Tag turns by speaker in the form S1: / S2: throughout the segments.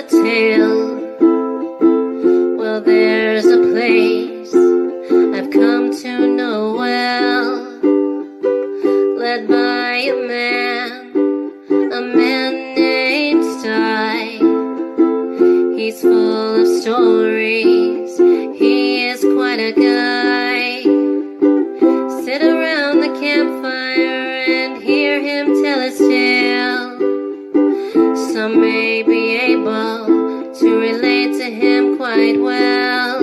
S1: a tale. Well, there's a place I've come to know well, led by a man named Sty. He's full of stories, he is quite a guy. Sit around the campfire and hear him tell his tale. Some may be able to relate to him quite well.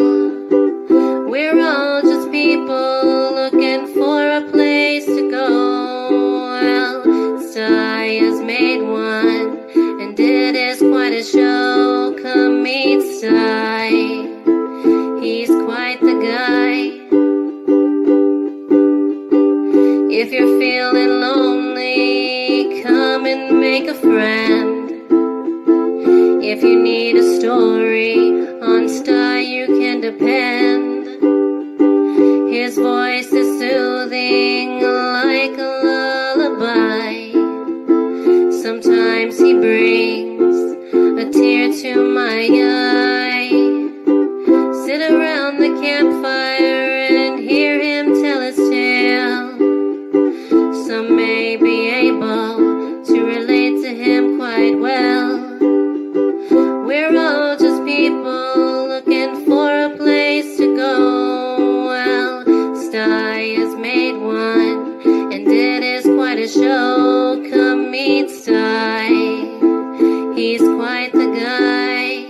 S1: We're all just people looking for a place to go. Well, Sty has made one, and it is quite a show. Come meet Sty, he's quite the guy. If you're feeling lonely, come and make a friend. If you need a story, on Sty you can depend. His voice is soothing like a lullaby. Sometimes he brings a tear to my eye. Sit around the campfire and hear him tell his tale. Some may be able to relate to him quite well. We're all just people looking for a place to go. Well, Sty has made one, and it is quite a show. Come meet Sty, he's quite the guy.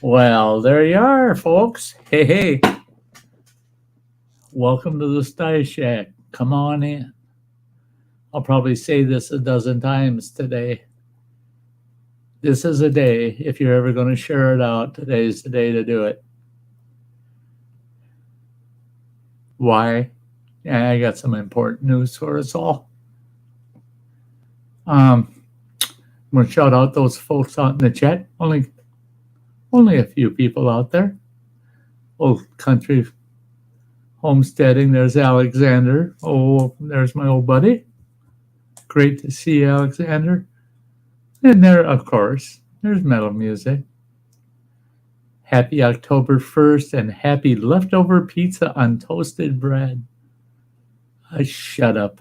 S2: Well, there you are, folks. Hey. Welcome to the Sty Shack. Come on in. I'll probably say this a dozen times today. This is a day, if you're ever going to share it out, today's the day to do it. Why? Yeah, I got some important news for us all. I'm going to shout out those folks out in the chat. Only a few people out there. Old country homesteading. There's Alexander. Oh, there's my old buddy. Great to see you, Alexander. And there, of course, there's metal music. Happy October 1st and happy leftover pizza on toasted bread. Shut up.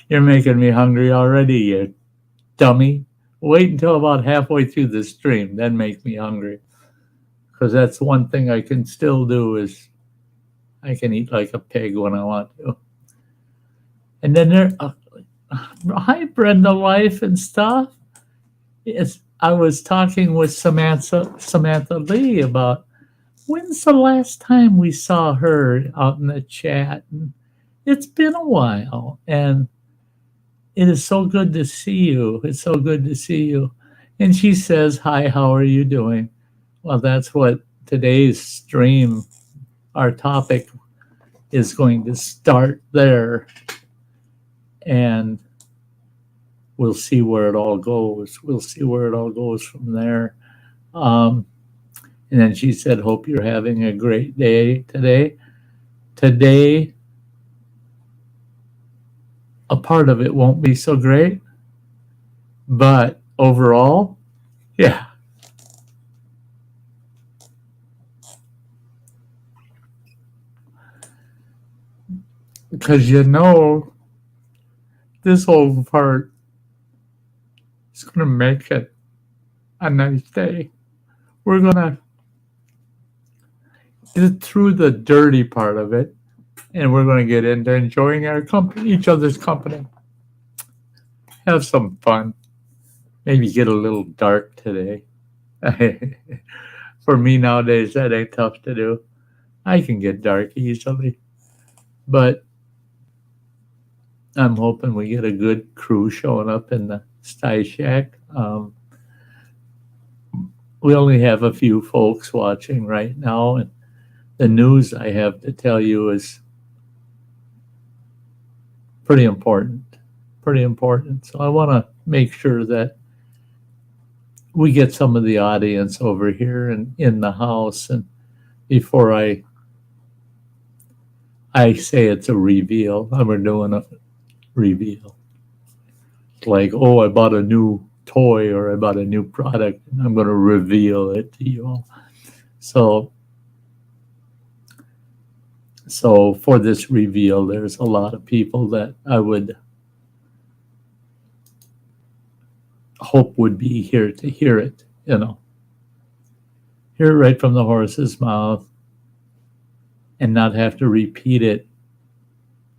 S2: You're making me hungry already, you dummy. Wait until about halfway through the stream, then make me hungry. Because that's one thing I can still do is I can eat like a pig when I want to. And then there, hi Brenda Life and stuff. I was talking with Samantha Lee about when's the last time we saw her out in the chat. And it's been a while, and it is so good to see you. It's so good to see you. And she says, hi, how are you doing? Well, that's what today's stream, our topic is going to start there. And we'll see where it all goes. We'll see where it all goes from there. And then she said, hope you're having a great day today. Today, a part of it won't be so great. But overall, yeah. Because this whole part is going to make it a nice day. We're going to get through the dirty part of it, and we're going to get into enjoying our company, each other's company. Have some fun. Maybe get a little dark today. For me nowadays, that ain't tough to do. I can get dark easily. But I'm hoping we get a good crew showing up in the Sty Shack. We only have a few folks watching right now, and the news I have to tell you is pretty important. So I want to make sure that we get some of the audience over here and in the house. And before I I say it's a reveal. We're doing a reveal. Like, oh, I bought a new toy or I bought a new product, and I'm going to reveal it to you all. So for this reveal, there's a lot of people that I would hope would be here to hear it, hear it right from the horse's mouth and not have to repeat it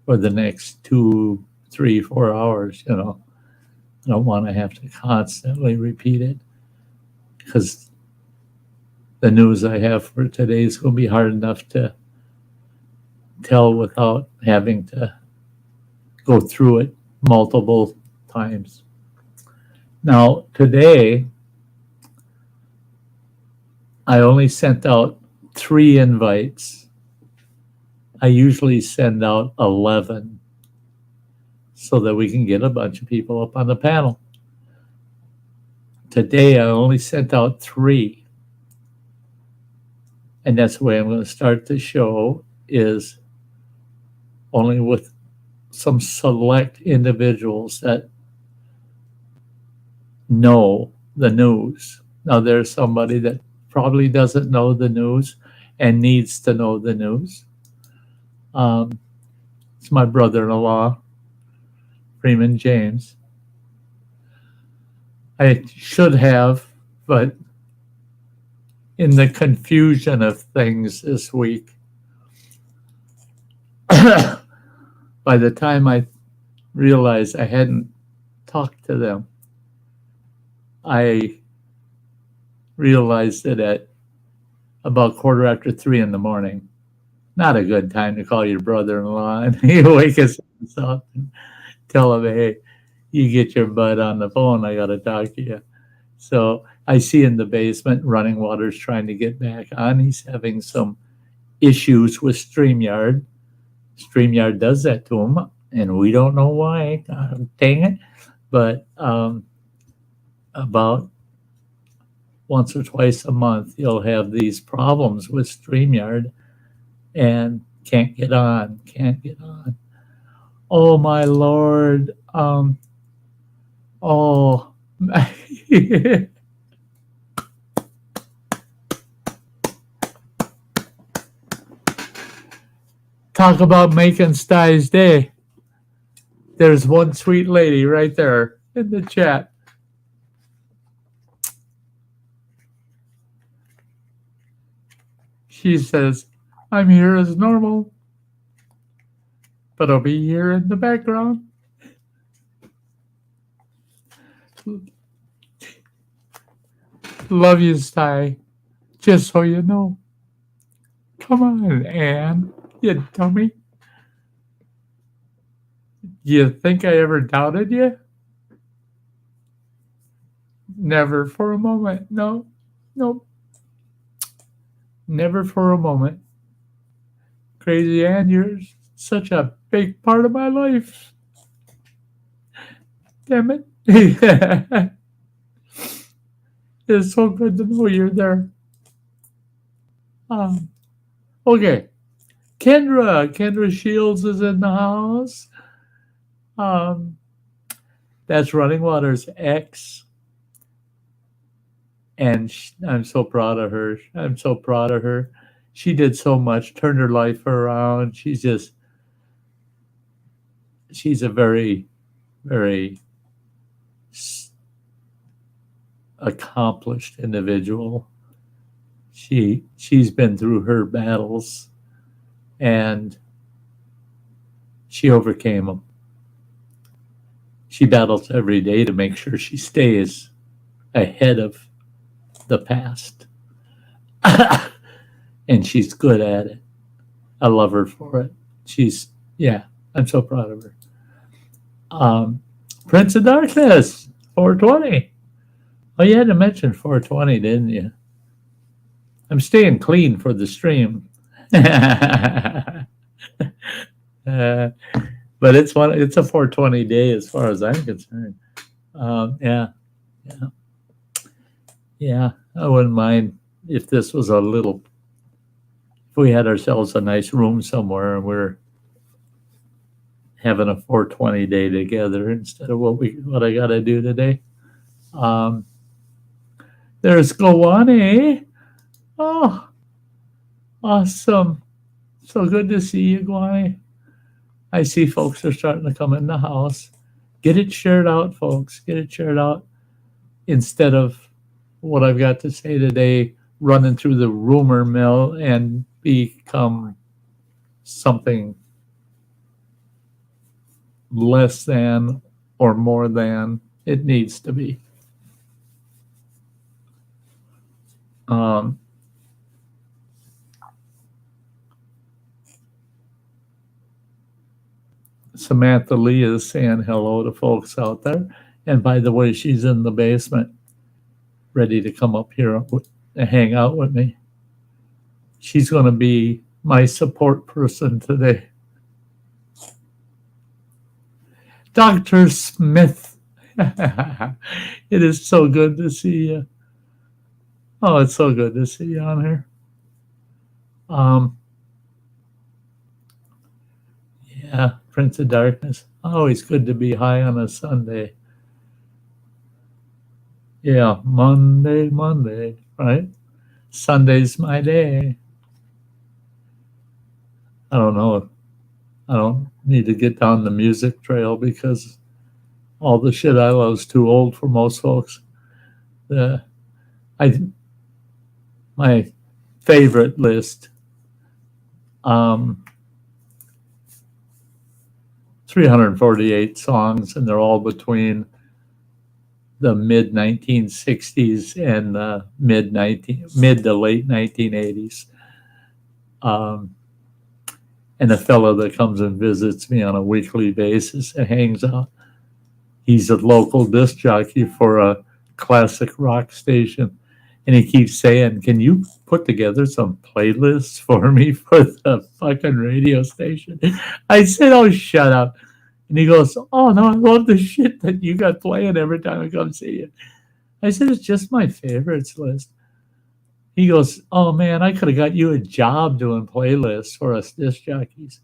S2: for the next 2, 3, 4 hours. I don't want to have to constantly repeat it, because the news I have for today is going to be hard enough to tell without having to go through it multiple times. Now, today, I only sent out 3 invites. I usually send out 11 so that we can get a bunch of people up on the panel. Today, I only sent out 3. And that's the way I'm going to start the show, is only with some select individuals that know the news. Now, there's somebody that probably doesn't know the news and needs to know the news. It's my brother-in-law, Freeman James. I should have, but in the confusion of things this week, by the time I realized I hadn't talked to them, I realized that at about 3:15 in the morning, not a good time to call your brother-in-law and you wake us up and tell him, hey, you get your butt on the phone, I got to talk to you. So I see in the basement, Running Water's trying to get back on. He's having some issues with StreamYard. StreamYard does that to him, and we don't know why. Dang it. But about once or twice a month, you'll have these problems with StreamYard and can't get on. Oh, my Lord. Talk about making Sty's day. There's one sweet lady right there in the chat. She says, I'm here as normal, but I'll be here in the background. Love you, Sty. Just so you know. Come on, Anne, you dummy. You think I ever doubted you? Never for a moment. No. Nope. Never for a moment. Crazy Ann, you're such a big part of my life. Damn it. It's so good to know you're there. Okay. Kendra Shields is in the house. That's Running Water's ex. And I'm so proud of her. She did so much, turned her life around. She's a very, very accomplished individual. She's been through her battles, and she overcame them. She battles every day to make sure she stays ahead of the past. And she's good at it. I love her for it. I'm so proud of her. Prince of Darkness, 420. Oh, you had to mention 420, didn't you? I'm staying clean for the stream. But it's a 420 day as far as I'm concerned. Yeah. I wouldn't mind if this was a little if we had ourselves a nice room somewhere and we're having a 420 day together instead of what I got to do today. There's Gowane. Oh, awesome. So good to see you, Guani. I see folks are starting to come in the house. Get it shared out, folks. Get it shared out instead of what I've got to say today running through the rumor mill and become something less than or more than it needs to be. Samantha Lee is saying hello to folks out there. And by the way, she's in the basement, ready to come up here and hang out with me. She's going to be my support person today. Dr. Smith, it is so good to see you. Oh, it's so good to see you on here. Yeah, Prince of Darkness. Always good to be high on a Sunday. Yeah, Monday, right? Sunday's my day. I don't know. I don't need to get down the music trail because all the shit I love is too old for most folks. My favorite list, 348 songs, and they're all between the mid 1960s and the mid to late 1980s. And a fellow that comes and visits me on a weekly basis and hangs out. He's a local disc jockey for a classic rock station. And he keeps saying, can you put together some playlists for me for the fucking radio station? I said, oh, shut up. And he goes, oh, no, I love the shit that you got playing every time I come see you. I said, it's just my favorites list. He goes, oh, man, I could have got you a job doing playlists for us disc jockeys.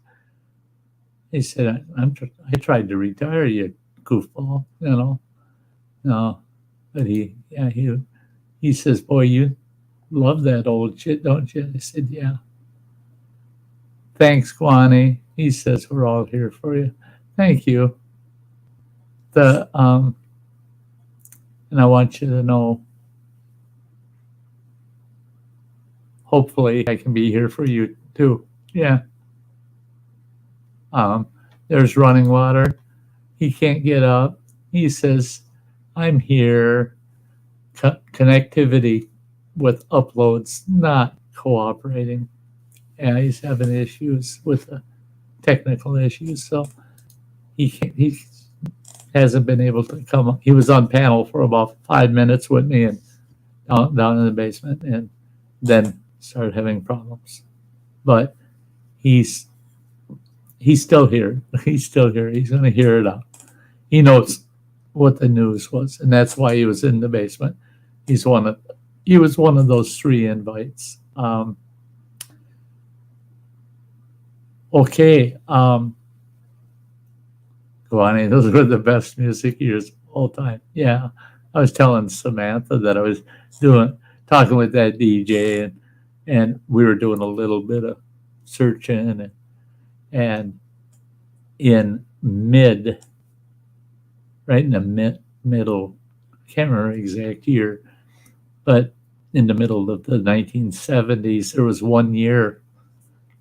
S2: He said, I tried to retire, you goofball, you know. No, but he says, boy, you love that old shit, don't you? I said, yeah. Thanks, Guani. He says, we're all here for you. Thank you. And I want you to know, hopefully I can be here for you too. Yeah. There's Running Water. He can't get up. He says, I'm here. Connectivity with uploads not cooperating. Yeah, he's having issues with the technical issues, so he hasn't been able to come up. He was on panel for about 5 minutes with me and down in the basement, and then started having problems. But he's still here. He's still here. He's going to hear it out. He knows what the news was, and that's why he was in the basement. He was one of those 3 invites. Okay. Guani, those were the best music years of all time. Yeah. I was telling Samantha that I was talking with that DJ, and we were doing a little bit of searching, and in right in the middle, I can't remember the exact year, but in the middle of the 1970s, there was one year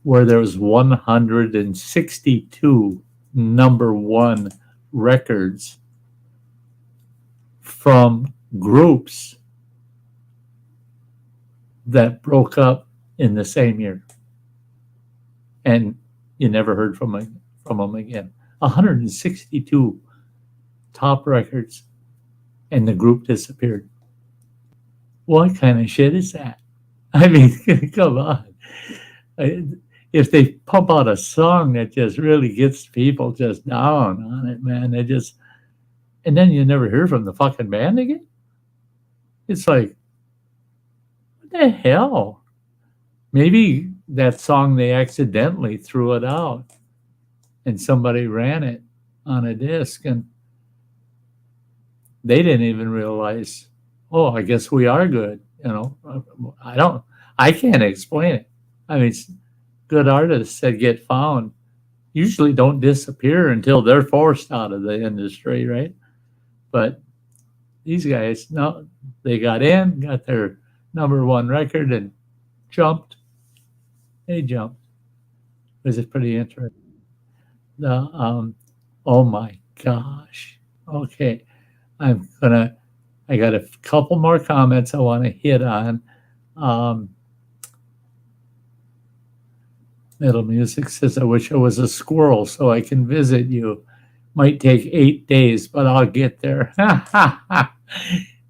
S2: where there was 162 number 1 records from groups that broke up in the same year, and you never heard from them again. 162 top records, and the group disappeared. What kind of shit is that? I mean, come on. If they pump out a song that just really gets people just down on it, man, and then you never hear from the fucking band again. It's like, what the hell? Maybe that song, they accidentally threw it out, and somebody ran it on a disc, and they didn't even realize, oh, I guess we are good. I can't explain it. I mean, good artists that get found usually don't disappear until they're forced out of the industry, right? But these guys, no, they got in, got their number one record, and jumped. They jumped. It was pretty interesting. Oh my gosh. Okay, I got a couple more comments I want to hit on. Metal Music says, I wish I was a squirrel so I can visit you. Might take 8 days, but I'll get there.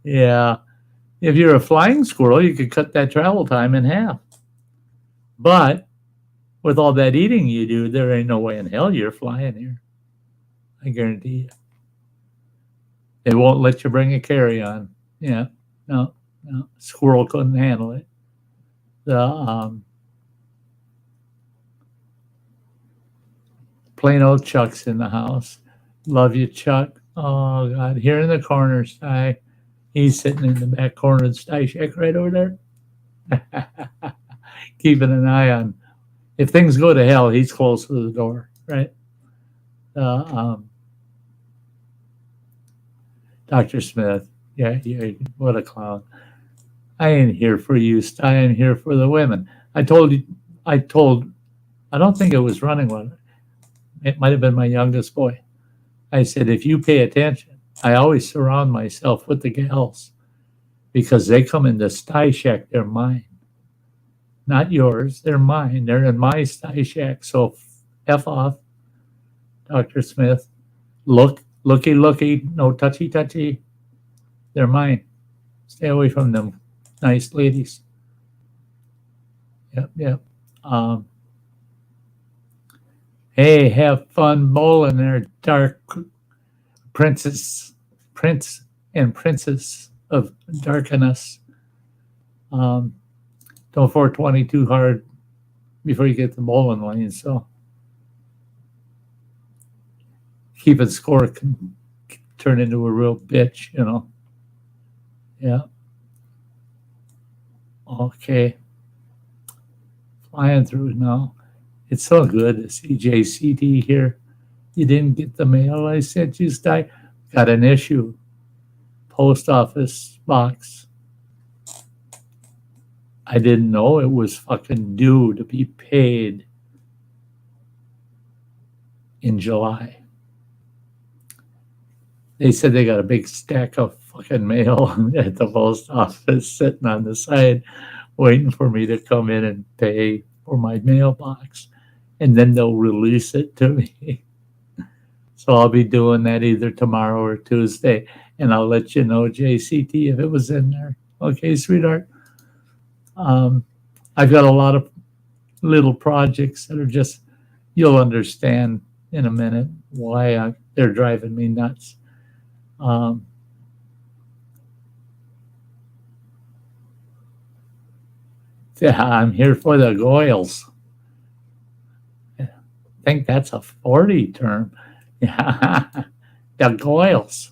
S2: Yeah. If you're a flying squirrel, you could cut that travel time in half. But with all that eating you do, there ain't no way in hell you're flying here. I guarantee you. They won't let you bring a carry-on. Yeah. No. Squirrel couldn't handle it. Plain old Chuck's in the house. Love you, Chuck. Oh, God. Here in the corner, Sty. He's sitting in the back corner of the Sty Shack right over there. Keeping an eye on. If things go to hell, he's close to the door, right? Dr. Smith. Yeah, what a clown. I ain't here for you, Sty. I'm here for the women. I don't think it was running one. It might have been my youngest boy. I said, if you pay attention, I always surround myself with the gals because they come into Sty Shack, they're mine. Not yours, they're mine. They're in my Sty Shack. So F off, Dr. Smith. Looky, no touchy. They're mine. Stay away from them nice ladies. Yep. Hey, have fun bowling there, dark prince and princess of darkness. Don't 420 too hard before you get the bowling lane. So keeping score can turn into a real bitch, Yeah. Okay. Flying through now. It's so good to see JCT here. You didn't get the mail I sent you, Sty? Got an issue. Post office box. I didn't know it was fucking due to be paid in July. They said they got a big stack of fucking mail at the post office sitting on the side waiting for me to come in and pay for my mailbox. And then they'll release it to me. So I'll be doing that either tomorrow or Tuesday. And I'll let you know, JCT, if it was in there. Okay, sweetheart? I've got a lot of little projects that are just, you'll understand in a minute why they're driving me nuts. Yeah, I'm here for the goils. I think that's a 40 term. Yeah, the goils.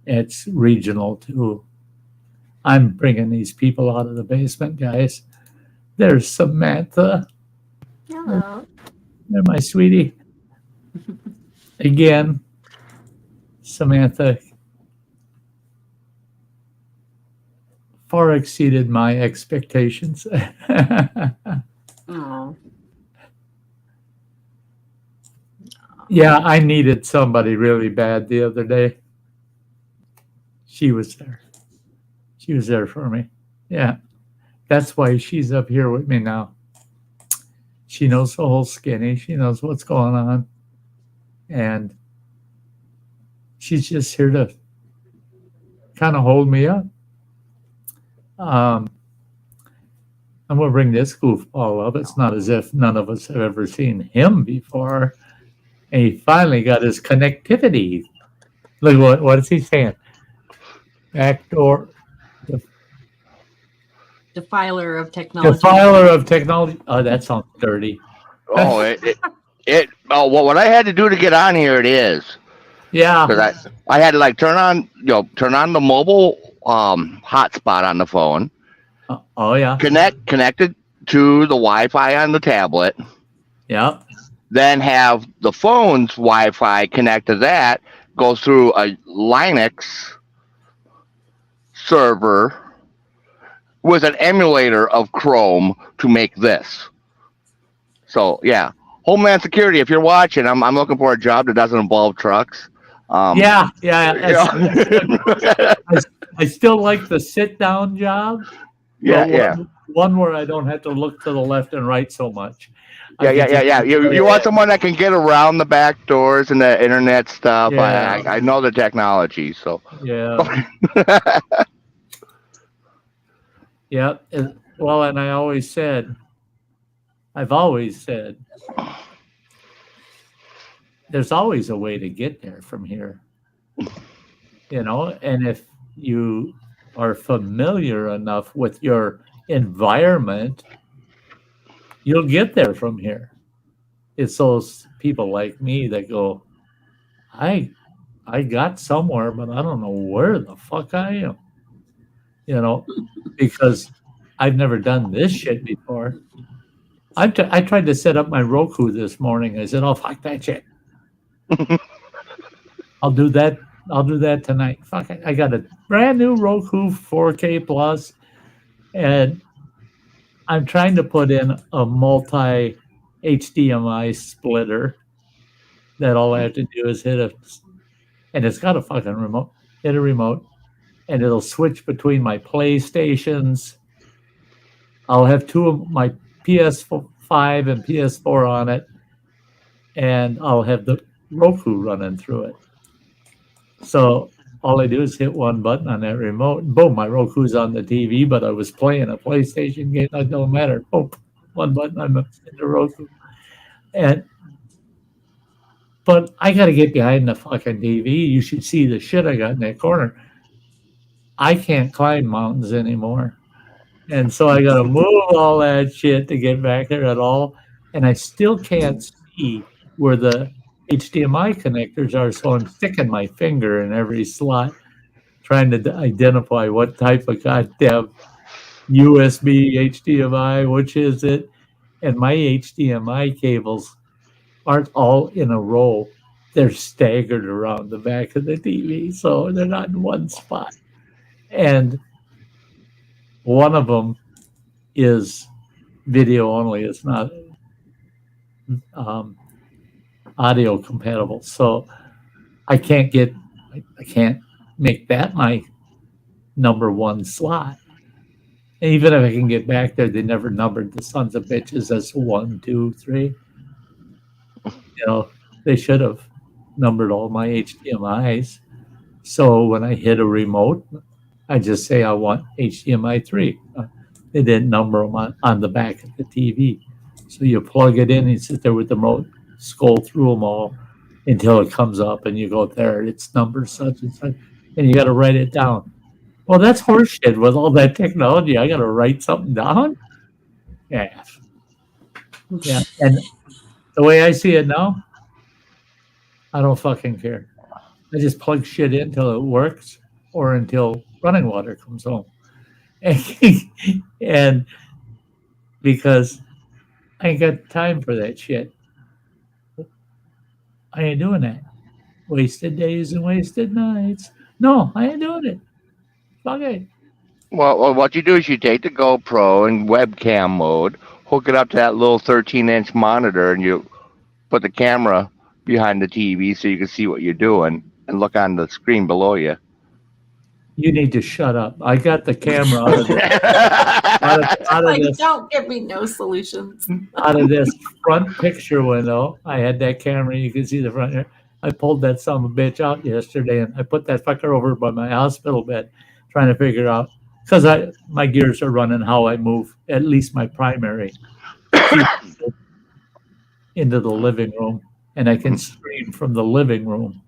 S2: It's regional too. I'm bringing these people out of the basement, guys. There's Samantha.
S3: Hello.
S2: They're my sweetie. Again, Samantha far exceeded my expectations.
S3: Oh.
S2: Yeah, I needed somebody really bad the other day. She was there. She was there for me. Yeah. That's why she's up here with me now. She knows the whole skinny. She knows what's going on. And she's just here to kind of hold me up. I'm going to bring this goofball up. It's not as if none of us have ever seen him before. And he finally got his connectivity. Look, what is he saying? Back door.
S3: Defiler of technology.
S2: Defiler of technology. Oh, that sounds dirty.
S4: Oh, what I had to do to get on here, it is.
S2: Yeah.
S4: Because I had to like turn on the mobile hotspot on the phone.
S2: Oh yeah.
S4: Connected to the Wi-Fi on the tablet.
S2: Yeah.
S4: Then have the phone's Wi-Fi connect to that. Go through a Linux server with an emulator of Chrome to make this. So yeah, Homeland Security. If you're watching, I'm looking for a job that doesn't involve trucks.
S2: Yeah.
S4: Yeah.
S2: I still like the sit down job.
S4: Yeah.
S2: One where I don't have to look to the left and right so much.
S4: Yeah. You want someone that can get around the back doors and the internet stuff.
S2: Yeah.
S4: I know the technology, so.
S2: Yeah. Yeah. Well, and I've always said, there's always a way to get there from here. And if you are familiar enough with your environment, you'll get there from here. It's those people like me that go, I got somewhere, but I don't know where the fuck I am. Because I've never done this shit before. I tried to set up my Roku this morning. I said, "Oh, fuck that shit. I'll do that tonight." Fuck it. I got a brand new Roku 4K Plus, and I'm trying to put in a multi HDMI splitter that all I have to do is and it's got a fucking remote. Hit a remote, and it'll switch between my PlayStations. I'll have two of my PS5 and PS4 on it, and I'll have the Roku running through it. So all I do is hit one button on that remote, and boom, my Roku's on the TV, but I was playing a PlayStation game. It don't matter. Boom, one button, I'm in the Roku. But I got to get behind the fucking TV. You should see the shit I got in that corner. I can't climb mountains anymore. And so I got to move all that shit to get back there at all. And I still can't see where the HDMI connectors are. So I'm sticking my finger in every slot, trying to identify what type of goddamn USB HDMI, which is it. And my HDMI cables aren't all in a row. They're staggered around the back of the TV. So they're not in one spot. And one of them is video only. It's not audio compatible. So I can't make that my number one slot. And even if I can get back there, they never numbered the sons of bitches as 1, 2, 3. They should have numbered all my HDMIs. So when I hit a remote, I just say I want HDMI 3. They didn't number them on the back of the TV. So you plug it in and sit there with the remote, scroll through them all until it comes up and you go, there, it's number such and such. And you got to write it down. Well, that's horseshit with all that technology. I got to write something down? Yeah. And the way I see it now, I don't fucking care. I just plug shit in until it works or until running water comes home. And because I ain't got time for that shit. I ain't doing that. Wasted days and wasted nights. No, I ain't doing it. Fuck it.
S4: Well, what you do is you take the GoPro in webcam mode, hook it up to that little 13-inch monitor, and you put the camera behind the TV so you can see what you're doing and look on the screen below you.
S2: You need to shut up. I got the camera out of this.
S3: Don't give me no solutions.
S2: Out of this front picture window, I had that camera. You can see the front here. I pulled that son of a bitch out yesterday, and I put that fucker over by my hospital bed, trying to figure out, because my gears are running how I move, at least my primary, into the living room, and I can stream from the living room,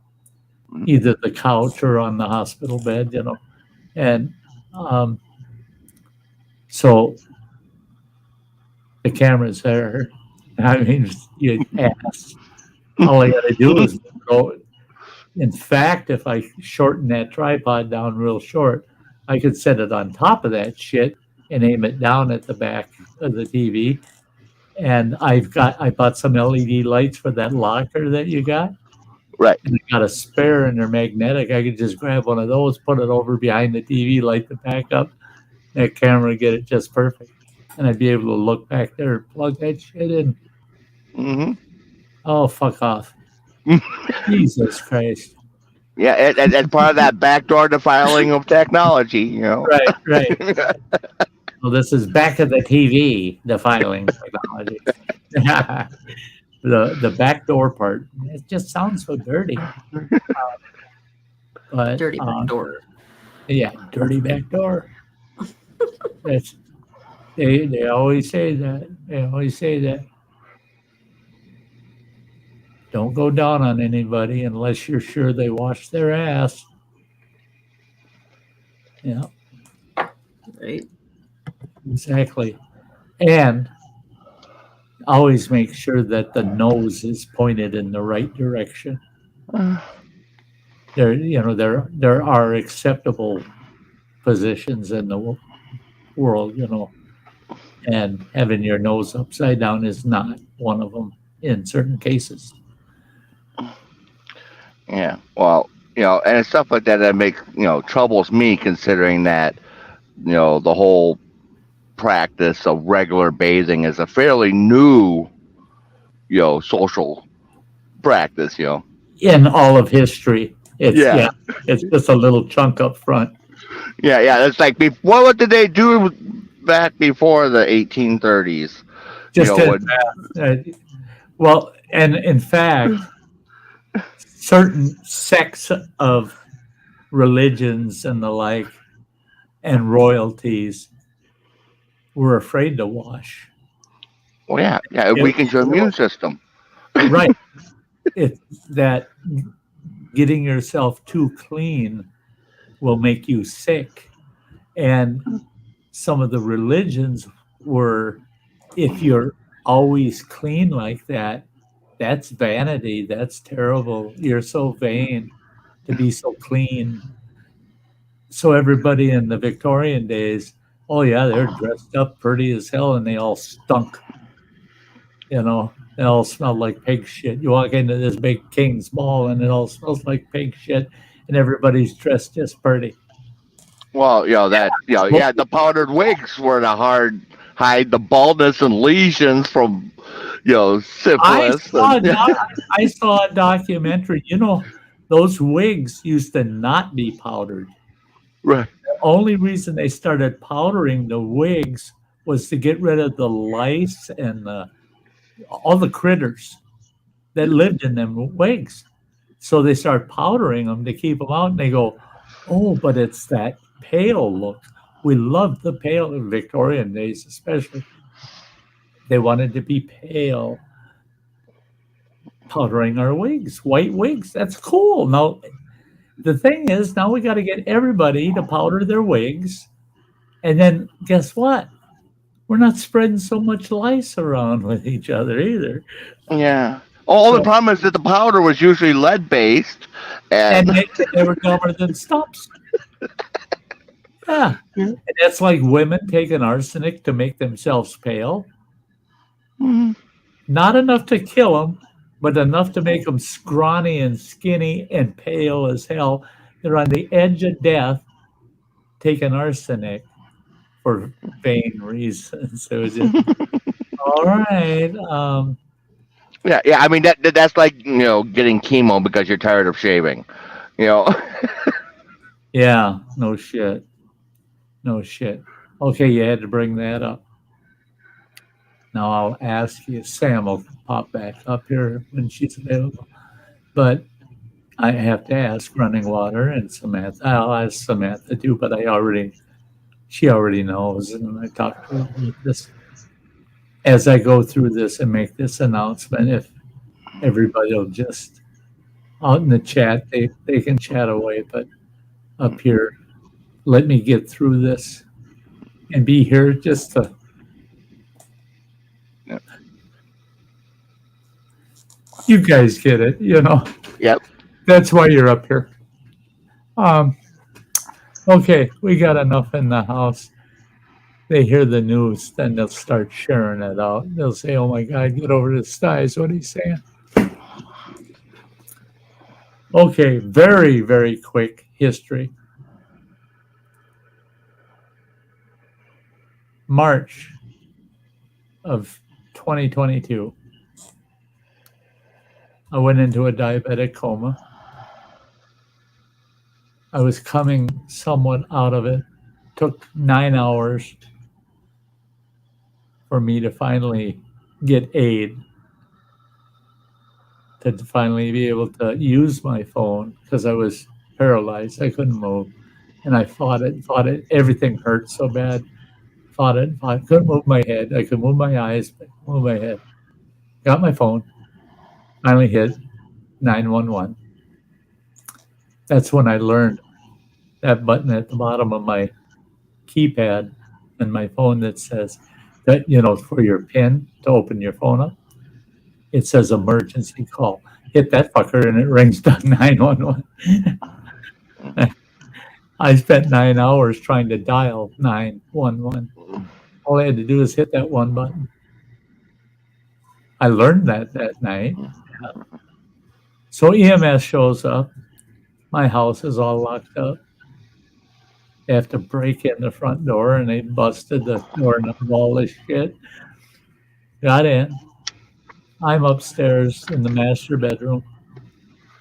S2: either the couch or on the hospital bed, And So the camera's there. I mean, you ask. All I got to do is go. In fact, if I shorten that tripod down real short, I could set it on top of that shit and aim it down at the back of the TV. And I bought some LED lights for that locker that you got.
S4: Right.
S2: And I got a spare and they're magnetic. I could just grab one of those, put it over behind the TV, light the back up, that camera, get it just perfect. And I'd be able to look back there and plug that shit in.
S4: Mm-hmm.
S2: Oh, fuck off. Jesus Christ.
S4: Yeah, and part of that backdoor defiling of technology, you know.
S2: Right, right. Well, this is back of the TV, the filing technology. The back door part, it just sounds so dirty. But
S3: Dirty back door.
S2: yeah, dirty back door. That's they always say that. They always say that. Don't go down on anybody unless you're sure they wash their ass. Yeah,
S3: Right.
S2: exactly. And always make sure that the nose is pointed in the right direction. There are acceptable positions in the world, and having your nose upside down is not one of them in certain cases.
S4: Yeah. Well, and it's stuff like that makes troubles me, considering that the whole practice of regular bathing is a fairly new social practice.
S2: In all of history,
S4: Yeah.
S2: it's just a little chunk up front.
S4: Yeah. It's like, what did they do back before the 1830s?
S2: Just
S4: when-
S2: well, and in fact, certain sects of religions and the like, and royalties were afraid to wash.
S4: Well, yeah, it weakens your immune system.
S2: Right. It's that getting yourself too clean will make you sick. And some of the religions were, if you're always clean like that, that's vanity. That's terrible. You're so vain to be so clean. So everybody in the Victorian days, oh yeah, they're dressed up pretty as hell and they all stunk. They all smelled like pig shit. You walk into this big King's Mall and it all smells like pig shit and everybody's dressed just pretty.
S4: Well, the powdered wigs were to hide the baldness and lesions from, syphilis.
S2: I saw a documentary. Those wigs used to not be powdered.
S4: Right.
S2: The only reason they started powdering the wigs was to get rid of the lice and all the critters that lived in them wigs. So they start powdering them to keep them out, and they go, oh, but it's that pale look. We loved the pale in Victorian days, especially. They wanted to be pale. Powdering our wigs, white wigs, that's cool. Now, the thing is, now we got to get everybody to powder their wigs. And then guess what? We're not spreading so much lice around with each other either.
S4: Yeah. The problem is that the powder was usually lead-based.
S2: And they were dumber than stumps. Yeah. And that's like women taking arsenic to make themselves pale.
S4: Mhm.
S2: Not enough to kill them, but enough to make them scrawny and skinny and pale as hell. They're on the edge of death taking arsenic for vain reasons. So it's just, all right.
S4: Yeah. I mean, that's like, getting chemo because you're tired of shaving.
S2: Yeah, no shit. Okay, you had to bring that up. Now I'll ask you, Sam will pop back up here when she's available. But I have to ask Running Water and Samantha. I'll ask Samantha too, but she already knows, and I talked to her about this. As I go through this and make this announcement, if everybody will just, out in the chat, they can chat away, but up here, let me get through this. and be here just to.
S4: Yep.
S2: You guys get it, you know.
S4: Yep.
S2: That's why you're up here. Okay, we got enough in the house. They hear the news, then they'll start sharing it out. They'll say, "Oh my God, get over to Sty's." What he's saying. Okay, very, very quick history. March of 2022, I went into a diabetic coma. I was coming somewhat out of it. Took 9 hours for me to finally get aid, to finally be able to use my phone because I was paralyzed. I couldn't move. And I fought it. Everything hurt so bad. Fought it. Couldn't move my head. I could move my eyes, but move my head. Got my phone. Finally hit 911. That's when I learned that button at the bottom of my keypad and my phone that says that, you know, for your PIN to open your phone up. It says emergency call. Hit that fucker and it rings down 911. I spent 9 hours trying to dial 911. All I had to do is hit that one button. I learned that night. So EMS shows up. My house is all locked up. They have to break in the front door, and they busted the doorknob of all this shit. Got in. I'm upstairs in the master bedroom.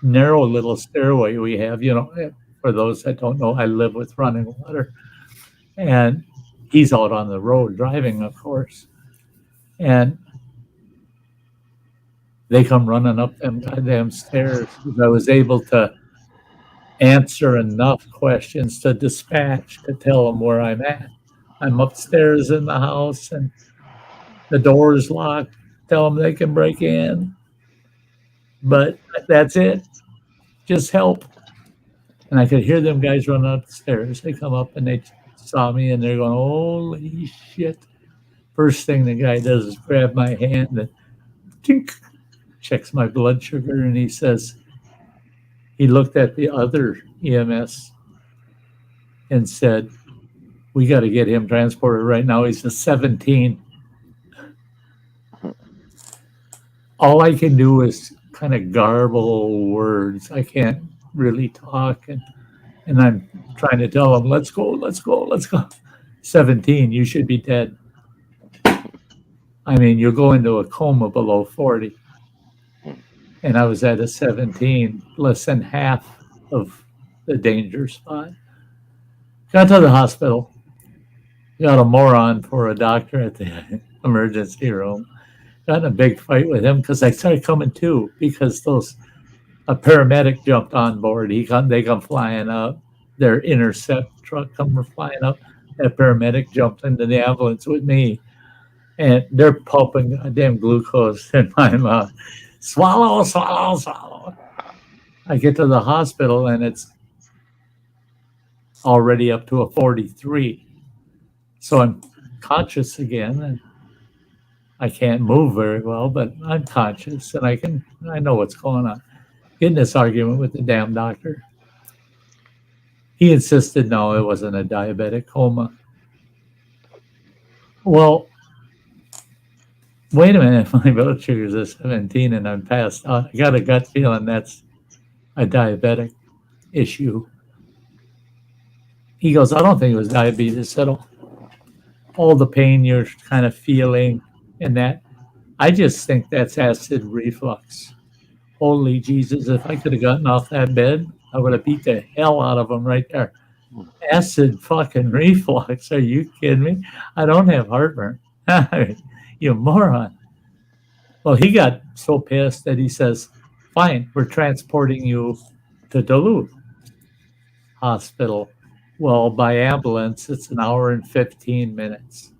S2: Narrow little stairway we have. You know, for those that don't know, I live with running water. And he's out on the road driving, of course. And they come running up them goddamn stairs. I was able to answer enough questions to dispatch to tell them where I'm at. I'm upstairs in the house and the door is locked. Tell them they can break in. But that's it. Just help. And I could hear them guys running up the stairs. They come up and they saw me and they're going, holy shit. First thing the guy does is grab my hand and tink, checks my blood sugar, and he says, he looked at the other EMS and said, we got to get him transported right now. He's a 17. All I can do is kind of garble words. I can't really talk. And I'm trying to tell him, let's go, let's go, let's go. 17, you should be dead. I mean, you'll go into a coma below 40. And I was at a 17, less than half of the danger spot. Got to the hospital. Got a moron for a doctor at the emergency room. Got in a big fight with him because I started coming to because a paramedic jumped on board. They come flying up. Their intercept truck come flying up. That paramedic jumped into the ambulance with me. And they're pumping goddamn glucose in my mouth. Swallow, swallow, swallow. I get to the hospital and it's already up to a 43. So I'm conscious again and I can't move very well, but I'm conscious and I know what's going on. Get in this argument with the damn doctor. He insisted, no, it wasn't a diabetic coma. Well, wait a minute, my blood sugar's at 17 and I'm passed out. I got a gut feeling that's a diabetic issue. He goes, I don't think it was diabetes at all. All the pain you're kind of feeling and that, I just think that's acid reflux. Holy Jesus, if I could have gotten off that bed, I would have beat the hell out of him right there. Acid fucking reflux, are you kidding me? I don't have heartburn. You moron. Well, he got so pissed that he says, fine, we're transporting you to Duluth Hospital. Well, by ambulance, it's an hour and 15 minutes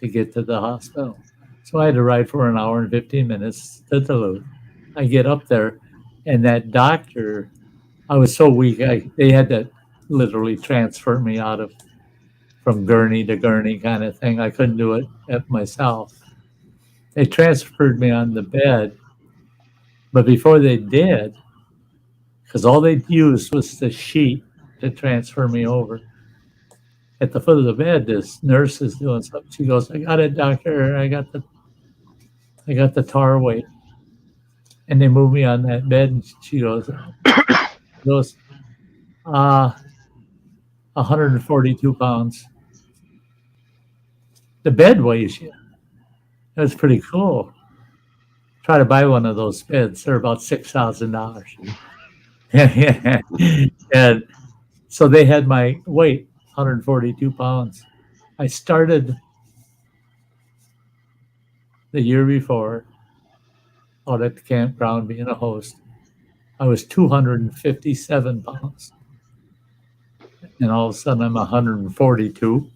S2: to get to the hospital. So I had to ride for an hour and 15 minutes to Duluth. I get up there, and that doctor, I was so weak, they had to literally transfer me out of from gurney to gurney kind of thing. I couldn't do it at myself. They transferred me on the bed, but before they did, because all they used was the sheet to transfer me over. At the foot of the bed, this nurse is doing something. She goes, "I got it, doctor. I got the tar weight." And they moved me on that bed, and she goes, 142 pounds. The bed weighs you. That's pretty cool. Try to buy one of those beds. They're about $6,000. And so they had my weight, 142 pounds. I started the year before out at the campground being a host. I was 257 pounds. And all of a sudden I'm 142.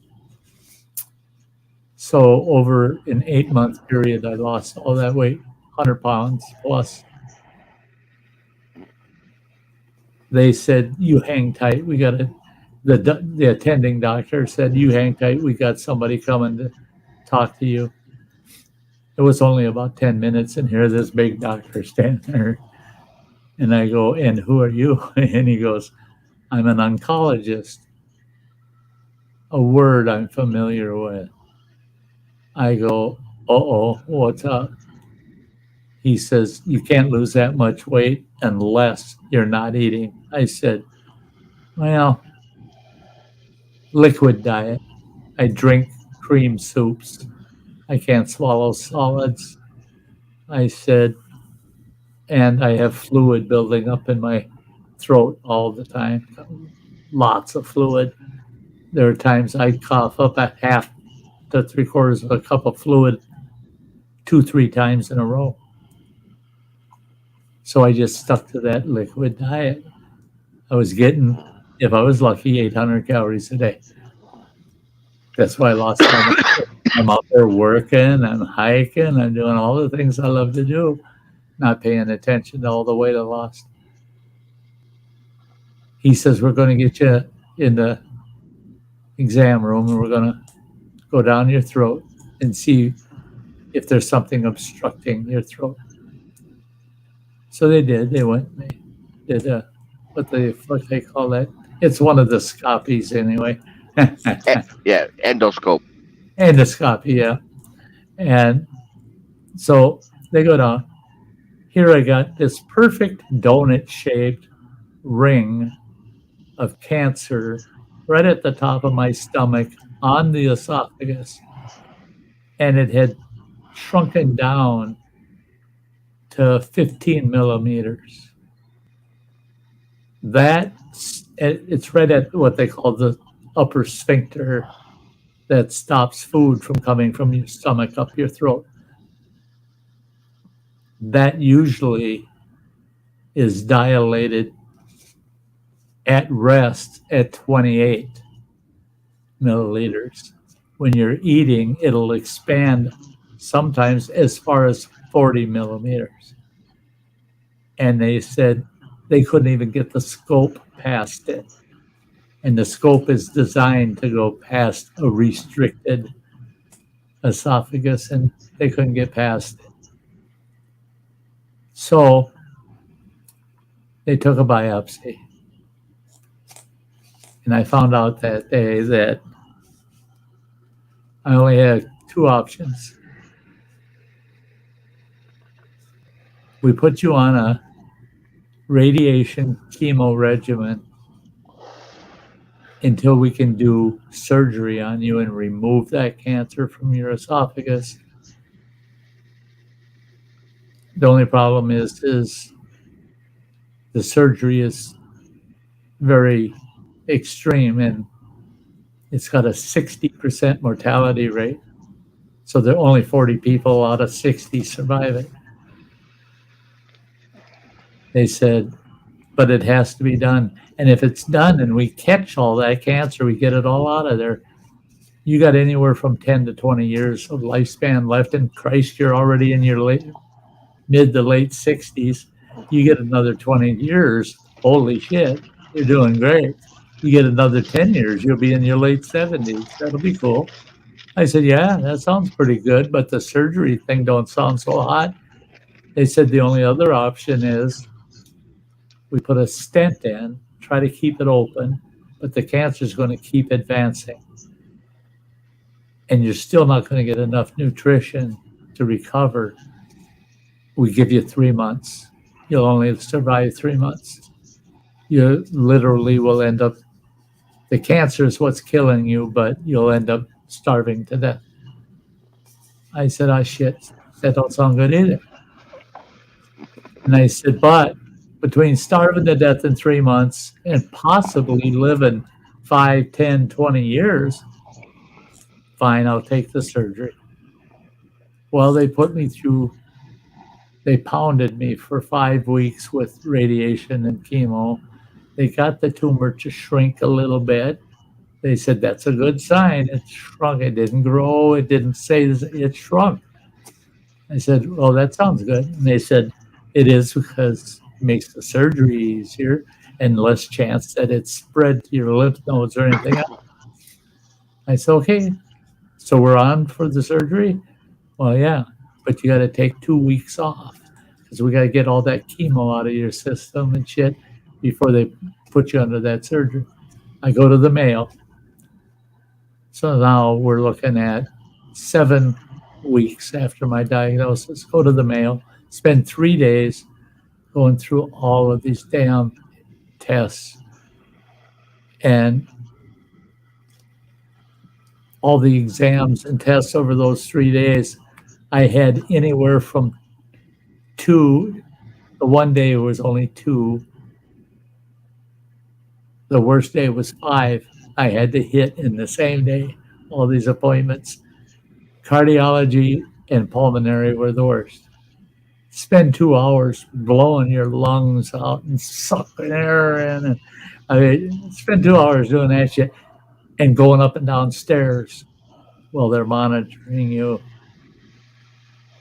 S2: So over an 8-month period, I lost all that weight, 100 pounds plus. They said, "You hang tight. We got to," the attending doctor said, "You hang tight. We got somebody coming to talk to you." It was only about 10 minutes, and here this big doctor standing there. And I go, "And who are you?" And he goes, "I'm an oncologist." A word I'm familiar with. I go, "Uh-oh, what's up?" He says, "You can't lose that much weight unless you're not eating." I said, "Well, liquid diet. I drink cream soups. I can't swallow solids." I said, "And I have fluid building up in my throat all the time. Lots of fluid. There are times I cough up a half to 3/4 of a cup of fluid 2-3 times in a row." So I just stuck to that liquid diet. I was getting, if I was lucky, 800 calories a day. That's why I lost so much weight. I'm out there working, I'm hiking, I'm doing all the things I love to do, not paying attention to all the weight I lost. He says, "We're going to get you in the exam room and we're going to go down your throat and see if there's something obstructing your throat." So they did. They went and they did what they call that. It's one of the scopies anyway.
S4: Yeah, endoscope.
S2: Endoscopy, yeah. And so they go down. Here I got this perfect donut-shaped ring of cancer right at the top of my stomach on the esophagus. And it had shrunken down to 15 millimeters. It's right at what they call the upper sphincter that stops food from coming from your stomach up your throat. That usually is dilated at rest at 28 milliliters. When you're eating, it'll expand sometimes as far as 40 millimeters. And they said they couldn't even get the scope past it. And the scope is designed to go past a restricted esophagus, and they couldn't get past it. So they took a biopsy. And I found out that day that I only had 2 options. We put you on a radiation chemo regimen until we can do surgery on you and remove that cancer from your esophagus. The only problem is the surgery is very extreme and it's got a 60% mortality rate. So there are only 40 people out of 60 survive it. They said, but it has to be done. And if it's done and we catch all that cancer, we get it all out of there, you got anywhere from 10 to 20 years of lifespan left. And Christ, you're already in your mid to late 60s. You get another 20 years. Holy shit, you're doing great. You get another 10 years, you'll be in your late 70s. That'll be cool. I said, yeah, that sounds pretty good, but the surgery thing don't sound so hot. They said the only other option is we put a stent in, try to keep it open, but the cancer is going to keep advancing. And you're still not going to get enough nutrition to recover. We give you 3 months. You'll only survive 3 months. You literally will end up, the cancer is what's killing you, but you'll end up starving to death. I said, oh shit, that don't sound good either. And I said, but between starving to death in 3 months and possibly living 5, 10, 20 years, fine, I'll take the surgery. Well, they put me through, they pounded me for 5 weeks with radiation and chemo. They got the tumor to shrink a little bit. They said, that's a good sign. It shrunk. It didn't grow. It didn't say it shrunk. I said, well, that sounds good. And they said, it is because it makes the surgery easier and less chance that it spread to your lymph nodes or anything else. I said, okay, so we're on for the surgery? Well, yeah, but you got to take 2 weeks off because we got to get all that chemo out of your system and shit before they put you under that surgery. I go to the Mayo. So now we're looking at 7 weeks after my diagnosis. Go to the Mayo, spend 3 days going through all of these damn tests and all the exams and tests over those 3 days. I had anywhere from 2, the one day was only 2. The worst day was 5. I had to hit in the same day, all these appointments. Cardiology and pulmonary were the worst. Spend 2 hours blowing your lungs out and sucking air in. And I mean, spend 2 hours doing that shit and going up and down stairs while they're monitoring you.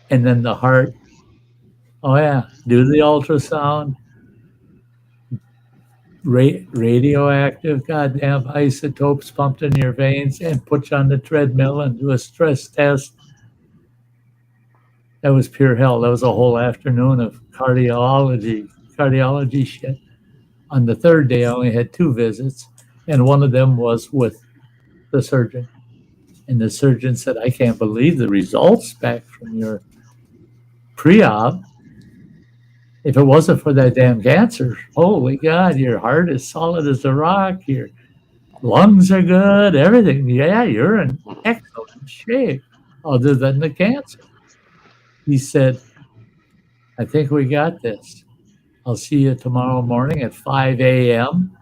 S2: And then the heart, oh yeah, do the ultrasound. Radioactive goddamn isotopes pumped in your veins and put you on the treadmill and do a stress test. That was pure hell. That was a whole afternoon of cardiology shit. On the third day, I only had 2 visits, and one of them was with the surgeon. And the surgeon said, I can't believe the results back from your pre-op. If it wasn't for that damn cancer, holy God, your heart is solid as a rock. Your lungs are good, everything. Yeah, you're in excellent shape, other than the cancer. He said, I think we got this. I'll see you tomorrow morning at 5 a.m.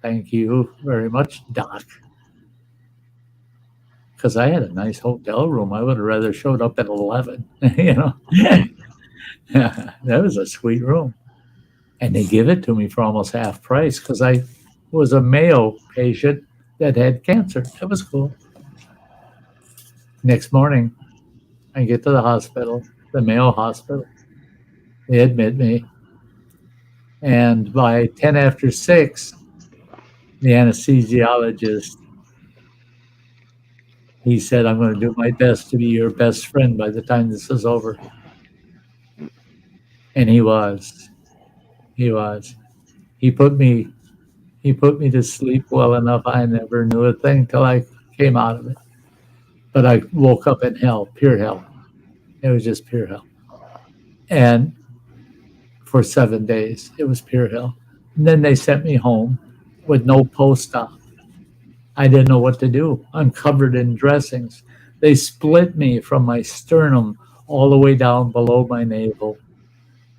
S2: Thank you very much, Doc. Because I had a nice hotel room. I would have rather showed up at 11, you know. That was a sweet room. And they give it to me for almost half price because I was a Mayo patient that had cancer. That was cool. Next morning, I get to the hospital, the Mayo Hospital. They admit me. And by 10 after 6, the anesthesiologist, he said, I'm going to do my best to be your best friend by the time this is over. And he was. He was. He put me to sleep well enough. I never knew a thing till I came out of it. But I woke up in hell, pure hell. It was just pure hell. And for 7 days, it was pure hell. And then they sent me home with no post-op. I didn't know what to do. I'm covered in dressings. They split me from my sternum all the way down below my navel.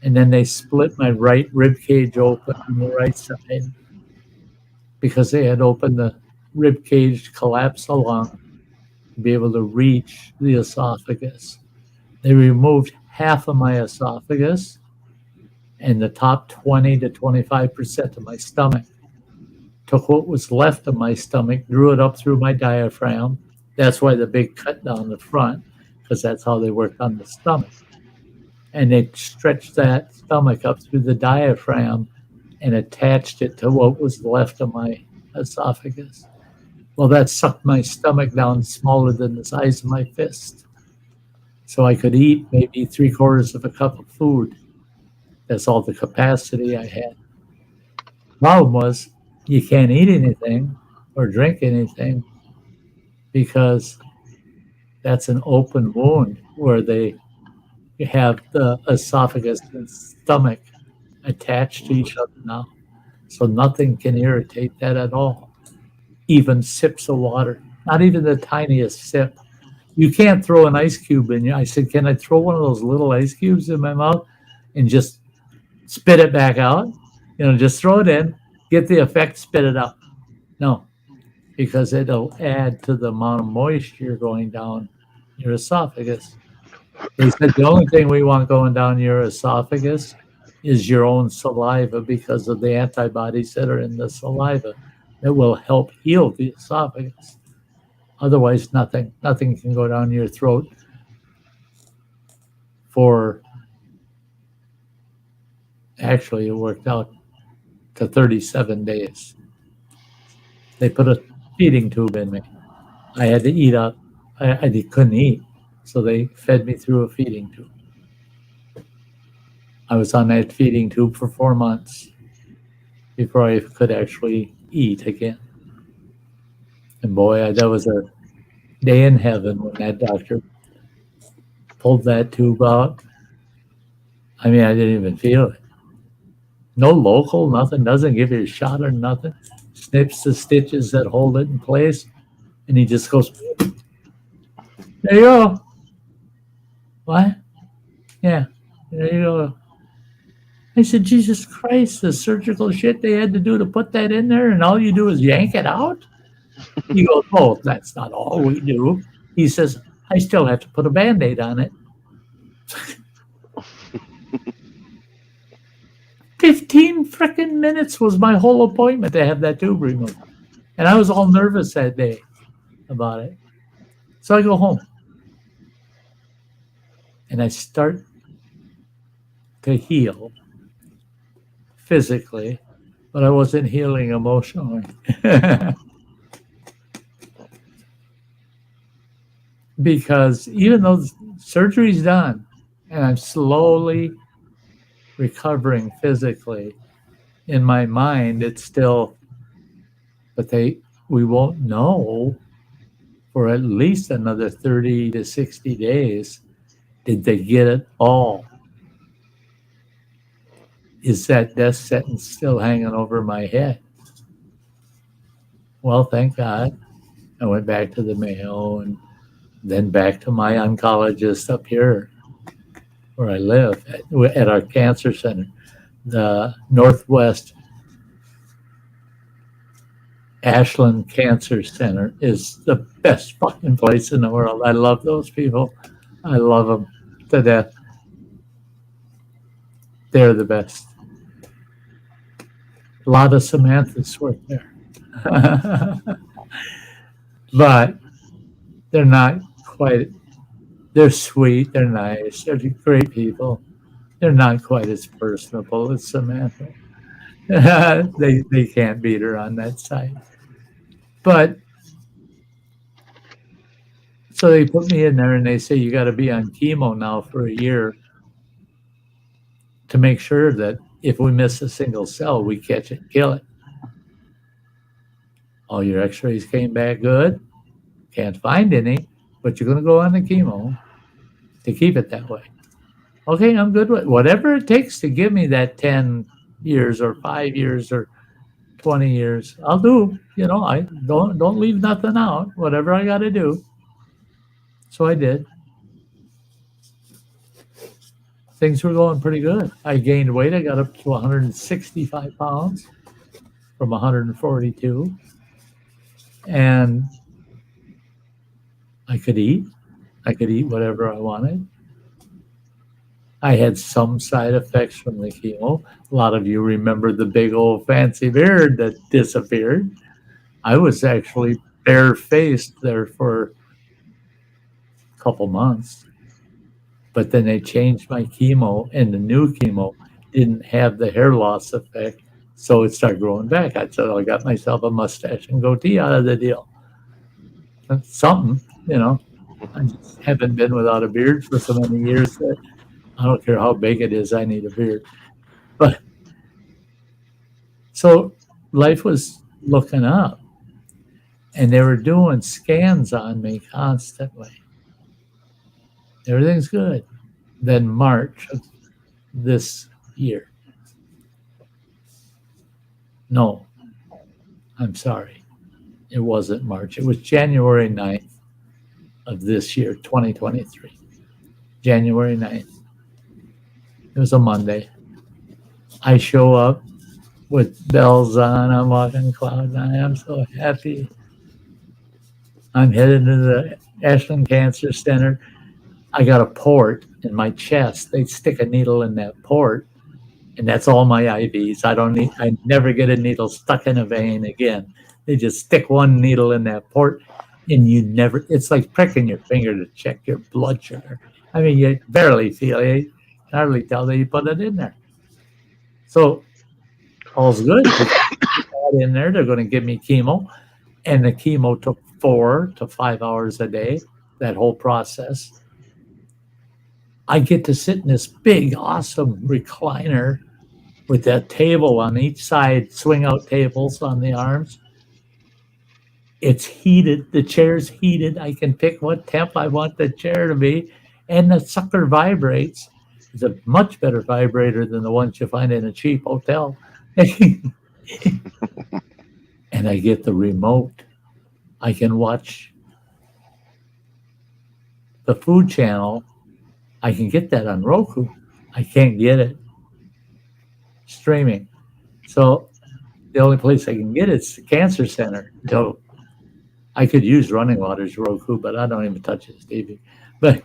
S2: And then they split my right rib cage open on the right side because they had opened the rib cage, collapsed the lung to be able to reach the esophagus. They removed half of my esophagus and the top 20 to 25% of my stomach. Took what was left of my stomach, drew it up through my diaphragm. That's why the big cut down the front, because that's how they work on the stomach. And they stretched that stomach up through the diaphragm and attached it to what was left of my esophagus. Well, that sucked my stomach down smaller than the size of my fist. So I could eat maybe 3/4 of a cup of food. That's all the capacity I had. Problem was, you can't eat anything or drink anything because that's an open wound where they have the esophagus and stomach attached to each other now. So nothing can irritate that at all. Even sips of water, not even the tiniest sip. You can't throw an ice cube in you. I said, can I throw one of those little ice cubes in my mouth and just spit it back out? Just throw it in, get the effect, spit it out. No, because it'll add to the amount of moisture going down your esophagus. They said the only thing we want going down your esophagus is your own saliva because of the antibodies that are in the saliva that will help heal the esophagus. Otherwise, nothing can go down your throat for, actually, it worked out to 37 days. They put a feeding tube in me. I had to eat up. I couldn't eat, so they fed me through a feeding tube. I was on that feeding tube for 4 months before I could actually eat again. And boy, that was a day in heaven when that doctor pulled that tube out. I mean, I didn't even feel it. No local, nothing, doesn't give you a shot or nothing. Snips the stitches that hold it in place, and he just goes, there you go. What? Yeah, there you go. I said, Jesus Christ, the surgical shit they had to do to put that in there, and all you do is yank it out? He goes, oh, that's not all we do. He says, I still have to put a Band-Aid on it. 15 frickin' minutes was my whole appointment to have that tube removed. And I was all nervous that day about it. So I go home. And I start to heal physically, but I wasn't healing emotionally. Because even though surgery's done and I'm slowly recovering physically, in my mind it's still, but we won't know for at least another 30 to 60 days. Did they get it all? Is that death sentence still hanging over my head? Well, thank God. I went back to the Mayo and then back to my oncologist up here where I live at our cancer center. The Northwest Ashland Cancer Center is the best fucking place in the world. I love those people. I love them to death. They're the best. A lot of Samanthas work there. But they're not quite, they're sweet, they're nice, they're great people. They're not quite as personable as Samantha. They can't beat her on that side. But so they put me in there and they say, you got to be on chemo now for a year to make sure that if we miss a single cell, we catch it and kill it. All your x-rays came back good. Can't find any, but you're going to go on the chemo to keep it that way. Okay, I'm good with whatever it takes to give me that 10 years or 5 years or 20 years. I'll do. I don't leave nothing out. Whatever I got to do. So I did. Things were going pretty good. I gained weight. I got up to 165 pounds from 142. And I could eat. I could eat whatever I wanted. I had some side effects from the chemo. A lot of you remember the big old fancy beard that disappeared. I was actually bare-faced there for a couple months. But then they changed my chemo, and the new chemo didn't have the hair loss effect, So it started growing back. I got myself a mustache and goatee out of the deal. That's something, I just haven't been without a beard for so many years that I don't care how big it is, I need a beard. But so life was looking up, and they were doing scans on me constantly. Everything's good. Then March of this year. No, I'm sorry. It wasn't March. It was January 9th of this year, 2023. January 9th. It was a Monday. I show up with bells on. I'm walking cloud nine. I'm so happy. I'm headed to the Ashland Cancer Center. I got a port in my chest. They stick a needle in that port, and that's all my IVs. I never get a needle stuck in a vein again. They just stick one needle in that port, and it's like pricking your finger to check your blood sugar. I mean, you barely feel it. You can hardly tell that you put it in there. So all's good. They got in there. They're going to give me chemo, and the chemo took 4 to 5 hours a day, that whole process. I get to sit in this big, awesome recliner with that table on each side, swing out tables on the arms. It's heated. The chair's heated. I can pick what temp I want the chair to be. And the sucker vibrates. It's a much better vibrator than the ones you find in a cheap hotel. And I get the remote. I can watch the Food Channel. I can get that on Roku. I can't get it streaming. So the only place I can get it's the Cancer Center. So I could use Running Water's Roku, but I don't even touch his TV. But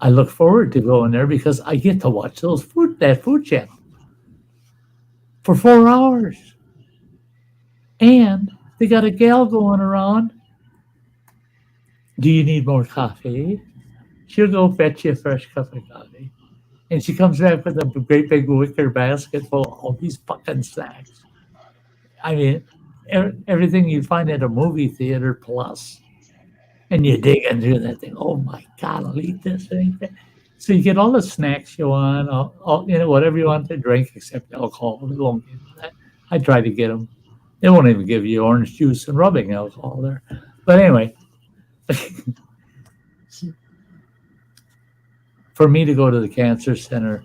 S2: I look forward to going there because I get to watch that Food Channel for 4 hours. And they got a gal going around. Do you need more coffee? She'll go fetch you a fresh cup of coffee. And she comes back with a great big wicker basket full of all these fucking snacks. I mean, everything you find at a movie theater plus. And you dig into that thing. Oh my God, I'll eat this and eat that. So you get all the snacks you want, whatever you want to drink except alcohol. They won't give you that. I try to get them. They won't even give you orange juice and rubbing alcohol there. But anyway, for me to go to the Cancer Center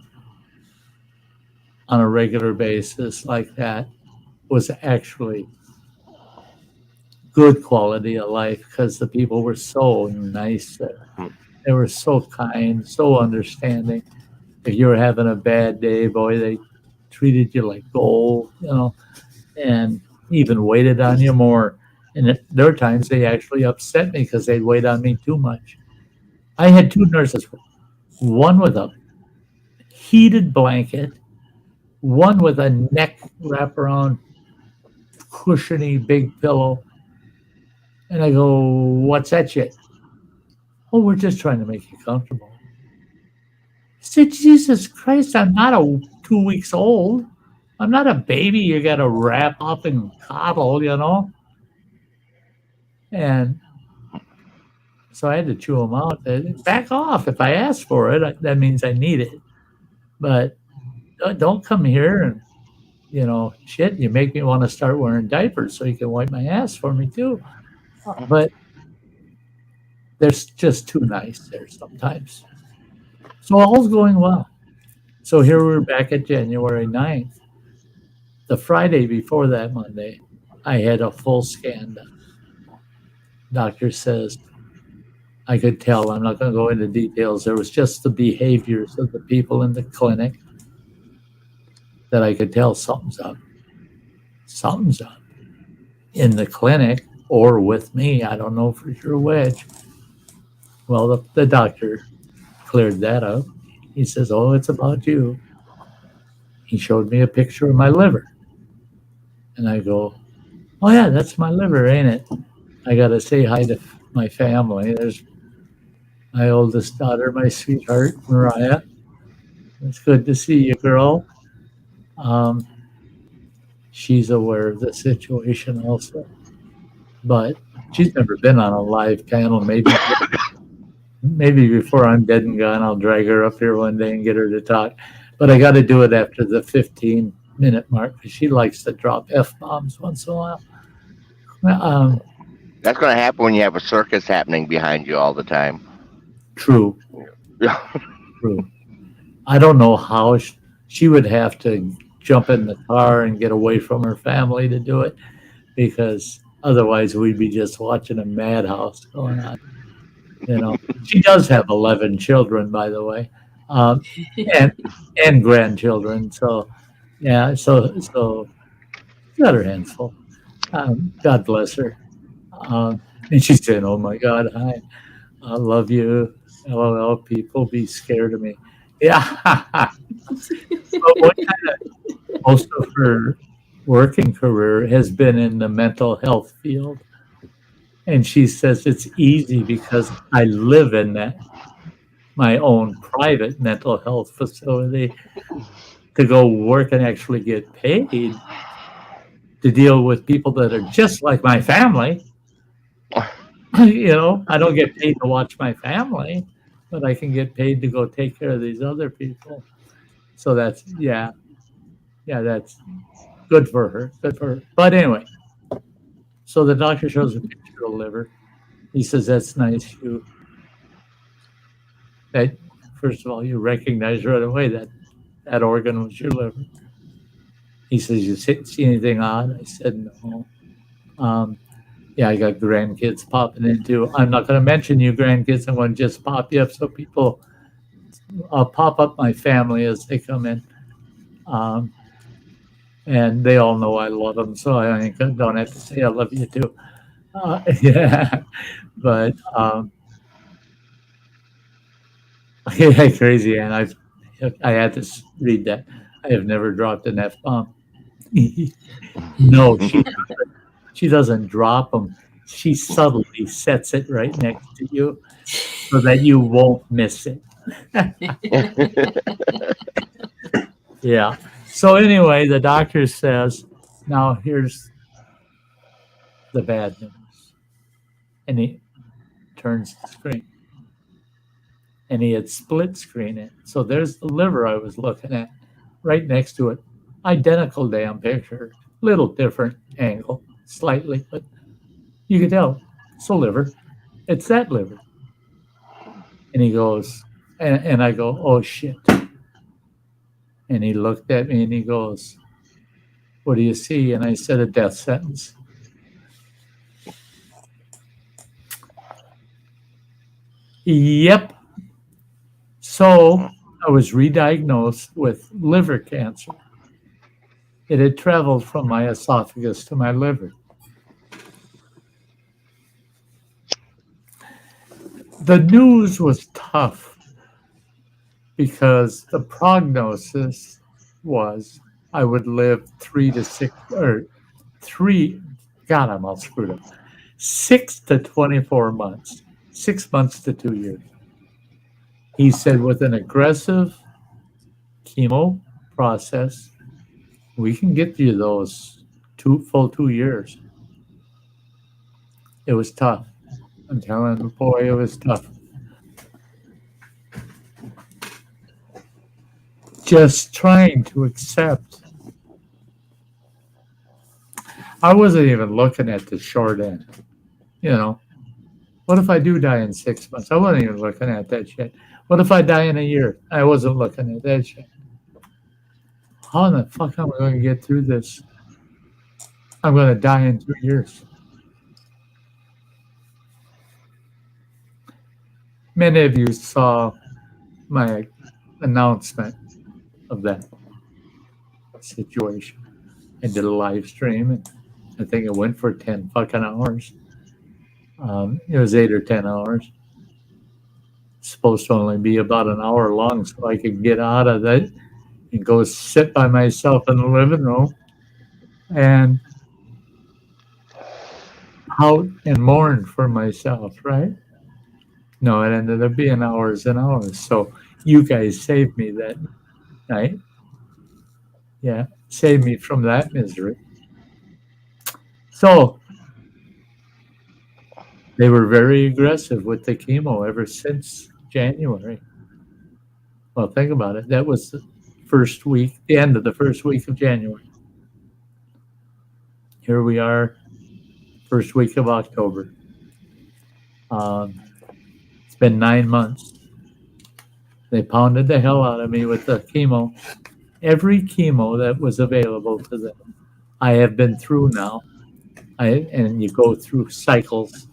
S2: on a regular basis like that was actually good quality of life because the people were so nice there. They were so kind, so understanding. If you were having a bad day, boy, they treated you like gold, and even waited on you more. And there were times they actually upset me because they'd wait on me too much. I had 2 nurses, one with a heated blanket, one with a neck wraparound, cushiony big pillow. And I go, what's that shit? Oh, we're just trying to make you comfortable. I said, Jesus Christ, I'm not 2 weeks old. I'm not a baby you got to wrap up and coddle, And so I had to chew them out. Back off. If I ask for it, that means I need it. But don't come here and, shit, you make me want to start wearing diapers so you can wipe my ass for me too. But they're just too nice there sometimes. So all's going well. So here we're back at January 9th. The Friday before that Monday, I had a full scan done. Doctor says, I could tell, I'm not going to go into details. There was just the behaviors of the people in the clinic that I could tell something's up. Something's up. In the clinic or with me, I don't know for sure which. Well, the doctor cleared that up. He says, oh, it's about you. He showed me a picture of my liver. And I go, oh, yeah, that's my liver, ain't it? I got to say hi to my family. There's my oldest daughter, my sweetheart, Mariah. It's good to see you, girl. She's aware of the situation also, but she's never been on a live panel. Maybe before I'm dead and gone, I'll drag her up here one day and get her to talk. But I got to do it after the 15-minute mark because she likes to drop F-bombs once in a while.
S4: That's going to happen when you have a circus happening behind you all the time.
S2: True. True. I don't know how she would have to jump in the car and get away from her family to do it, because otherwise we'd be just watching a madhouse going on. She does have 11 children, by the way, and grandchildren. So yeah, so she's got her hands full. God bless her. And she's saying, "Oh my God, hi, I love you. LOL, people be scared of me." Yeah. What most of her working career has been in the mental health field. And she says it's easy because I live in my own private mental health facility to go work and actually get paid to deal with people that are just like my family. I don't get paid to watch my family, but I can get paid to go take care of these other people. So that's that's good for her. Good for her. But anyway, so the doctor shows a picture of the liver. He says, "That's nice. That first of all, you recognize right away that organ was your liver." He says, "You see anything odd?" I said, "No." Yeah, I got grandkids popping in too. I'm not going to mention you grandkids. I'm going to just pop you up so people. I'll pop up my family as they come in. And they all know I love them, so I don't have to say I love you too. Yeah, but yeah, crazy, and I had to read that. I have never dropped an F-bomb. No, she doesn't drop them. She subtly sets it right next to you so that you won't miss it. Yeah. So anyway, the doctor says, "Now here's the bad news," and he turns the screen, and he had split screen it. So there's the liver I was looking at, right next to it, identical damn picture, little different angle, slightly, but you can tell it's a liver. It's that liver. And he goes, and I go, "Oh shit." And he looked at me and he goes, "What do you see?" And I said, "A death sentence." Yep. So I was re-diagnosed with liver cancer. It had traveled from my esophagus to my liver. The news was tough because the prognosis was I would live 3 to 6 or 3. God, I'm all screwed up. 6 to 24 months, 6 months to 2 years. He said with an aggressive chemo process, we can get you those full 2 years. It was tough. I'm telling you, boy, it was tough. Just trying to accept. I wasn't even looking at the short end. What if I do die in 6 months? I wasn't even looking at that shit. What if I die in a year? I wasn't looking at that shit. How in the fuck am I going to get through this? I'm going to die in 2 years. Many of you saw my announcement of that situation. I did a live stream, and I think it went for 10 fucking hours. It was 8 or 10 hours. It's supposed to only be about an hour long so I could get out of that and go sit by myself in the living room and pout and mourn for myself, right? No, it ended up being hours and hours. So you guys saved me that night. Yeah, saved me from that misery. So they were very aggressive with the chemo ever since January. Well, think about it. That was the first week, the end of the first week of January. Here we are, first week of October. It's been 9 months. They pounded the hell out of me with the chemo. Every chemo that was available to them, I have been through now. And you go through cycles,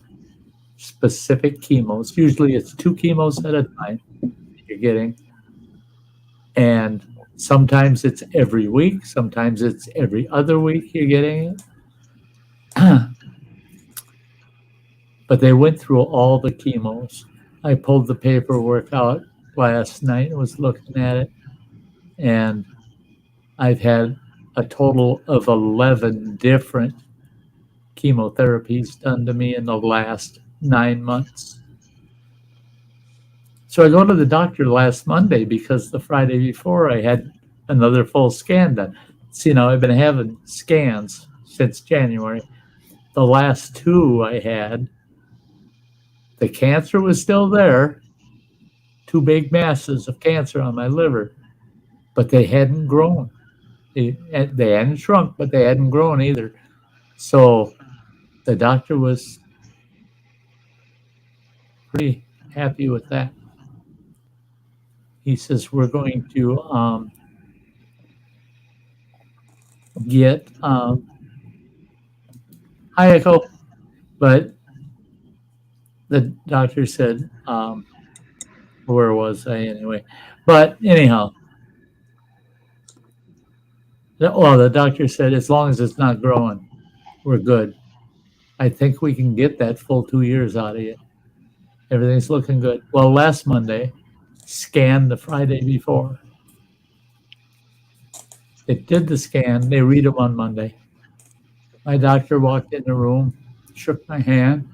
S2: specific chemos. Usually it's 2 chemos at a time you're getting. And sometimes it's every week, sometimes it's every other week you're getting it. But they went through all the chemos. I pulled the paperwork out last night and was looking at it, and I've had a total of 11 different chemotherapies done to me in the last 9 months. So I go to the doctor last Monday because the Friday before I had another full scan done. See, now I've been having scans since January. The last 2 I had, the cancer was still there, 2 big masses of cancer on my liver, but they hadn't grown. They hadn't shrunk, but they hadn't grown either. So the doctor was pretty happy with that. He says, we're going to get Hayako, but the doctor said, where was I anyway? But anyhow, the doctor said, as long as it's not growing, we're good. I think we can get that full 2 years out of you. Everything's looking good. Well, last Monday, scanned the Friday before. They did the scan. They read them on Monday. My doctor walked in the room, shook my hand.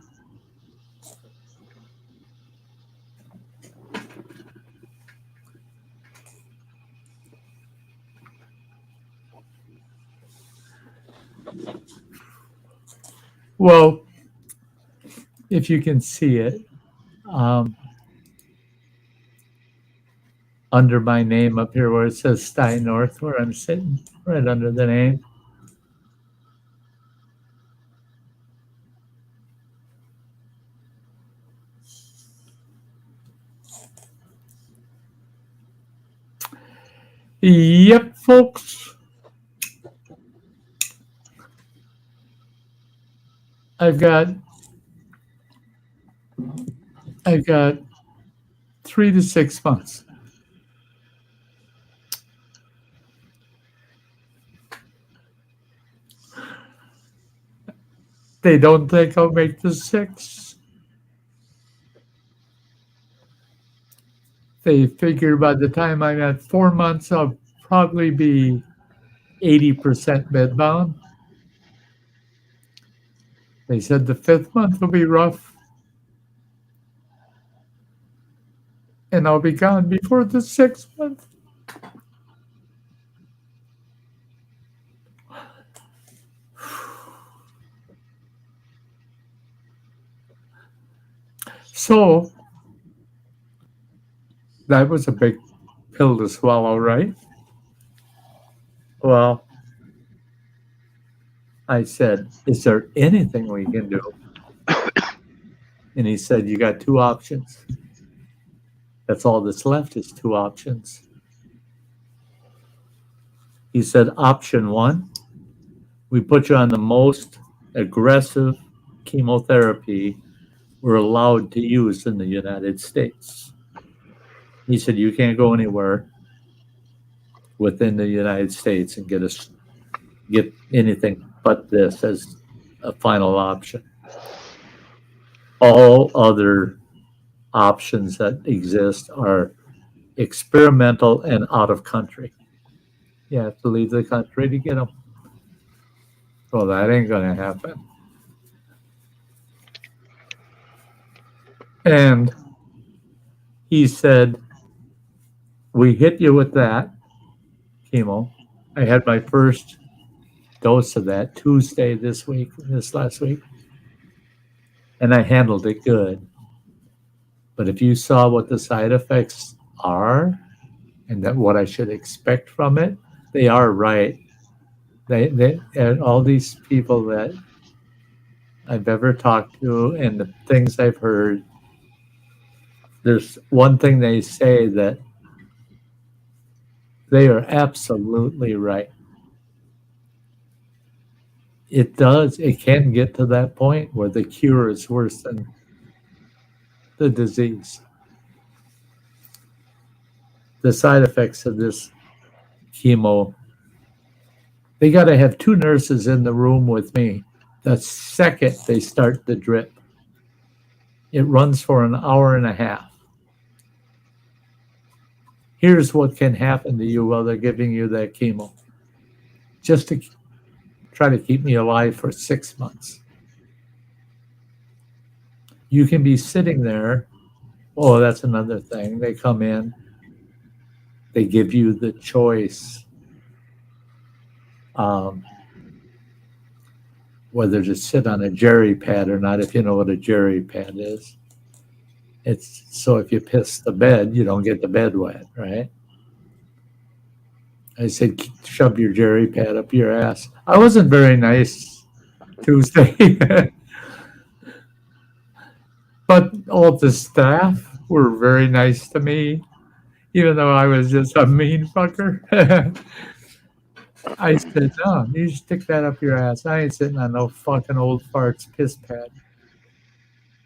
S2: Well, if you can see it, under my name up here where it says Sty North, where I'm sitting, right under the name. Yep, folks. I've got 3 to 6 months. They don't think I'll make the 6. They figure by the time I'm at 4 months, I'll probably be 80% bedbound. They said the 5th month will be rough, and I'll be gone before the 6th month. So that was a big pill to swallow, right? Well, I said, is there anything we can do? And he said, you got 2 options. That's all that's left is 2 options. He said, option 1, we put you on the most aggressive chemotherapy we're allowed to use in the United States. He said, you can't go anywhere within the United States and get anything but this as a final option. All other options that exist are experimental and out of country. You have to leave the country to get them. Well, that ain't going to happen. And he said, we hit you with that chemo, I had my first dose of that Tuesday this last week, and I handled it good. But if you saw what the side effects are and that what I should expect from it, they are right. They and all these people that I've ever talked to and the things I've heard, there's one thing they say that they are absolutely right. It can get to that point where the cure is worse than the disease. The side effects of this chemo, they got to have two nurses in the room with me the second they start the drip. It runs for an hour and a half. Here's what can happen to you while they're giving you that chemo. Just to try to keep me alive for 6 months. You can be sitting there. Oh, that's another thing. They come in, they give you the choice whether to sit on a jerry pad or not, if you know what a jerry pad is. It's so if you piss the bed, you don't get the bed wet, right? I said, shove your jerry pad up your ass. I wasn't very nice Tuesday. But all the staff were very nice to me, even though I was just a mean fucker. I said, no, you stick that up your ass. I ain't sitting on no fucking old farts piss pad.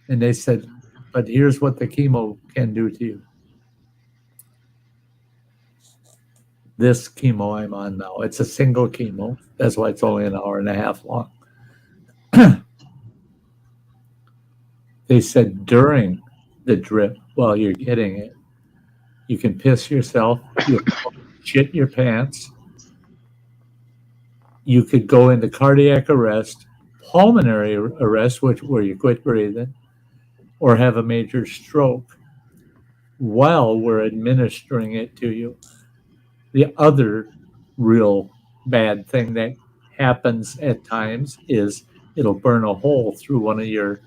S2: And they said, but here's what the chemo can do to you. This chemo I'm on now, it's a single chemo. That's why it's only an hour and a half long. They said during the drip, while you're getting it, you can piss yourself, you'll shit your pants, you could go into cardiac arrest, pulmonary arrest, where you quit breathing, or have a major stroke while we're administering it to you. The other real bad thing that happens at times is it'll burn a hole through one of your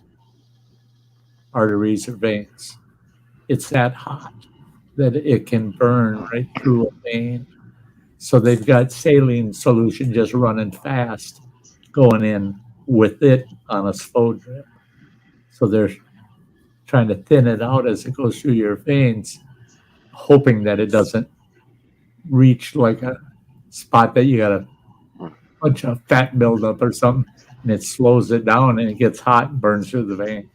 S2: arteries or veins. It's that hot that it can burn right through a vein. So they've got saline solution just running fast, going in with it on a slow drip. So they're trying to thin it out as it goes through your veins, hoping that it doesn't reach like a spot that you got a bunch of fat buildup or something, and it slows it down and it gets hot and burns through the vein,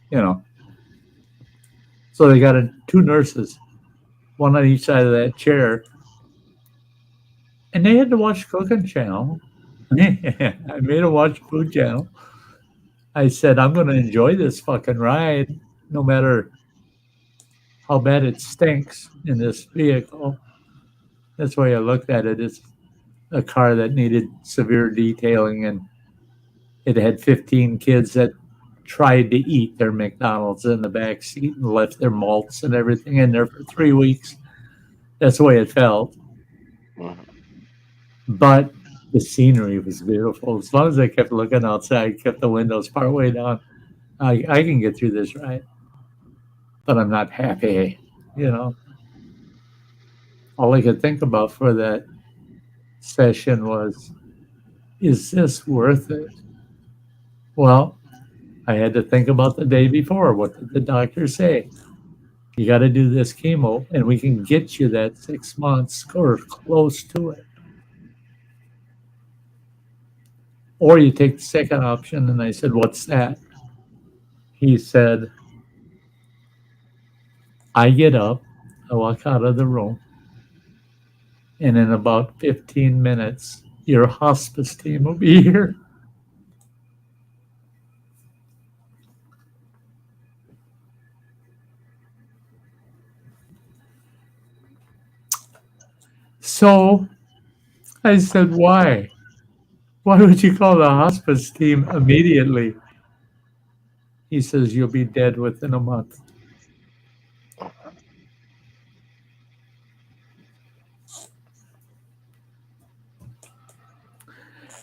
S2: So they got two nurses, one on each side of that chair, and they had to watch Cooking Channel. I made them watch Food Channel. I said, I'm going to enjoy this fucking ride, no matter how bad it stinks in this vehicle. That's the way I looked at it. It's a car that needed severe detailing, and it had 15 kids that tried to eat their McDonald's in the back seat and left their malts and everything in there for 3 weeks. That's the way it felt. But the scenery was beautiful. As long as I kept looking outside, kept the windows part way down, I can get through this ride. But I'm not happy, All I could think about for that session was, is this worth it? Well, I had to think about the day before. What did the doctor say? You got to do this chemo, and we can get you that 6 months or close to it. Or you take the second option. And I said, what's that? He said, I get up, I walk out of the room, and in about 15 minutes, your hospice team will be here. So I said, why? Why would you call the hospice team immediately? He says, you'll be dead within a month.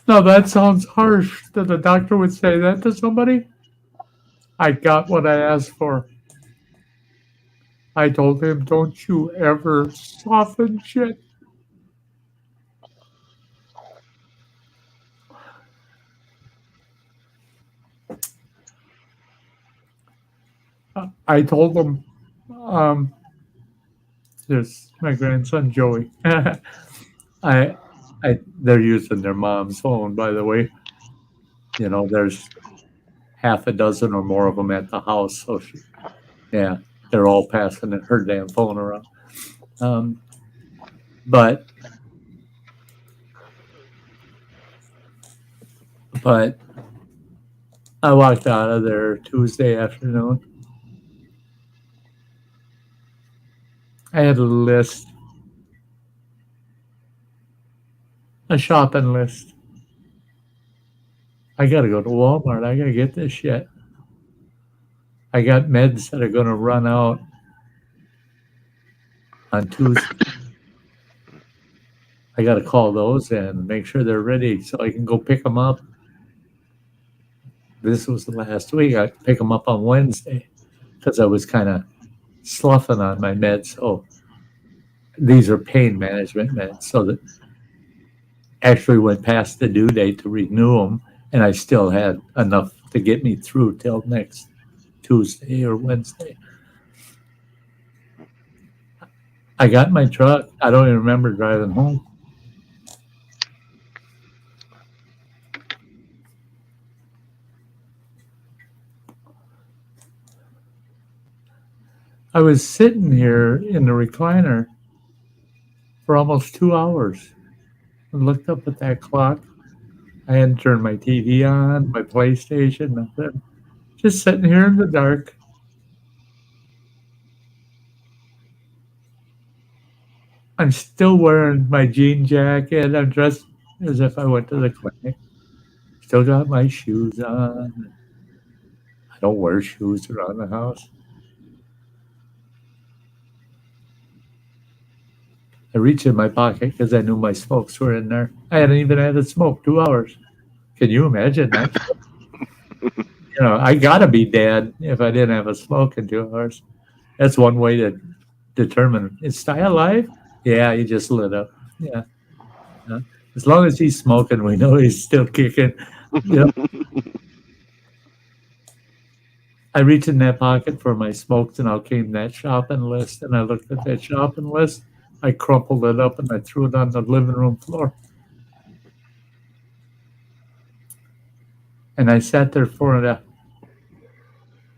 S2: Now that sounds harsh that the doctor would say that to somebody. I got what I asked for. I told him, don't you ever soften shit. I told him, um, there's my grandson Joey. I, they're using their mom's phone, by the way. You know, there's half a dozen or more of them at the house. So yeah, they're all passing her damn phone around. But I walked out of there Tuesday afternoon. I had a shopping list. I gotta go to Walmart. I gotta get this shit. I got meds that are gonna run out on Tuesday. I gotta call those in and make sure they're ready so I can go pick them up. This was the last week. I pick them up on Wednesday because I was kind of sloughing on my meds. So these are pain management meds. So that actually went past the due date to renew them, and I still had enough to get me through till next Tuesday or Wednesday. I got in my truck. I don't even remember driving home. I was sitting here in the recliner for almost 2 hours and looked up at that clock. I hadn't turned my TV on, my PlayStation, nothing. Just sitting here in the dark. I'm still wearing my jean jacket. I'm dressed as if I went to the clinic. Still got my shoes on. I don't wear shoes around the house. I reached in my pocket because I knew my smokes were in there. I hadn't even had a smoke 2 hours. Can you imagine that? You know, I gotta be dead if I didn't have a smoke in 2 hours. That's one way to determine, is Sty alive? Yeah, he just lit up. Yeah. As long as he's smoking, we know he's still kicking. You know? I reached in that pocket for my smokes, and out came that shopping list. And I looked at that shopping list. I crumpled it up and I threw it on the living room floor. And I sat there for a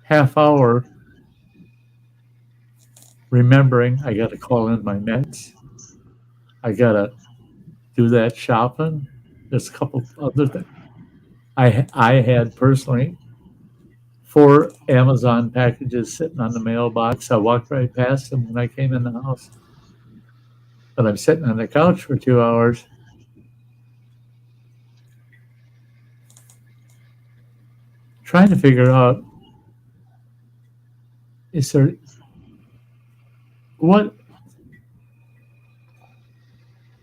S2: half hour, remembering I got to call in my meds. I got to do that shopping. There's a couple other things. I had personally 4 Amazon packages sitting on the mailbox. I walked right past them when I came in the house. But I'm sitting on the couch for 2 hours. Trying to figure out, is there, what,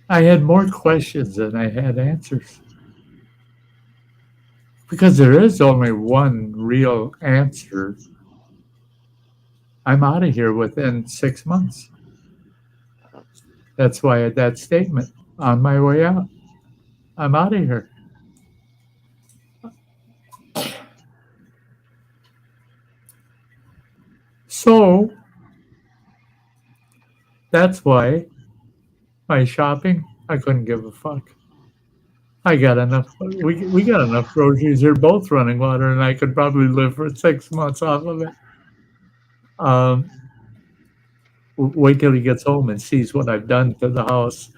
S2: I had more questions than I had answers. Because there is only one real answer. I'm out of here within 6 months. That's why I had that statement on my way out. I'm out of here. So that's why my shopping, I couldn't give a fuck. I got enough. We got enough groceries here, both running water, and I could probably live for 6 months off of it. Wait till he gets home and sees what I've done to the house.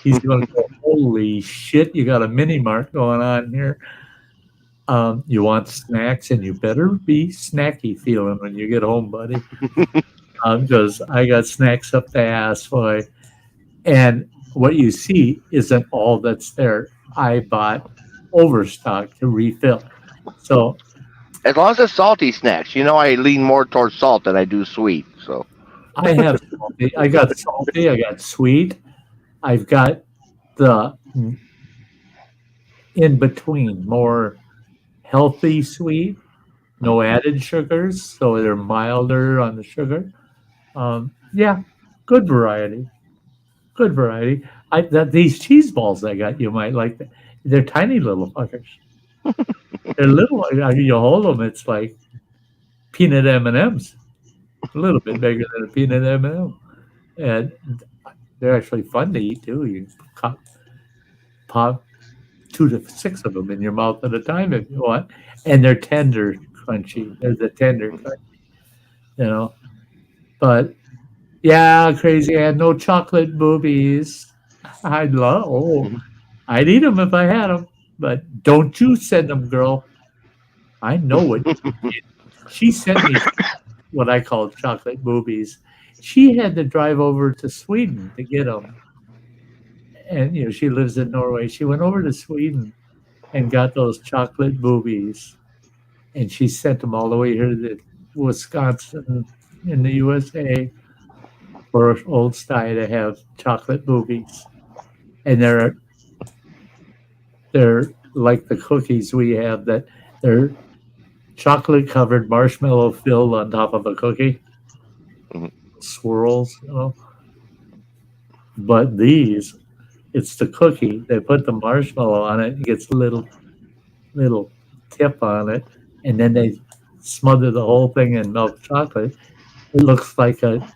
S2: He's going to go, holy shit, you got a mini mart going on here. You want snacks, and you better be snacky feeling when you get home, buddy. Because I got snacks up the ass, boy. And what you see isn't all that's there. I bought overstock to refill. So
S4: as long as it's salty snacks, you know, I lean more towards salt than I do sweet. So
S2: I have salty. I got salty. I got sweet. I've got the in between, more healthy sweet, no added sugars, so they're milder on the sugar. Yeah, good variety. Good variety. These cheese balls I got, you might like. They're tiny little fuckers. They're little. You hold them, it's like peanut M&Ms. A little bit bigger than a peanut M&M, and they're actually fun to eat too. You pop 2 to 6 of them in your mouth at a time if you want, and they're tender, crunchy. They're the tender, you know. But yeah, crazy. I had no chocolate boobies. I'd love. Oh, I'd eat them if I had them. But don't you send them, girl. I know what she did. She sent me what I call chocolate boobies. She had to drive over to Sweden to get them. And, she lives in Norway. She went over to Sweden and got those chocolate boobies. And she sent them all the way here to Wisconsin in the USA for old Sty to have chocolate boobies. And they're like the cookies we have, that they're chocolate covered, marshmallow filled on top of a cookie, swirls, But these, it's the cookie. They put the marshmallow on it. It gets a little tip on it, and then they smother the whole thing in milk chocolate. It looks like a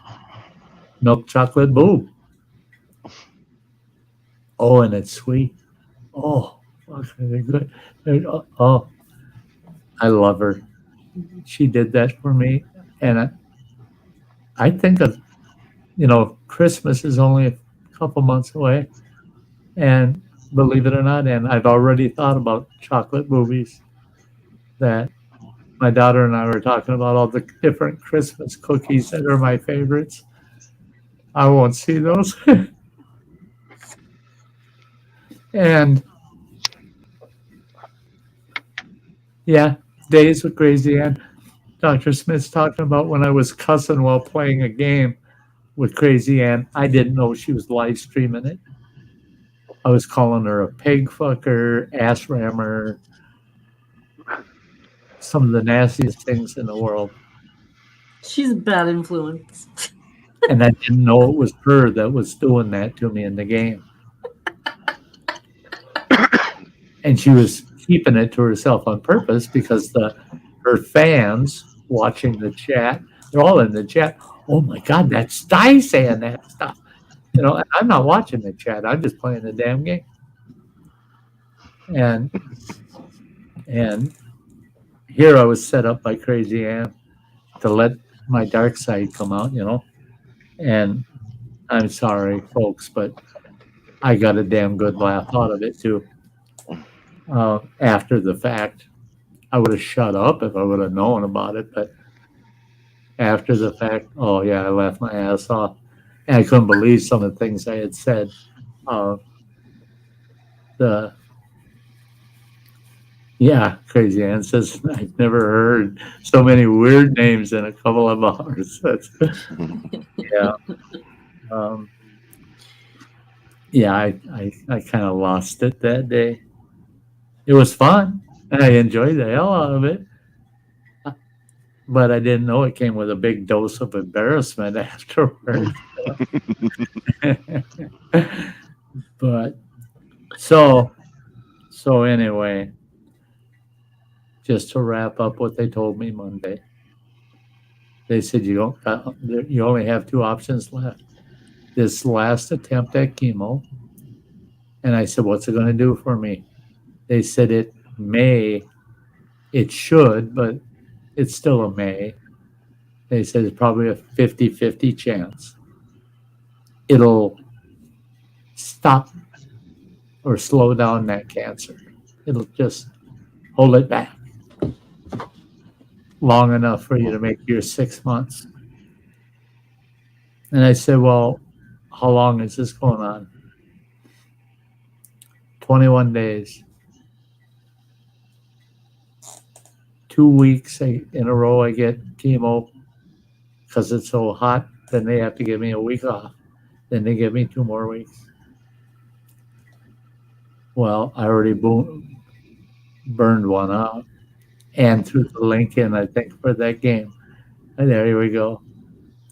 S2: milk chocolate boob. Oh, and it's sweet. Oh, they're good. Oh, I love her. She did that for me, and I think of Christmas is only a couple months away, and believe it or not, and I've already thought about chocolate movies. That my daughter and I were talking about all the different Christmas cookies that are my favorites. I won't see those, and yeah, days with Crazy Ann. Dr. Smith's talking about when I was cussing while playing a game with Crazy Ann. I didn't know she was live streaming it. I was calling her a pig fucker, ass rammer, some of the nastiest things in the world.
S3: She's a bad influence.
S2: And I didn't know it was her that was doing that to me in the game. And she was keeping it to herself on purpose because her fans watching the chat, they're all in the chat. Oh my God, that's Sty saying that stuff. And I'm not watching the chat. I'm just playing the damn game. And here I was set up by Crazy Ann to let my dark side come out, And I'm sorry, folks, but I got a damn good laugh out of it too. After the fact, I would have shut up if I would have known about it, but after the fact, oh yeah, I laughed my ass off, and I couldn't believe some of the things I had said. Crazy Ann says I've never heard so many weird names in a couple of hours. That's yeah. I kind of lost it that day. It was fun, and I enjoyed the hell out of it. But I didn't know it came with a big dose of embarrassment afterwards. But so anyway, just to wrap up what they told me Monday, they said you only have 2 options left. This last attempt at chemo, and I said, what's it going to do for me? They said it should, but it's still a may. They said it's probably a 50-50 chance. It'll stop or slow down that cancer. It'll just hold it back long enough for you to make your 6 months. And I said, well, how long is this going on? 21 days. 2 weeks in a row I get chemo because it's so hot. Then they have to give me a week off. Then they give me 2 more weeks. Well, I already burned one out and threw the link in, I think, for that game. And there we go.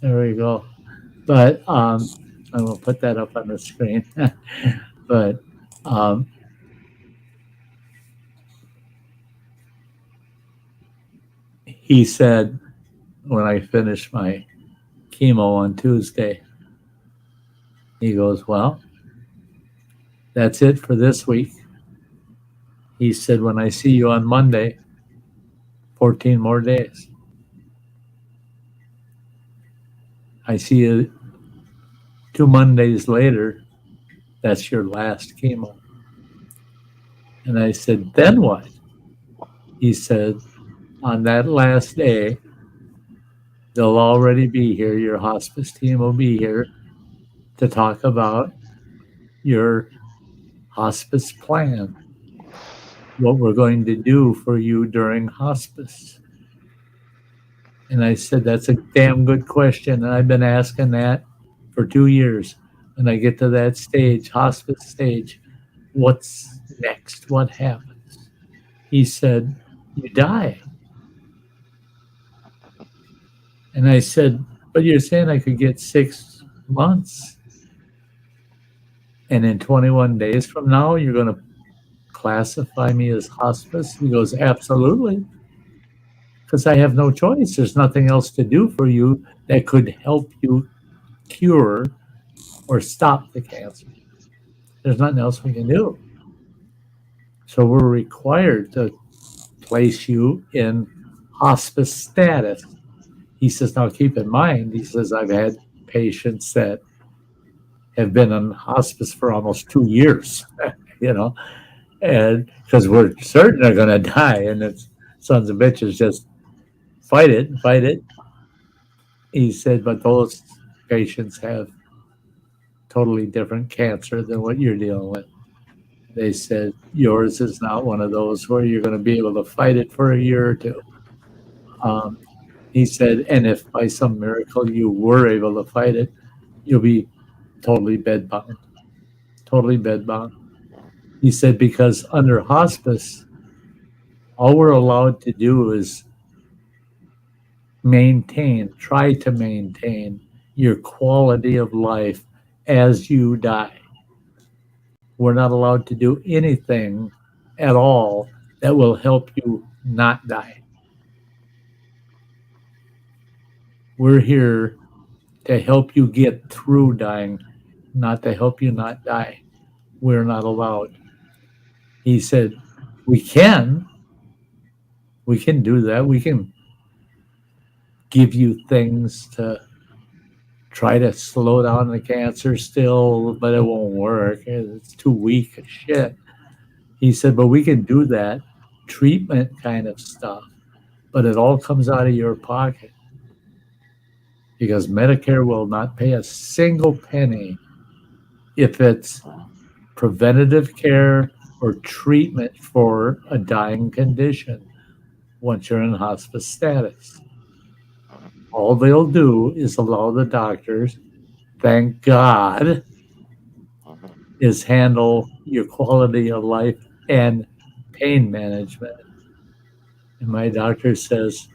S2: There we go. But I'm going to put that up on the screen. But he said when I finished my chemo on Tuesday, he goes, well, that's it for this week. He said, when I see you on Monday, 14 more days. I see you 2 Mondays later, that's your last chemo. And I said, then what? He said, on that last day, they'll already be here. Your hospice team will be here to talk about your hospice plan, what we're going to do for you during hospice. And I said, that's a damn good question. And I've been asking that for 2 years. When I get to that stage, hospice stage, what's next? What happens? He said, you die. And I said, but you're saying I could get 6 months. And in 21 days from now, you're going to classify me as hospice? He goes, absolutely. Because I have no choice. There's nothing else to do for you that could help you cure or stop the cancer. There's nothing else we can do. So we're required to place you in hospice status. He says, now keep in mind, he says, I've had patients that have been on hospice for almost 2 years, and because we're certain they're going to die, and it's sons of bitches just fight it. He said, but those patients have totally different cancer than what you're dealing with. They said, yours is not one of those where you're going to be able to fight it for a year or two. He said, and if by some miracle you were able to fight it, you'll be totally bedbound. He said, because under hospice, all we're allowed to do is try to maintain your quality of life as you die. We're not allowed to do anything at all that will help you not die. We're here to help you get through dying, not to help you not die. We're not allowed. He said, we can do that. We can give you things to try to slow down the cancer still, but it won't work. It's too weak as shit. He said, but we can do that treatment kind of stuff, but it all comes out of your pocket because Medicare will not pay a single penny if it's preventative care or treatment for a dying condition once you're in hospice status. All they'll do is allow the doctors, thank God, is handle your quality of life and pain management. And my doctor says,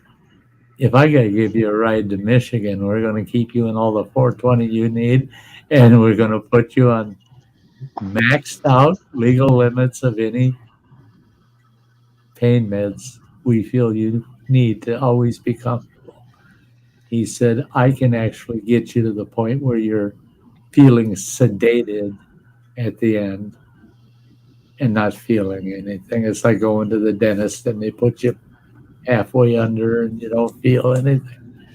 S2: if I got to give you a ride to Michigan, we're going to keep you in all the 420 you need, and we're going to put you on maxed out legal limits of any pain meds we feel you need to always be comfortable. He said, I can actually get you to the point where you're feeling sedated at the end and not feeling anything. It's like going to the dentist and they put you halfway under and you don't feel anything.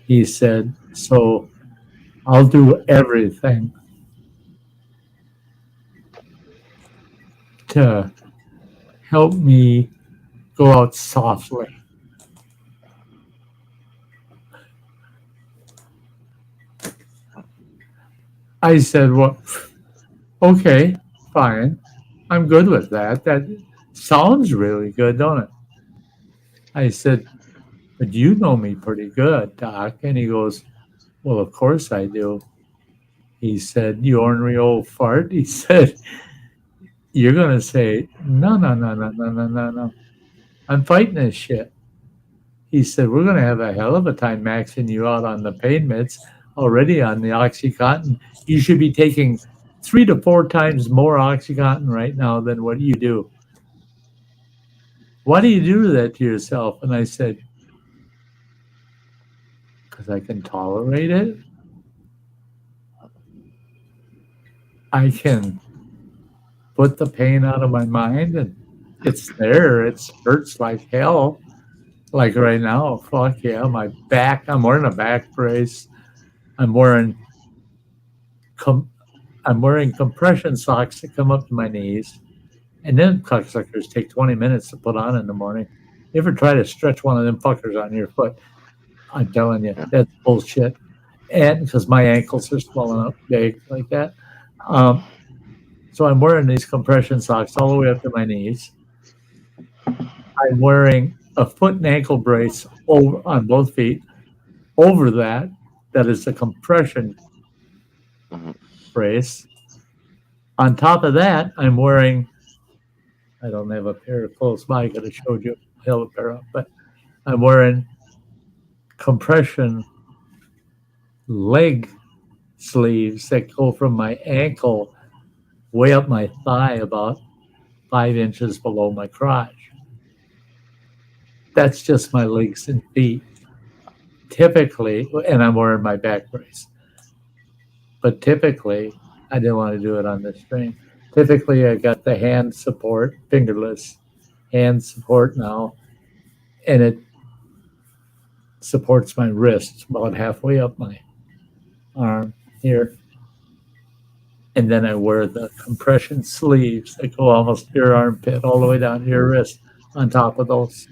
S2: He said, so I'll do everything to help me go out softly. I said, well, okay, fine. I'm good with that. That sounds really good, don't it? I said, but you know me pretty good, Doc. And he goes, well, of course I do. He said, you ornery old fart. He said, you're going to say, no, no, no, no, no, no, no, no. I'm fighting this shit. He said, we're going to have a hell of a time maxing you out on the pain meds, already on the Oxycontin. You should be taking 3 to 4 times more Oxycontin right now than what you do. Why do you do that to yourself? And I said, because I can tolerate it. I can put the pain out of my mind, and it's there. It hurts like hell. Like right now, fuck yeah, my back. I'm wearing a back brace. I'm wearing I'm wearing compression socks that come up to my knees, and then cocksuckers take 20 minutes to put on in the morning. You ever try to stretch one of them fuckers on your foot? I'm telling you, that's bullshit. And because my ankles are swelling up big like that. So I'm wearing these compression socks all the way up to my knees. I'm wearing a foot and ankle brace over on both feet. Over that, that is a compression brace. On top of that, I'm wearing, I don't have a pair of clothes by, I could have showed you, held a pair up, but I'm wearing compression leg sleeves that go from my ankle way up my thigh, about 5 inches below my crotch. That's just my legs and feet. Typically, and I'm wearing my back brace, but typically, I didn't want to do it on this stream. Typically, I got the hand support, fingerless hand support now, and it supports my wrist about halfway up my arm here. And then I wear the compression sleeves that go almost to your armpit all the way down to your wrist on top of those.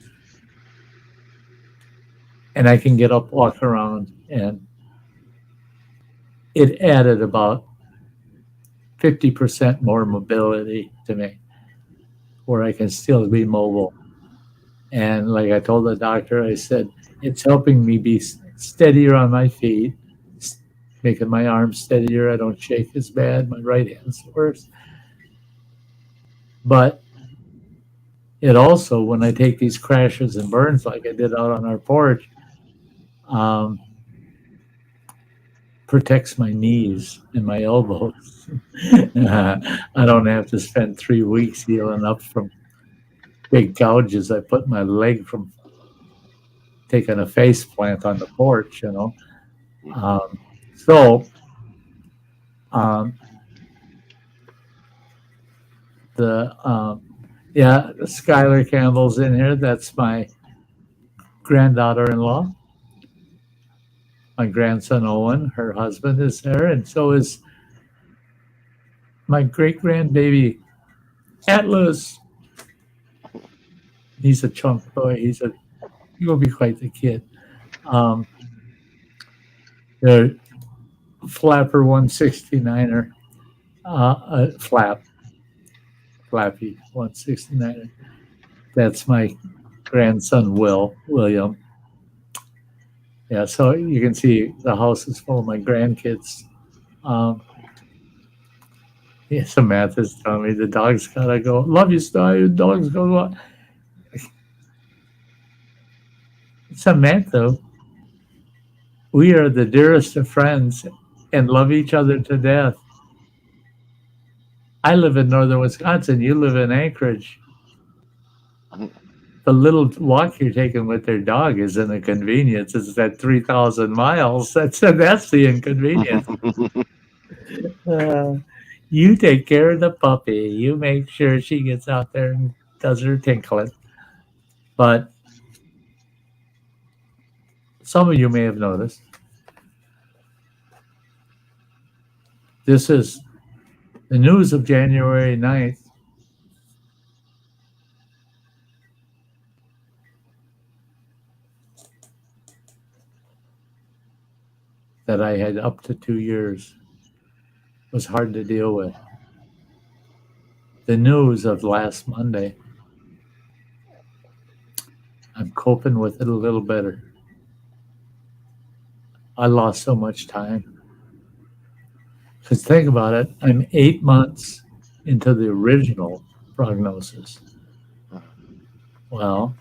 S2: And I can get up, walk around, and it added about 50% more mobility to me, where I can still be mobile. And like I told the doctor, I said, it's helping me be steadier on my feet, making my arms steadier. I don't shake as bad. My right hand's the worst. But it also, when I take these crashes and burns like I did out on our porch, protects my knees and my elbows. I don't have to spend 3 weeks healing up from big gouges I put in my leg from taking a face plant on the porch, you know. Skylar Campbell's in here. That's my granddaughter-in-law. My grandson Owen, her husband, is there, and so is my great-grandbaby Atlas. He's a chunk boy. He'll be quite the kid. The Flapper 169er, Flappy 169er. That's my grandson William. Yeah, so you can see the house is full of my grandkids. Samantha's telling me the dog's gotta go. Love you, Sty. The dog's go. Samantha, we are the dearest of friends and love each other to death. I live in northern Wisconsin. You live in Anchorage. The little walk you're taking with their dog is an inconvenience. It's that 3,000 miles. That's the inconvenience. You take care of the puppy. You make sure she gets out there and does her tinkling. But some of you may have noticed, this is the news of January 9th. That I had up to 2 years was hard to deal with. The news of last Monday, I'm coping with it a little better. I lost so much time. Because think about it, I'm 8 months into the original prognosis. Well,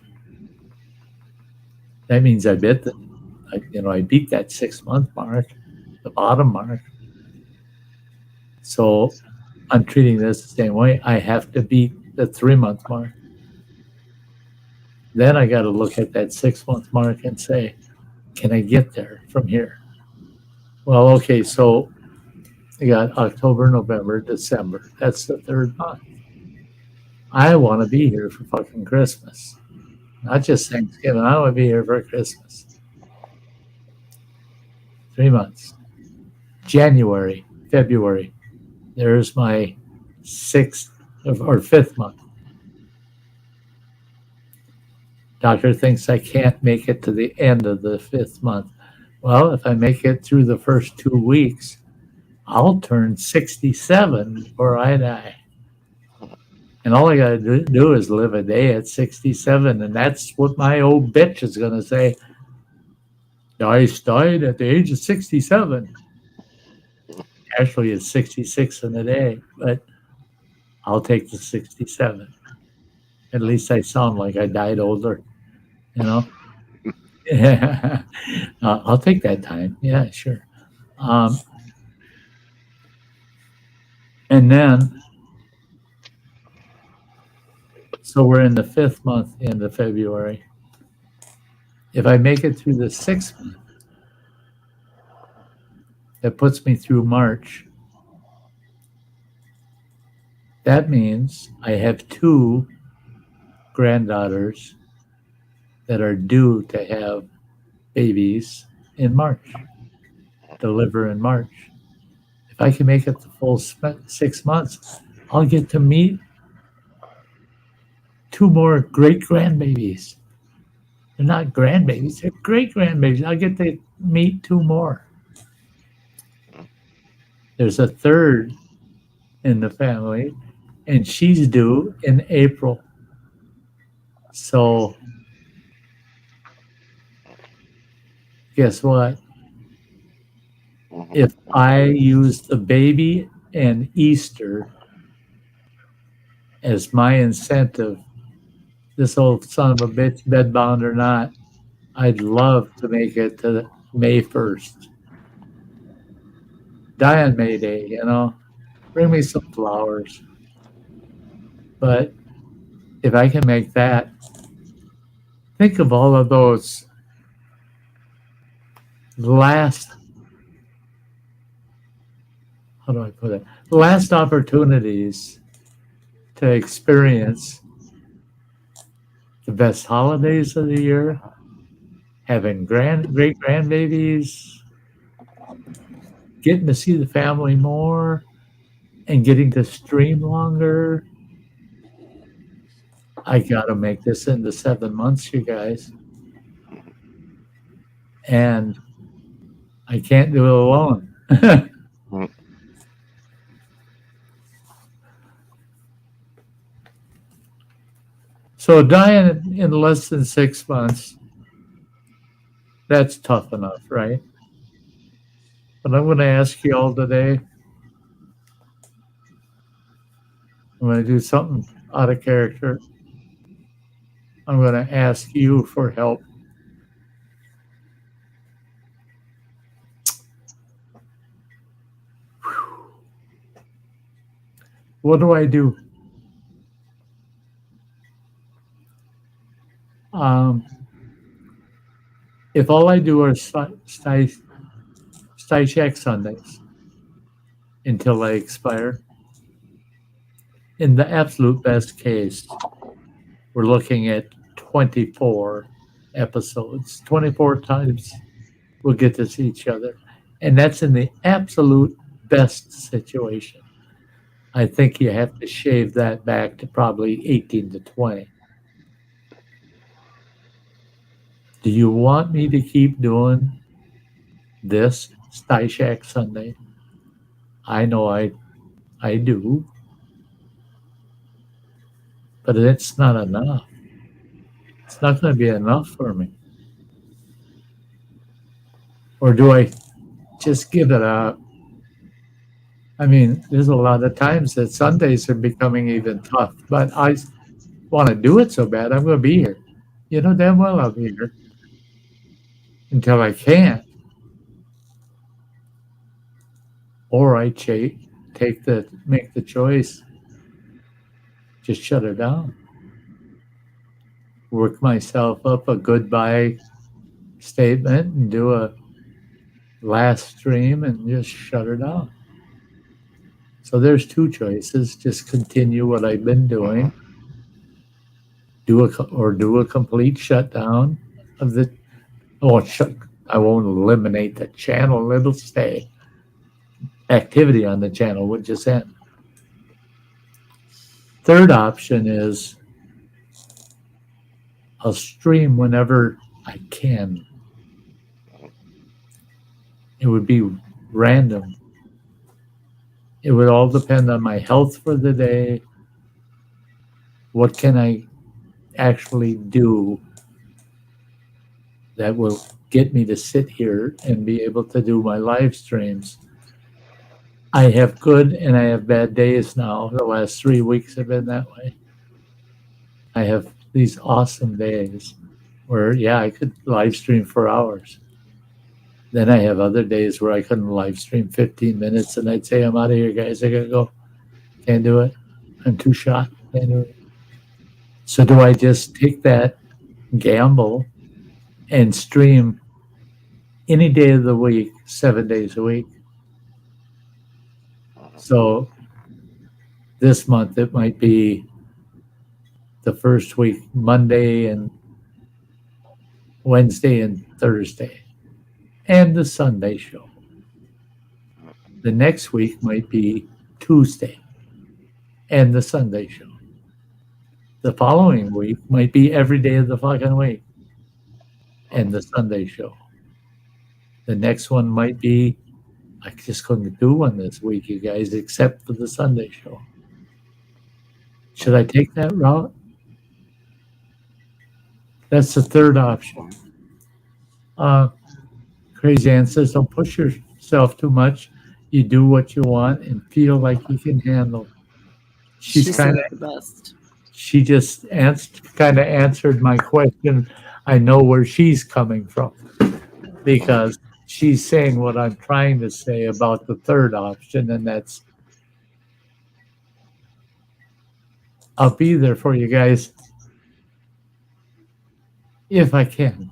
S2: that means I beat that 6-month mark, the bottom mark. So I'm treating this the same way. I have to beat the 3-month mark. Then I got to look at that 6-month mark and say, can I get there from here? Well, okay, so I got October, November, December. That's the 3rd month. I want to be here for fucking Christmas. Not just Thanksgiving. I want to be here for Christmas. 3 months. January, February. There's my 6th or 5th month. Doctor thinks I can't make it to the end of the 5th month. Well, if I make it through the first 2 weeks, I'll turn 67 before I die. And all I got to do is live a day at 67. And that's what my old bitch is going to say. Dice died at the age of 67. Actually, it's 66 in a day, but I'll take the 67. At least I sound like I died older, you know? Yeah. I'll take that time. Yeah, sure. And then, so we're in the 5th month, end of February. If I make it through the 6th month, that puts me through March. That means I have 2 granddaughters that are due to have babies in March, deliver in March. If I can make it the full 6 months, I'll get to meet 2 more great grandbabies. They're not grandbabies, they're great grandbabies. I'll get to meet 2 more. There's a 3rd in the family, and she's due in April. So, guess what? If I use the baby and Easter as my incentive, this old son of a bitch, bedbound or not, I'd love to make it to May 1st. Die on May Day, you know? Bring me some flowers. But if I can make that, think of all of those last opportunities to experience the best holidays of the year, having great grandbabies, getting to see the family more, and getting to stream longer. I gotta make this into 7 months, you guys. And I can't do it alone. So dying in less than 6 months, that's tough enough, right? But I'm going to ask you all today, I'm going to do something out of character. I'm going to ask you for help. What do I do? If all I do are Sty Shack Sundays until I expire, in the absolute best case, we're looking at 24 episodes. 24 times we'll get to see each other. And that's in the absolute best situation. I think you have to shave that back to probably 18 to 20. Do you want me to keep doing this Sty Shack Sunday? I know I do. But it's not enough. It's not going to be enough for me. Or do I just give it up I mean, there's a lot of times that Sundays are becoming even tough, but I want to do it so bad, I'm going to be here. You know damn well I'll be here until I can't, or I make the choice, just shut it down, work myself up a goodbye statement, and do a last stream, and just shut her down. So there's two choices: just continue what I've been doing, do a complete shutdown of the. Oh, I won't eliminate the channel; it'll stay. Activity on the channel would just end. Third option is I'll stream whenever I can. It would be random. It would all depend on my health for the day. What can I actually do that will get me to sit here and be able to do my live streams? I have good and I have bad days now. The last 3 weeks have been that way. I have these awesome days where, yeah, I could live stream for hours. Then I have other days where I couldn't live stream 15 minutes and I'd say, I'm out of here, guys. I gotta go. Can't do it. I'm too shot. Can't do it. So do I just take that gamble and stream any day of the week, 7 days a week? So this month it might be the first week, Monday and Wednesday and Thursday, and the Sunday show. The next week might be Tuesday and the Sunday show. The following week might be every day of the fucking week and the Sunday show. The next one might be, I just couldn't do one this week, you guys, except for the Sunday show. Should I take that route? That's the third option. Crazy Ann says, don't push yourself too much. You do what you want and feel like you can handle. She's kind of
S3: the best.
S2: She just kind of answered my question. I know where she's coming from because she's saying what I'm trying to say about the third option, and that's I'll be there for you guys if I can.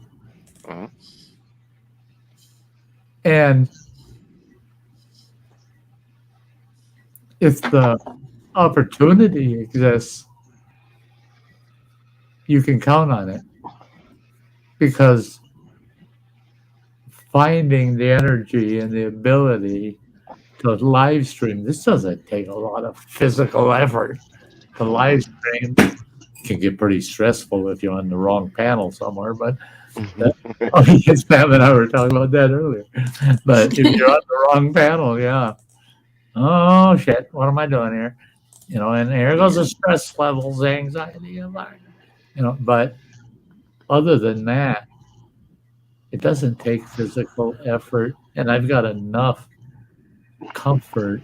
S2: And if the opportunity exists, you can count on it, because finding the energy and the ability to live stream, this doesn't take a lot of physical effort to live stream. It can get pretty stressful if you're on the wrong panel somewhere, but yes, Pam and I were talking about that earlier. But if you're on the wrong panel, yeah. Oh shit, what am I doing here? You know, and here goes the stress levels, anxiety, but other than that, it doesn't take physical effort, and I've got enough comfort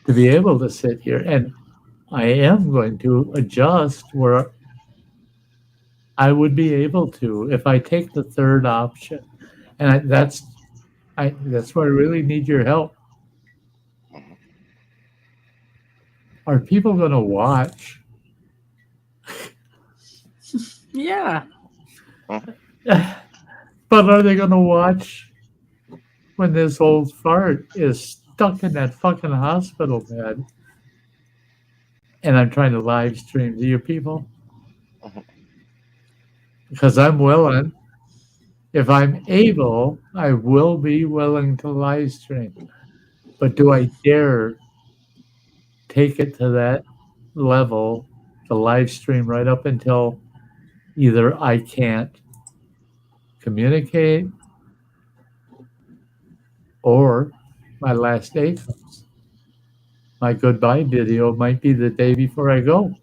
S2: to be able to sit here, and I am going to adjust where I would be able to if I take the third option, and that's where I really need your help. Are people going to watch?
S3: Yeah.
S2: But are they going to watch when this old fart is stuck in that fucking hospital bed and I'm trying to live stream to you people? Because I'm willing. If I'm able, I will be willing to live stream. But do I dare take it to that level, the live stream, right up until either I can't communicate or my last day comes? My goodbye video might be the day before I go.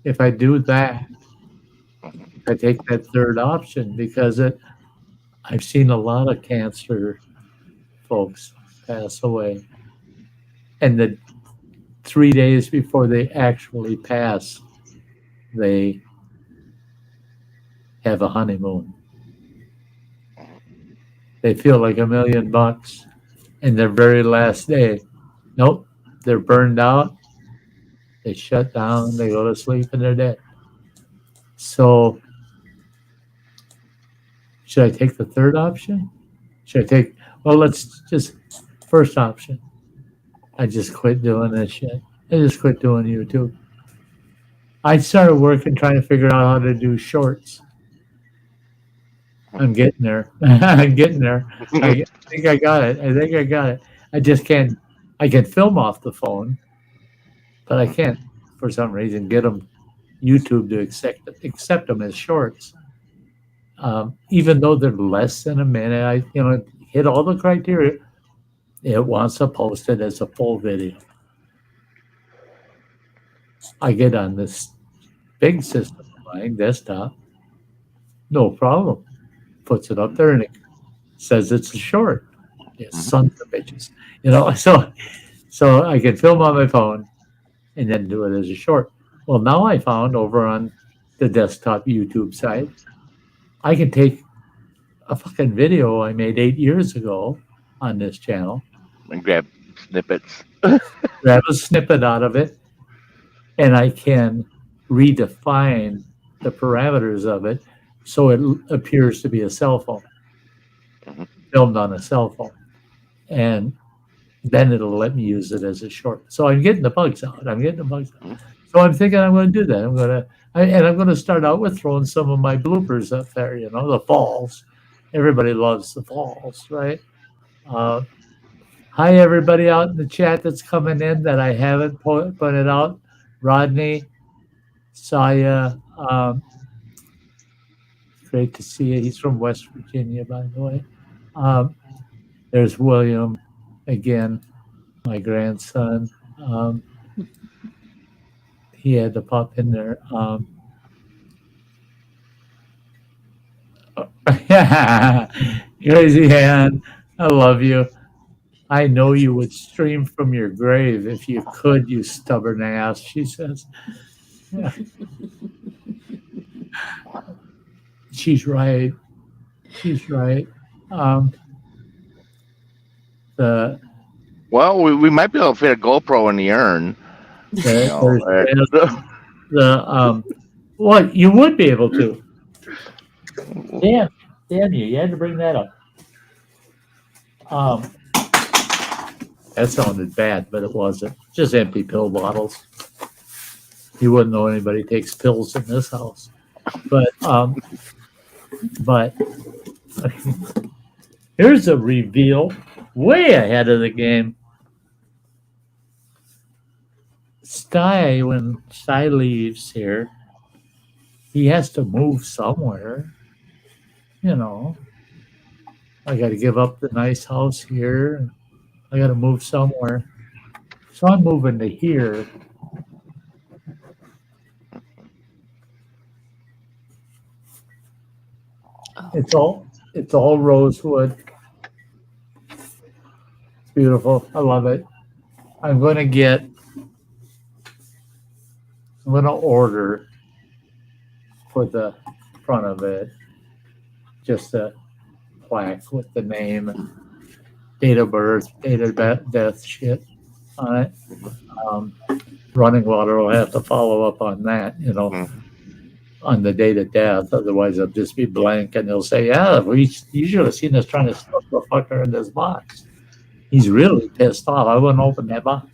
S2: If I do that, I take that third option, because I've seen a lot of cancer folks pass away. And the 3 days before they actually pass, they have a honeymoon. They feel like $1,000,000, and their very last day, nope, they're burned out. They shut down. They go to sleep, and they're dead. So, should I take the third option? Should I take? Well, let's just first option. I just quit doing this shit. I just quit doing YouTube. I started working trying to figure out how to do shorts. I'm getting there. I'm getting there. I think I got it. I think I got it. I just can't. I can film off the phone, but I can't, for some reason, get them YouTube to accept them as shorts. Even though they're less than a minute, I hit all the criteria. It wants to post it as a full video. I get on this big system, my desktop, no problem. Puts it up there and it says it's a short. Yeah, sons of bitches, So I can film on my phone and then do it as a short. Well, now I found over on the desktop YouTube site, I can take a fucking video I made 8 years ago on this channel
S4: And grab snippets.
S2: grab a snippet out of it, and I can redefine the parameters of it so it appears to be a cell phone, filmed on a cell phone. And then it'll let me use it as a short. So I'm getting the bugs out. So I'm thinking I'm going to do that. I'm going to start out with throwing some of my bloopers up there, the falls. Everybody loves the falls, right? Hi, everybody out in the chat that's coming in that I haven't pointed out. Rodney, Saya, great to see you. He's from West Virginia, by the way. There's William, again, my grandson. He had to pop in there. Crazy hand, I love you. I know you would stream from your grave if you could, you stubborn ass, she says. Yeah. She's right.
S4: Well, we might be able to fit a GoPro in the urn.
S2: Well, you would be able to. Damn you had to bring that up. That sounded bad, but it wasn't. Just empty pill bottles. You wouldn't know anybody takes pills in this house. But here's a reveal way ahead of the game. Sty, when Sty leaves here, he has to move somewhere. I got to give up the nice house here. I got to move somewhere. So I'm moving to here. It's all rosewood. It's beautiful. I love it. I'm going to order for the front of it just a plaque with the name, date of birth, date of death shit on it. Running Water will have to follow up on that, on the date of death. Otherwise, it'll just be blank, and they'll say, "Yeah, you should have seen us trying to stuff the fucker in this box. He's really pissed off. I wouldn't open that box."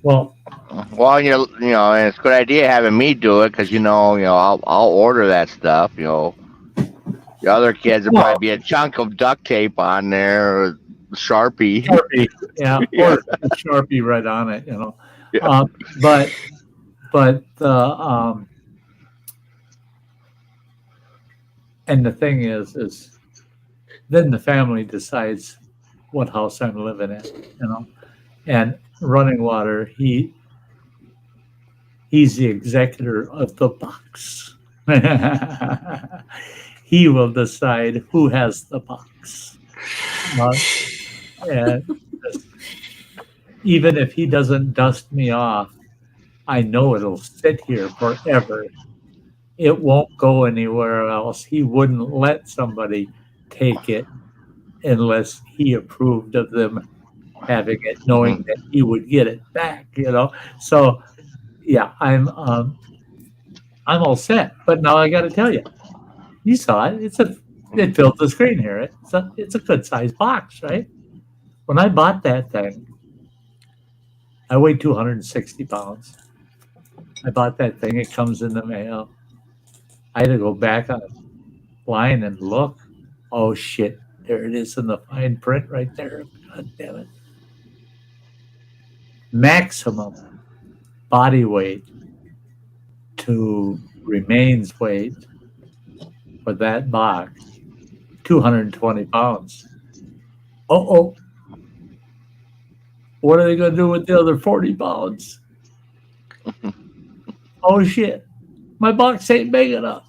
S2: Well,
S4: and it's a good idea having me do it because I'll order that stuff. The other kids would probably be a chunk of duct tape on there, or Sharpie,
S2: yeah,
S4: Yeah.
S2: or a Sharpie right on it,
S4: Yeah.
S2: But and the thing is then the family decides what house I'm living in, and Running Water, he's the executor of the box. He will decide who has the box. And even if he doesn't dust me off, I know it'll sit here forever. It won't go anywhere else. He wouldn't let somebody take it unless he approved of them having it, knowing that he would get it back, you know. So yeah, I'm all set. But now I got to tell you, you saw it. It filled the screen here. It's a good sized box, right? When I bought that thing, I weighed 260 pounds. I bought that thing. It comes in the mail. I had to go back online and look. Oh shit! There it is in the fine print right there. God damn it! Maximum body weight to remains weight for that box, 220 pounds. Oh, what are they going to do with the other 40 pounds? Oh shit, my box ain't big enough.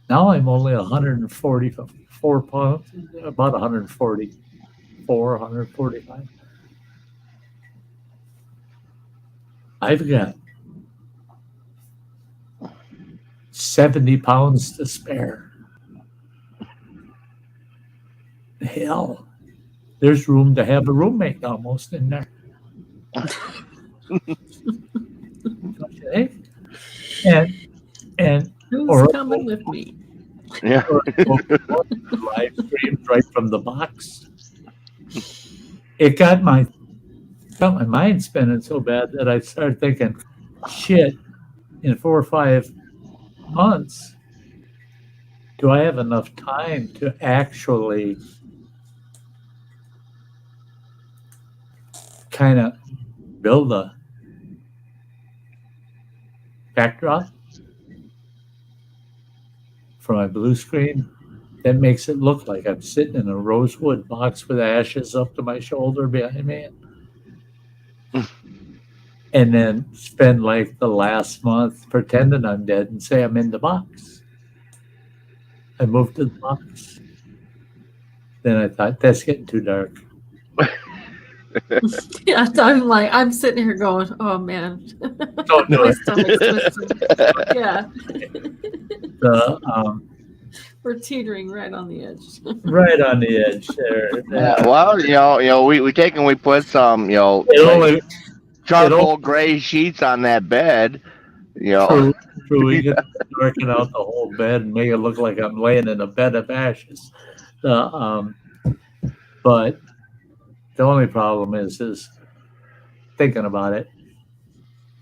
S2: Now I'm only 144 pounds, about 144, 145. I've got 70 pounds to spare. Hell, there's room to have a roommate almost in there. Okay. And
S3: Who's coming with me?
S4: Yeah.
S2: live streams right from the box. It got my mind spinning so bad that I started thinking, shit, in 4 or 5 months, do I have enough time to actually kind of build a backdrop for my blue screen that makes it look like I'm sitting in a rosewood box with ashes up to my shoulder behind me? And then spend like the last month pretending I'm dead and say I'm in the box. I moved to the box. Then I thought, that's getting too dark.
S3: Yeah, I'm sitting here going, oh man.
S2: Don't do
S3: My
S2: it.
S3: stomach's twisting. Yeah. We're teetering right on the edge.
S2: Right on the edge there.
S4: Well, we take and we put some, charcoal gray sheets on that bed.
S2: True. We could darken out the whole bed and make it look like I'm laying in a bed of ashes. But the only problem is thinking about it.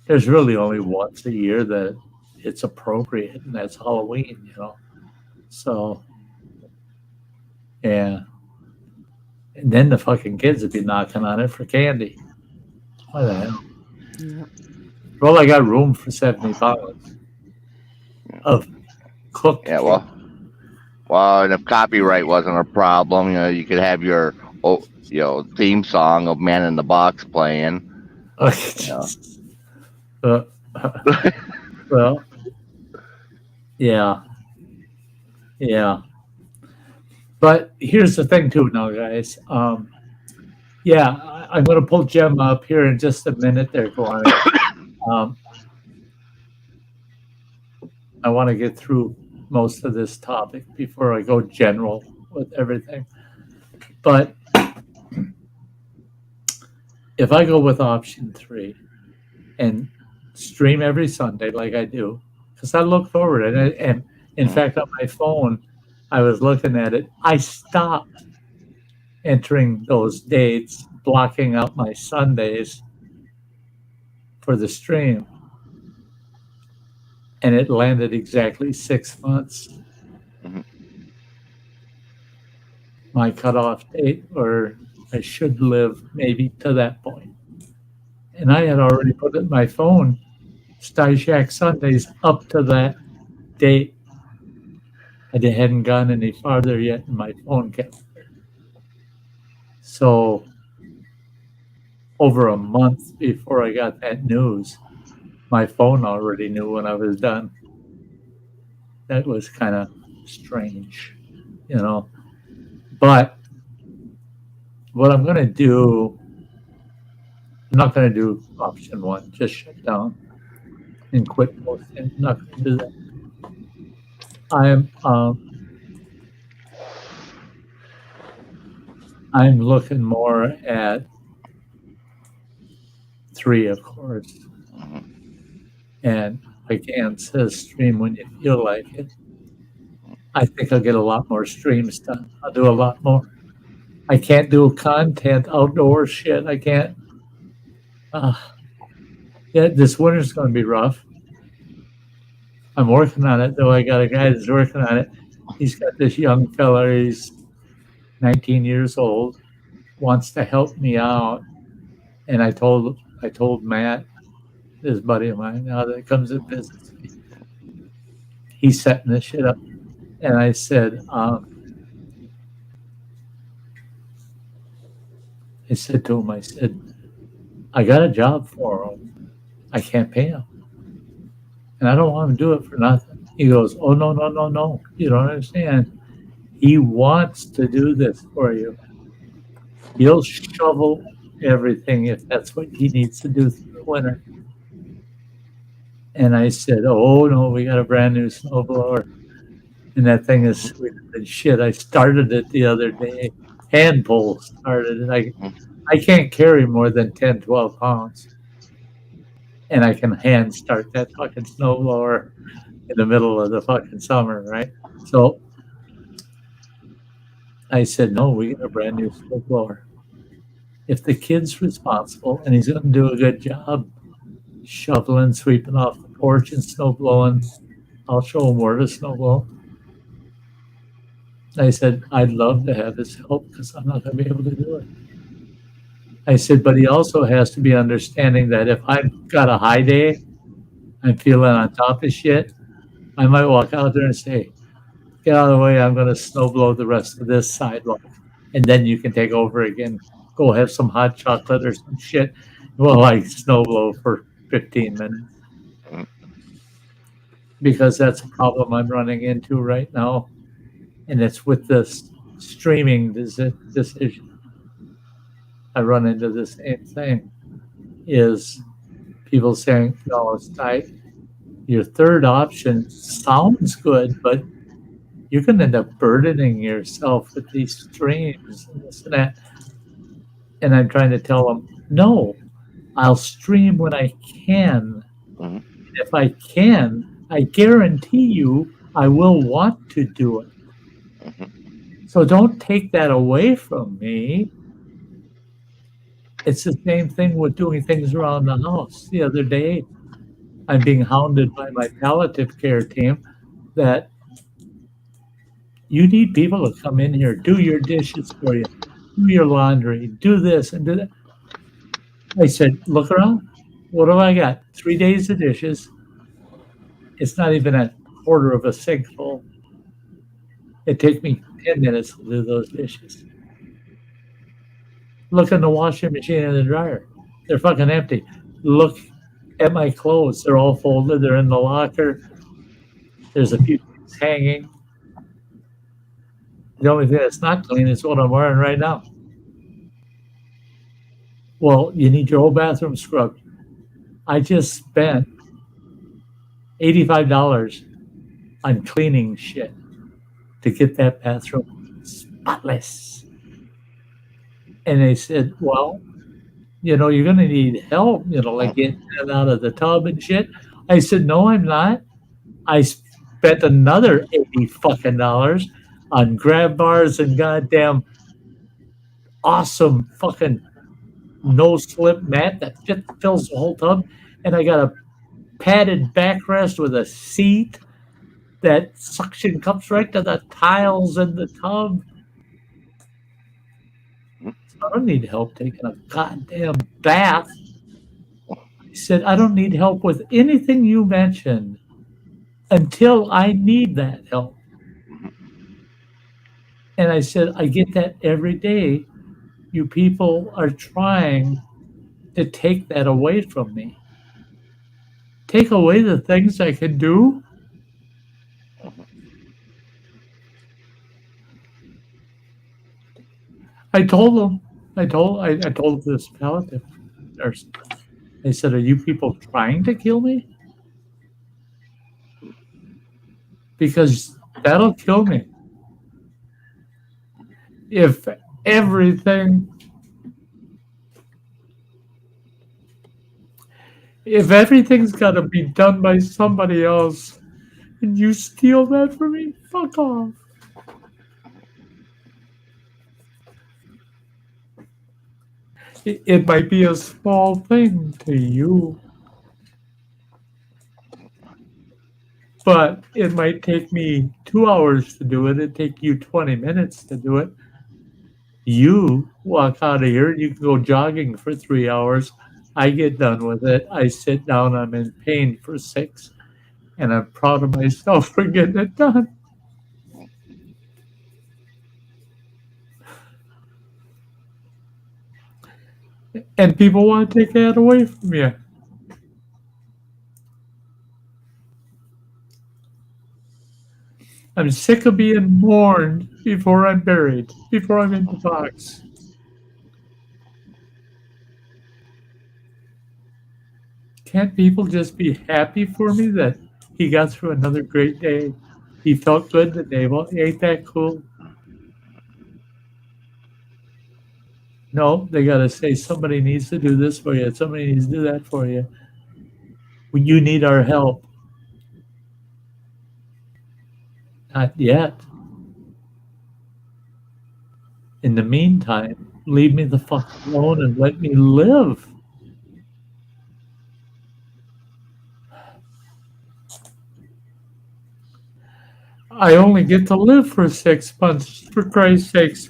S2: There's really only once a year that it's appropriate, and that's Halloween, So, yeah. And then the fucking kids would be knocking on it for candy. What the hell?
S3: Yeah.
S2: Well, I got room for 70 pounds of cooked.
S4: Yeah, well, and if copyright wasn't a problem, you could have your theme song of Man in the Box playing.
S2: Well, yeah. But here's the thing, too, now, guys. I'm going to pull Jem up here in just a minute. There, going. I want to get through most of this topic before I go general with everything. But if I go with option 3 and stream every Sunday like I do, because I look forward and in fact on my phone I was looking at it. I stopped entering those dates, blocking out my Sundays for the stream, and it landed exactly 6 months. My cutoff date, or I should live maybe to that point. And I had already put it in my phone, Sty Shack Sundays, up to that date. I hadn't gone any farther yet in my phone calendar. So over a month before I got that news, my phone already knew when I was done. That was kind of strange, But what I'm going to do I'm not going to do option one, just shut down and quit posting. I'm not going to do that. I'm looking more at 3, of course. And like Ann says, stream when you feel like it. I think I'll get a lot more streams done. I'll do a lot more. I can't do content outdoor shit. I can't. Yeah, this winter's going to be rough. I'm working on it, though. I got a guy that's working on it. He's got this young fella. He's 19 years old, wants to help me out. And I told Matt, this buddy of mine, now that comes and visits me, he's setting this shit up. And I said to him, I said, I got a job for him. I can't pay him. And I don't want him to do it for nothing. He goes, oh, no. You don't understand. He wants to do this for you. He'll shovel everything if that's what he needs to do through the winter. And I said, oh, no, we got a brand new snowblower. And that thing is sweeter than shit. I started it the other day. Hand pull started it. I can't carry more than 10, 12 pounds. And I can hand start that fucking snowblower in the middle of the fucking summer, right? So I said, no, we got a brand new snowblower. If the kid's responsible and he's going to do a good job shoveling, sweeping off the porch and snow blowing, I'll show him where to snow blow. I said, I'd love to have his help because I'm not going to be able to do it. I said, but he also has to be understanding that if I've got a high day, I'm feeling on top of shit, I might walk out there and say, get out of the way, I'm going to snow blow the rest of this sidewalk. And then you can take over again. Go have some hot chocolate or some shit. Well, I snow blow for 15 minutes. Because that's a problem I'm running into right now. And it's with this streaming decision. I run into the same thing, is people saying, no, Sty, your third option sounds good, but you can end up burdening yourself with these streams and this and that. And I'm trying to tell them, no, I'll stream when I can. Mm-hmm. If I can, I guarantee you I will want to do it. Mm-hmm. So don't take that away from me. It's the same thing with doing things around the house. The other day, I'm being hounded by my palliative care team that you need people to come in here, do your dishes for you, do your laundry, do this and do that. I said, look around. What have I got? 3 days of dishes. It's not even a quarter of a sink full. It takes me 10 minutes to do those dishes. Look in the washing machine and the dryer. They're fucking empty. Look at my clothes. They're all folded. They're in the locker. There's a few things hanging. The only thing that's not clean is what I'm wearing right now. Well, you need your whole bathroom scrubbed. I just spent $85 on cleaning shit to get that bathroom spotless. And they said, well, you're going to need help, like getting it out of the tub and shit. I said, no, I'm not. I spent another $80 fucking on grab bars and goddamn awesome fucking no-slip mat that fills the whole tub. And I got a padded backrest with a seat that suction cups right to the tiles in the tub. I don't need help taking a goddamn bath. He said, I don't need help with anything you mentioned until I need that help. And I said, I get that every day. You people are trying to take that away from me. Take away the things I can do. I told them. I told this palliative nurse. They said, "Are you people trying to kill me? Because that'll kill me. If everything, if everything's got to be done by somebody else, and you steal that from me, fuck off." It might be a small thing to you, but it might take me 2 hours to do it. It'd take you 20 minutes to do it. You walk out of here, you can go jogging for 3 hours. I get done with it. I sit down, I'm in pain for 6, and I'm proud of myself for getting it done. And people want to take that away from you. I'm sick of being mourned before I'm buried, before I'm in the box. Can't people just be happy for me that he got through another great day? He felt good today. Well, ain't that cool? No, they got to say somebody needs to do this for you. Somebody needs to do that for you. You need our help. Not yet. In the meantime, leave me the fuck alone and let me live. I only get to live for 6 months, for Christ's sakes.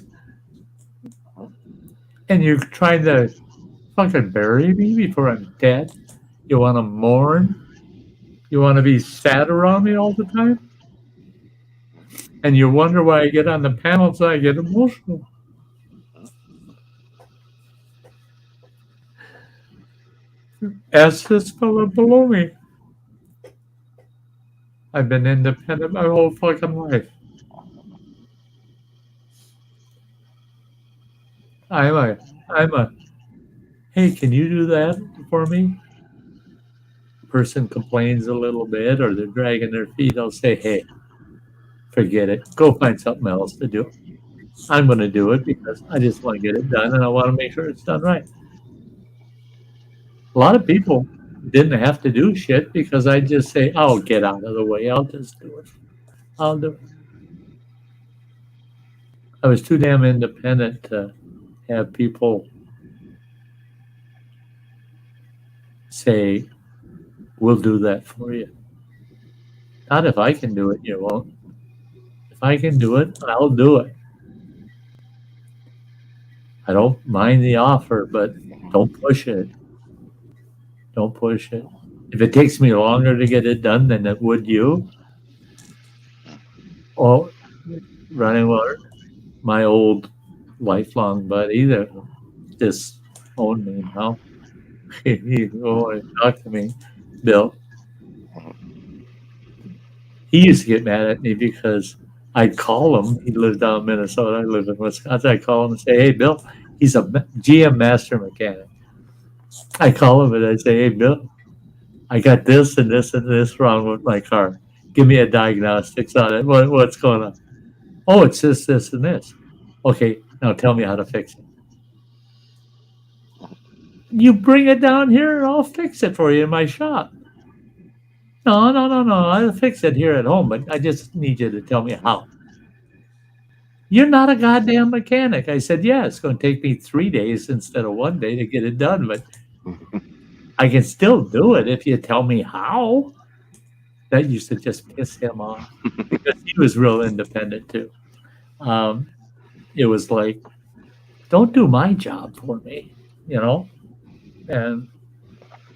S2: And you're trying to fucking bury me before I'm dead? You want to mourn? You want to be sad around me all the time? And you wonder why I get on the panels and I get emotional. Ask this fellow below me. I've been independent my whole fucking life. I'm a, hey, can you do that for me? Person complains a little bit or they're dragging their feet. I'll say, hey, forget it. Go find something else to do. I'm going to do it because I just want to get it done and I want to make sure it's done right. A lot of people didn't have to do shit because I just say, oh, get out of the way. I'll just do it. I'll do it. I was too damn independent to have people say, we'll do that for you. Not if I can do it, you won't. If I can do it, I'll do it. I don't mind the offer, but don't push it. Don't push it. If it takes me longer to get it done than it would you, oh, running water, my old lifelong buddy that just owned me now. He talked to me, Bill. He used to get mad at me because I'd call him. He lived down in Minnesota. I live in Wisconsin. I'd call him and say, hey, Bill, he's a GM master mechanic. I call him and I say, hey, Bill, I got this and this and this wrong with my car. Give me a diagnostics on it. What's going on? Oh, it's this, this, and this. Okay, now tell me how to fix it. You bring it down here and I'll fix it for you in my shop. No. I'll fix it here at home, but I just need you to tell me how. You're not a goddamn mechanic. I said, yeah, it's going to take me 3 days instead of 1 day to get it done, but I can still do it if you tell me how. That used to just piss him off because he was real independent too. It was like, don't do my job for me, you know? And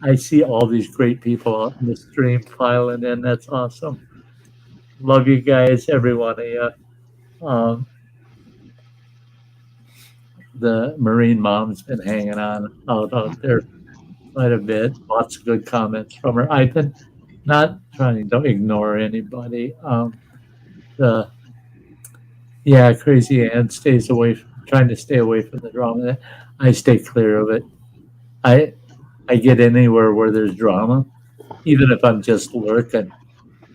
S2: I see all these great people out in the stream filing in. That's awesome. Love you guys, every one of you. The Marine Mom's been hanging on out there quite a bit. Lots of good comments from her. I've been not trying to ignore anybody. Crazy Ann stays away, trying to stay away from the drama. I stay clear of it. I get anywhere where there's drama, even if I'm just lurking.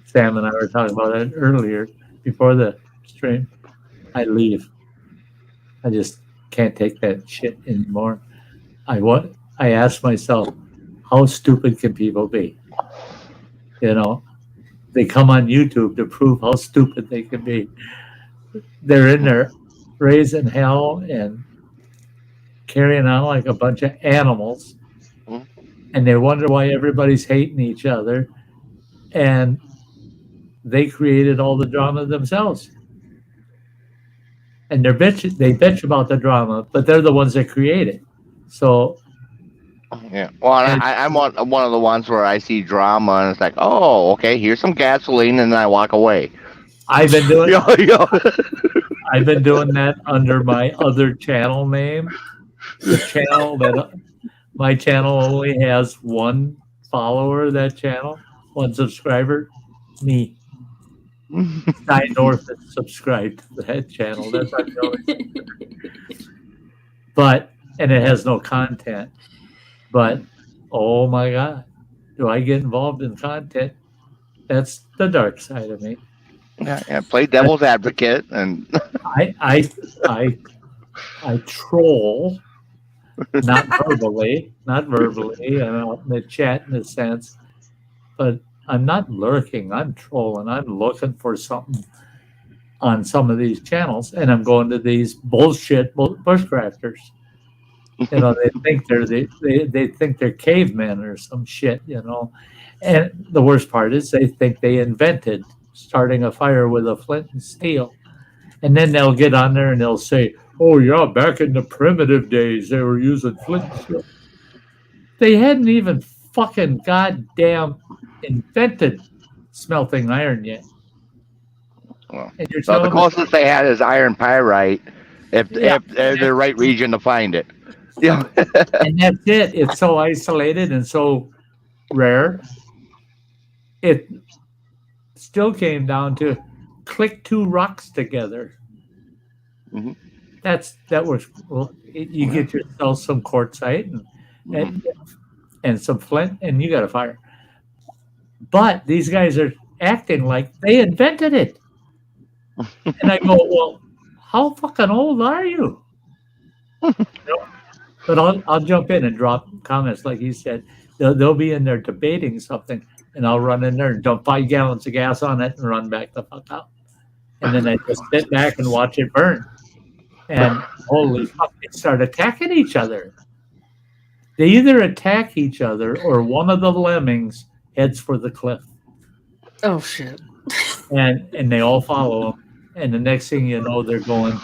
S2: Sam and I were talking about it earlier before the stream. I leave. I just can't take that shit anymore. I ask myself, how stupid can people be? You know, they come on YouTube to prove how stupid they can be. They're in there raising hell and carrying on like a bunch of animals, and they wonder why everybody's hating each other, and they created all the drama themselves. And they bitch about the drama, but they're the ones that create it. So
S4: Yeah. Well, I'm one of the ones where I see drama and it's like, oh, okay, here's some gasoline, and then I walk away.
S2: I've been doing
S4: Yo.
S2: I've been doing that under my other channel name. The channel that my channel only has one follower. That channel, one subscriber, me. Sty North is subscribed to that channel. That's not the only. And it has no content. But oh my God, do I get involved in content? That's the dark side of me.
S4: Yeah, play devil's advocate, and
S2: I troll, not verbally, in the chat in a sense, but I'm not lurking. I'm trolling. I'm looking for something on some of these channels, and I'm going to these bullshit bushcrafters. You know, they think they think they're cavemen or some shit. You know, and the worst part is they think they invented starting a fire with a flint and steel. And then they'll get on there and they'll say, oh, yeah, back in the primitive days, they were using flint and steel. They hadn't even fucking goddamn invented smelting iron yet.
S4: Well, so the closest they had is iron pyrite, if they're the right region to find it. Yeah.
S2: And that's it. It's so isolated and so rare. It still came down to click two rocks together.
S4: Mm-hmm.
S2: That was you get yourself some quartzite and some flint, and you got a fire. But these guys are acting like they invented it, and I go, well, how fucking old are you? But I'll jump in and drop comments like you said. They'll be in there debating something, and I'll run in there and dump 5 gallons of gas on it and run back the fuck out. And then I just sit back and watch it burn. And holy fuck, they start attacking each other. They either attack each other or one of the lemmings heads for the cliff.
S3: Oh shit.
S2: And they all follow them. And the next thing you know, they're going,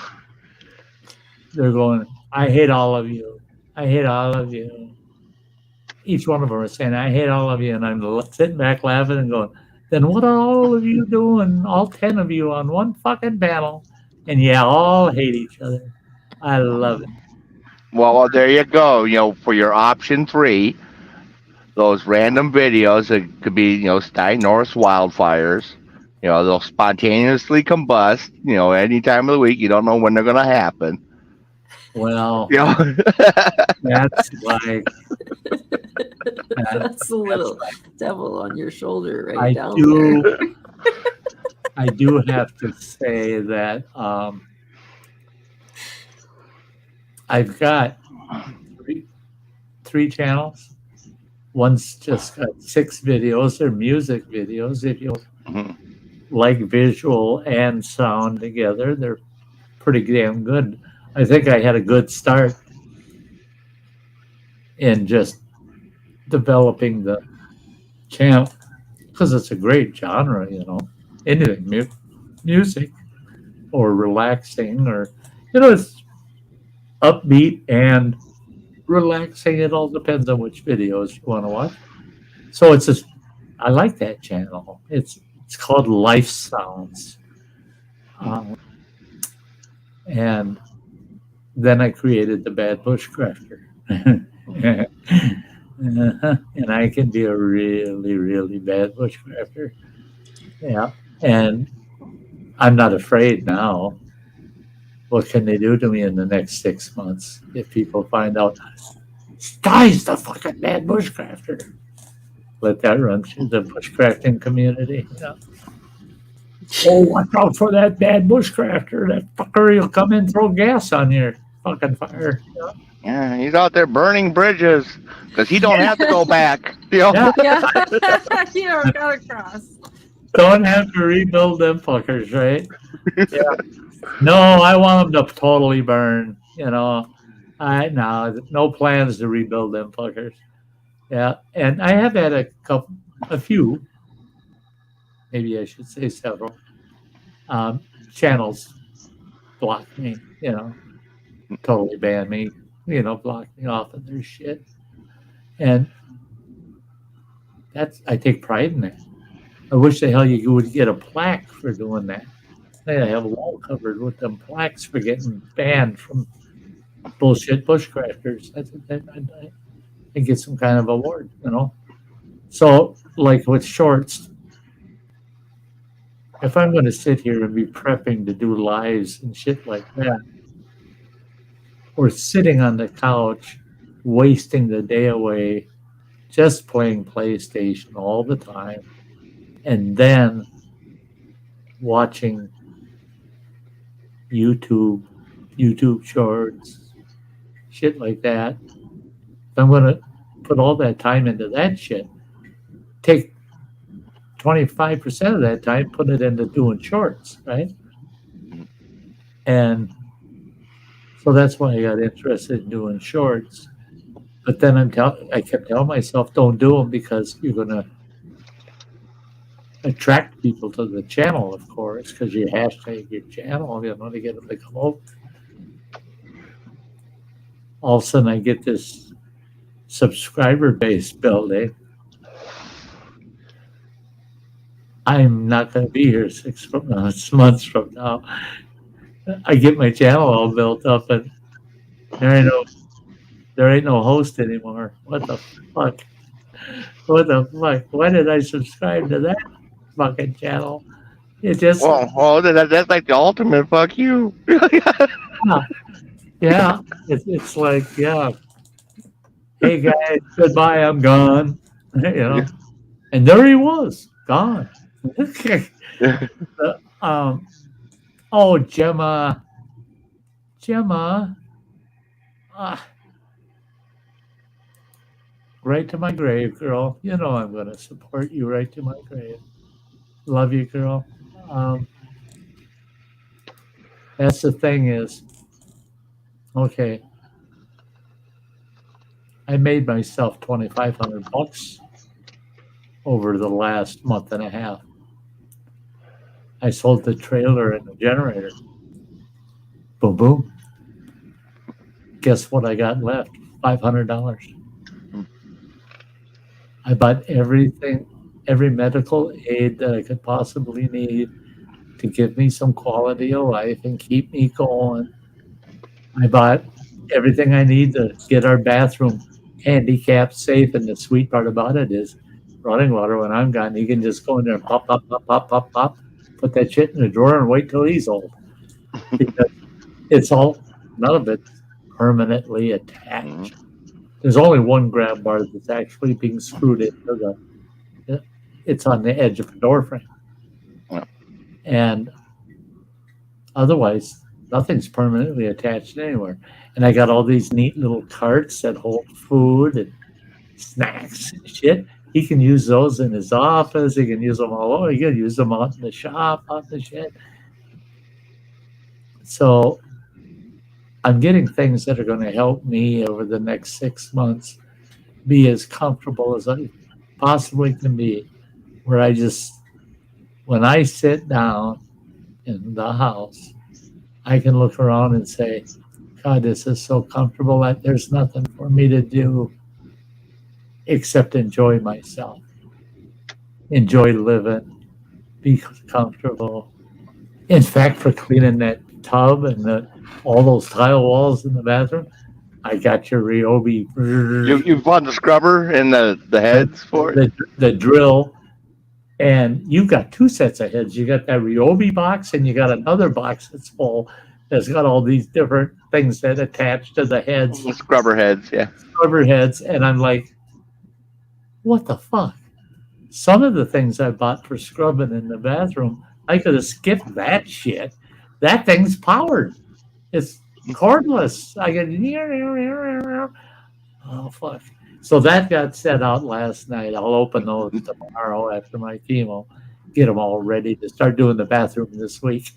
S2: I hate all of you. I hate all of you. Each one of them is saying, I hate all of you. And I'm sitting back laughing and going, then what are all of you doing, all 10 of you on one fucking panel? And yeah, all hate each other. I love it.
S4: Well, there you go. You know, for your option 3, those random videos that could be, Sty North wildfires. They'll spontaneously combust, any time of the week. You don't know when they're going to happen.
S2: Well, that's like...
S3: That's a little devil on your shoulder right down there.
S2: I do have to say that I've got three channels. One's just got 6 videos. They're music videos. If you like visual and sound together, they're pretty damn good. I think I had a good start in just developing the channel because it's a great genre, anything music or relaxing or it's upbeat and relaxing. It all depends on which videos you want to watch. So I like that channel. It's called Life Sounds, and then I created the Bad Bushcrafter. And I can be a really, really bad bushcrafter. Yeah. And I'm not afraid now. What can they do to me in the next 6 months if people find out Sty's the fucking bad bushcrafter. Let that run through the bushcrafting community. Yeah. Oh, watch out for that bad bushcrafter. That fucker will come in and throw gas on your fucking fire.
S4: Yeah, he's out there burning bridges because he don't have to go back. You know?
S2: Yeah.
S3: Yeah. You don't gotta cross.
S2: Don't have to rebuild them fuckers, right? Yeah. No, I want them to totally burn. You know, no plans to rebuild them fuckers. Yeah, and I have had a few, maybe I should say several, channels block me. You know, totally ban me. You know, block me off of their shit, and I take pride in that. I wish the hell you would get a plaque for doing that. They have a wall covered with them plaques for getting banned from bullshit bushcrafters. I get some kind of award, you know. So, like with shorts, if I'm going to sit here and be prepping to do lives and shit like that, or sitting on the couch, wasting the day away, just playing PlayStation all the time, and then watching YouTube shorts, shit like that. If I'm going to put all that time into that shit, take 25% of that time, put it into doing shorts, right? And so that's why I got interested in doing shorts. But then I kept telling myself, don't do them because you're going to attract people to the channel, of course, because you hashtag your channel, you know, to get them to come over. All of a sudden, I get this subscriber base building. I'm not going to be here 6 months from now. I get my channel all built up, and there ain't no host anymore. What the fuck? What the fuck? Why did I subscribe to that fucking channel? It just
S4: that's like the ultimate fuck you.
S2: yeah. It's like, yeah. Hey guys, goodbye. I'm gone. You know, and there he was, gone. Oh, Gemma. Right to my grave, girl. You know I'm going to support you right to my grave. Love you, girl. That's the thing is, okay, I made myself $2,500 over the last month and a half. I sold the trailer and the generator. Boom, boom. Guess what I got left? $500. I bought everything, every medical aid that I could possibly need to give me some quality of life and keep me going. I bought everything I need to get our bathroom handicap safe. And the sweet part about it is running water when I'm gone, you can just go in there and pop, put that shit in the drawer and wait till he's old. Because it's all, none of it's permanently attached. There's only one grab bar that's actually being screwed into it's on the edge of the door frame. Yeah. And otherwise, nothing's permanently attached anywhere. And I got all these neat little carts that hold food and snacks and shit. He can use those in his office. He can use them all over. He can use them out in the shop, out in the shit. So I'm getting things that are going to help me over the next 6 months be as comfortable as I possibly can be, where I just, when I sit down in the house, I can look around and say, God, this is so comfortable that there's nothing for me to do except enjoy myself, enjoy living, be comfortable. In fact, for cleaning that tub and all those tile walls in the bathroom, I got your Ryobi.
S4: You bought the scrubber and the heads for it?
S2: The drill. And you've got 2 sets of heads. You got that Ryobi box and you got another box that's full that's got all these different things that attach to the heads,
S4: Scrubber heads, yeah.
S2: scrubber heads, and I'm like, what the fuck? Some of the things I bought for scrubbing in the bathroom, I could have skipped that shit. That thing's powered. It's cordless. I could. Oh fuck! So that got set out last night. I'll open those tomorrow after my chemo. Get them all ready to start doing the bathroom this week.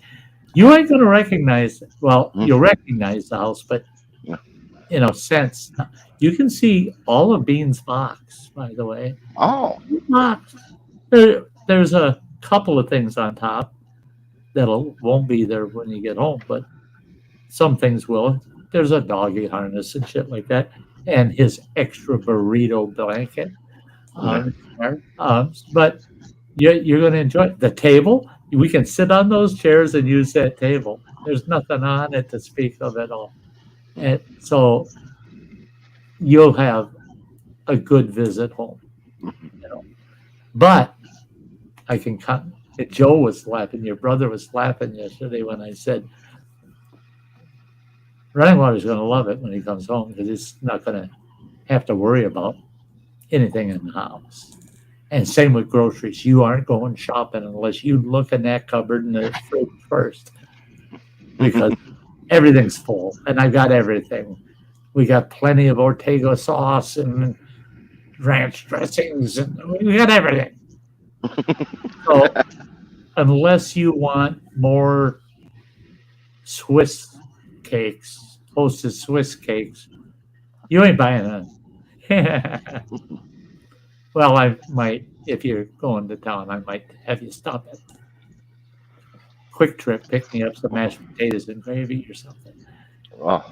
S2: You ain't gonna recognize. Well, you'll recognize the house, but in a sense, you can see all of Bean's box. By the way, box. There's a couple of things on top that'll won't be there when you get home, but some things will. There's a doggy harness and shit like that, and his extra burrito blanket. But you're going to enjoy it. The table. We can sit on those chairs and use that table. There's nothing on it to speak of at all, and so you'll have a good visit home. But I can cut. Joe was laughing. Your brother was laughing yesterday when I said, running water's going to love it when he comes home because he's not going to have to worry about anything in the house. And same with groceries. You aren't going shopping unless you look in that cupboard and the fridge first because everything's full. And I got everything. We got plenty of Ortega sauce and ranch dressings, and we got everything. So unless you want more Swiss cakes, Hostess Swiss cakes, you ain't buying none. Well, I might, if you're going to town, I might have you stop at Quick Trip, pick me up some mashed potatoes and gravy or something.
S4: Or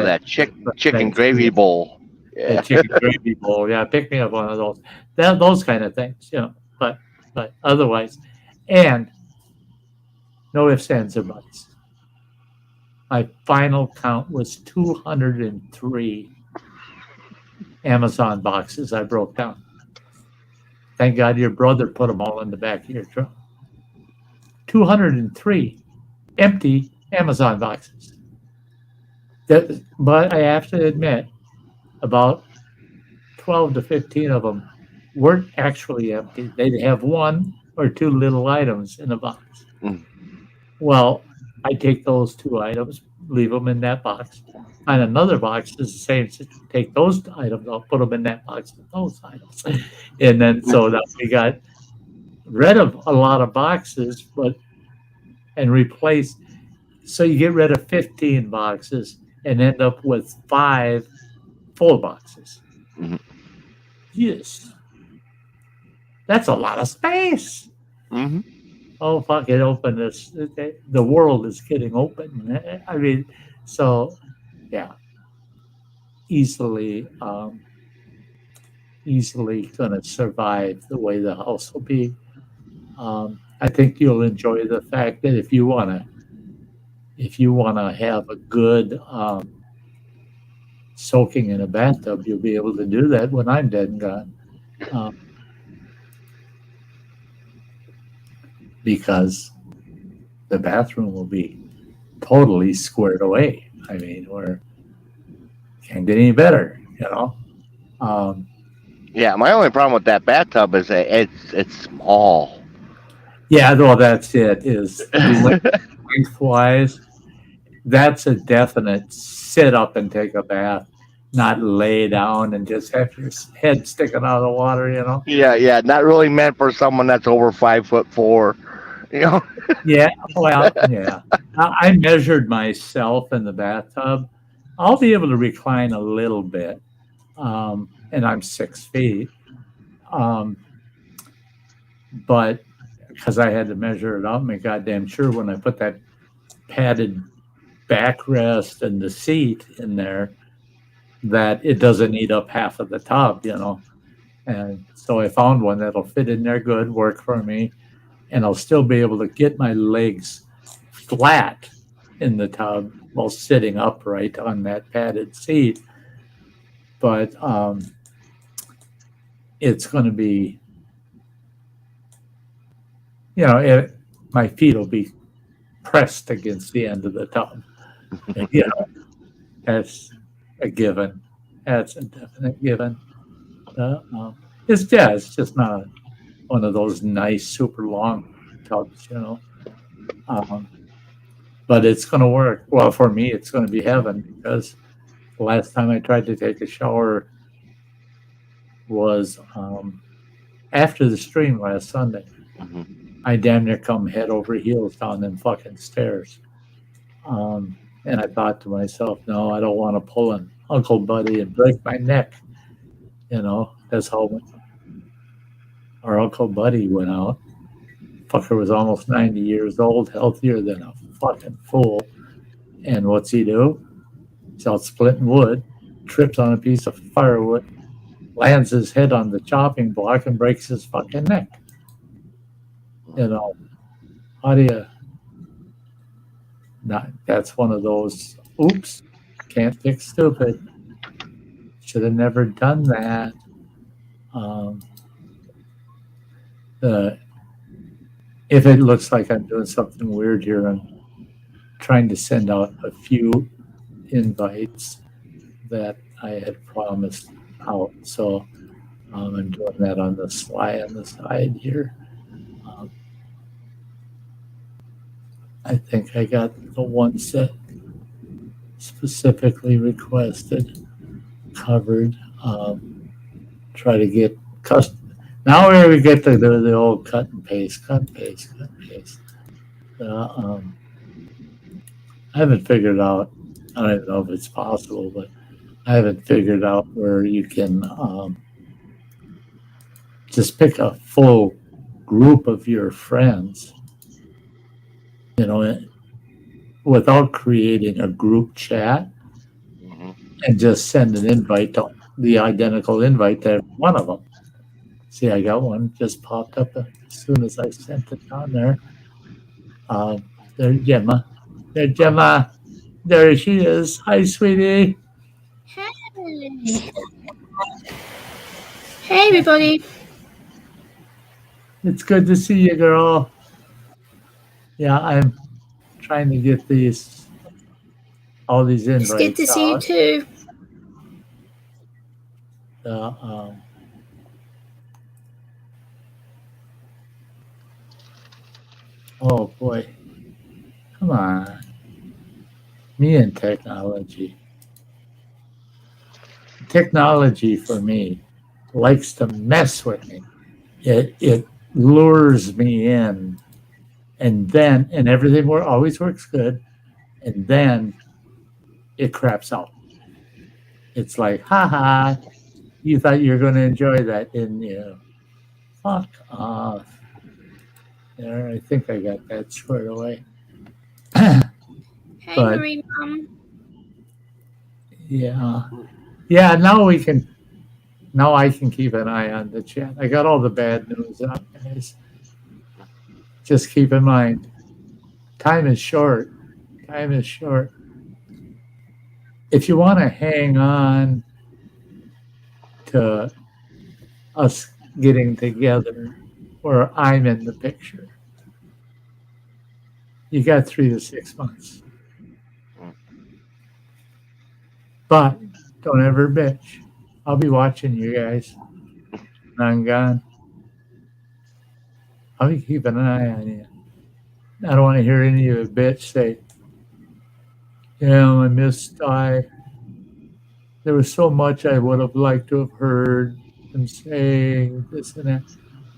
S4: that chicken gravy bowl. Yeah.
S2: Chicken gravy bowl. Yeah, pick me up one of those. Those kind of things, But otherwise, and no ifs, ands, or buts. My final count was 203 Amazon boxes I broke down. Thank God your brother put them all in the back of your truck. 203 empty Amazon boxes. But I have to admit, about 12 to 15 of them weren't actually empty. They'd have one or two little items in a box. Well, I take those two items, leave them in that box. And another box is the same. Take those items, I'll put them in that box with those items. And then so that we got rid of a lot of boxes, and replace. So you get rid of 15 boxes and end up with 5 full boxes. Yes. That's a lot of space. Oh, fuck it, open this. The world is getting open. I mean, so, yeah. Easily going to survive the way the house will be. I think you'll enjoy the fact that if you want to have a good soaking in a bathtub, you'll be able to do that when I'm dead and gone. Because the bathroom will be totally squared away. I mean, can't get any better,
S4: Yeah, my only problem with that bathtub is that it's small.
S2: Yeah, well, that's it. Is lengthwise, that's a definite sit up and take a bath, not lay down and just have your head sticking out of the water,
S4: Yeah, not really meant for someone that's over 5'4",
S2: Yeah, well, yeah. I measured myself in the bathtub. I'll be able to recline a little bit, and I'm 6 feet. But because I had to measure it out and make goddamn sure when I put that padded backrest and the seat in there that it doesn't eat up half of the tub, And so I found one that'll fit in there good, work for me, and I'll still be able to get my legs flat in the tub while sitting upright on that padded seat. But it's going to be, my feet will be pressed against the end of the tub. And, you know, that's a given. That's a definite given. It's just not one of those nice, super long tubs, you know. But it's going to work. Well, for me, it's going to be heaven because the last time I tried to take a shower was after the stream last Sunday. I damn near come head over heels down them fucking stairs. And I thought to myself, no, I don't want to pull an Uncle Buddy and break my neck. You know, that's how our Uncle Buddy went out. Fucker was almost 90 years old, healthier than a fucking fool. And what's he do? He's out splitting wood, trips on a piece of firewood, lands his head on the chopping block and breaks his fucking neck. You know, how do you not? That's one of those, oops, can't fix stupid. Should have never done that. If it looks like I'm doing something weird here, I'm trying to send out a few invites that I had promised out. So I'm doing that on the sly on the side here. I think I got the ones that specifically requested covered. Try to get custom. Now we get to do the old cut and paste. I haven't figured out, I don't even know if it's possible, but I haven't figured out where you can just pick a full group of your friends, you know, without creating a group chat and just send an invite to the identical invite to every one of them. See, I got one just popped up as soon as I sent it down there. There's Gemma. There's Gemma. There she is. Hi, sweetie.
S5: Hey. Hey, everybody.
S2: It's good to see you, girl. Yeah, I'm trying to get all these invites.
S5: It's good to see you too.
S2: Oh boy, come on. Me and technology. Technology for me likes to mess with me. It lures me in, and everything always works good, and then it craps out. It's like, haha, you thought you were going to enjoy that, didn't you? Fuck off. There, I think I got that squared away.
S5: Hey, Marie Mom.
S2: Yeah. Now I can keep an eye on the chat. I got all the bad news out, guys. Just keep in mind, time is short. If you want to hang on to us getting together where I'm in the picture, you got 3 to 6 months. But don't ever bitch. I'll be watching you guys when I'm gone. I'll be keeping an eye on you. I don't want to hear any of you bitch say, yeah, I miss Sty. There was so much I would have liked to have heard him say this and that.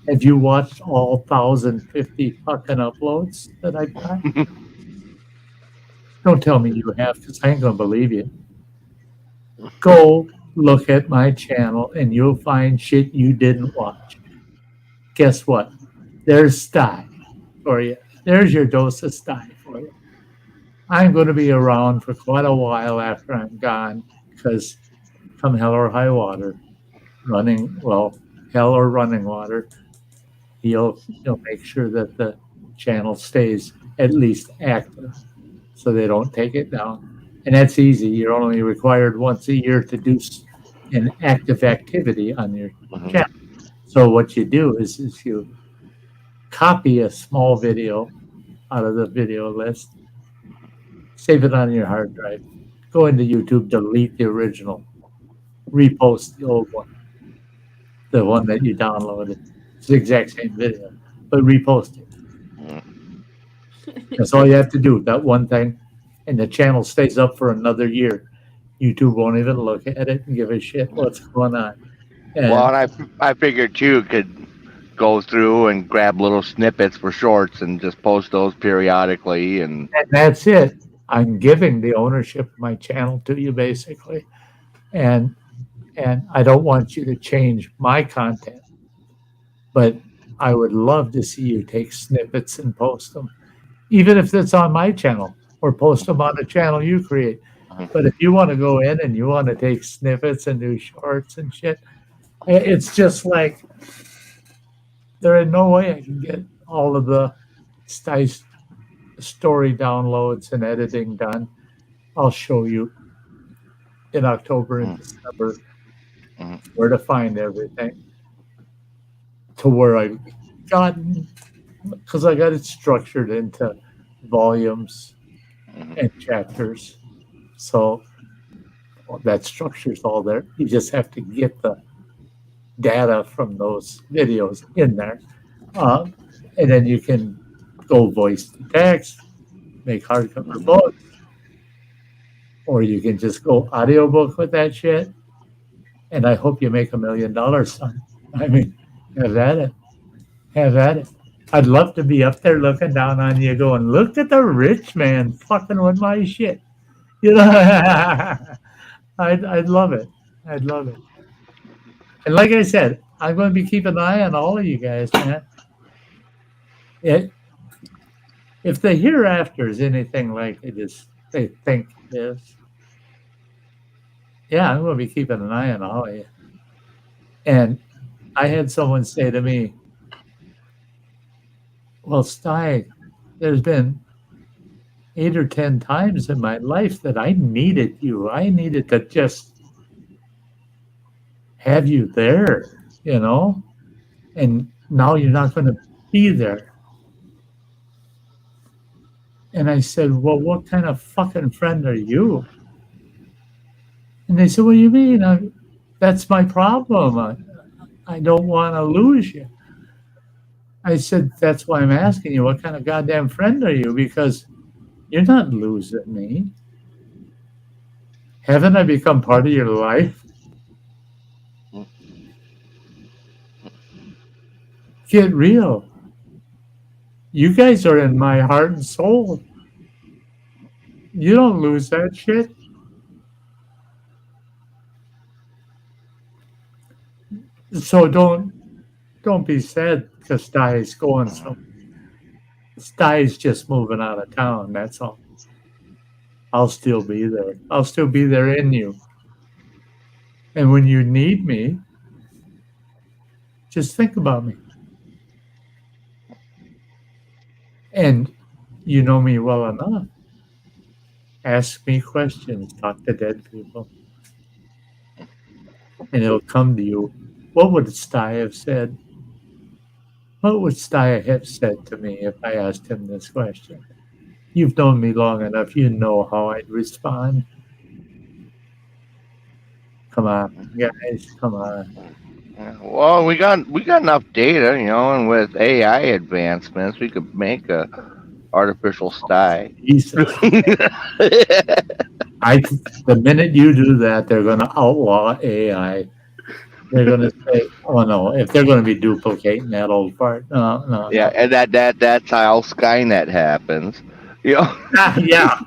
S2: Have you watched all 1,050 fucking uploads that I've got? Don't tell me you have, because I ain't going to believe you. Go look at my channel and you'll find shit you didn't watch. Guess what? There's Sty for you. There's your dose of Sty for you. I'm going to be around for quite a while after I'm gone, because come hell or high water, hell or running water, he'll make sure that the channel stays at least active so they don't take it down. And that's easy. You're only required once a year to do an active activity on your channel. So what you do is you copy a small video out of the video list. Save it on your hard drive. Go into YouTube, delete the original, repost the old one, the one that you downloaded. It's the exact same video, but repost it. That's all you have to do. That one thing, and the channel stays up for another year. YouTube won't even look at it and give a shit what's going on. And,
S4: Well, and I figured too could go through and grab little snippets for shorts and just post those periodically, and
S2: that's it. I'm giving the ownership of my channel to you, basically, and I don't want you to change my content, but I would love to see you take snippets and post them, even if it's on my channel, or post them on the channel you create. But if you want to go in and you want to take snippets and do shorts and shit, it's just like there is no way I can get all of the Sty story downloads and editing done. I'll show you in October and December where to find everything, to where I've gotten, because I got it structured into volumes and chapters. So that structure's all there. You just have to get the data from those videos in there. And then you can go voice to text, make hardcover books, or you can just go audiobook with that shit. And I hope you make $1 million, son. I mean, have at it. Have at it. I'd love to be up there looking down on you going, look at the rich man fucking with my shit. You know, I'd love it. I'd love it. And like I said, I'm going to be keeping an eye on all of you guys, man. If the hereafter is anything like they think it is, yeah, I'm going to be keeping an eye on all of you. And I had someone say to me, well, Sty, there's been 8 or 10 times in my life that I needed you. I needed to just have you there, you know? And now you're not going to be there. And I said, well, what kind of fucking friend are you? And they said, what do you mean? That's my problem. I don't want to lose you. I said, that's why I'm asking you, what kind of goddamn friend are you? Because you're not losing me. Haven't I become part of your life? Get real. You guys are in my heart and soul. You don't lose that shit. So don't be sad because Sty's going somewhere. Sty's just moving out of town, that's all. I'll still be there. I'll still be there in you. And when you need me, just think about me. And you know me well enough. Ask me questions, talk to dead people. And it'll come to you. What would Sty have said? What would Sty have said to me if I asked him this question? You've known me long enough. You know how I'd respond. Come on, guys. Come on.
S4: Well, we got enough data, you know, and with AI advancements, we could make a artificial Sty.
S2: The minute you do that, they're going to outlaw AI. They're going to say, "Oh no!" If they're going to be duplicating that old part, no.
S4: Yeah, and that's how Skynet happens. You know?
S2: Yeah.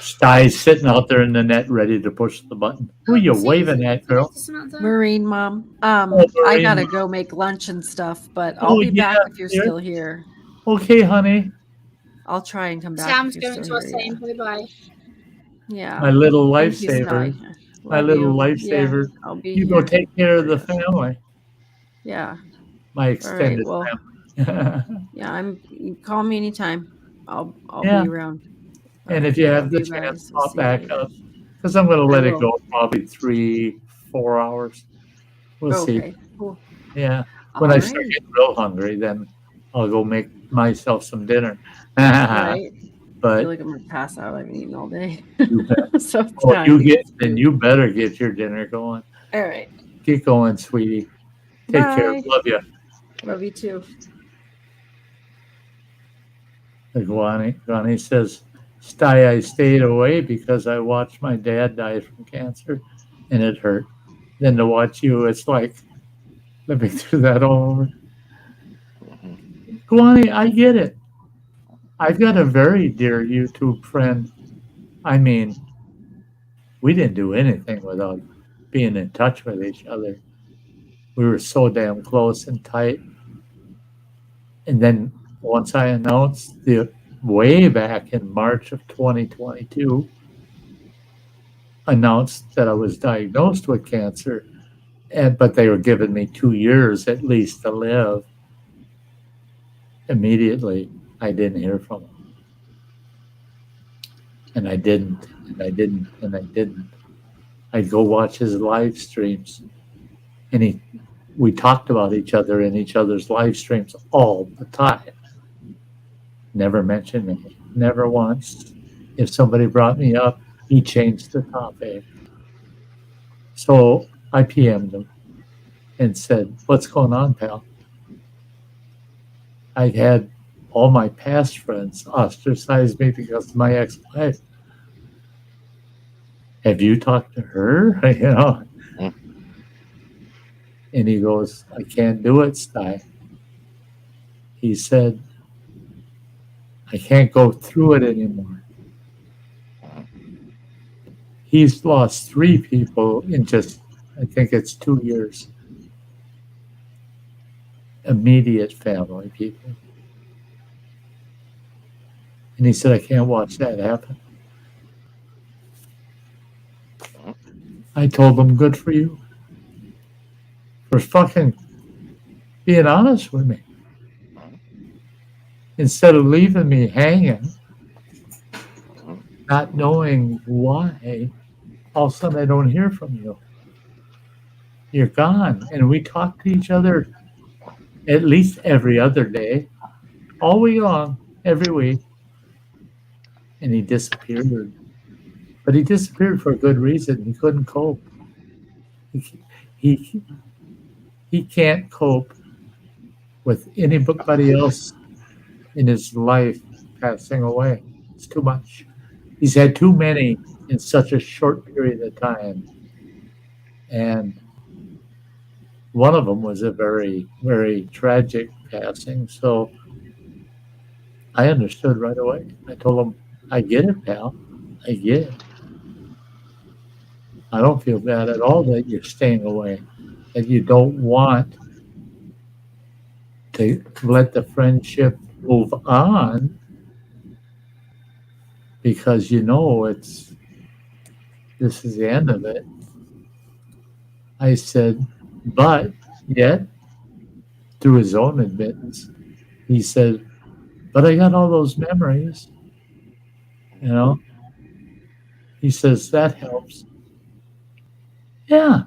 S2: Sty's sitting out there in the net, ready to push the button. Who are you waving at, girl?
S3: Marine Mom.
S2: Marine
S3: I gotta
S2: Mom.
S3: go make lunch and stuff, but I'll be back if you're still here.
S2: Okay, honey.
S3: I'll try and come back.
S5: Sam's
S3: if you're
S5: going to
S3: still
S5: us
S3: here,
S5: saying bye-bye.
S3: Yeah.
S2: My little
S3: Thank you,
S2: lifesaver.
S3: Sty.
S2: My
S3: Love
S2: little
S3: you.
S2: lifesaver.
S3: Yeah, I'll be
S2: You
S3: here.
S2: go take care of the family.
S3: Yeah.
S2: My extended
S3: well,
S2: family.
S3: Yeah, you call me anytime. I'll
S2: Yeah.
S3: be around.
S2: And if you have
S3: Love
S2: the
S3: you
S2: chance,
S3: guys.
S2: pop
S3: See you
S2: back
S3: later.
S2: up. Because I'm going to let it
S3: will.
S2: go probably 3-4 hours. We'll see.
S3: Okay. Cool.
S2: Yeah. When I
S3: All
S2: start
S3: right.
S2: getting real hungry, then I'll go make myself some dinner.
S3: Right. I
S2: But
S3: feel like I'm gonna pass out. I've been eating all day.
S2: you bet.
S3: So it's
S2: Oh,
S3: time
S2: you
S3: to
S2: get,
S3: food.
S2: and you better get your dinner going.
S3: All right.
S2: Get going, sweetie. Take care.
S3: Bye.
S2: Love you.
S3: Love you too.
S2: Guani says, Sty, I stayed away because I watched my dad die from cancer, and it hurt. Then to watch you, it's like living through that all over. Guani, I get it. I've got a very dear YouTube friend. I mean, we didn't do anything without being in touch with each other. We were so damn close and tight. And then once I announced way back in March of 2022, announced that I was diagnosed with cancer, but they were giving me 2 years at least to live. Immediately, I didn't hear from him. And I didn't, and I didn't, and I didn't. I'd go watch his live streams, and we talked about each other in each other's live streams all the time. Never mentioned me, never once. If somebody brought me up, he changed the topic. So I PM'd him and said, "What's going on, pal?" I had all my past friends ostracize me because of my ex-wife. Have you talked to her? And he goes, "I can't do it, Sty." He said, "I can't go through it anymore." He's lost 3 people in just, I think it's 2 years. Immediate family people. And he said, "I can't watch that happen." I told him, "Good for you. For fucking being honest with me. Instead of leaving me hanging, not knowing why, all of a sudden I don't hear from you. You're gone." And we talk to each other at least every other day, all week long, every week. And he disappeared. But he disappeared for a good reason. He couldn't cope. He can't cope with anybody else in his life passing away. It's too much. He's had too many in such a short period of time. And one of them was a very, very tragic passing. So I understood right away. I told him, "I get it, pal. I get it. I don't feel bad at all that you're staying away, that you don't want to let the friendship move on because this is the end of it." I said, but yet, through his own admittance, he said, "But I got all those memories." He says, "That helps." Yeah,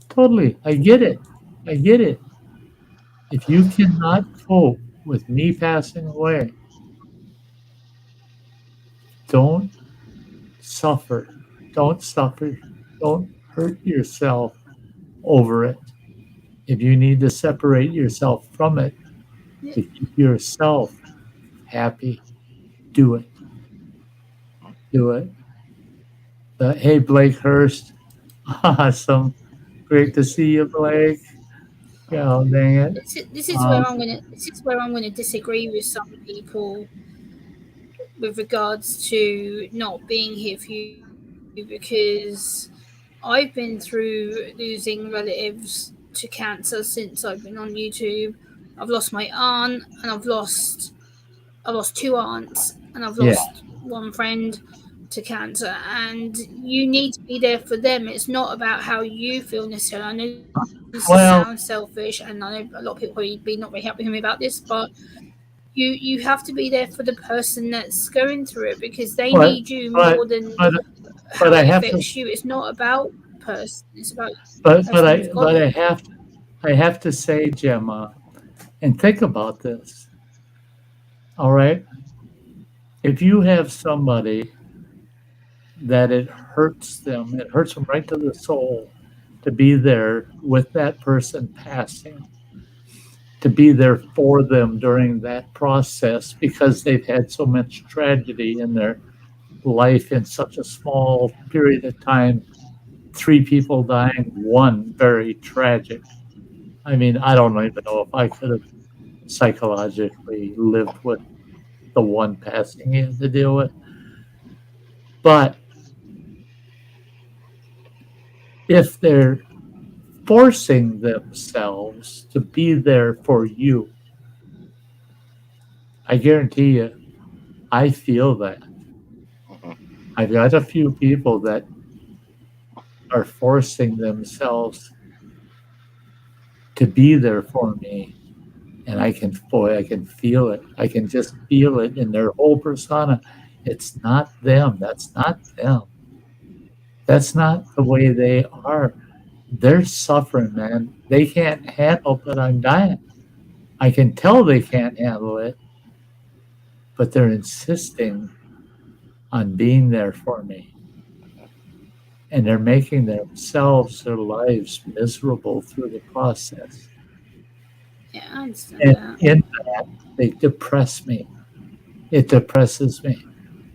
S2: totally. I get it. I get it. If you cannot cope with me passing away, don't suffer. Don't suffer. Don't hurt yourself over it. If you need to separate yourself from it to keep yourself happy, do it. Do it. Hey, Blake Hurst. Awesome. Great to see you, Blake. Oh, dang it.
S5: This is where I'm gonna disagree with some people with regards to not being here for you, because I've been through losing relatives to cancer since I've been on YouTube. I've lost my aunt, and I've lost 2 aunts, and I've lost one friend to cancer. And you need to be there for them. It's not about how you feel necessarily. I know this sounds selfish, and I know a lot of people will be not very happy with me about this, but you have to be there for the person that's going through it, because they need you more than how it affects you. It's not about person. It's about
S2: I have to say, Gemma, and think about this. All right. If you have somebody that it hurts them right to the soul to be there with that person passing, to be there for them during that process because they've had so much tragedy in their life in such a small period of time. 3 people dying, 1 very tragic. I mean, I don't even know if I could have psychologically lived with the 1 passing he had to deal with. But if they're forcing themselves to be there for you, I guarantee you, I feel that. I've got a few people that are forcing themselves to be there for me. And I can feel it. I can just feel it in their whole persona. It's not them. That's not them. That's not the way they are. They're suffering, man. They can't handle that I'm dying. I can tell they can't handle it, but they're insisting on being there for me. And they're making themselves, their lives miserable through the process.
S5: Yeah, I understand
S2: And
S5: that.
S2: in that, they depress me. It depresses me.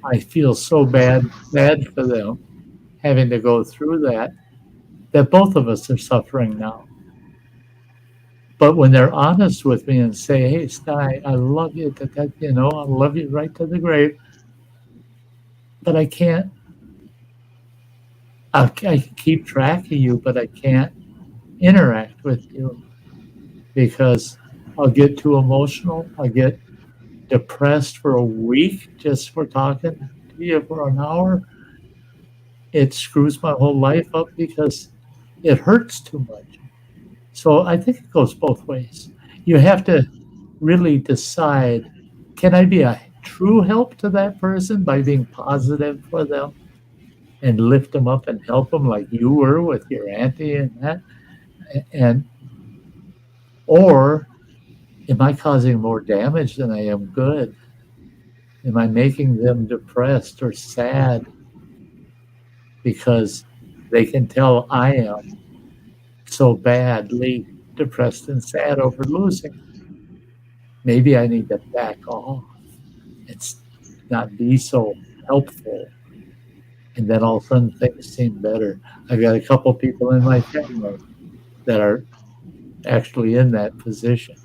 S2: I feel so bad for them having to go through that both of us are suffering now. But when they're honest with me and say, "Hey, Sty, I love you to that, I love you right to the grave, but I can't. I can keep track of you, but I can't interact with you because I'll get too emotional. I'll get depressed for a week just for talking to you for an hour. It screws my whole life up because it hurts too much." So I think it goes both ways. You have to really decide, can I be a true help to that person by being positive for them and lift them up and help them like you were with your auntie and that? And or am I causing more damage than I am good? Am I making them depressed or sad because they can tell I am so badly depressed and sad over losing? Maybe I need to back off. It's not be so helpful. And then all of a sudden things seem better. I've got a couple people in my family that are actually in that position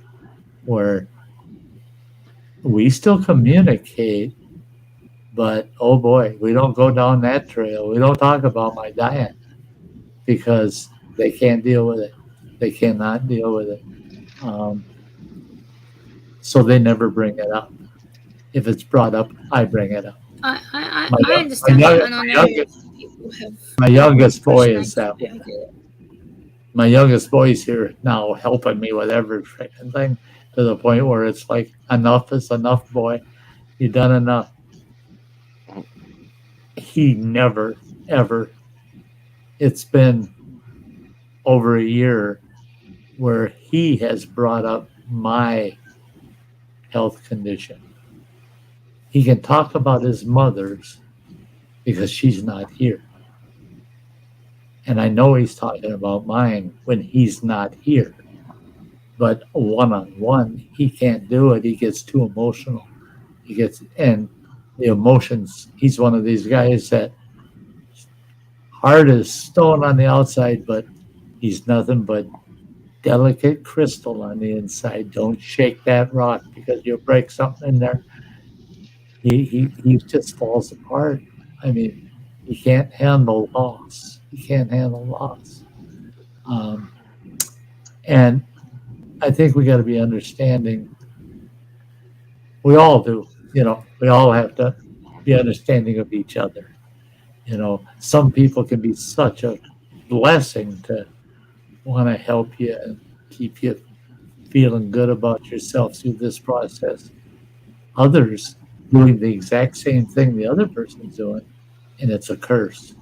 S2: where we still communicate, but oh boy, we don't go down that trail. We don't talk about my diet because they can't deal with it. They cannot deal with it. So they never bring it up. If it's brought up, I bring it up.
S5: I understand that, and I know people have.
S2: My youngest boy is
S5: that.
S2: that way. My youngest boy's here now helping me with every freaking thing to the point where it's like, enough is enough, boy. You've done enough. He never, ever, it's been over a year where he has brought up my health condition. He can talk about his mother's because she's not here. And I know he's talking about mine when he's not here. But one-on-one, he can't do it. He gets too emotional. And the emotions, he's one of these guys that hard as stone on the outside, but he's nothing but delicate crystal on the inside. Don't shake that rock because you'll break something in there. He just falls apart. I mean, he can't handle loss. He can't handle loss. And I think we got to be understanding. We all do. We all have to be understanding of each other. Some people can be such a blessing to want to help you and keep you feeling good about yourself through this process. Others doing the exact same thing the other person's doing, and it's a curse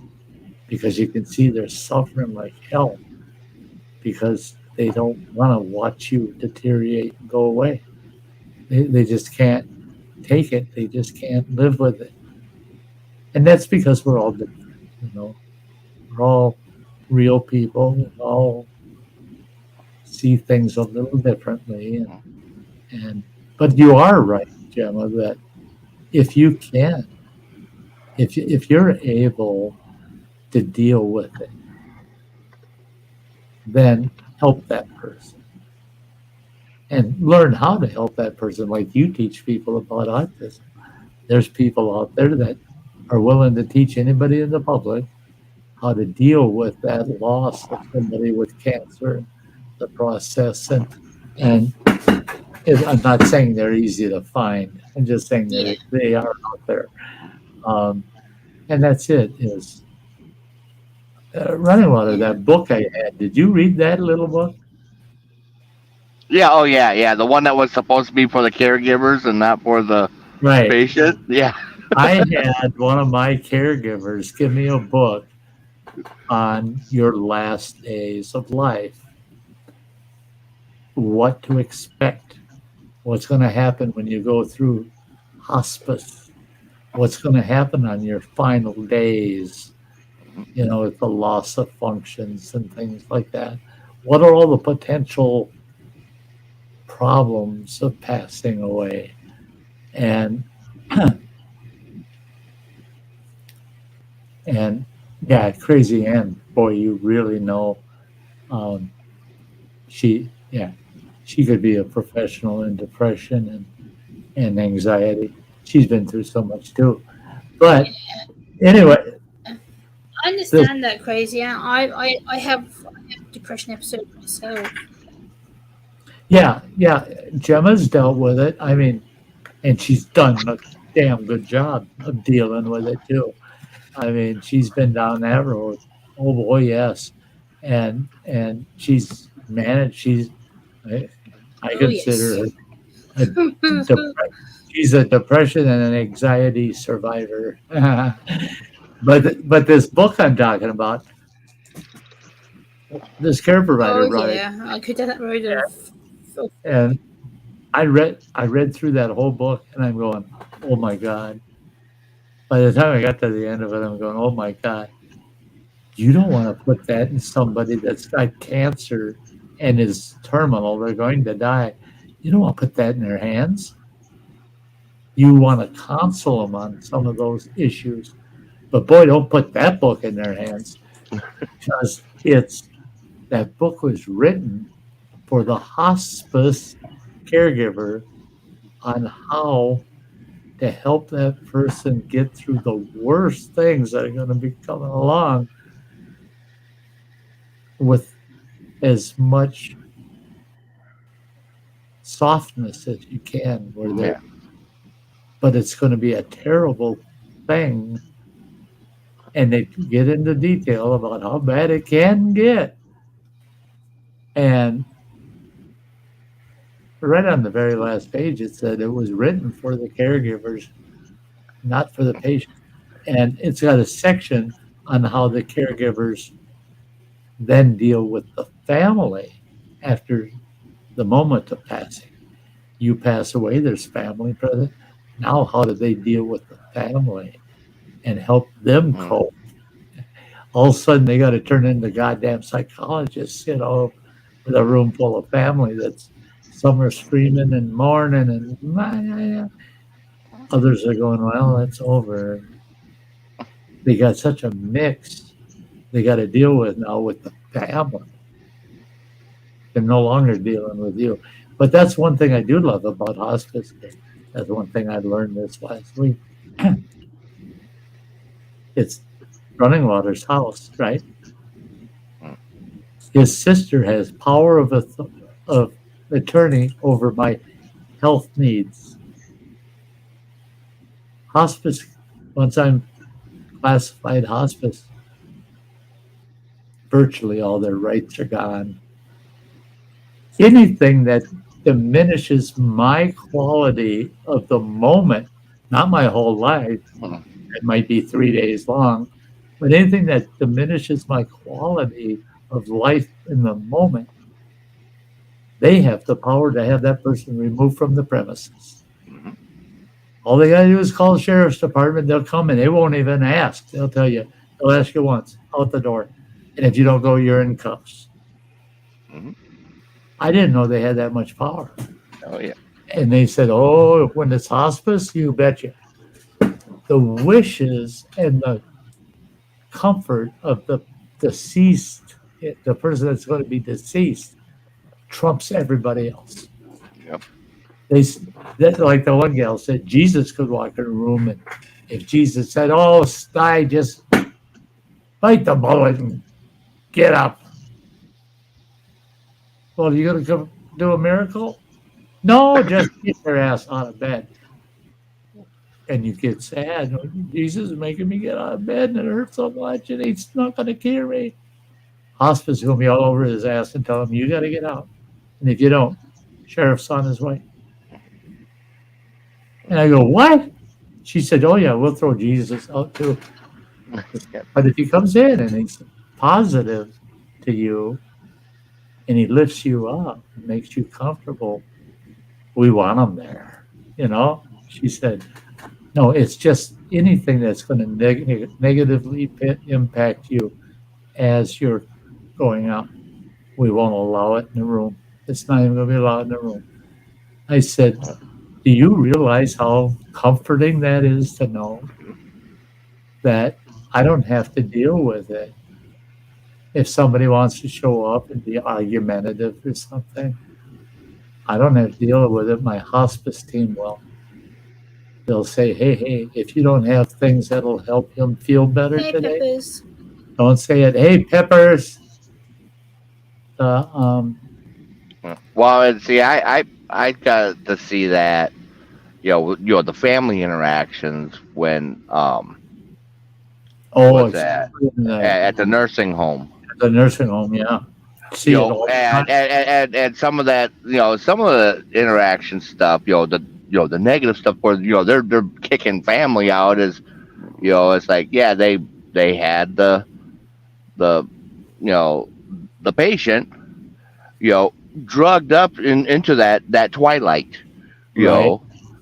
S2: because you can see they're suffering like hell because they don't want to watch you deteriorate and go away. They just can't take it. They just can't live with it. And that's because we're all different, you know. We're all real people. We all see things a little differently. But you are right, Gemma, that if you can, if you're able to deal with it, then help that person and learn how to help that person. Like you teach people about autism. There's people out there that are willing to teach anybody in the public how to deal with that loss of somebody with cancer, the process, and I'm not saying they're easy to find. I'm just saying
S5: Yeah.
S2: that they are out there, and that's it. Is Running Water, that book I had. Did you read that little book?
S4: Yeah. Oh, yeah. Yeah. The one that was supposed to be for the caregivers and not for the
S2: Right.
S4: patient. Yeah.
S2: I had one of my caregivers give me a book on your last days of life, what to expect, what's going to happen when you go through hospice, what's going to happen on your final days, you know, with the loss of functions and things like that. What are all the potential problems of passing away? And and yeah, Crazy Ann, boy, you really know. She could be a professional in depression and anxiety. She's been through so much too. But anyway,
S5: I understand that, Crazy. I have depression episodes myself.
S2: yeah, Gemma's dealt with it. I mean, and she's done a damn good job of dealing with it too. I mean, she's been down that road. Oh boy, yes. And she's managed. I consider
S5: Yes.
S2: her she's a depression and an anxiety survivor. but this book I'm talking about, this care provider
S5: Oh
S2: brought it,
S5: yeah, I could have that road of.
S2: and I read through that whole book, and I'm going, oh my god. By the time I got to the end of it, I'm going, oh my god. You don't want to put that in somebody that's got cancer and is terminal. They're going to die. You don't want to put that in their hands. You want to counsel them on some of those issues. But boy, don't put that book in their hands, because that book was written for the hospice caregiver on how to help that person get through the worst things that are going to be coming along with as much softness as you can. But it's going to be a terrible thing, and they get into detail about how bad it can get. And right on the very last page, it said it was written for the caregivers, not for the patient. And it's got a section on how the caregivers then deal with the family after the moment of passing. You pass away, there's family present. Now, how do they deal with the family and help them cope? All of a sudden, they got to turn into goddamn psychologists, you know, with a room full of family that's some are screaming and mourning, and others are going, well, it's over. They got such a mix they got to deal with now with the family. They're no longer dealing with you. But that's one thing I do love about hospice. That's one thing I learned this last week. It's Running Water's house, right? His sister has power of attorney over my health needs. Hospice, once I'm classified hospice, virtually all their rights are gone. Anything that diminishes my quality of the moment, not my whole life, it might be 3 days long, but anything that diminishes my quality of life in the moment, they have the power to have that person removed from the premises. All they got to do is call the sheriff's department. They'll come and they won't even ask. They'll tell you. They'll ask you once out the door. And if you don't go, you're in cuffs.
S4: Mhm.
S2: I didn't know they had that much power.
S4: Oh yeah.
S2: And they said, oh, when it's hospice, you betcha. The wishes and the comfort of the deceased, the person that's going to be deceased, trumps everybody else.
S4: Yep.
S2: Like the one gal said, Jesus could walk in a room, and if Jesus said, "Oh, Sty, just bite the bullet and get up," well, you gonna come do a miracle? No, just get your ass out of bed. And you get sad. Jesus is making me get out of bed, and it hurts so much, and he's not gonna cure me. Hospice is gonna be all over his ass and tell him you got to get out, and if you don't, sheriff's on his way. And I go, what? She said, oh, yeah, we'll throw Jesus out too. But if he comes in and he's positive to you and he lifts you up and makes you comfortable, we want him there. You know? She said, no, it's just anything that's going to negatively impact you as you're going out. We won't allow it in the room. It's not even going to be allowed in the room. I said, do you realize how comforting that is to know that I don't have to deal with it? If somebody wants to show up and be argumentative or something, I don't have to deal with it. My hospice team will. They'll say, hey, if you don't have things that'll help him feel better
S5: Hey,
S2: today,
S5: Peppers.
S2: don't say it. Hey, Peppers.
S4: Well, and see, I got to see that, the family interactions when what's that at the nursing home.
S2: The nursing home, yeah. See it all the time.
S4: And some of that, some of the interaction stuff, the negative stuff where they're kicking family out is, it's like, yeah, they had the patient, drugged up into that twilight,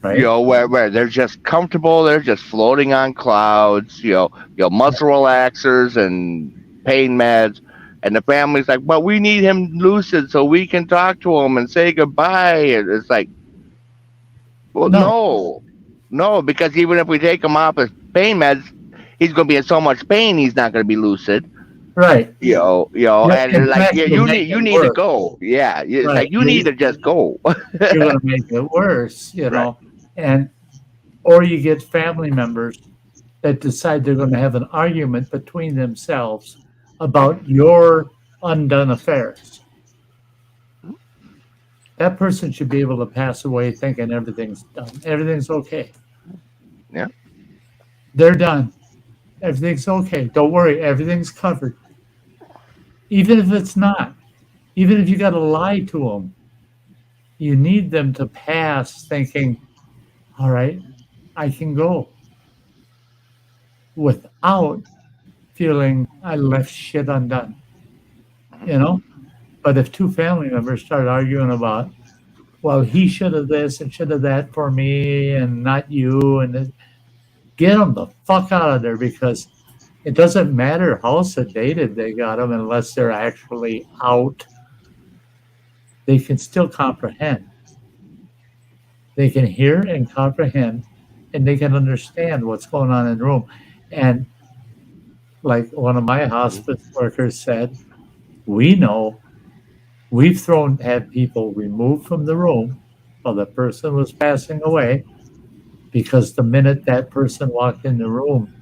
S2: Right.
S4: where they're just comfortable, they're just floating on clouds, muscle relaxers and pain meds, and the family's like, but we need him lucid so we can talk to him and say goodbye. And it's like, well, no, because even if we take him off his pain meds, he's going to be in so much pain, he's not going to be lucid.
S2: Right.
S4: And like, you need to go. Yeah. It's like, you need to just go.
S2: You're going to make it worse, know. And or you get family members that decide they're going to have an argument between themselves about your undone affairs. That person should be able to pass away thinking everything's done. Everything's okay.
S4: Yeah.
S2: They're done. Everything's okay. Don't worry. Everything's covered. Even if it's not. Even if you got to lie to them. You need them to pass thinking, all right, I can go. Without feeling I left shit undone. But if two family members start arguing about, well, he should have this and should have that for me and not you, and this, get them the fuck out of there, because it doesn't matter how sedated they got them unless they're actually out. They can still comprehend. They can hear and comprehend, and they can understand what's going on in the room. And like one of my hospice workers said, we know we've had people removed from the room while the person was passing away, because the minute that person walked in the room,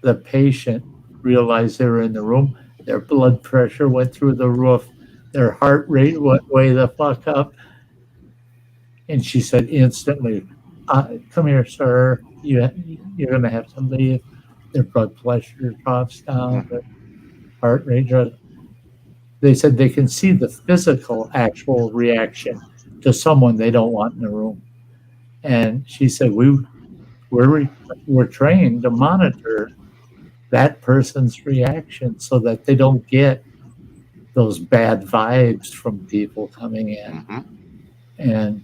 S2: the patient realized they were in the room, their blood pressure went through the roof, their heart rate went way the fuck up. And she said instantly, come here, sir, you're going to have to leave. Their blood pressure drops down, their heart rate drops. They said they can see the physical actual reaction to someone they don't want in the room. And she said, we're trained to monitor that person's reaction so that they don't get those bad vibes from people coming in. And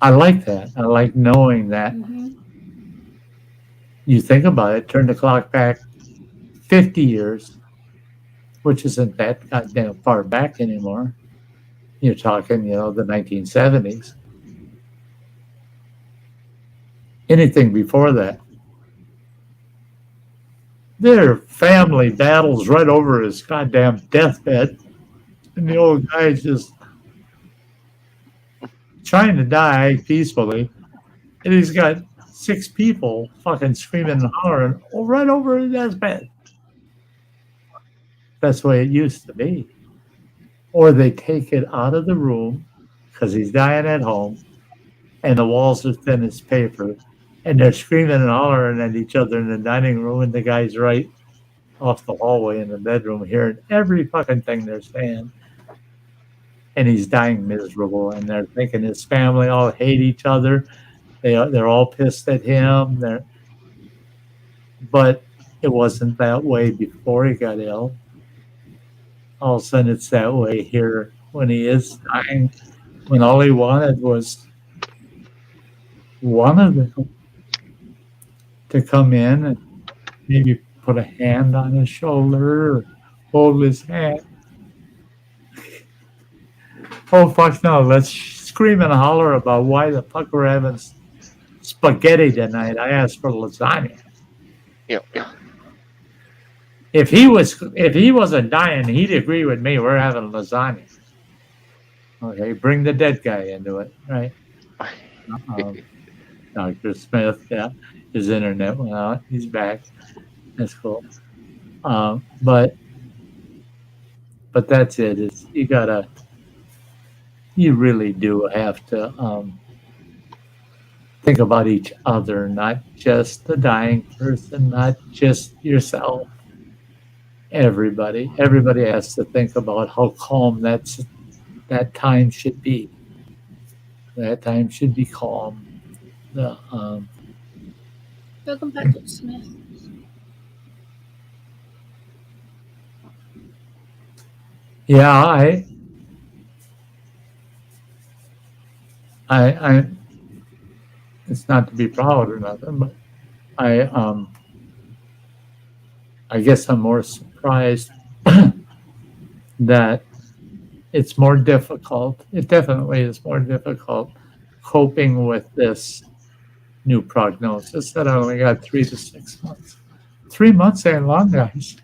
S2: I like that. I like knowing that.
S5: Mm-hmm.
S2: You think about it, turn the clock back 50 years, which isn't that goddamn far back anymore. You're talking, the 1970s. Anything before that. There are family battles right over his goddamn deathbed. And the old guy's just trying to die peacefully. And he's got 6 people fucking screaming and hollering right over his deathbed. That's the way it used to be. Or they take it out of the room because he's dying at home and the walls are thin as paper. And they're screaming and hollering at each other in the dining room, and the guy's right off the hallway in the bedroom hearing every fucking thing they're saying. And he's dying miserable, and they're thinking his family all hate each other. They're all pissed at him. But it wasn't that way before he got ill. All of a sudden, it's that way here when he is dying, when all he wanted was one of them to come in and maybe put a hand on his shoulder or hold his hand. Oh, fuck no. Let's scream and holler about why the fuck we're having spaghetti tonight. I asked for lasagna.
S4: Yeah.
S2: If he wasn't dying, he'd agree with me. We're having lasagna. Okay, bring the dead guy into it, right? Dr. Smith, yeah, his internet went out. He's back. That's cool. But that's it. It's, you really do have to think about each other, not just the dying person, not just yourself. Everybody has to think about how calm that time should be. That time should be calm.
S5: Welcome back, Dr. Smith.
S2: Yeah, I it's not to be proud or nothing, but I guess I'm more surprised that it's more difficult. It definitely is more difficult coping with this new prognosis that I only got 3 to 6 months. 3 months ain't long, guys.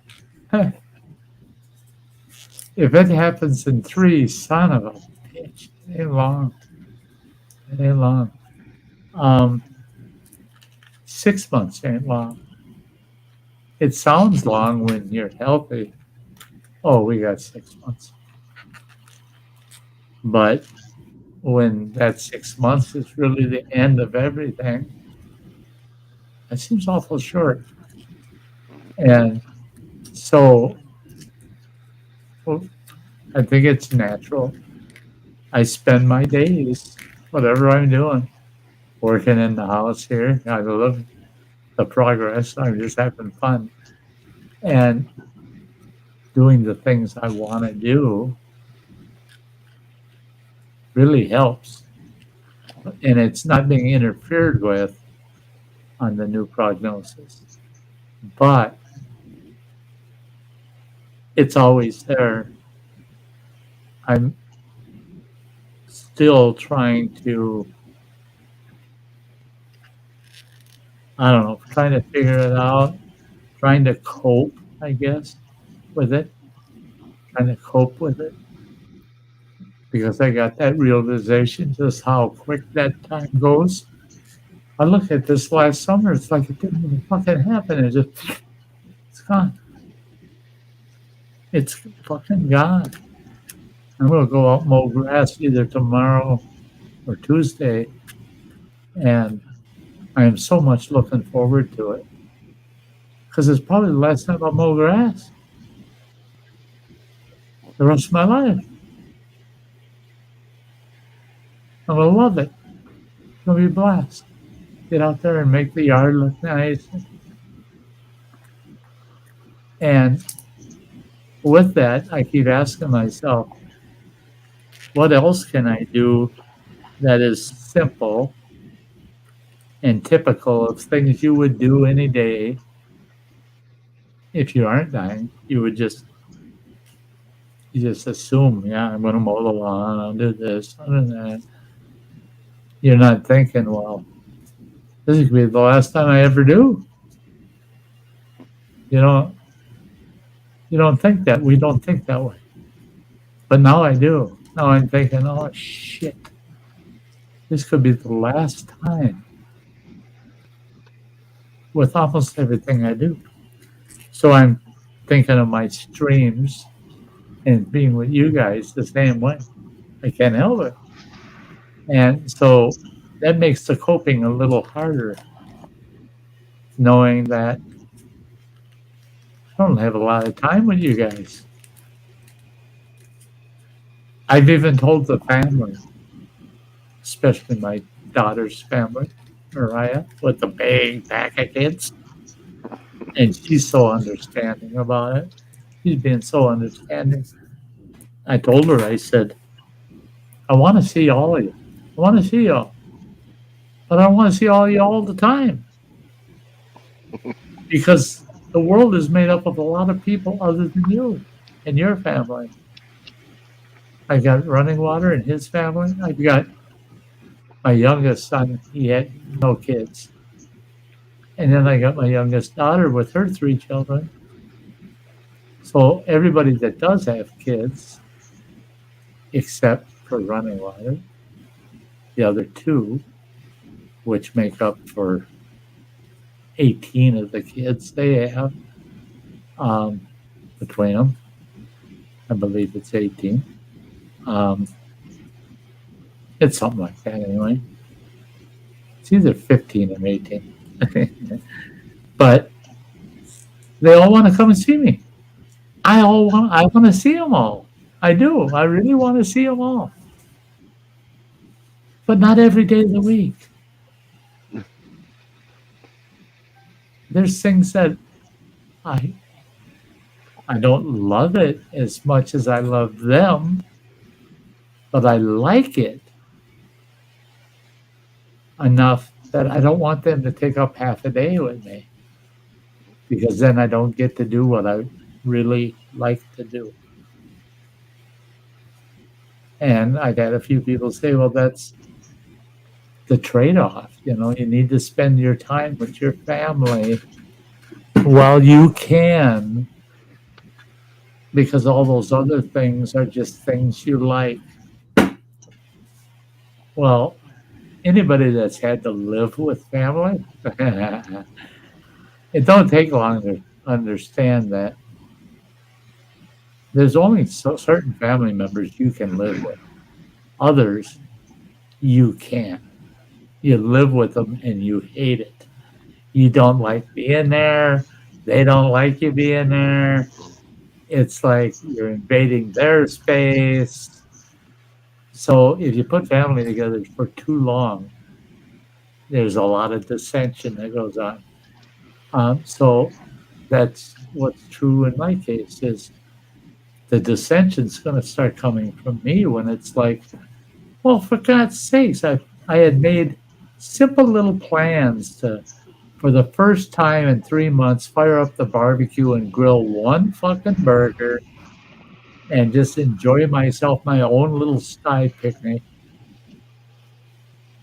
S2: If it happens in 3, son of a bitch, it ain't long. It ain't long. 6 months ain't long. It sounds long when you're healthy. Oh, we got 6 months. But when that 6 months is really the end of everything, that seems awful short. And so I think it's natural. I spend my days, whatever I'm doing, working in the house here. I love the progress. I'm just having fun. And doing the things I want to do really helps. And it's not being interfered with on the new prognosis. But it's always there. I'm still trying to, trying to figure it out, trying to cope, I guess, with it, trying to cope with it. Because I got that realization just how quick that time goes. I look at this last summer, it's like it didn't even fucking happen. It's gone. It's fucking gone. I'm going to go out and mow grass either tomorrow or Tuesday. And I am so much looking forward to it. Because it's probably the last time I'll mow grass. The rest of my life. I'm going to love it. It's going to be a blast. Get out there and make the yard look nice. And with that, I keep asking myself, what else can I do that is simple and typical of things you would do any day if you aren't dying. You just assume, yeah, I'm going to mow the lawn, I'll do this, I'll do that. You're not thinking, well, this could be the last time I ever do. You know, you don't think that. We don't think that way. But now I do. Now I'm thinking, oh shit, this could be the last time with almost everything I do. So I'm thinking of my streams and being with you guys the same way. I can't help it. And so that makes the coping a little harder, knowing that I don't have a lot of time with you guys. I've even told the family, especially my daughter's family, Mariah, with the big pack of kids. And she's so understanding about it. She's being so understanding. I told her, I said, I want to see all of you. I want to see y'all. But I want to see all of you all the time. Because the world is made up of a lot of people other than you and your family. I got Running Water and his family. I've got my youngest son, he had no kids. And then I got my youngest daughter with her 3 children. So everybody that does have kids, except for Running Water, the other 2, which make up for 18 of the kids they have between them. I believe it's 18. It's something like that anyway. It's either 15 or 18. But they all want to come and see me. I want to see them all. I do. I really want to see them all. But not every day of the week. There's things that I don't love it as much as I love them, but I like it enough that I don't want them to take up half a day with me, because then I don't get to do what I really like to do. And I've had a few people say, well, that's the trade-off. You need to spend your time with your family while you can, because all those other things are just things you like. Well, anybody that's had to live with family, it don't take long to understand that there's only certain family members you can live with. Others, you can't. You live with them and you hate it. You don't like being there. They don't like you being there. It's like you're invading their space. So if you put family together for too long, there's a lot of dissension that goes on. So that's what's true in my case, is the dissension's going to start coming from me when it's like, well, for God's sakes, I had made simple little plans to, for the first time in 3 months, fire up the barbecue and grill one fucking burger and just enjoy myself, my own little Sty picnic.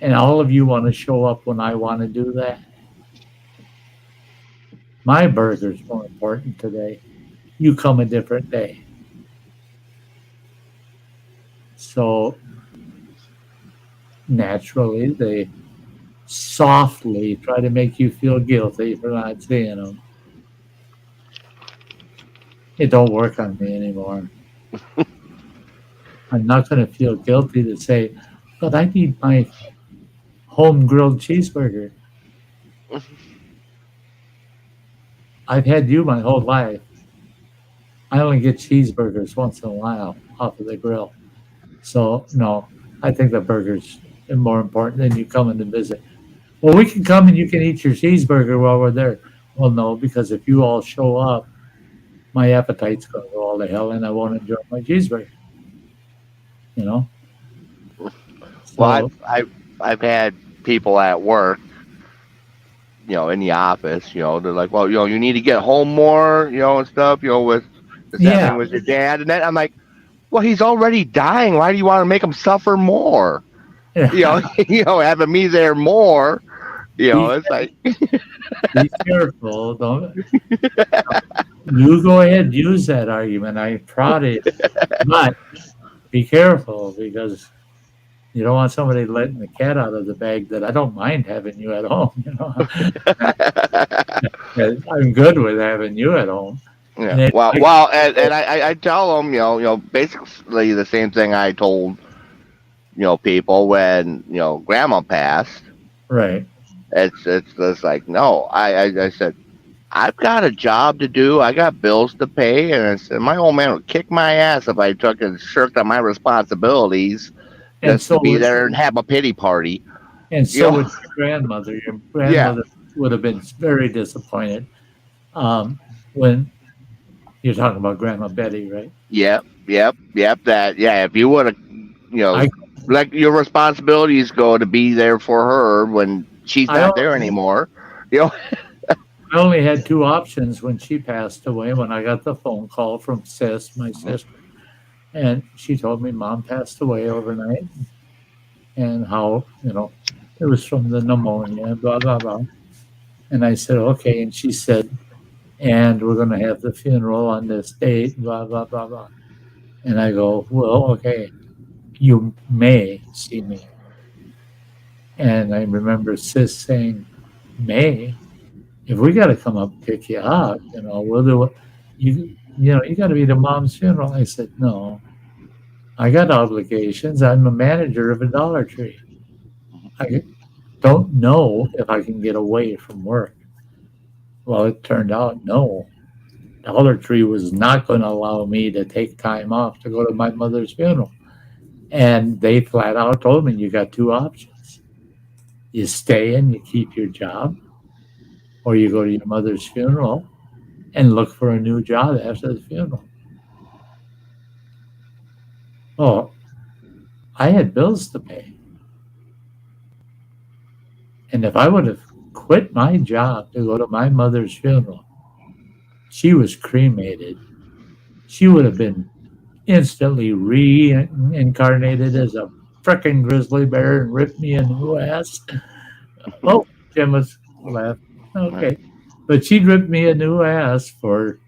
S2: And all of you want to show up when I want to do that. My burger's more important today. You come a different day. So naturally, they softly try to make you feel guilty for not seeing them. It don't work on me anymore. I'm not going to feel guilty to say, but I need my home grilled cheeseburger. I've had you my whole life. I only get cheeseburgers once in a while off of the grill. So, no, I think the burgers are more important than you coming to visit. Well, we can come and you can eat your cheeseburger while we're there. Well, no, because if you all show up, my appetite's going to go all to hell and I won't enjoy my cheeseburger.
S4: Well,
S2: So
S4: I've had people at work, in the office, they're like, well, you need to get home more, and stuff, with this
S2: yeah,
S4: happening with your dad, and then I'm like, well, he's already dying. Why do you want to make him suffer more? Having me there more,
S2: be,
S4: it's like,
S2: be careful. Don't you go ahead, use that argument. I'm proud of you, but be careful because you don't want somebody letting the cat out of the bag. That I don't mind having you at home. I'm good with having you at home.
S4: yeah.
S2: And
S4: Well, and I tell them, basically the same thing I told, people when, grandma passed.
S2: right.
S4: It's just like, no, I said, I've got a job to do. I got bills to pay. And I said, my old man would kick my ass if I took and shirked on my responsibilities
S2: And
S4: just to
S2: so
S4: be
S2: would
S4: there and have a pity party.
S2: and
S4: You
S2: so
S4: know?
S2: would your grandmother. Your
S4: Yeah.
S2: grandmother would have been very disappointed when you're talking about Grandma Betty, right?
S4: Yep. That, yeah, if you would have,
S2: I
S4: like your responsibilities go to be there for her when she's
S2: I
S4: not there anymore. You know?
S2: I only had two options when she passed away. When I got the phone call from my sister, and she told me Mom passed away overnight, and how it was from the pneumonia, blah blah blah. And I said, okay. And she said, and we're going to have the funeral on this date, blah, blah, blah, blah. And I go, well, okay, you may see me. And I remember Sis saying, May, if we got to come up and pick you up, we'll do it. You got to be to Mom's funeral. I said, no, I got obligations. I'm a manager of a Dollar Tree. I don't know if I can get away from work. Well, it turned out no. Dollar Tree was not going to allow me to take time off to go to my mother's funeral. And they flat out told me, you got two options. You stay and you keep your job, or you go to your mother's funeral and look for a new job after the funeral. Oh, I had bills to pay. And if I would have quit my job to go to my mother's funeral, she was cremated. She would have been instantly reincarnated as a frickin' grizzly bear and ripped me a new ass. Oh, Jim was laughing. Okay. But she'd ripped me a new ass for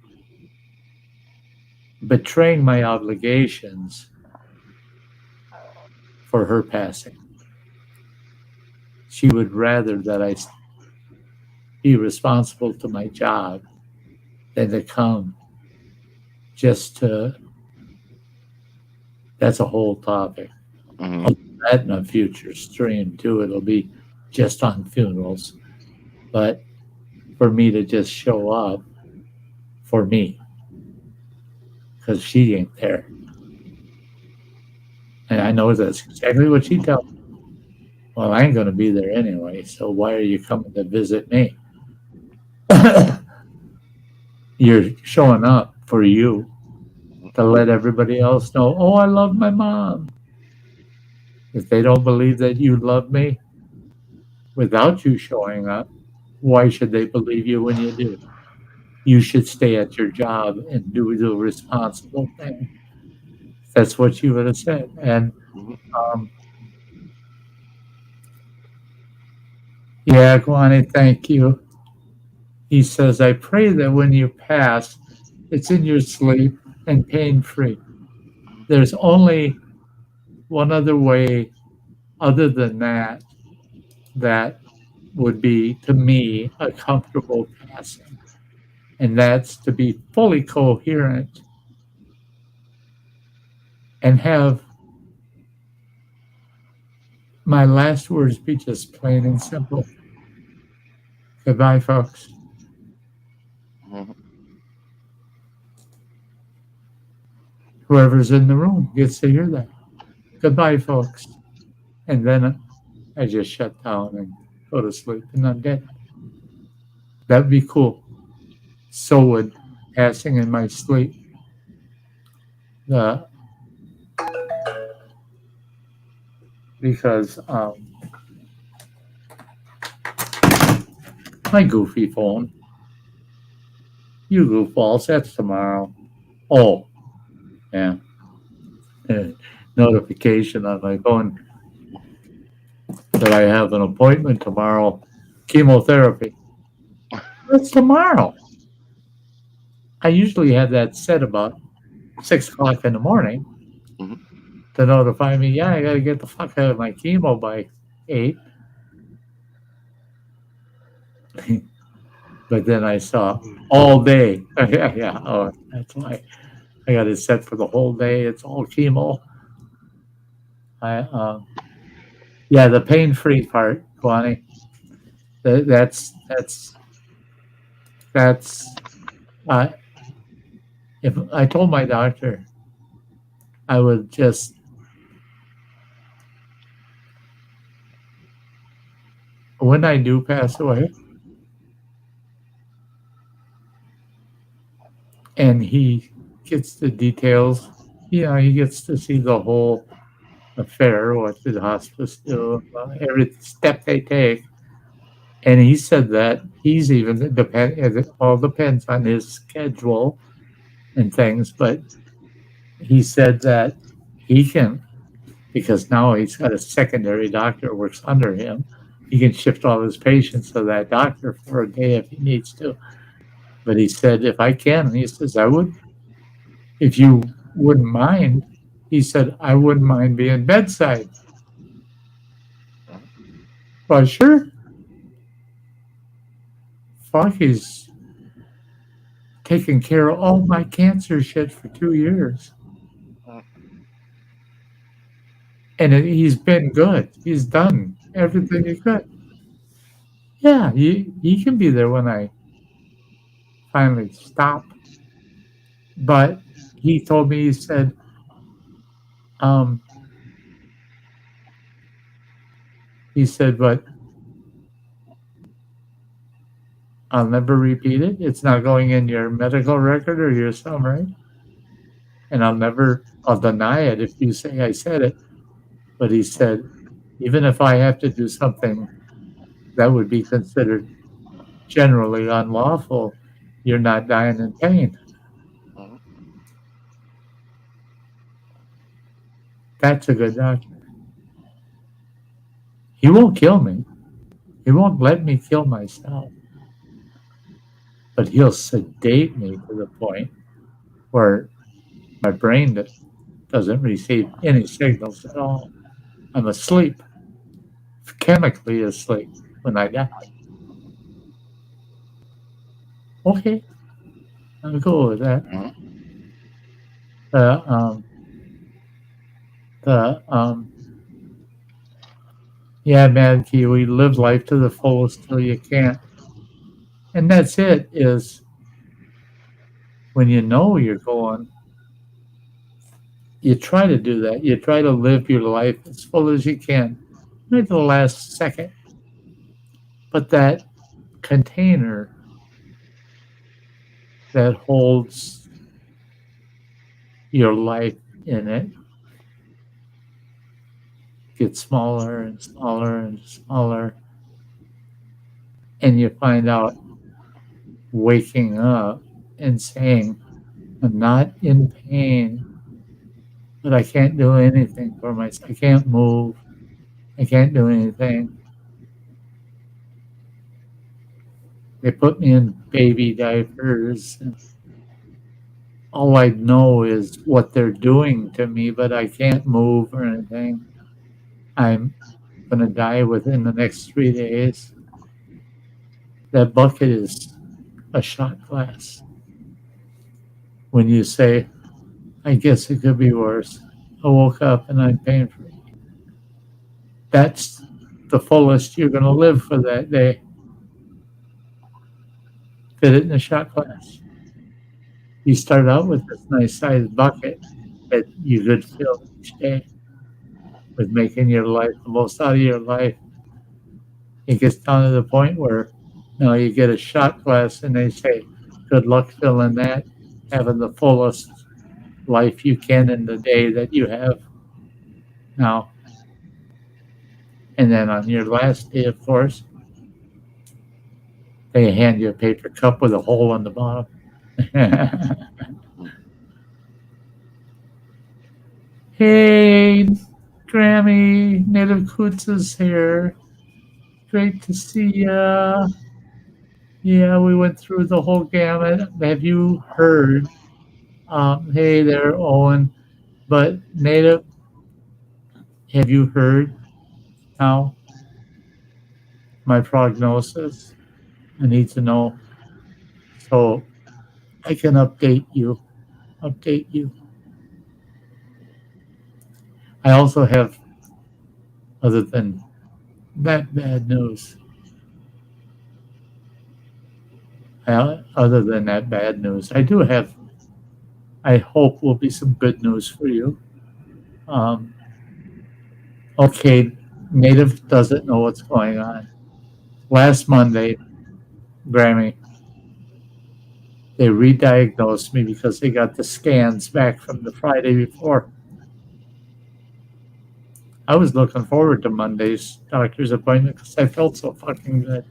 S2: betraying my obligations for her passing. She would rather that I be responsible to my job than to come just to. That's a whole topic.
S4: Mm-hmm.
S2: I'll do that in a future stream too. It'll be just on funerals. But for me to just show up for me, because she ain't there. And I know that's exactly what she tells me. Well, I ain't going to be there anyway, so why are you coming to visit me? You're showing up for you to let everybody else know, oh, I love my mom. If they don't believe that you love me without you showing up, why should they believe you when you do? You should stay at your job and do the responsible thing. That's what you would have said. And yeah, Kwani, thank you. He says, I pray that when you pass, it's in your sleep and pain-free. There's only one other way other than that would be, to me, a comfortable passing. And that's to be fully coherent and have my last words be just plain and simple. Goodbye, folks. Whoever's in the room gets to hear that. Goodbye, folks. And then I just shut down and go to sleep and I'm dead. That'd be cool. So would passing in my sleep. The because my goofy phone. You goofballs, that's tomorrow. Oh, yeah. Notification on my phone that I have an appointment tomorrow. Chemotherapy. It's tomorrow. I usually have that set about 6 o'clock in the morning
S4: Mhm.
S2: to notify me, yeah, I got to get the fuck out of my chemo by 8. But then I saw all day. Yeah, oh, that's why I got it set for the whole day. It's all chemo. Yeah, the pain-free part, Kwani. That's. Uh, if I told my doctor, I would just when I do pass away, and he gets the details. He gets to see the whole affair, what did hospice do, every step they take. And he said that he's even it all depends on his schedule and things, but he said that he can, because now he's got a secondary doctor who works under him. He can shift all his patients to that doctor for a day if he needs to. But he said, if I can, he says, I would, if you wouldn't mind, he said, I wouldn't mind being bedside. Well, sure. Fuck, he's taken care of all my cancer shit for 2 years. And he's been good. He's done everything he could. Yeah, he can be there when I finally stop. But he told me, he said, but I'll never repeat it. It's not going in your medical record or your summary. And I'll deny it if you say I said it. But he said, even if I have to do something that would be considered generally unlawful, you're not dying in pain.
S4: Mhm.
S2: That's a good doctor. He won't kill me. He won't let me kill myself. But he'll sedate me to the point where my brain doesn't receive any signals at all. I'm asleep, chemically asleep when I die. Okay, I'll go with that.
S4: Mhm.
S2: Yeah, man, Kiwi, live life to the fullest till you can't. And that's it, is when you know you're going, you try to do that. You try to live your life as full as you can, right to the last second. But that container that holds your life in it gets smaller and smaller and smaller. And you find out waking up and saying, I'm not in pain, but I can't do anything for myself. I can't move. I can't do anything. They put me in baby diapers. And all I know is what they're doing to me, but I can't move or anything. I'm going to die within the next 3 days. That bucket is a shot glass. When you say, I guess it could be worse, I woke up and I'm pain free. That's the fullest you're going to live for that day. Fit it in a shot glass. You start out with this nice sized bucket that you could fill each day with making your life the most out of your life. It gets down to the point where you get a shot glass and they say, good luck filling that, having the fullest life you can in the day that you have now. And then on your last day, of course, they hand you a paper cup with a hole on the bottom. Hey, Grammy, Native Coots is here. Great to see ya. Yeah, we went through the whole gamut. Have you heard? Hey there, Owen. But Native, have you heard now my prognosis? I need to know so I can update you. Update you. I also have, other than that bad news, other than that bad news, I do have, I hope will be some good news for you. Um, okay, Native doesn't know what's going on. Last Monday, Grammy, they re-diagnosed me because they got the scans back from the Friday before. I was looking forward to Monday's doctor's appointment because I felt so fucking good.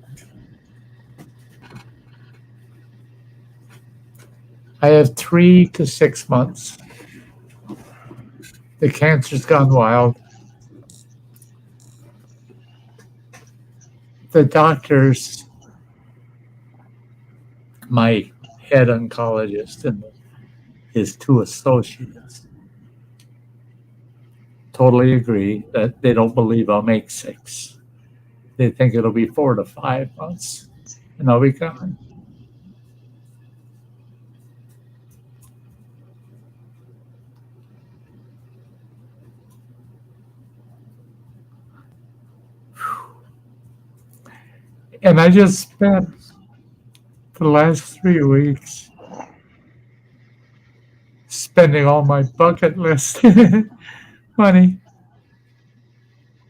S2: I have 3 to 6 months. The cancer's gone wild. The doctors, my head oncologist and his 2 associates, totally agree that they don't believe I'll make 6. They think it'll be 4 to 5 months and I'll be gone. And I just spent the last 3 weeks spending all my bucket list money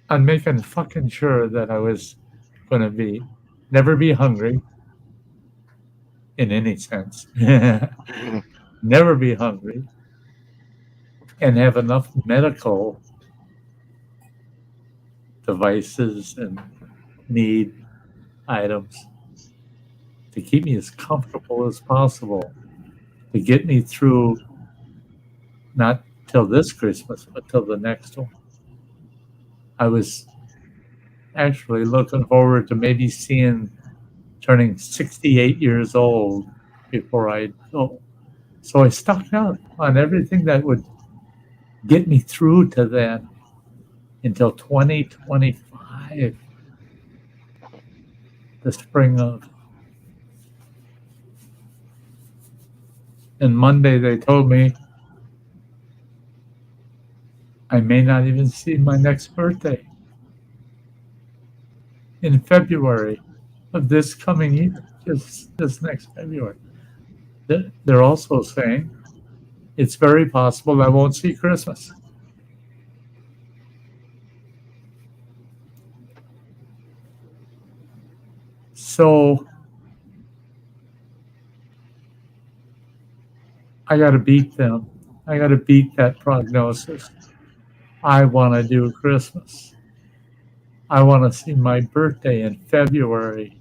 S2: on making fucking sure that I was going to never be hungry in any sense, never be hungry, and have enough medical devices and need items to keep me as comfortable as possible, to get me through not till this Christmas, but till the next one. I was actually looking forward to maybe turning 68 years old before I go. So I stocked up on everything that would get me through to then until 2025, the spring of. And Monday they told me I may not even see my next birthday in February of this coming year, just this next February. They're also saying it's very possible I won't see Christmas. So I got to beat them. I got to beat that prognosis. I want to do Christmas. I want to see my birthday in February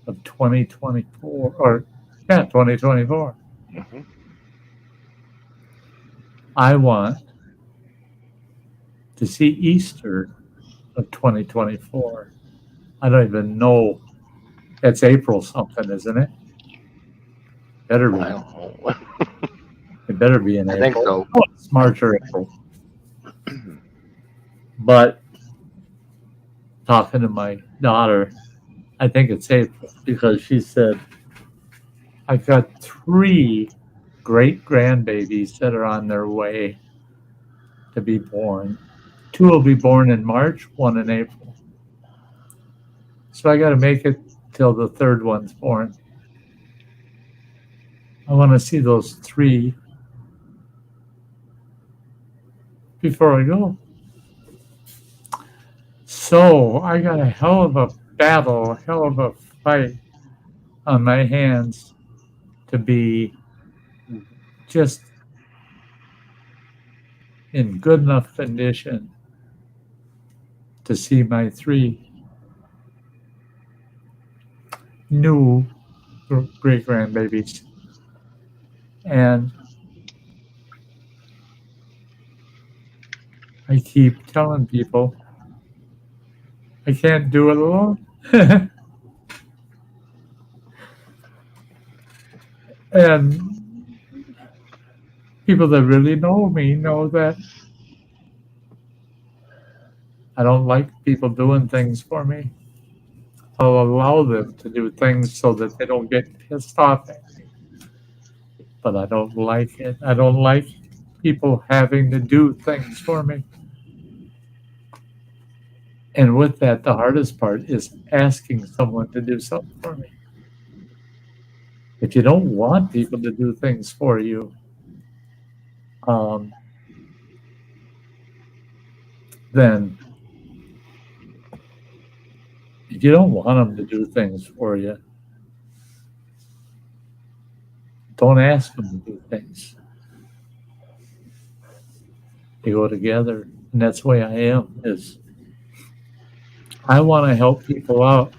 S2: of 2024, or 2024.
S4: Mm-hmm.
S2: I want to see Easter of 2024. I don't even know. That's April something, isn't it? Better be.
S4: I don't know.
S2: It better be in
S4: I
S2: April.
S4: think so.
S2: Oh, it's March or April. But talking to my daughter, I think it's April because she said, I've got 3 great grandbabies that are on their way to be born. 2 will be born in March, 1 in April. So I got to make it till the 3rd one's born. I want to see those 3 before I go. So I got a hell of a battle, a hell of a fight on my hands to be just in good enough condition to see my 3 new great grandbabies. And I keep telling people I can't do it alone. And people that really know me know that I don't like people doing things for me. I'll allow them to do things so that they don't get pissed off at me. But I don't like it. I don't like people having to do things for me. And with that, the hardest part is asking someone to do something for me. If you don't want people to do things for you, then if you don't want them to do things for you, don't ask them to do things. They go together, and that's the way I am. Is I want to help people out.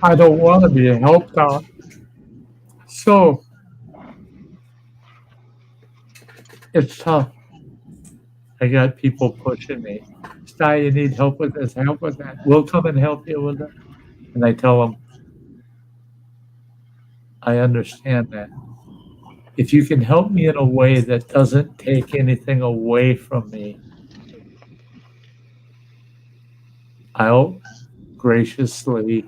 S2: I don't want to be helped out. So it's tough. I got people pushing me. Sty, you need help with this, help with that. We'll come and help you with it. And I tell them, I understand that. If you can help me in a way that doesn't take anything away from me, I'll graciously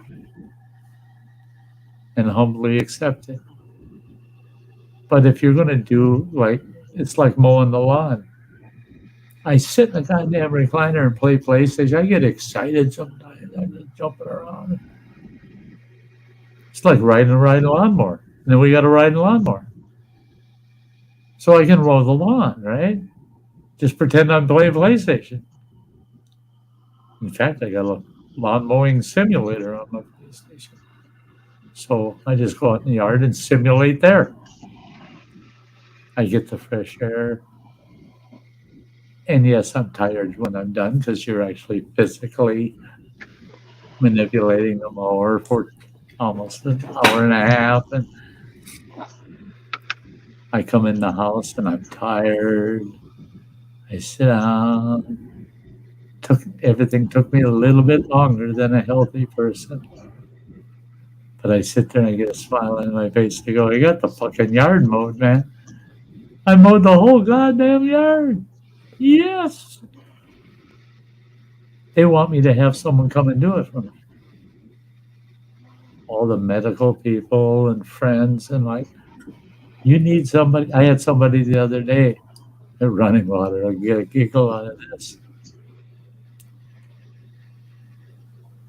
S2: and humbly accept it. But if you're going to do it's like mowing the lawn. I sit in a goddamn recliner and play PlayStation. I get excited sometimes. I'm just jumping around. It's like riding a lawnmower. And then we got to ride a lawnmower. So I can mow the lawn, right? Just pretend I'm playing PlayStation. In fact, I got a lawn mowing simulator on my PlayStation. So I just go out in the yard and simulate there. I get the fresh air. And yes, I'm tired when I'm done because you're actually physically manipulating the mower for almost an hour and a half. And I come in the house and I'm tired. I sit down. Everything took me a little bit longer than a healthy person. But I sit there and I get a smile on my face. I go, I got the fucking yard mowed, man. I mowed the whole goddamn yard. Yes. They want me to have someone come and do it for me. All the medical people and friends and you need somebody. I had somebody the other day at Running Water. I'll get a giggle out of this.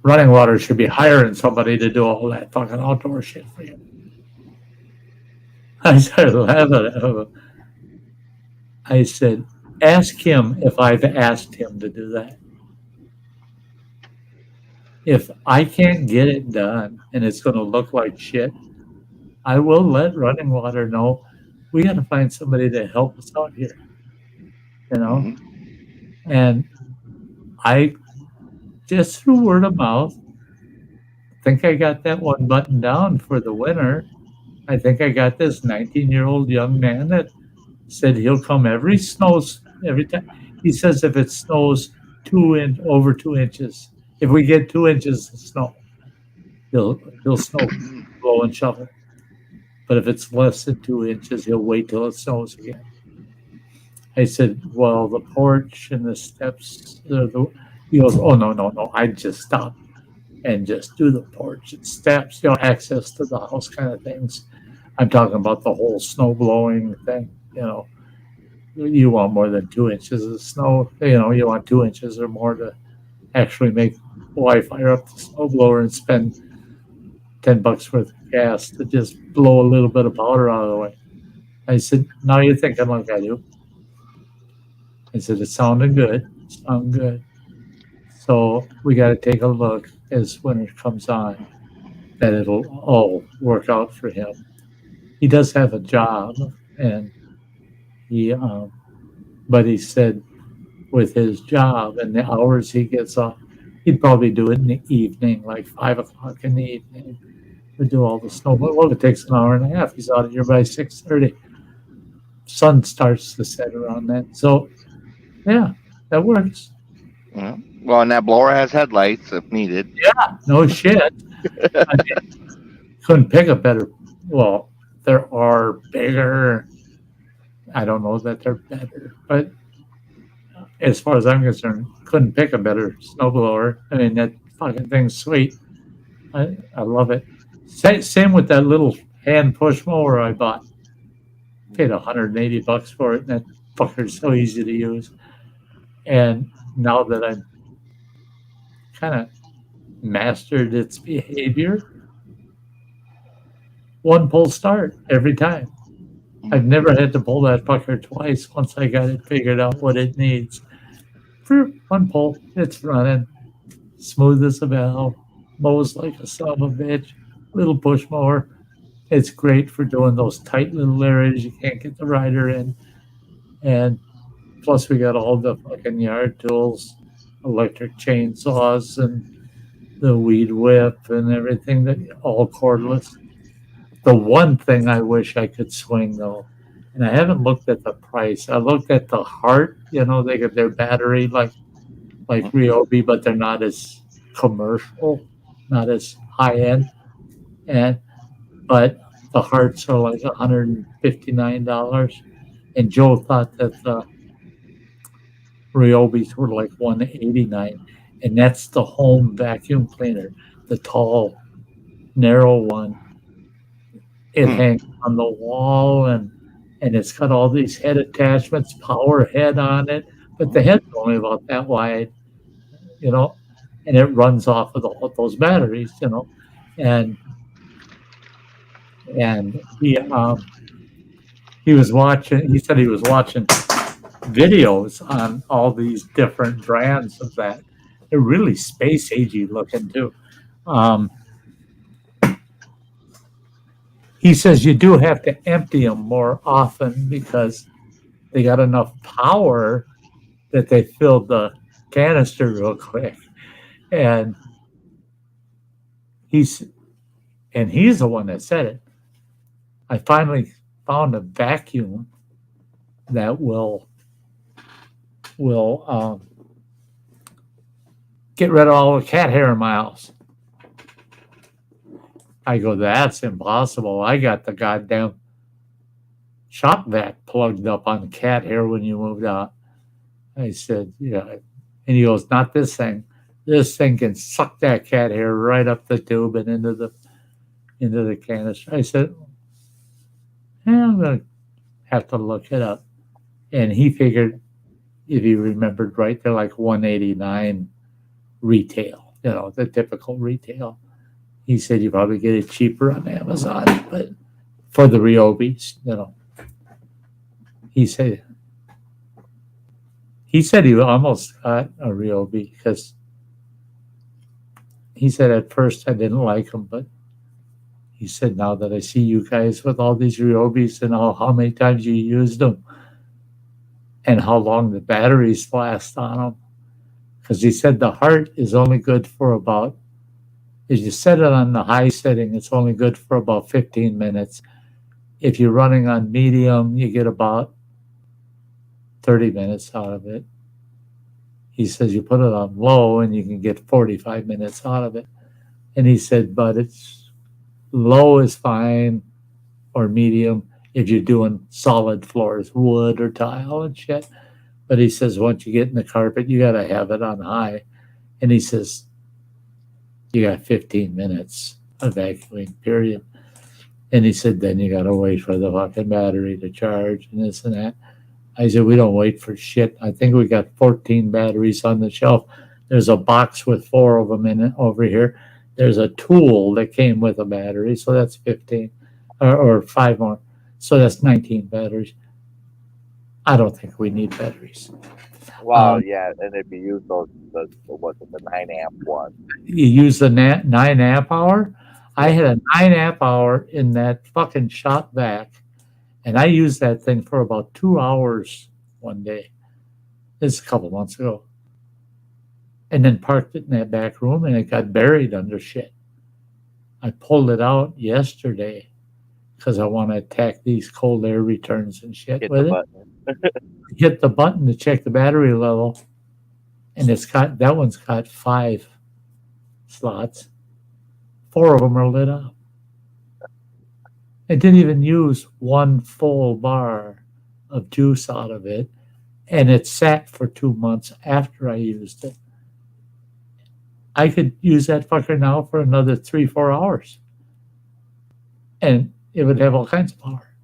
S2: Running Water should be hiring somebody to do all that fucking outdoor shit for you. I started laughing at him. I said, ask him if I've asked him to do that. If I can't get it done and it's going to look like shit, I will let Running Water know we got to find somebody to help us out here. You know? Mm-hmm. And I just through word of mouth, think I got that one button down for the winter. I think I got this 19-year-old young man that said he'll come every time. He says if it snows over 2 inches, if we get 2 inches of snow, he'll snow blow and shovel. But if it's less than 2 inches, he'll wait till it snows again. I said, well, the porch and the steps, he goes, oh, no, I'd just stop and just do the porch and steps, access to the house kind of things. I'm talking about the whole snow blowing thing, You want more than 2 inches of snow, you want 2 inches or more to actually make fire up the snow blower and spend $10 worth of gas to just blow a little bit of powder out of the way. I said, now you're thinking like I do. I said, it's sounding good. So we got to take a look as winter comes on that it'll all work out for him. He does have a job, and he But he said with his job and the hours he gets off, he'd probably do it in the evening, like 5 o'clock in the evening, to do all the snow. Well, it takes an hour and a half. He's out of here by 6:30. Sun starts to set around then. So yeah, that works.
S4: Yeah. Well, and that blower has headlights if needed.
S2: Yeah, no shit. I mean, couldn't pick a better. Well, there are bigger. I don't know that they're better, but as far as I'm concerned, couldn't pick a better snowblower. I mean, that fucking thing's sweet. I love it. Same with that little hand push mower I bought. Paid $180 for it, and that fucker's so easy to use. And now that I'm kind of mastered its behavior, one pull start every time. I've never had to pull that fucker twice once I got it figured out what it needs. For one pull, it's running. Smooth as a valve. Mows like a son of a bitch. Little push mower. It's great for doing those tight little areas you can't get the rider in. And plus we got all the fucking yard tools, electric chainsaws and the weed whip and everything, that all cordless. The one thing I wish I could swing though, and I haven't looked at the price. I looked at the Heart. They get their battery like Ryobi, but they're not as commercial, not as high end. But the Hearts are like $159, and Joe thought that the Ryobis were like $189, and that's the home vacuum cleaner, the tall, narrow one. It hangs on the wall, and it's got all these head attachments, power head on it, but the head's only about that wide, and it runs off of those batteries, and he was watching. He said he was watching videos on all these different brands of that. They're really space agey looking too. He says you do have to empty them more often because they got enough power that they filled the canister real quick. And he's the one that said it. I finally found a vacuum that will get rid of all the cat hair in my house. I go, that's impossible. I got the goddamn shop vac plugged up on cat hair when you moved out. I said, yeah. And he goes, not this thing. This thing can suck that cat hair right up the tube and into the canister. I said, I'm going to have to look it up. And he figured, if he remembered right, they're like $189 retail, the typical retail. He said you probably get it cheaper on Amazon, but for the Ryobis, he said he almost got a Ryobi because he said at first I didn't like them, but he said now that I see you guys with all these Ryobis and how many times you used them and how long the batteries last on them, because he said the Heart is only good for about, if you set it on the high setting, it's only good for about 15 minutes. If you're running on medium, you get about 30 minutes out of it. He says you put it on low and you can get 45 minutes out of it. And he said, but it's low is fine, or medium if you're doing solid floors, wood or tile and shit. But he says once you get in the carpet, you got to have it on high. And he says you got 15 minutes of vacuuming, period. And he said then you got to wait for the fucking battery to charge and this and that. I said, we don't wait for shit. I think we got 14 batteries on the shelf. There's a box with 4 of them in it over here. There's a tool that came with a battery, so that's 15, or 5 more. So that's 19 batteries. I don't think we need batteries.
S6: Well, yeah, and if you use the 9 amp one.
S2: You use the 9 amp hour? I had a 9 amp hour in that fucking shop vac, and I used that thing for about 2 hours one day. This is a couple months ago. And then parked it in that back room, and it got buried under shit. I pulled it out yesterday because I want to attack these cold air returns and shit
S6: Hit
S2: with
S6: the
S2: it.
S6: button.
S2: Hit the button to check the battery level, and that one's got 5 slots. 4 of them are lit up. I didn't even use 1 full bar of juice out of it, and it sat for 2 months after I used it. I could use that fucker now for another 3-4 hours, and it would have all kinds of power.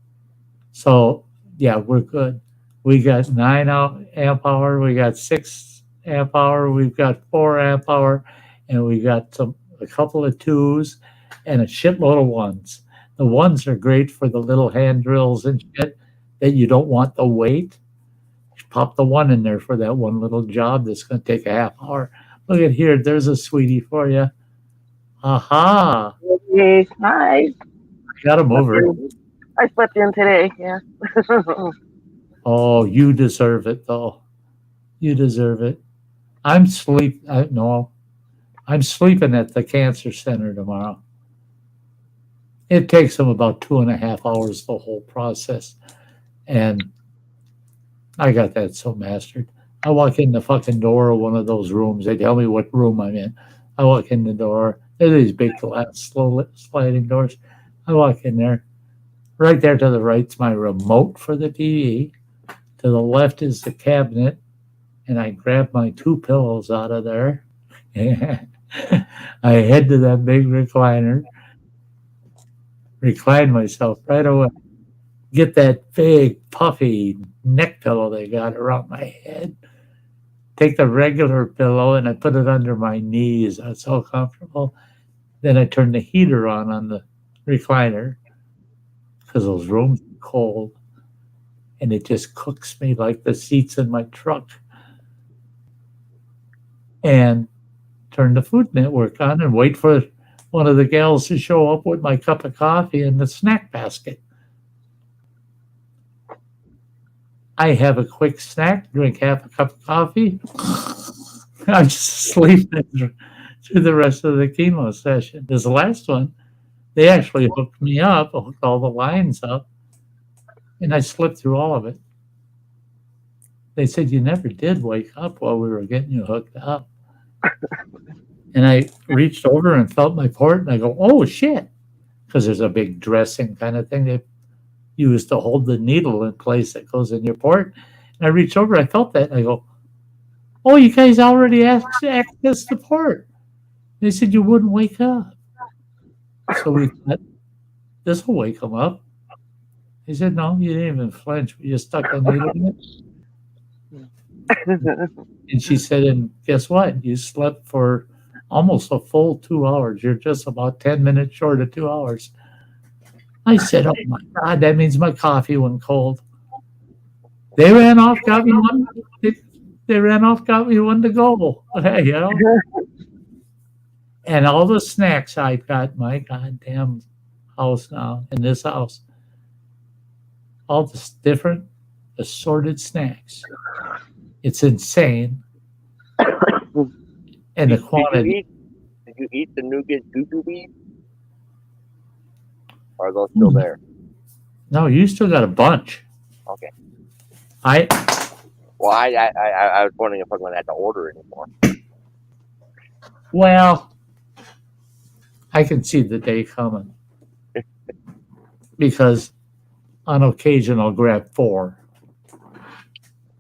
S2: So yeah, we're good. We got 9 amp hour, we got 6 amp hour, we've got 4 amp hour, and we got a couple of 2s and a shitload of 1s. The 1s are great for the little hand drills and shit that you don't want the weight. You pop the 1 in there for that one little job that's going to take a half hour. Look at here, there's a sweetie for you. Aha!
S7: Yes, hi.
S2: Got him over.
S7: I slept in today, yeah.
S2: Oh, you deserve it, though. You deserve it. I'm sleeping at the cancer center tomorrow. It takes them about 2.5 hours, the whole process. And I got that so mastered. I walk in the fucking door of one of those rooms. They tell me what room I'm in. I walk in the door. There's these big glass sliding doors. I walk in there. Right there to the right's my remote for the TV. To the left is the cabinet. And I grab my 2 pillows out of there. And I head to that big recliner. Recline myself right away. Get that big, puffy neck pillow they got around my head. Take the regular pillow and I put it under my knees. That's so comfortable. Then I turn the heater on the recliner because those rooms are cold. And it just cooks me like the seats in my truck. And turn the Food Network on and wait for one of the gals to show up with my cup of coffee and the snack basket. I have a quick snack, drink half a cup of coffee. I'm just sleeping through the rest of the chemo session. This last one, they actually hooked me up, hooked all the lines up, and I slipped through all of it. They said, you never did wake up while we were getting you hooked up. And I reached over and felt my port, and I go, oh, shit. Because there's a big dressing kind of thing they use to hold the needle in place that goes in your port. And I reached over, I felt that, and I go, oh, you guys already accessed the port. They said you wouldn't wake up. So we thought, this will wake them up. He said, no, you didn't even flinch. You just stuck the needle in it. And she said, and guess what? You slept for almost a full 2 hours. You're just about 10 minutes short of 2 hours. I said, oh my God, that means my coffee went cold. They ran off, got me one. They ran off, got me one to go. You know? And all the snacks I got, my goddamn house now, in this house, all this different assorted snacks. It's insane. And the quantity.
S6: Did you eat the nougat doo-doo beans? Or are those still there?
S2: No, you still got a bunch.
S6: Okay.
S2: I
S6: was wondering if I'm going to have to order anymore.
S2: Well, I can see the day coming. Because on occasion I'll grab 4.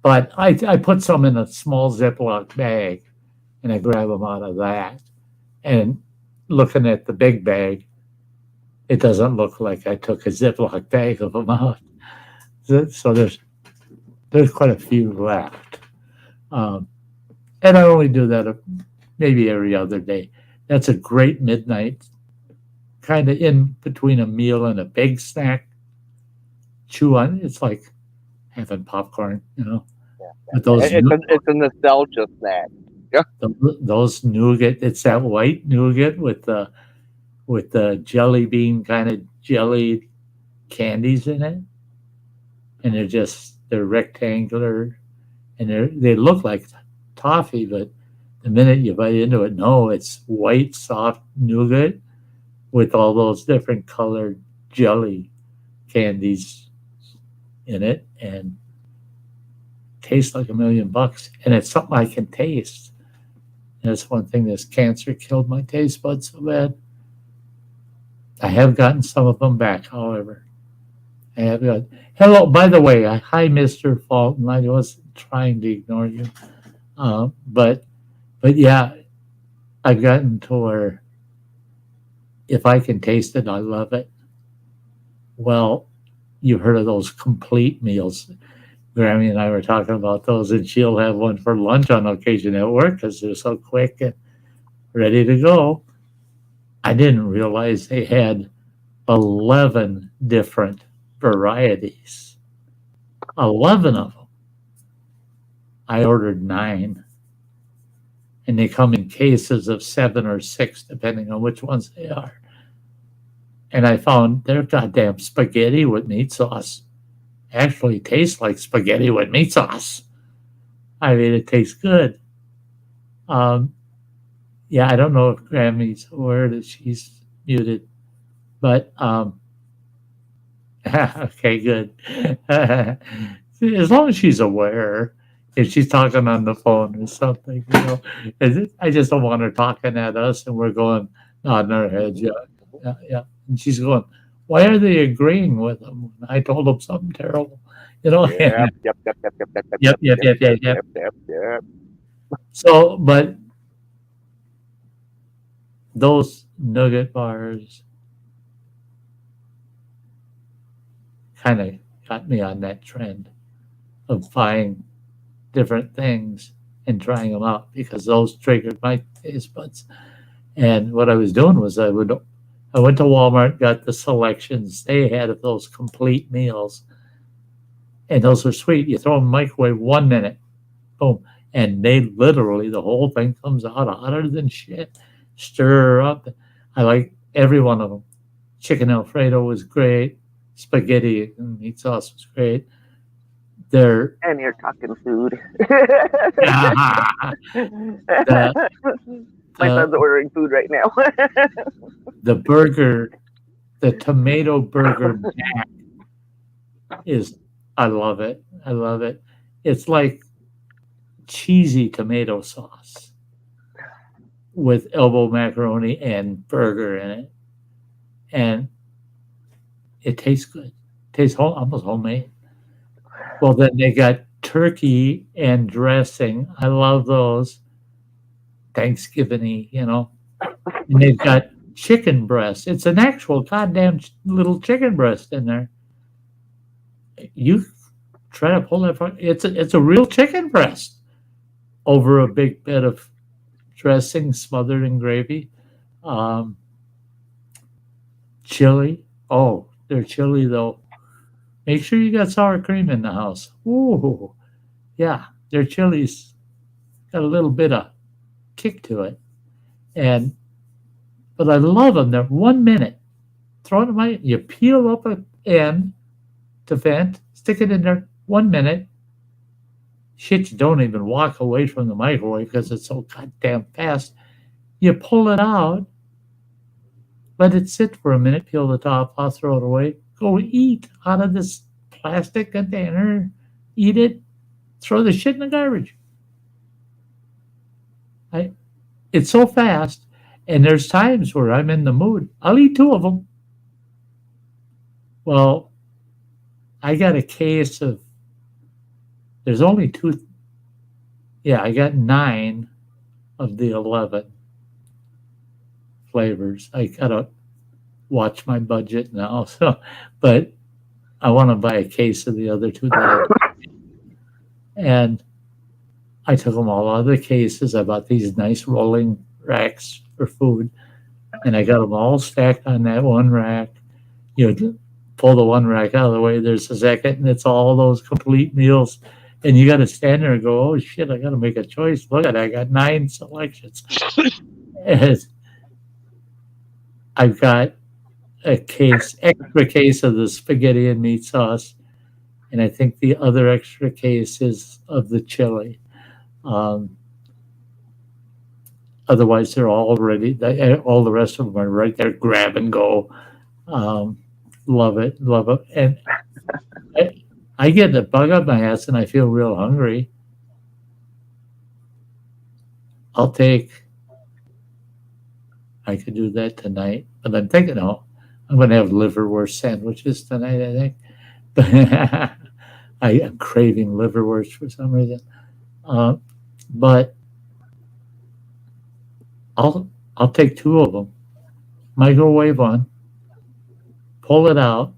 S2: But I put some in a small Ziploc bag, and I grab them out of that. And looking at the big bag, it doesn't look like I took a Ziploc bag of them out. So there's quite a few left. And I only do that maybe every other day. That's a great midnight, kind of in between a meal and a big snack. Chew on. It's like having popcorn, you know.
S6: Yeah.
S2: But those
S6: it's a nostalgia snack. Yeah.
S2: Those nougat. It's that white nougat with the jelly bean kind of jelly candies in it, and they're just they're rectangular, and they look like toffee, but the minute you bite into it, no, it's white, soft nougat with all those different colored jelly candies in it, and tastes like $1,000,000. And it's something I can taste. And that's one thing. This cancer killed my taste buds so bad. I have gotten some of them back, however. I have got. Hello, by the way, hi, Mr. Fulton. I wasn't trying to ignore you, but yeah, I've gotten to where if I can taste it, I love it. Well, you've heard of those complete meals. Grammy and I were talking about those, and she'll have one for lunch on occasion at work because they're so quick and ready to go. I didn't realize they had 11 different varieties. 11 of them. I ordered 9. And they come in cases of 7 or 6, depending on which ones they are. And I found their goddamn spaghetti with meat sauce actually tastes like spaghetti with meat sauce. I mean, it tastes good. Yeah, I don't know if Grammy's aware that she's muted, but okay, good. As long as she's aware, if she's talking on the phone or something, I just don't want her talking at us and we're going nodding our heads, yeah. And she's going, why are they agreeing with them? I told them something terrible,
S6: Yep.
S2: Yep. So, but those nugget bars kind of got me on that trend of buying different things and trying them out because those triggered my taste buds. And what I was doing was I went to Walmart, got the selections they had of those complete meals, and those are sweet. You throw them in the microwave 1 minute, boom, and they literally, the whole thing comes out hotter than shit. Stir up. I like every one of them. Chicken Alfredo was great. Spaghetti and meat sauce was great.
S7: And you're talking food. My son's ordering food right now.
S2: The burger, the tomato burger mac I love it. I love it. It's like cheesy tomato sauce with elbow macaroni and burger in it. And it tastes good. Tastes almost homemade. Well, then they got turkey and dressing. I love those. Thanksgiving-y, And they've got chicken breast. It's an actual goddamn little chicken breast in there. You try to pull that from it's a real chicken breast over a big bed of dressing smothered in gravy. Chili. Oh, they're chili though. Make sure you got sour cream in the house. Ooh, yeah, their chili's got a little bit of kick to it, but I love them. They're 1 minute. Throw it in you peel up an end to vent, stick it in there 1 minute. Shit, you don't even walk away from the microwave because it's so goddamn fast. You pull it out, let it sit for a minute, peel the top off, throw it away, go eat out of this plastic container, eat it, throw the shit in the garbage. It's so fast, and there's times where I'm in the mood. I'll eat 2 of them. Well, I got a case of, there's only 2. Yeah, I got 9 of the 11 flavors. I gotta watch my budget now, but I want to buy a case of the other 2 and I took them all out of the cases. I bought these nice rolling racks for food, and I got them all stacked on that one rack. Pull the one rack out of the way, there's a second, and it's all those complete meals. And you got to stand there and go, oh, shit, I got to make a choice. Look at it, I got 9 selections. And I've got extra case of the spaghetti and meat sauce. And I think the other extra case is of the chili. Otherwise, they're all ready. All the rest of them are right there, grab and go. Love it, love it. And I get a bug up my ass and I feel real hungry. I could do that tonight, but I'm thinking, I'm going to have liverwurst sandwiches tonight, I think. But I am craving liverwurst for some reason. But I'll take 2 of them, microwave one, pull it out.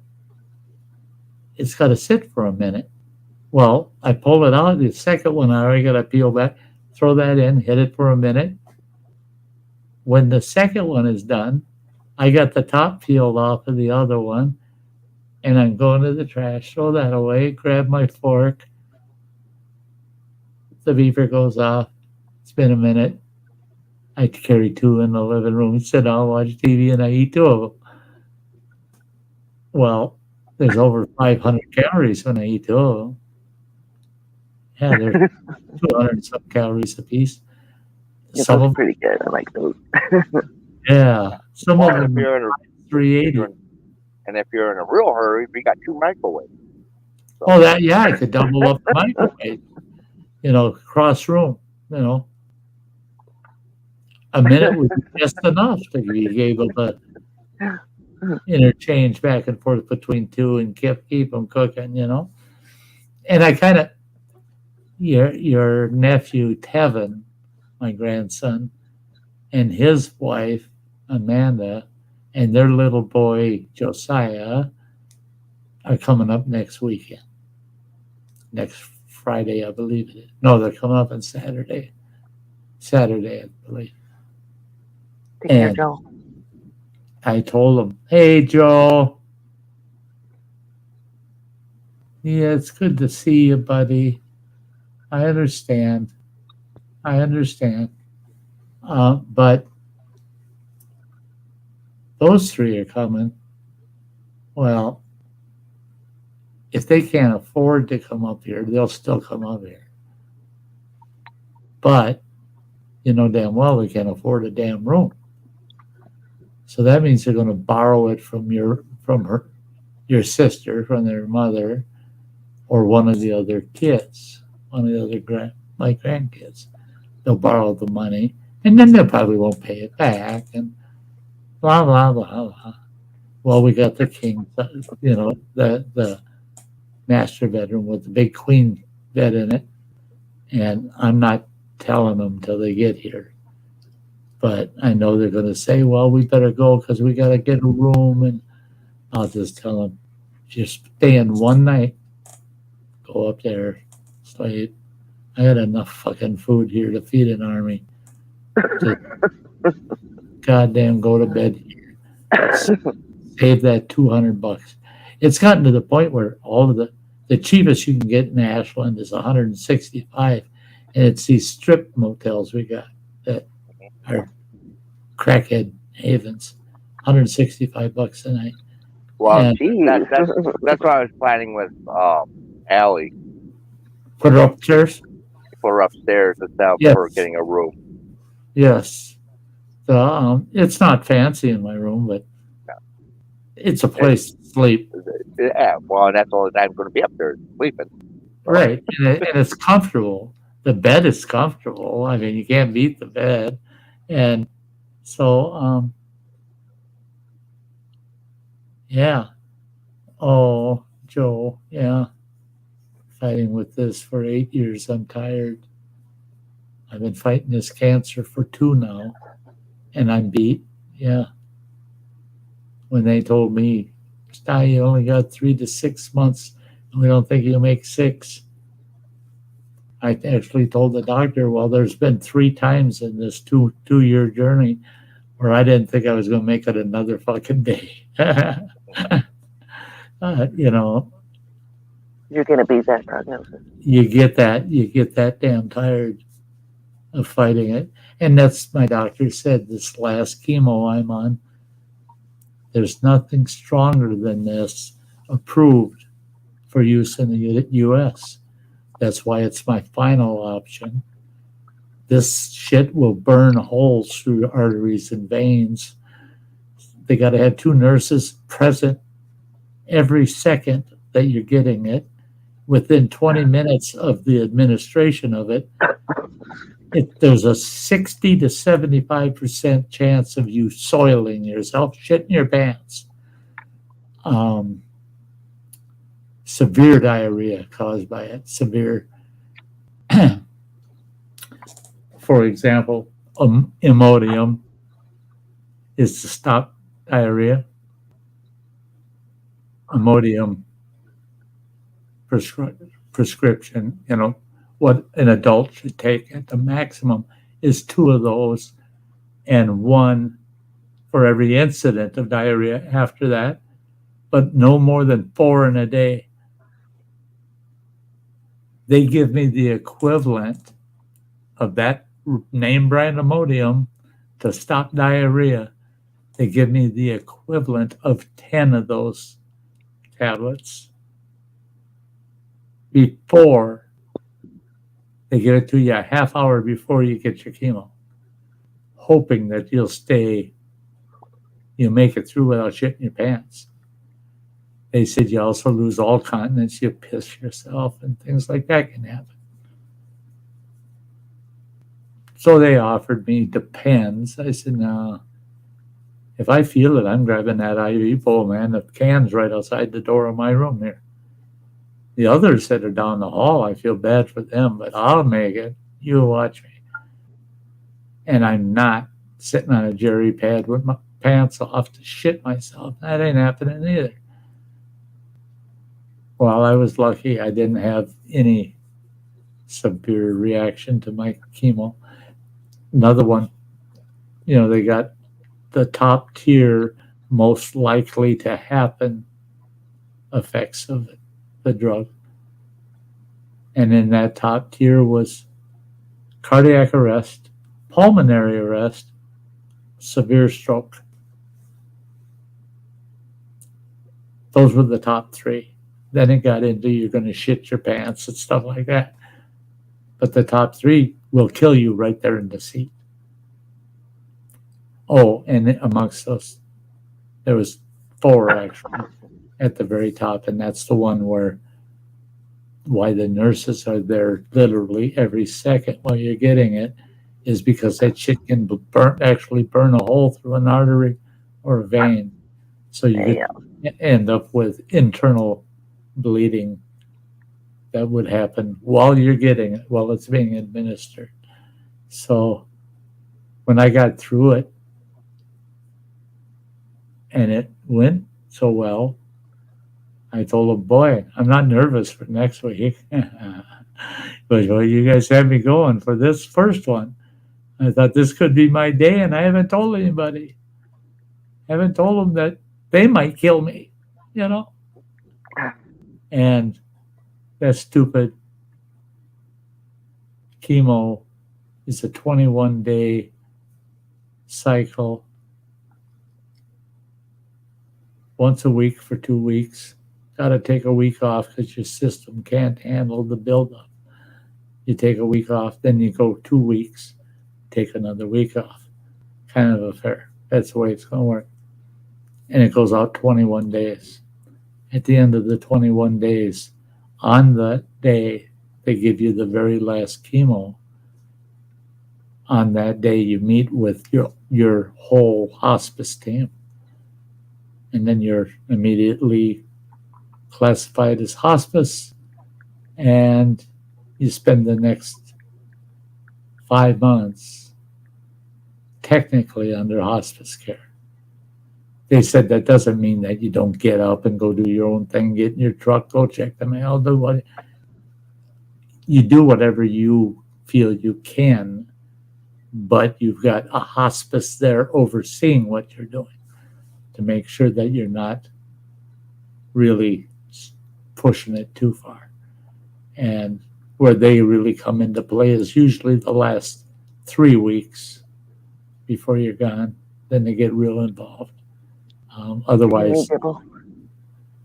S2: It's got to sit for a minute. Well, I pull it out. The second one, I already got to peel back, throw that in, hit it for a minute. When the second one is done, I got the top peeled off of the other one, and I'm going to the trash, throw that away, grab my fork. The beeper goes off. It's been a minute. I carry 2 in the living room, sit down, watch TV, and I eat 2 of them. Well, there's over 500 calories when I eat 2 of them. Yeah, they're 200 some calories a piece.
S7: Yeah,
S2: Some
S7: those
S2: of
S7: are pretty good. I like those.
S2: Yeah, some of
S6: Or if
S2: them
S6: you're in a
S2: 380.
S6: and if you're in a real hurry, we got 2 microwaves. So,
S2: Oh, I could double up the microwave. Cross room. A minute would be just enough to be able to interchange back and forth between 2 and keep them cooking. And I kind of your nephew Tevin, my grandson, and his wife Amanda, and their little boy Josiah are coming up next weekend. Next Friday, I believe it is. No, they're coming up on Saturday. Saturday, I believe.
S7: Take care,
S2: And
S7: Joe.
S2: I told him, "Hey, Joe. Yeah, it's good to see you, buddy. I understand. But those 3 are coming. Well, if they can't afford to come up here, they'll still come up here. But damn well they can't afford a damn room. So that means they're going to borrow it from your sister, from their mother, or one of the other kids, one of the other my grandkids. They'll borrow the money, and then they probably won't pay it back, and blah blah blah blah. Well, we got the king, the master bedroom with the big queen bed in it, and I'm not telling them till they get here. But I know they're going to say, well, we better go because we got to get a room. And I'll just tell them, just stay in one night. Go up there, sleep. I got enough fucking food here to feed an army. Just goddamn go to bed here. Save that $200. It's gotten to the point where all of the cheapest you can get in Ashland is $165, and it's these strip motels we got that are crackhead havens, $165 a night.
S6: well,
S2: And
S6: that's what I was planning with Allie.
S2: put her upstairs.
S6: Put her upstairs instead of
S2: Yes.
S6: her getting a room.
S2: Yes, it's not fancy in my room, but it's a place to sleep.
S6: Yeah, well, that's all the time going to be up there sleeping.
S2: Right, and it's comfortable. The bed is comfortable. I mean, you can't beat the bed, and so yeah. Oh, Joe, yeah. Fighting with this for 8 years. I'm tired. I've been fighting this cancer for 2 now, and I'm beat. Yeah. When they told me, Sty, you only got 3 to 6 months, and we don't think you'll make 6. I actually told the doctor, well, there's been 3 times in this two-year journey where I didn't think I was going to make it another fucking day.
S7: You're going to beat that prognosis.
S2: You get that damn tired of fighting it. And that's, my doctor said, this last chemo I'm on, there's nothing stronger than this approved for use in the U.S. That's why it's my final option. This shit will burn holes through arteries and veins. They got to have 2 nurses present every second that you're getting it. Within 20 minutes of the administration of it, there's a 60 to 75% chance of you soiling yourself, shitting your pants. Severe diarrhea caused by it. Severe. For example, Imodium is to stop diarrhea. Imodium prescription, what an adult should take at the maximum is 2 of those, and 1 for every incident of diarrhea after that, but no more than 4 in a day. They give me the equivalent of that name brand Imodium to stop diarrhea. They give me the equivalent of 10 of those tablets before they give it to you a half hour before you get your chemo, hoping that you'll make it through without shitting your pants. They said you also lose all continence, you piss yourself, and things like that can happen. So they offered me Depends. I said, no. If I feel it, I'm grabbing that IV pole, man. The can's right outside the door of my room here. The others that are down the hall, I feel bad for them, but I'll make it. You watch me. And I'm not sitting on a jerry pad with my pants off to shit myself. That ain't happening either. Well, I was lucky I didn't have any severe reaction to my chemo. Another one, they got the top tier most likely to happen effects of the drug. And in that top tier was cardiac arrest, pulmonary arrest, severe stroke. Those were the top 3. Then it got into you're going to shit your pants and stuff like that. But the top 3 will kill you right there in the seat. Oh, and amongst those, there was 4 actually at the very top, and that's the one why the nurses are there literally every second while you're getting it, is because that shit can actually burn a hole through an artery or a vein. So you end up with internal bleeding that would happen while you're getting it, while it's being administered. So when I got through it and it went so well, I told him, boy, I'm not nervous for next week. But well, you guys had me going for this first one. I thought this could be my day, and I haven't told anybody. I haven't told them that they might kill me, And that stupid chemo is a 21-day cycle, once a week for 2 weeks. Got to take a week off because your system can't handle the buildup. You take a week off, then you go 2 weeks, take another week off. Kind of affair. That's the way it's going to work. And it goes out 21 days. At the end of the 21 days, on that day, they give you the very last chemo. On that day, you meet with your whole hospice team. And then you're immediately classified as hospice, and you spend the next 5 months technically under hospice care. They said that doesn't mean that you don't get up and go do your own thing, get in your truck, go check the mail, do what you do, whatever you feel you can, but you've got a hospice there overseeing what you're doing to make sure that you're not really pushing it too far. And where they really come into play is usually the last 3 weeks before you're gone. Then they get real involved. Otherwise,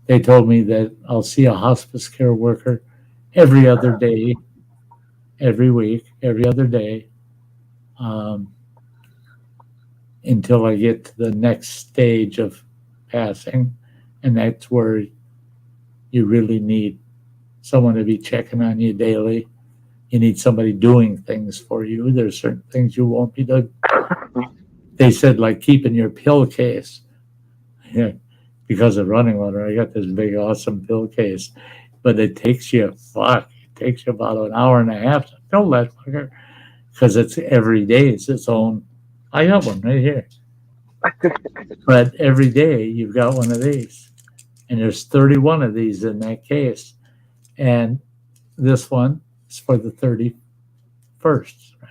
S2: They told me that I'll see a hospice care worker every other day, every week, every other day, until I get to the next stage of passing. And that's where you really need someone to be checking on you daily. You need somebody doing things for you. There's certain things you won't be doing. They said, like keeping your pill case. Yeah, because of running water, I got this big, awesome pill case, but it takes you about an hour and a half to fill that fucker, because it's every day. It's its own. I got one right here, but every day you've got one of these, and there's 31 of these in that case, and this one is for the 31st,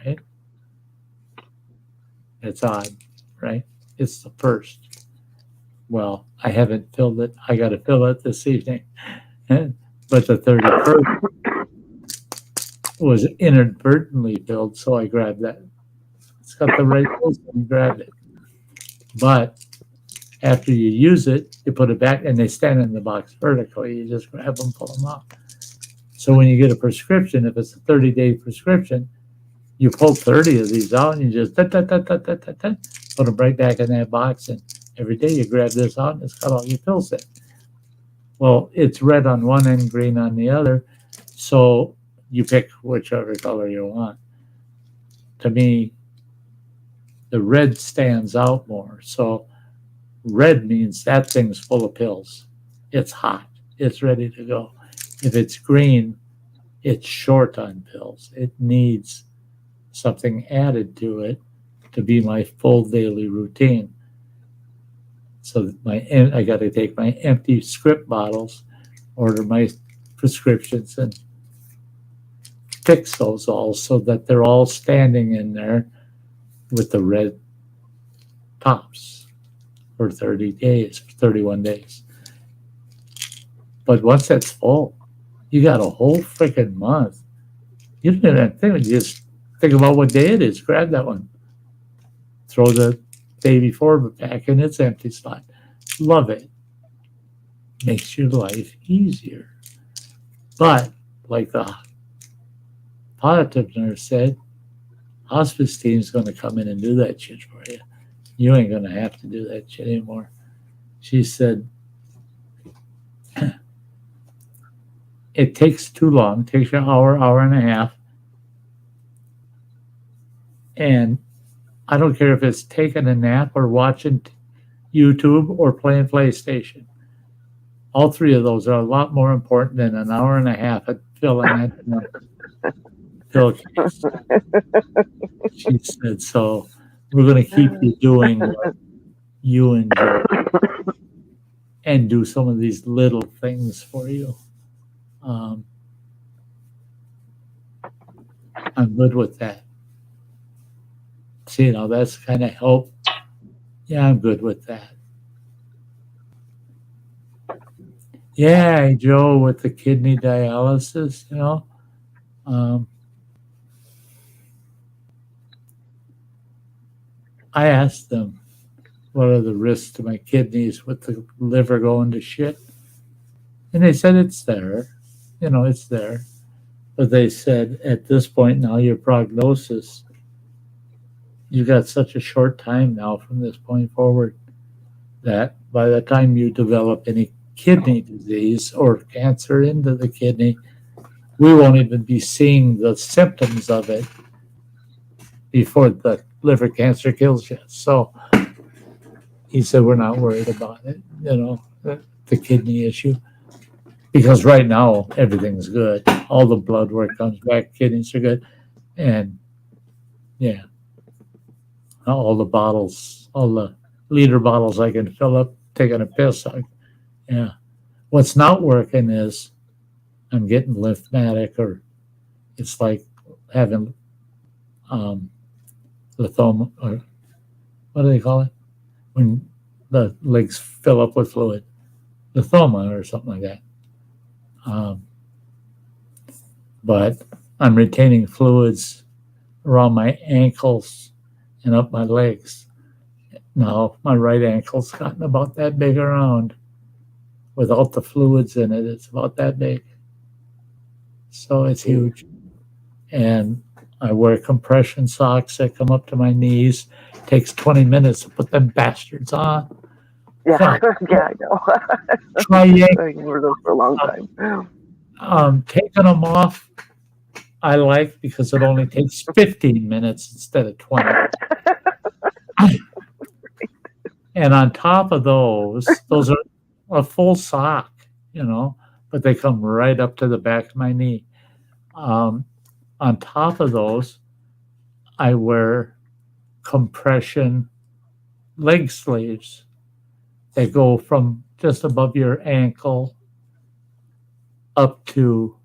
S2: right? It's odd, right? It's the first. Well, I haven't filled it. I got to fill it this evening. But the 31st was inadvertently filled, so I grabbed that. It's got the right place and grabbed it. But after you use it, you put it back, and they stand in the box vertically. You just grab them, pull them out. So when you get a prescription, if it's a 30-day prescription, you pull 30 of these out, and you just put them right back in that box, and every day you grab this out and it's got all your pills in. Well, it's red on one end, green on the other. So you pick whichever color you want. To me, the red stands out more. So red means that thing's full of pills. It's hot. It's ready to go. If it's green, it's short on pills. It needs something added to it to be my full daily routine. So I got to take my empty script bottles, order my prescriptions, and fix those all so that they're all standing in there with the red tops for 30 days, 31 days. But once that's full, you got a whole freaking month. You don't even think, you just think about what day it is, grab that one, throw the day before back in its empty slot. Love it. Makes your life easier. But like the palliative nurse said, hospice team's going to come in and do that shit for you. You ain't going to have to do that shit anymore. She said, it takes too long. It takes you an hour, hour and a half. And I don't care if it's taking a nap or watching YouTube or playing PlayStation. All three of those are a lot more important than an hour and a half at filling that pill case. She said, so we're going to keep you doing what you enjoy and do some of these little things for you. I'm good with that. See, now that's kind of help. Yeah, I'm good with that. Yeah, Joe, with the kidney dialysis, I asked them, what are the risks to my kidneys with the liver going to shit? And they said it's there. It's there. But they said at this point now, your prognosis, you've got such a short time now from this point forward that by the time you develop any kidney disease or cancer into the kidney, we won't even be seeing the symptoms of it before the liver cancer kills you. So he said, we're not worried about it, the kidney issue. Because right now, everything's good. All the blood work comes back, kidneys are good. And yeah, all the bottles, all the liter bottles I can fill up taking a piss. Yeah. What's not working is I'm getting lymphatic, or it's like having lymphoma, or what do they call it? When the legs fill up with fluid, lymphoma or something like that. But I'm retaining fluids around my ankles and up my legs. Now my right ankle's gotten about that big around. without the fluids in it. It's about that big. So it's huge. And I wear compression socks that come up to my knees. It takes 20 minutes to put them bastards on.
S7: Yeah,
S2: God.
S7: yeah, I know.
S2: Try yanking.
S7: I wore those for a long time.
S2: Taking them off, I like because it only takes 15 minutes instead of 20. And on top of those are a full sock, but they come right up to the back of my knee. On top of those, I wear compression leg sleeves. They go from just above your ankle up to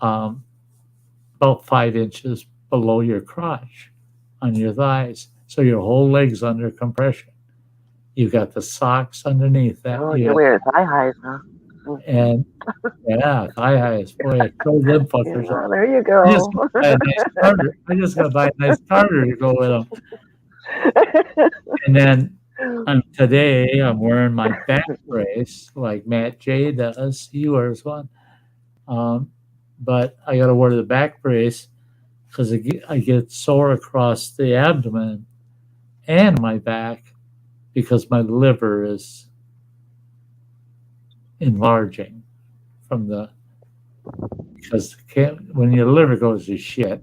S2: about 5 inches below your crotch on your thighs. So your whole leg's under compression. You got the socks underneath that.
S7: Oh, you wear thigh highs, huh?
S2: And yeah, thigh highs. Boy, throw them fuckers
S7: Yeah,
S2: on.
S7: there you go.
S2: I just gotta buy a nice starter to go with them. And then today I'm wearing my back brace like Matt J does. He wears one. But I gotta wear the back brace because I get sore across the abdomen and my back because my liver is enlarging because when your liver goes to shit,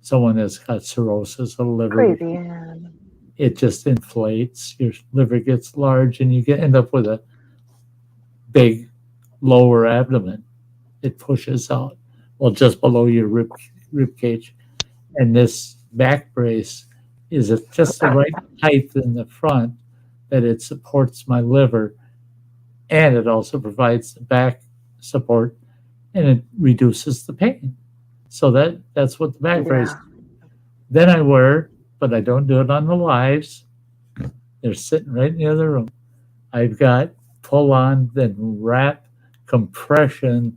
S2: someone that's got cirrhosis of the liver,
S7: crazy, yeah.
S2: It just inflates. Your liver gets large, and you end up with a big lower abdomen. It pushes out, just below your rib cage, and this back brace is at just the right height in the front that it supports my liver, and it also provides the back support, and it reduces the pain. So that's what the back brace is. Then I wear, but I don't do it on the lives. They're sitting right in the other room. I've got full-on, then wrap compression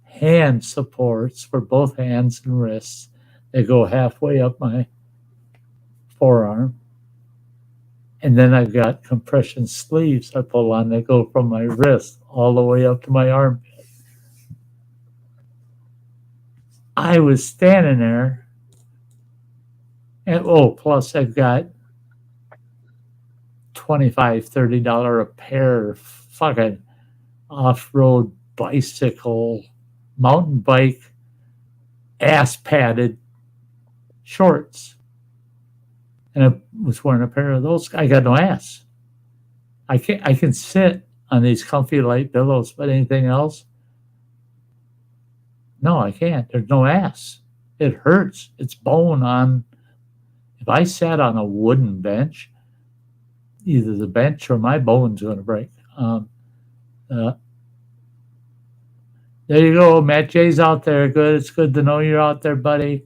S2: hand supports for both hands and wrists. They go halfway up my forearm. And then I've got compression sleeves I pull on that go from my wrist all the way up to my armpit. I was standing there, and plus I've got $25, $30 a pair of fucking off-road bicycle, mountain bike, ass-padded shorts. And I was wearing a pair of those. I got no ass. I can sit on these comfy light pillows, but anything else? No, I can't. There's no ass. It hurts. It's bone on. If I sat on a wooden bench, either the bench or my bone's going to break. There you go. Matt J's out there. Good. It's good to know you're out there, buddy.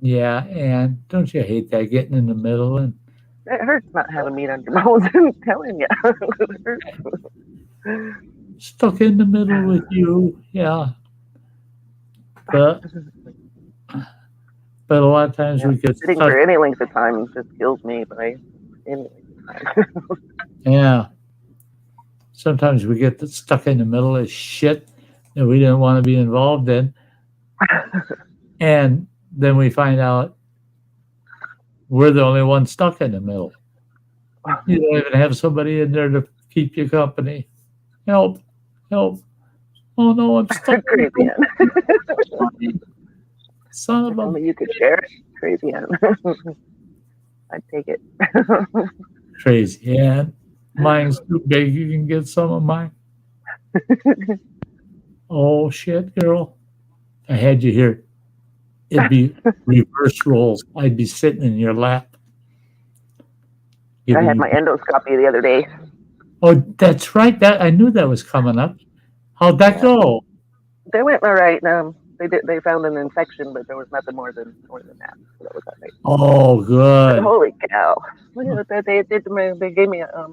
S2: Yeah, and don't you hate that, getting in the middle? And
S7: it hurts not having meat on your bones. I'm telling you. It hurts.
S2: Stuck in the middle with you, yeah. But a lot of times we get
S7: sitting
S2: stuck.
S7: for any length of time just kills me. By any length of time.
S2: Yeah. Sometimes we get stuck in the middle of shit that we didn't want to be involved in, and then we find out we're the only one stuck in the middle. You don't even have somebody in there to keep you company. Help. Oh no, I'm stuck.
S7: Crazy Ann.
S2: Son of a...
S7: Only you could share it. Crazy Ann. I'd take it.
S2: Crazy Ann. Mine's too big. You can get some of mine. Oh shit, girl. I had you here. It'd be reverse roles. I'd be sitting in your lap.
S7: I had my endoscopy the other day.
S2: Oh, that's right. That I knew that was coming up. How'd that go?
S7: They went all right. They found an infection, but there was nothing more than that. So that was all right.
S2: Oh, good.
S7: Holy cow! Look at that. They gave me a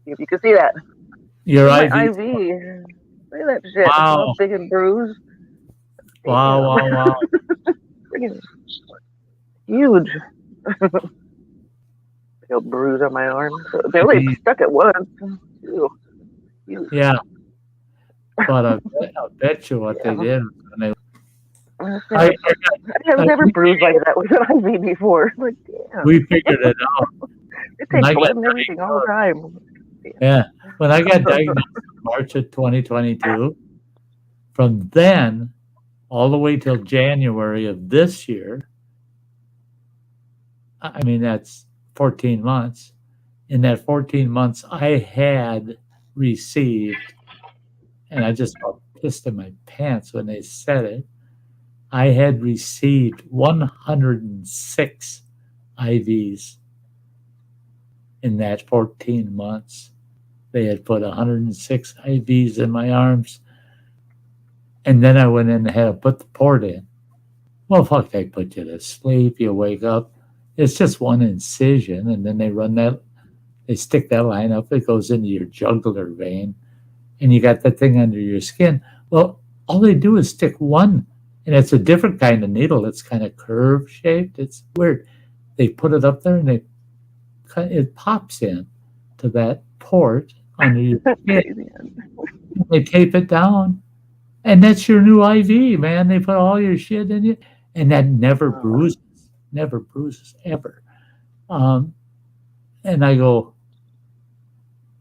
S7: if you can see that.
S2: Your IV.
S7: IV. Look at that shit.
S2: Wow.
S7: It's all big and bruised.
S2: Wow.
S7: huge. A bruise on my arm. So they only stuck it once. Ew. Huge.
S2: Yeah. But I bet you what they did when they.
S7: I have never bruised like that with an IV before. Like, damn.
S2: We figured it out.
S7: It takes blood and everything all the time.
S2: Yeah. When I got diagnosed in March of 2022, from then all the way till January of this year, I mean, that's 14 months. In that 14 months, I had received, and I just felt pissed in my pants when they said it, I had received 106 IVs in that 14 months. They had put 106 IVs in my arms. And then I went in and had to put the port in. Well, fuck, they put you to sleep. You wake up. It's just one incision. And then they stick that line up. It goes into your jugular vein. And you got that thing under your skin. Well, all they do is stick one. And it's a different kind of needle. It's kind of curve shaped. It's weird. They put it up there and it pops in to that port under your skin. They tape it down. And that's your new IV, man. They put all your shit in you. And that never bruises ever. And I go,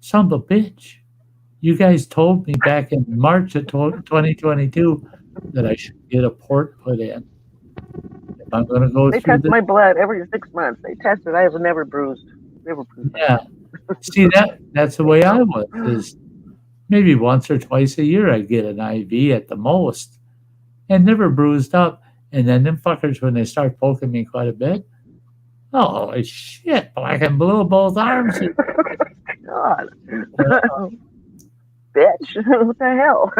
S2: son of a bitch. You guys told me back in March of 2022 that I should get a port put in. If I'm going to go
S7: they
S2: through
S7: test my blood every 6 months. They test it. I have never bruised. Never bruised.
S2: Yeah. See, that's the way I was. Is maybe once or twice a year I'd get an IV at the most and never bruised up. And then them fuckers, when they start poking me quite a bit, oh, shit, black and blue, both arms.
S7: God. Bitch, what the hell?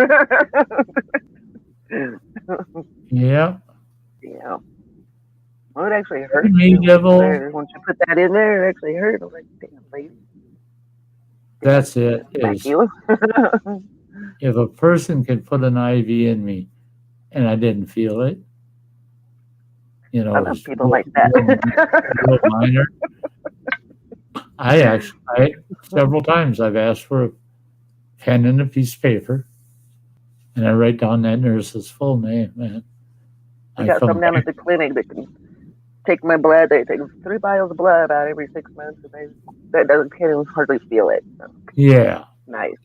S2: Yeah.
S7: Yeah. Well, it actually hurt.
S2: Me, devil.
S7: Once you put that in there, it actually hurt. I was like, damn, lady.
S2: That's it.
S7: Thank you.
S2: If a person can put an IV in me and I didn't feel it, you know,
S7: I love people like that.
S2: real minor. I several times I've asked for a pen and a piece of paper, and I write down that nurse's full name, man.
S7: I got some down at the clinic that can take my blood. They take 3 vials of blood about every 6 months, and that can't hardly feel it. So.
S2: Yeah.
S7: Nice.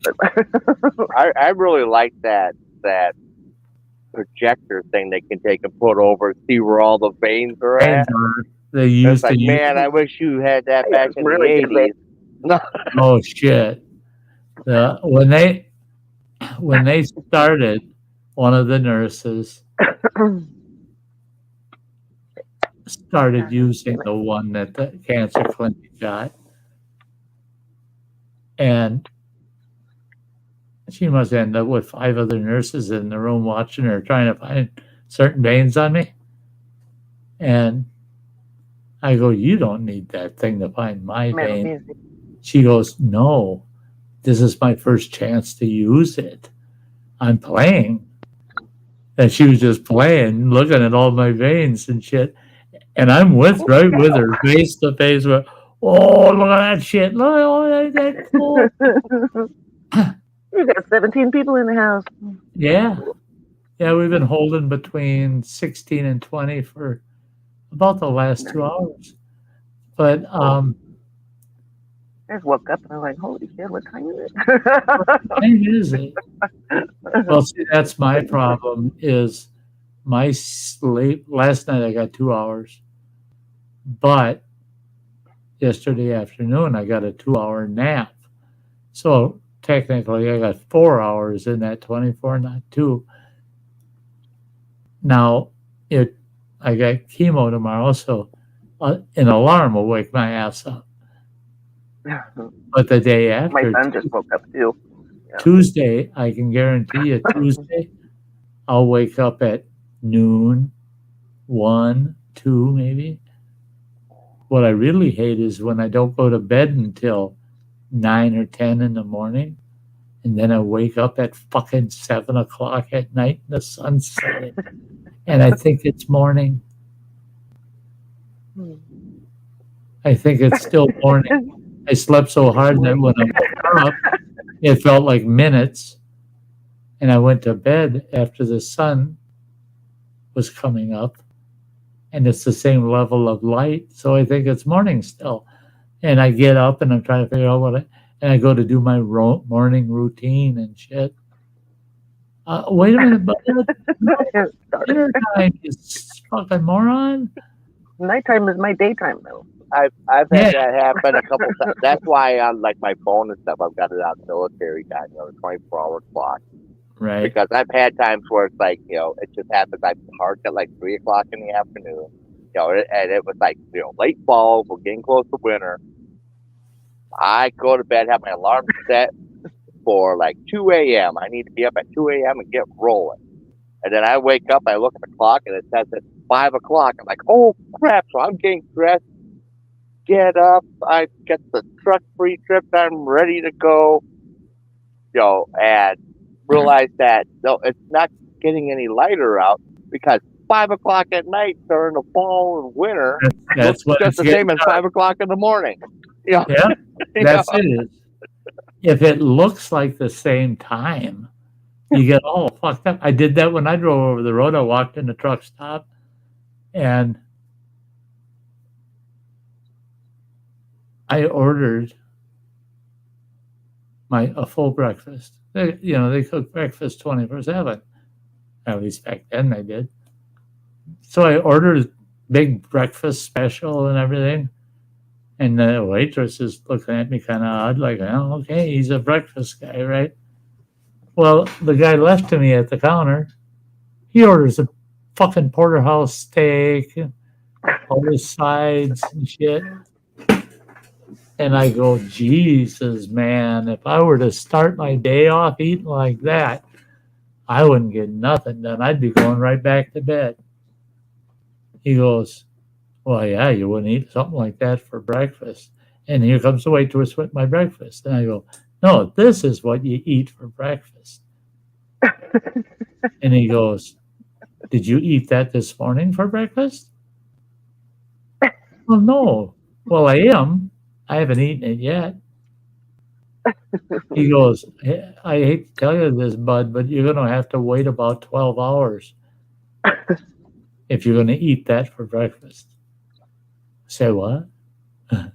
S6: I really like that projector thing they can take and put over and see where all the veins are at.
S2: They used
S6: to man, I wish you had that back in
S7: really
S6: the 80s.
S2: Oh shit. When they started, one of the nurses started using the one that the cancer clinic got. And she must end up with 5 other nurses in the room watching her, trying to find certain veins on me. And I go, you don't need that thing to find my vein. She goes, no, this is my first chance to use it. I'm playing. And she was just playing, looking at all my veins and shit. And I'm right with her, face to face with, oh, look at that shit. Look, oh, that's cool.
S7: You got 17 people in the house.
S2: Yeah. Yeah, we've been holding between 16 and 20 for about the last 2 hours. But
S7: I just woke up and I'm like, holy shit, what time is it?
S2: what time is it? Well, see, that's my problem is my sleep. Last night I got 2 hours. But yesterday afternoon I got a 2-hour nap. So technically I got 4 hours in that 24, not 2. Now, I got chemo tomorrow, so an alarm will wake my ass up. But the day after,
S7: my son just woke up too. Yeah.
S2: Tuesday, I can guarantee you, Tuesday, I'll wake up at noon, 1, 2 maybe. What I really hate is when I don't go to bed until 9 or 10 in the morning, and then I wake up at fucking 7 o'clock at night and the sun's setting, and I think it's morning. I think it's still morning. I slept so hard that when I woke up, it felt like minutes. And I went to bed after the sun was coming up. And it's the same level of light. So I think it's morning still. And I get up and I'm trying to figure out and I go to do my morning routine and shit. Wait a minute, but dinner time is fucking moron.
S7: Nighttime is my daytime, though.
S6: I've had that happen a couple times. That's why on like my phone and stuff, I've got it on military time, the 24-hour clock.
S2: Right.
S6: Because I've had times where it's like, it just happens. I parked at like 3:00 in the afternoon, and it was like, late fall. We're getting close to winter. I go to bed, have my alarm set for like 2 a.m. I need to be up at 2 a.m. and get rolling. And then I wake up, I look at the clock, and it says it's 5 o'clock. I'm like, oh crap! So I'm getting dressed, get up, I get the truck pre-trip, I'm ready to go, and realize that no, it's not getting any lighter out because 5 o'clock at night during the fall and winter
S2: That's what
S6: just the same as 5 o'clock in the morning.
S2: Yeah, that's it. If it looks like the same time, you get all fucked up. I did that when I drove over the road. I walked in the truck stop and I ordered a full breakfast. They cook breakfast 24/7. At least back then they did. So I ordered big breakfast special and everything. And the waitress is looking at me kind of odd, like, oh, okay, he's a breakfast guy, right? Well, the guy left to me at the counter. He orders a fucking porterhouse steak, all the sides and shit. And I go, Jesus, man, if I were to start my day off eating like that, I wouldn't get nothing done. I'd be going right back to bed. He goes, well, yeah, you wouldn't eat something like that for breakfast. And here comes the waitress with my breakfast. And I go, no, this is what you eat for breakfast. And he goes, did you eat that this morning for breakfast? Well, no. Well, I am. I haven't eaten it yet. He goes, I hate to tell you this, bud, but you're going to have to wait about 12 hours if you're going to eat that for breakfast. Say what? Here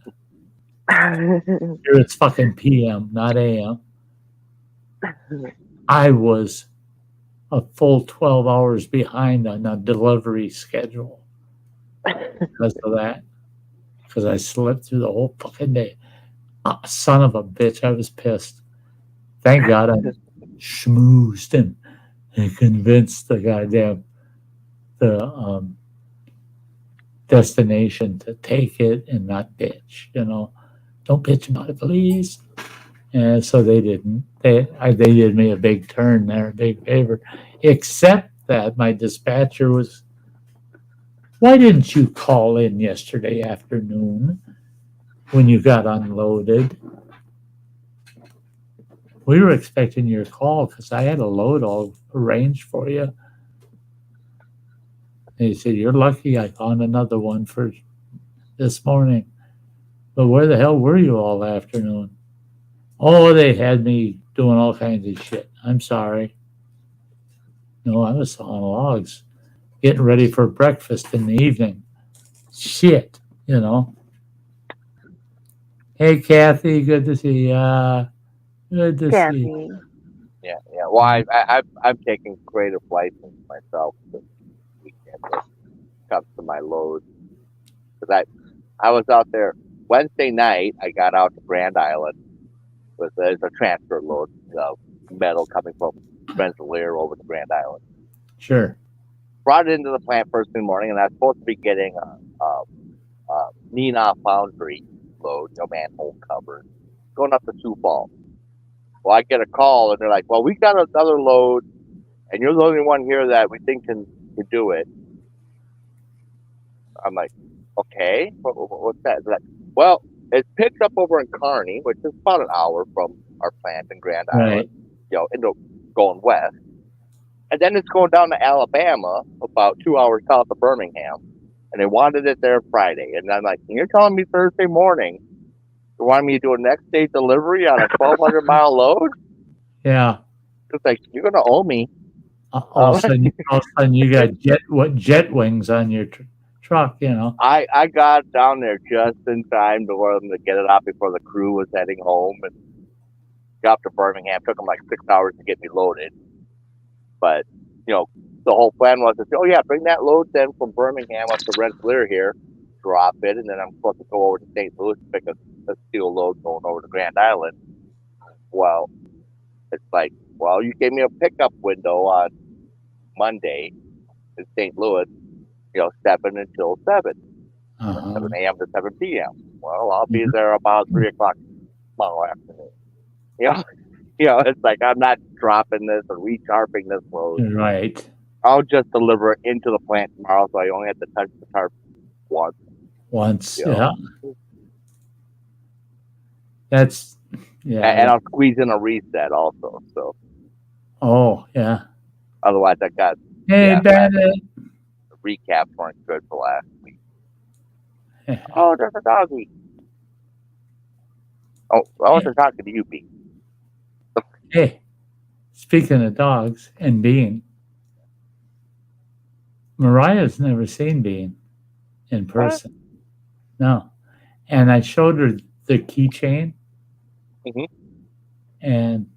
S2: it's fucking PM, not AM. I was a full 12 hours behind on a delivery schedule because of that. Because I slept through the whole fucking day. Son of a bitch, I was pissed. Thank God I schmoozed and convinced the goddamn destination to take it and not bitch, Don't bitch about it, please. And so they didn't. They did me a big turn there, a big favor. Except that my dispatcher was, why didn't you call in yesterday afternoon when you got unloaded? We were expecting your call because I had a load all arranged for you. And he said, you're lucky I found another one for this morning. But where the hell were you all afternoon? Oh, they had me doing all kinds of shit. I'm sorry. No, I was sawing logs, getting ready for breakfast in the evening. Shit, Hey, Kathy, good to see you. Good to see you.
S6: Yeah. Well, I'm taking creative license myself this weekend when it comes to my loads. Because I was out there Wednesday night. I got out to Grand Island with a transfer load of metal coming from Rensselaer over to Grand Island.
S2: Sure.
S6: Brought it into the plant first thing in the morning, and I was supposed to be getting a Neenah Foundry load, manhole covers, going up to Sioux Falls. Well, I get a call, and they're like, well, we got another load, and you're the only one here that we think can do it. I'm like, okay, what's that? They're like, well, it's picked up over in Kearney, which is about an hour from our plant in Grand Island, going west. And then it's going down to Alabama, about 2 hours south of Birmingham. and they wanted it there Friday. And I'm like, you're telling me Thursday morning you want me to do a next day delivery on a 1,200-mile load?
S2: Yeah.
S6: It's like, you're going to owe me.
S2: All of a sudden you got jet wings on your truck, you know.
S6: I got down there just in time for them to get it out before the crew was heading home, and got up to Birmingham. Took them like 6 hours to get me loaded. But, you know, the whole plan was to say, oh, yeah, bring that load then from Birmingham up to Rensselaer here, drop it, and then I'm supposed to go over to St. Louis to pick a steel load going over to Grand Island. Well, it's like, well, you gave me a pickup window on Monday in St. Louis, you know, 7 until 7, 7 a.m. to 7 p.m. Well, I'll be there about 3 o'clock tomorrow afternoon. You know, it's like, I'm not dropping this or recharping this load.
S2: Right.
S6: I'll just deliver it into the plant tomorrow, so I only have to touch the tarp once.
S2: You know? Yeah. That's, yeah.
S6: And I'll squeeze in a reset also. So.
S2: Oh, yeah.
S6: Otherwise, I got.
S2: Hey, Bennett.
S6: The recaps weren't good for last week. Oh, there's a doggy. Oh, I wasn't talking to you, Pete.
S2: Hey, speaking of dogs and Bean, Mariah's never seen Bean in person. No. And I showed her the keychain.
S6: Mm-hmm.
S2: And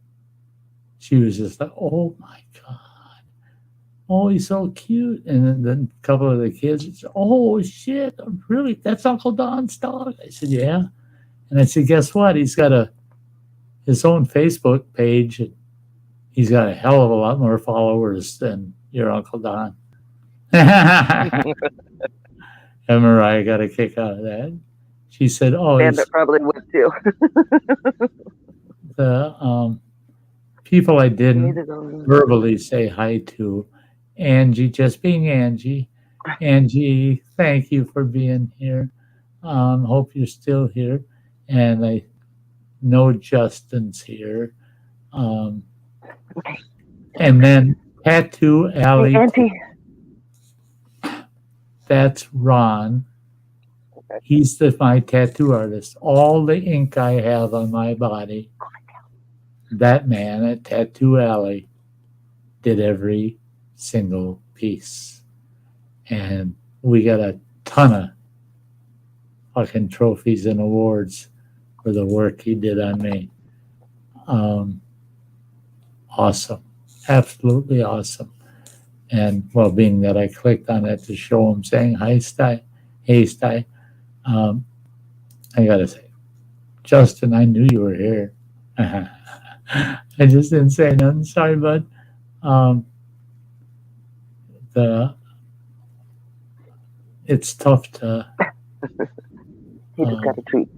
S2: she was just like, oh my God. Oh, he's so cute. And then a couple of the kids said, oh shit, really? That's Uncle Don's dog? I said, yeah. And I said, guess what? He's got his own Facebook page. He's got a hell of a lot more followers than your Uncle Don. And Mariah got a kick out of that. She said, oh,
S7: Bandit probably would too.
S2: The people I didn't verbally say hi to, Angie, just being Angie. Angie, thank you for being here. Hope you're still here. And I know Justin's here. And then Tattoo Alley.
S7: Hey, Auntie.
S2: That's Ron.
S6: Okay.
S2: He's my tattoo artist. All the ink I have on my body, that man at Tattoo Alley did every single piece. And we got a ton of fucking trophies and awards for the work he did on me. Awesome. Absolutely awesome. And well, being that I clicked on it to show him saying, hi, Sty. Hey, Sty. I got to say, Justin, I knew you were here. I just didn't say nothing. Sorry, bud. It's tough to.
S7: He just got a treat.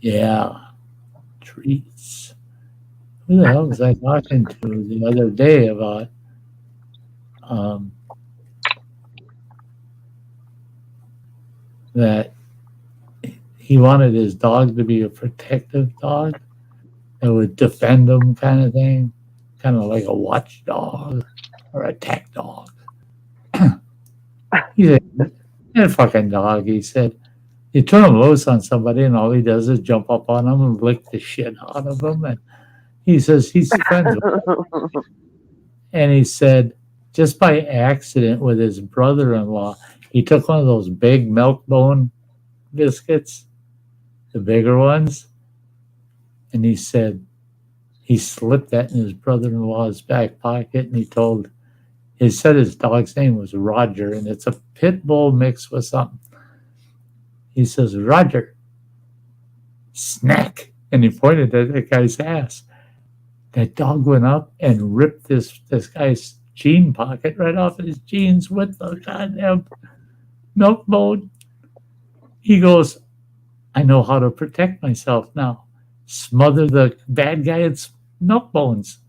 S2: Yeah, treats. Who the hell was I talking to the other day about? That he wanted his dog to be a protective dog that would defend him, kind of thing, kind of like a watchdog or attack dog. He said, that fucking dog, he said, you turn him loose on somebody and all he does is jump up on them and lick the shit out of them. And he says he's friends with them. And he said, just by accident with his brother-in-law, he took one of those big milk bone biscuits, the bigger ones, and he said he slipped that in his brother-in-law's back pocket, and he said his dog's name was Roger, and it's a pit bull mixed with something. He says, Roger, snack, and he pointed at that guy's ass. That dog went up and ripped this guy's jean pocket right off his jeans with the goddamn milk bone. He goes, I know how to protect myself now. Smother the bad guy's milk bones.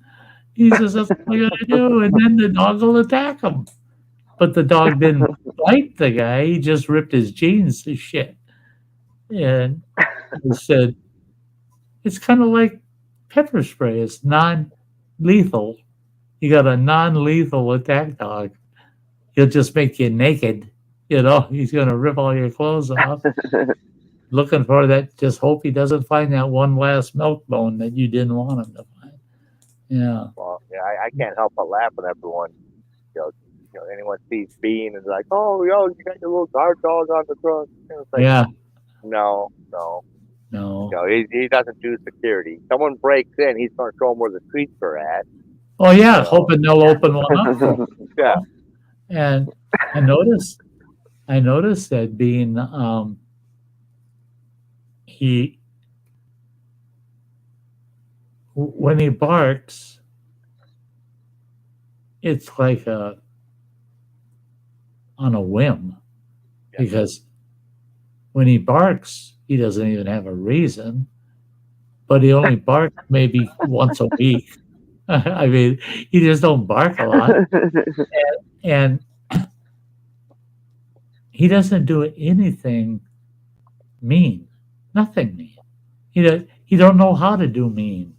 S2: He says, that's what I gotta do. And then the dog will attack him. But the dog didn't bite the guy. He just ripped his jeans to shit. And he said, it's kind of like pepper spray. It's non-lethal. You got a non-lethal attack dog. he'll just make you naked. You know, he's going to rip all your clothes off. Looking for that. Just hope he doesn't find that one last milk bone that you didn't want him to find. Yeah.
S6: Well, yeah, I can't help but laugh when everyone, anyone sees Bean and is like, "Oh, yo, you got your little guard dog on the truck." It's like,
S2: Yeah.
S6: no. He doesn't do security. Someone breaks in, he's going to show them where the treats are at.
S2: Oh yeah, hoping they'll open one up for him.
S6: Yeah.
S2: And I noticed that Bean, when he barks, it's like on a whim, because when he barks, he doesn't even have a reason, but he only barks maybe once a week. I mean, he just don't bark a lot, and he doesn't do anything mean, nothing mean. He don't know how to do mean,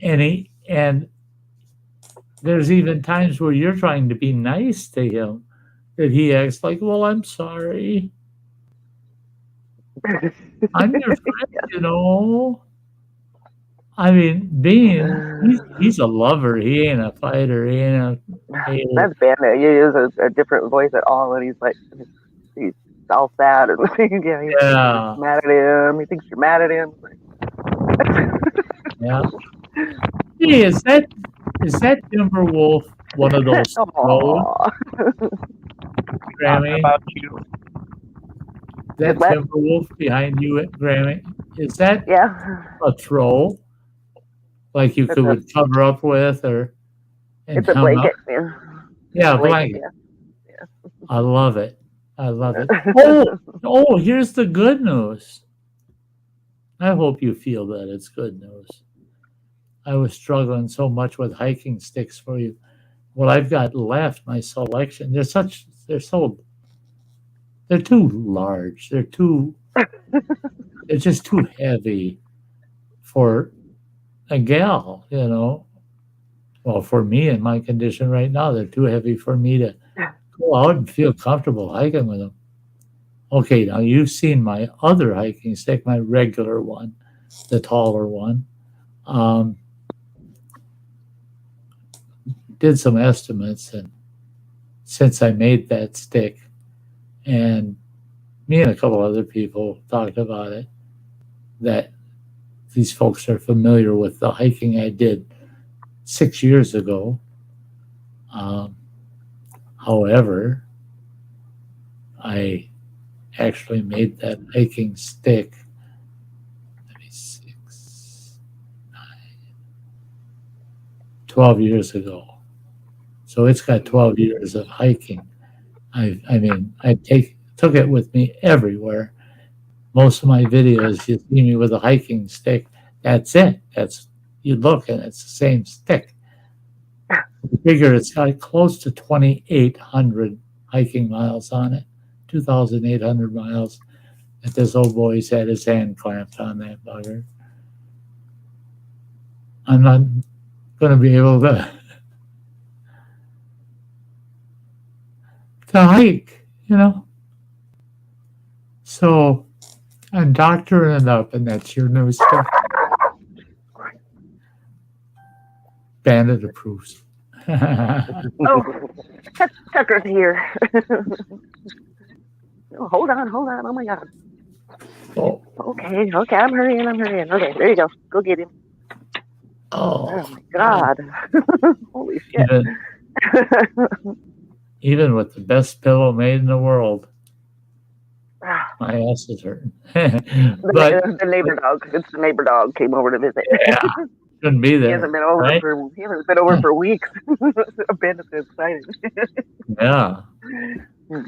S2: and there's even times where you're trying to be nice to him that he acts like, "Well, I'm sorry. I'm your friend, I mean, Bean, he's a lover. He ain't a fighter. He ain't a hater.
S7: That's bad. He uses a different voice at all, and he's all sad and he's mad at him. He thinks you're mad at him.
S2: Yeah. Hey, is that Timberwolf one of those trolls? Grammy?
S6: About you.
S2: That Timberwolf behind you, Grammy? Is that a troll? Like you could cover up with, or
S7: it's a blanket.
S2: Yeah, blanket.
S7: Yeah.
S2: I love it. Oh, here's the good news. I hope you feel that it's good news. I was struggling so much with hiking sticks for you. What I've got left, my selection, they're too large. They're just too heavy for a gal, Well, for me in my condition right now, they're too heavy for me to go out and feel comfortable hiking with them. Okay, now you've seen my other hiking stick, my regular one, the taller one. Did some estimates, and since I made that stick, and me and a couple other people talked about it, that these folks are familiar with the hiking I did 6 years ago. However, I actually made that hiking stick 12 years ago. So it's got 12 years of hiking. I took it with me everywhere. Most of my videos, you see me with a hiking stick. That's it. You look and it's the same stick. You figure it's got close to 2,800 hiking miles on it, 2,800 miles. And this old boy's had his hand clamped on that bugger. I'm not going to be able to hike, So I'm doctoring it up, and that's your new stuff. Bandit approves.
S7: Oh, Tucker's here. Oh, hold on. Oh my God.
S2: Oh.
S7: Okay, I'm hurrying. Okay, there you go. Go get him. Oh my God. Holy shit.
S2: Even with the best pillow made in the world, my ass is hurting.
S7: The neighbor dog. It's the neighbor dog came over to visit.
S2: Yeah, shouldn't be there.
S7: He hasn't been over for weeks. Ben is excited.
S2: Yeah.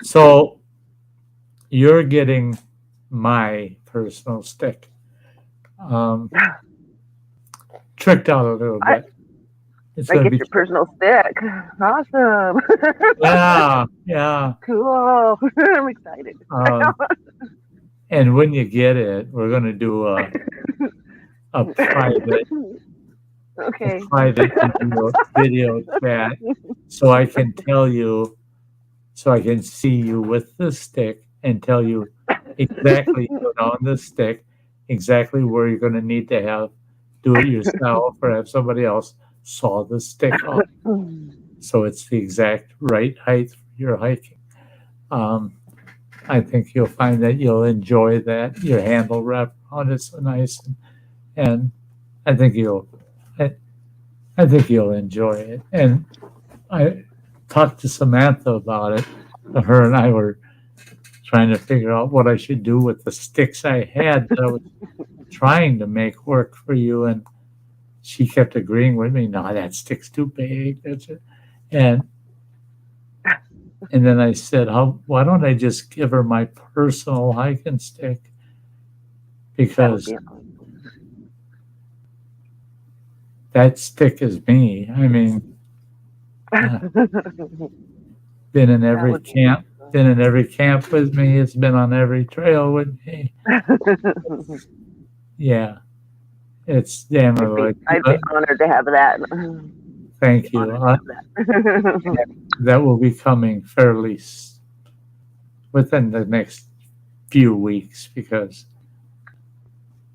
S2: So you're getting my personal stick. Tricked out a little bit.
S7: I get your personal stick. Awesome.
S2: Yeah.
S7: Cool. I'm excited.
S2: And when you get it, we're going to do a private,
S7: okay.
S2: Video chat, so I can tell you so I can see you with the stick and tell you exactly on the stick, exactly where you're going to need to have do it yourself or have somebody else saw the stick off. So it's the exact right height for your hiking. I think you'll find that you'll enjoy that. Your handle wrap on it's so nice, and I think I think you'll enjoy it. And I talked to Samantha about it. Her and I were trying to figure out what I should do with the sticks I had that I was trying to make work for you, and she kept agreeing with me. No, that stick's too big. That's it. And then I said, why don't I just give her my personal hiking stick? Because that stick is me. I mean, been in every camp with me. It's been on every trail with me. Yeah, it's damn right.
S7: I'd be honored to have that.
S2: Thank you. That will be coming fairly within the next few weeks, because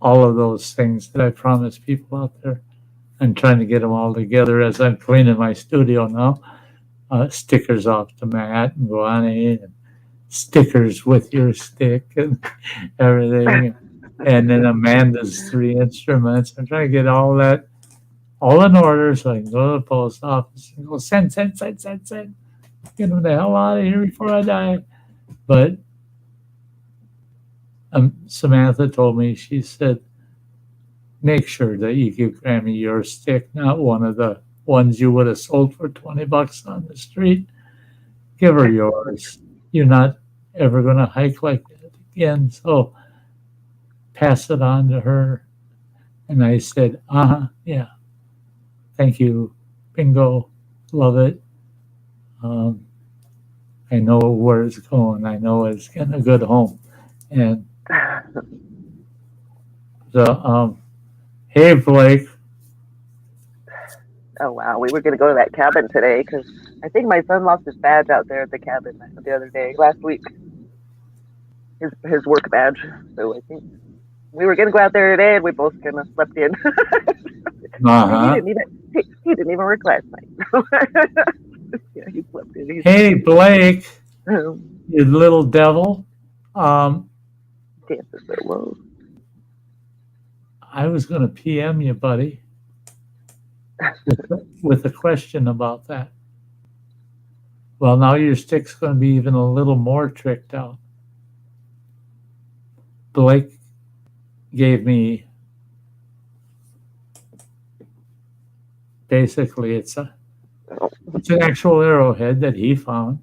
S2: all of those things that I promised people out there, I'm trying to get them all together as I'm cleaning my studio now. Stickers off the mat and guani, and stickers with your stick and everything. And then Amanda's 3 instruments. I'm trying to get all that all in order so I can go to the post office and go send. Get them the hell out of here before I die. But Samantha told me, she said, make sure that you give Grammy your stick, not one of the ones you would have sold for $20 on the street. Give her yours. You're not ever going to hike like that again. So pass it on to her. And I said, yeah. Thank you. Bingo. Love it. I know where it's going. I know it's getting a good home. And so, hey, Blake.
S7: Oh, wow. We were going to go to that cabin today because I think my son lost his badge out there at the cabin the other day, last week. His work badge. So I think we were going to go out there today and we both kind of slept in. He didn't even work last night. Yeah, he slept in.
S2: Hey, Blake, you little devil.
S7: Dances so low.
S2: I was going to PM you, buddy, with a question about that. Well, now your stick's going to be even a little more tricked out. Blake gave me, basically, it's an actual arrowhead that he found,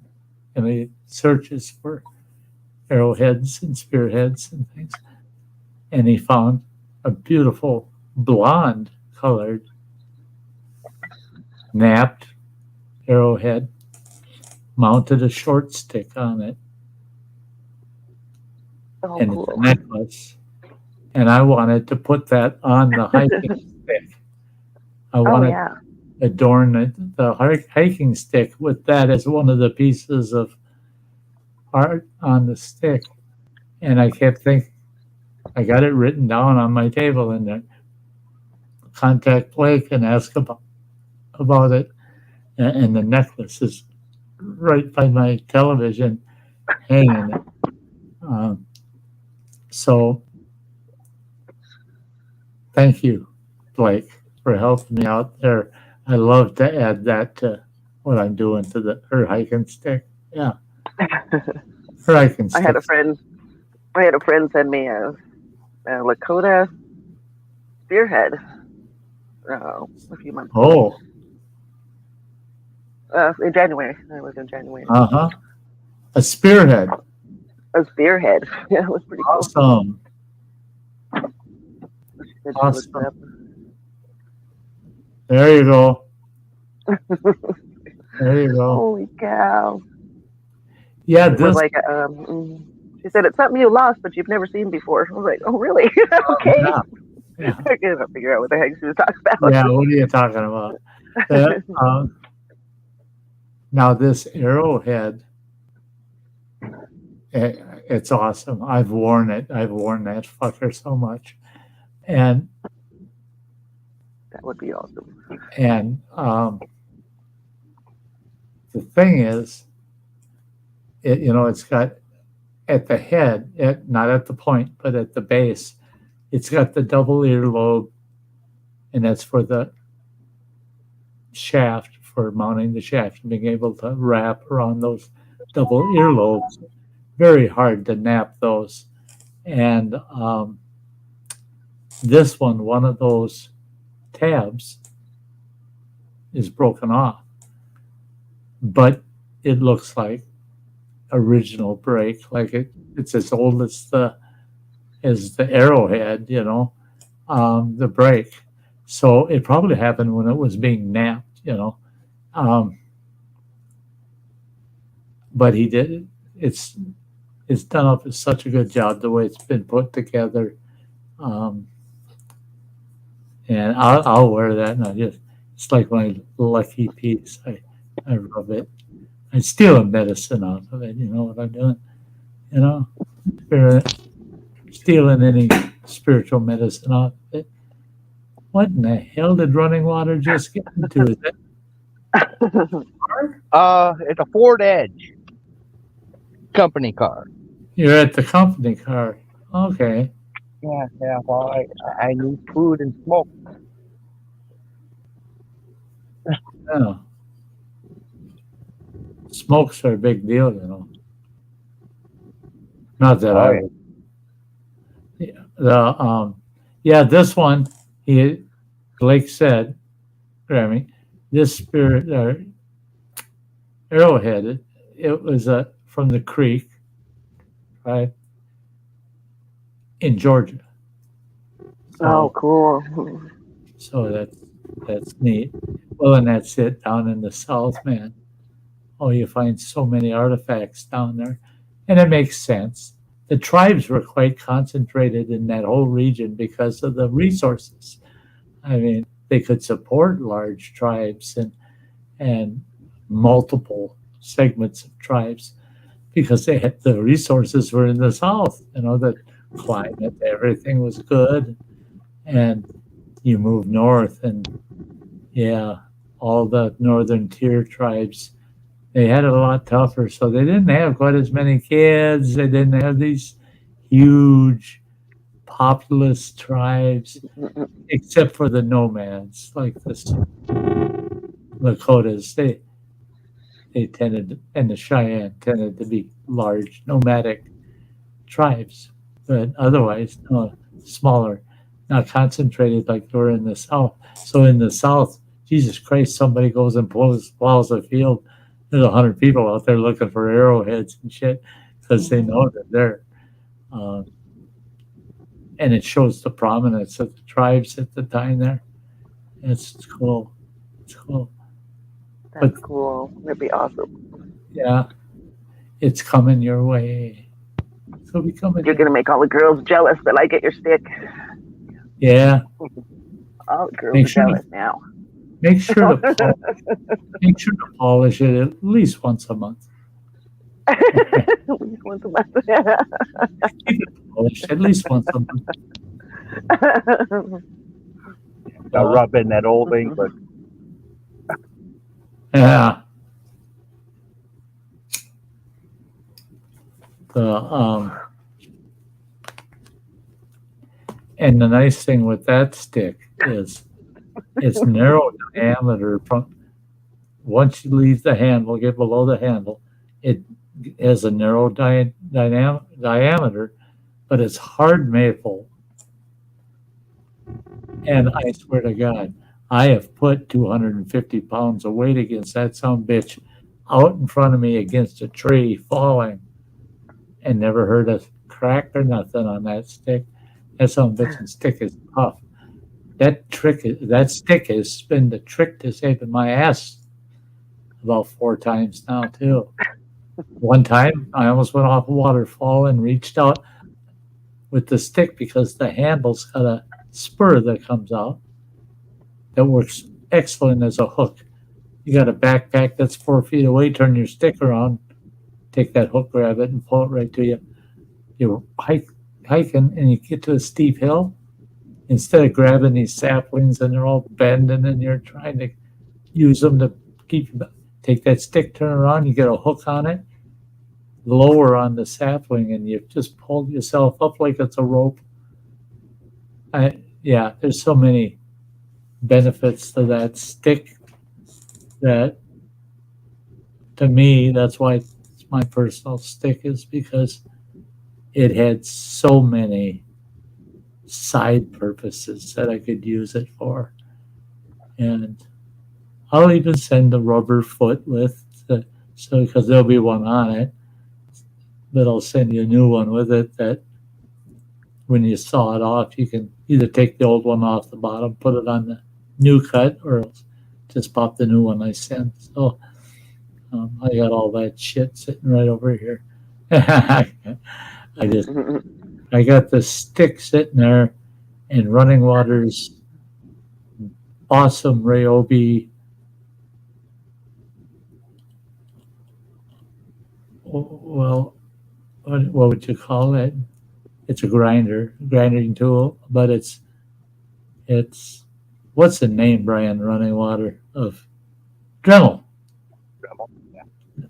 S2: and he searches for arrowheads and spearheads and things, and he found a beautiful blonde colored napped arrowhead, mounted a short stick on it, and
S7: cool.
S2: a necklace. And I wanted to put that on the hiking stick. I wanted to adorn the hiking stick with that as one of the pieces of art on the stick. And I kept thinking, I got it written down on my table in there. Contact Blake and ask about it. And the necklace is right by my television hanging. So thank you, Blake, for helping me out there. I love to add that to what I'm doing to her hiking stick. Yeah. Her hiking stick.
S7: I had a friend send me a Lakota spearhead a few months ago. In January. It was in January.
S2: A spearhead.
S7: A spearhead. Yeah, it was pretty
S2: awesome.
S7: Cool.
S2: Awesome. There you go. There you go.
S7: Holy cow.
S2: Yeah,
S7: this was like she said it's something you lost but you've never seen before. I was like, oh really? Okay. Yeah. I couldn't figure out what the heck she was talking about.
S2: Yeah, what are you talking about? Now this arrowhead It's awesome. I've worn it. I've worn that fucker so much. And
S7: That would be awesome.
S2: The thing is, it's got at the head, not at the point, but at the base, it's got the double earlobe, and that's for the shaft, for mounting the shaft and being able to wrap around those double earlobes. Very hard to nap those. And this one of those tabs is broken off, but it looks like original brake, like it's as old as the arrowhead, the brake. So it probably happened when it was being napped, but he did. It's done up as such a good job the way it's been put together, and I'll wear that, and it's like my lucky piece. I rub it. I steal a medicine out of it. You know what I'm doing? Stealing any spiritual medicine out of it. What in the hell did running water just get into? Is that
S6: It's a Ford Edge company car.
S2: You're at the company car. Okay.
S6: Yeah. Well, I need food and smoke.
S2: Yeah. Smokes are a big deal, Not that I would. This one, Blake said, Grammy, this spirit arrowhead, it was from the creek, right, in Georgia.
S7: Oh, cool.
S2: So that's neat. Well, and that's it down in the South, man. Oh, you find so many artifacts down there, and it makes sense. The tribes were quite concentrated in that whole region because of the resources. I mean, they could support large tribes and multiple segments of tribes because they had the resources were in the South. The climate, everything was good, and you move north, and all the northern tier tribes, they had it a lot tougher, so they didn't have quite as many kids. They didn't have these huge populous tribes, except for the nomads, like the Lakotas. They tended, and the Cheyenne tended to be large nomadic tribes, but otherwise, smaller, not concentrated like they were in the South. So in the South, Jesus Christ, somebody goes and plows a field. There's 100 people out there looking for arrowheads and shit because they know that they're, and it shows the prominence of the tribes at the time there. It's cool. It's cool.
S7: That's cool. That'd be awesome.
S2: Yeah, it's coming your way. So be coming.
S7: You're gonna make all the girls jealous that I get your stick.
S2: Yeah.
S7: All the girls are jealous now.
S2: Make sure to polish it at least once a month.
S7: At least once a month.
S2: Keep it polished at least once a month.
S6: Rub in that old English.
S2: Yeah. And the nice thing with that stick is it's narrow diameter from once you leave the handle, get below the handle, it has a narrow diameter, but it's hard maple. And I swear to God, I have put 250 pounds of weight against that son of a bitch out in front of me against a tree falling and never heard a crack or nothing on that stick. That son of a bitch's stick is tough. That stick has been the trick to saving my ass about 4 times now too. One time I almost went off a waterfall and reached out with the stick because the handle's got a spur that comes out that works excellent as a hook. You got a backpack that's 4 feet away, turn your stick around, take that hook, grab it, and pull it right to you. You're hiking, and you get to a steep hill. Instead of grabbing these saplings and they're all bending, and you're trying to use them to keep you, take that stick, turn around, you get a hook on it, lower on the sapling, and you just pull yourself up like it's a rope. Yeah, there's so many benefits to that stick that, to me, that's why it's my personal stick, is because it had so many side purposes that I could use it for. And I'll even send a rubber foot with, so because there'll be one on it, but I'll send you a new one with it that when you saw it off, you can either take the old one off the bottom, put it on the new cut, or just pop the new one I sent. So I got all that shit sitting right over here. I got the stick sitting there, and Running Water's awesome Ryobi. Well, what would you call it? It's a grinding tool, but it's what's the name brand Running Water of? Dremel.
S6: Dremel, yeah.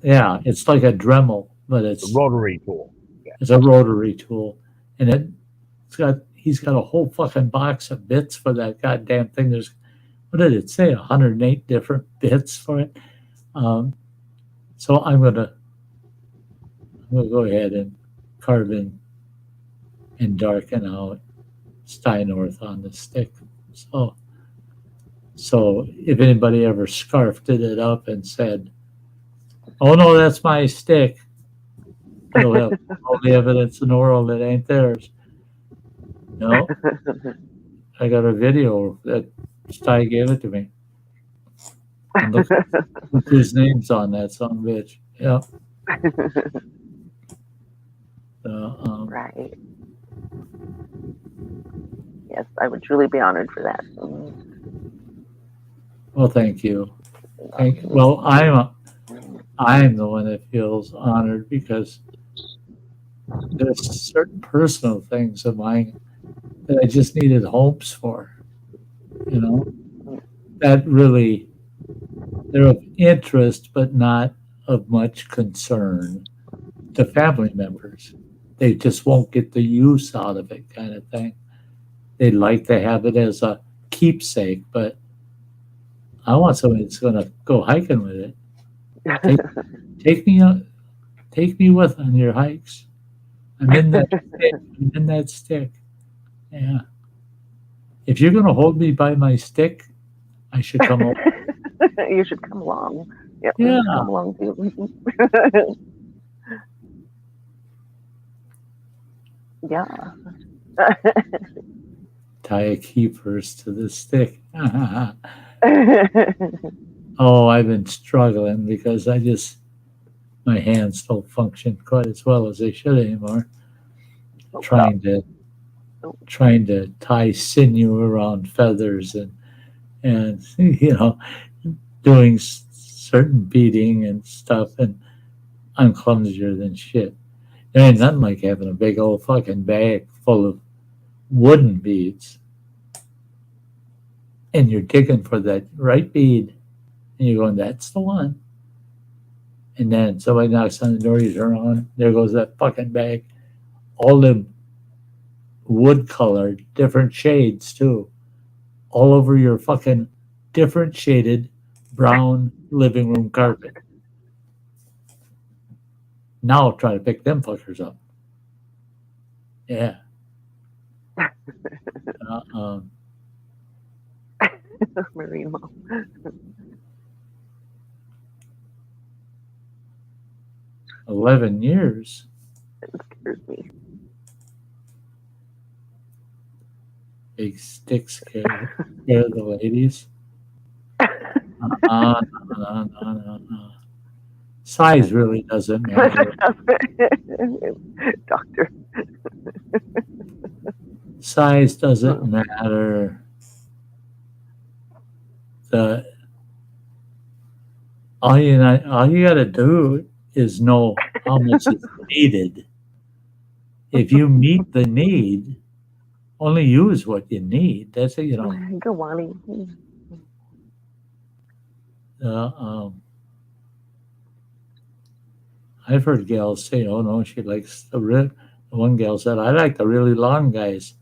S2: Yeah, it's like a Dremel, but it's
S6: a rotary tool. Yeah.
S2: It's a rotary tool, and he's got a whole fucking box of bits for that goddamn thing. There's, what did it say? 108 different bits for it. So I'm gonna go ahead and carve in and darken out Sty North on the stick. So if anybody ever scarfed it up and said, "Oh no, that's my stick," you'll have all the evidence in the world that ain't theirs. No, I got a video that Sty gave it to me. And look whose name's on that son of a bitch. Yeah.
S7: Right. Yes, I would truly be honored for that.
S2: Well, thank you. Well, I'm the one that feels honored because there's certain personal things of mine that I just needed homes for. You know, that really, they're of interest, but not of much concern to family members. They just won't get the use out of it, kind of thing. They'd like to have it as a keepsake, but I want somebody that's going to go hiking with it. Take me with on your hikes. I'm in that stick. Yeah. If you're going to hold me by my stick, I should come along.
S7: You should come along. Yep,
S2: Yeah.
S7: come along too. Yeah.
S2: Tie a keepers to the stick. Oh, I've been struggling because my hands don't function quite as well as they should anymore. Trying to tie sinew around feathers and doing certain beading and stuff, and I'm clumsier than shit. There ain't nothing like having a big old fucking bag full of wooden beads, and you're digging for that right bead, and you're going, "That's the one." And then somebody knocks on the door, you turn on, there goes that fucking bag. All them wood colored, different shades too, all over your fucking different shaded brown living room carpet. Now try to pick them fuckers up. Yeah.
S7: Marine mom.
S2: 11 years.
S7: It scares me.
S2: Big stick scare the ladies. No. Size really doesn't matter.
S7: Doctor.
S2: Size doesn't matter. All you gotta do is know how much is needed. If you meet the need, only use what you need. That's it,
S7: Go on.
S2: I've heard gals say, "Oh no, she likes one gal said, I like the really long guys."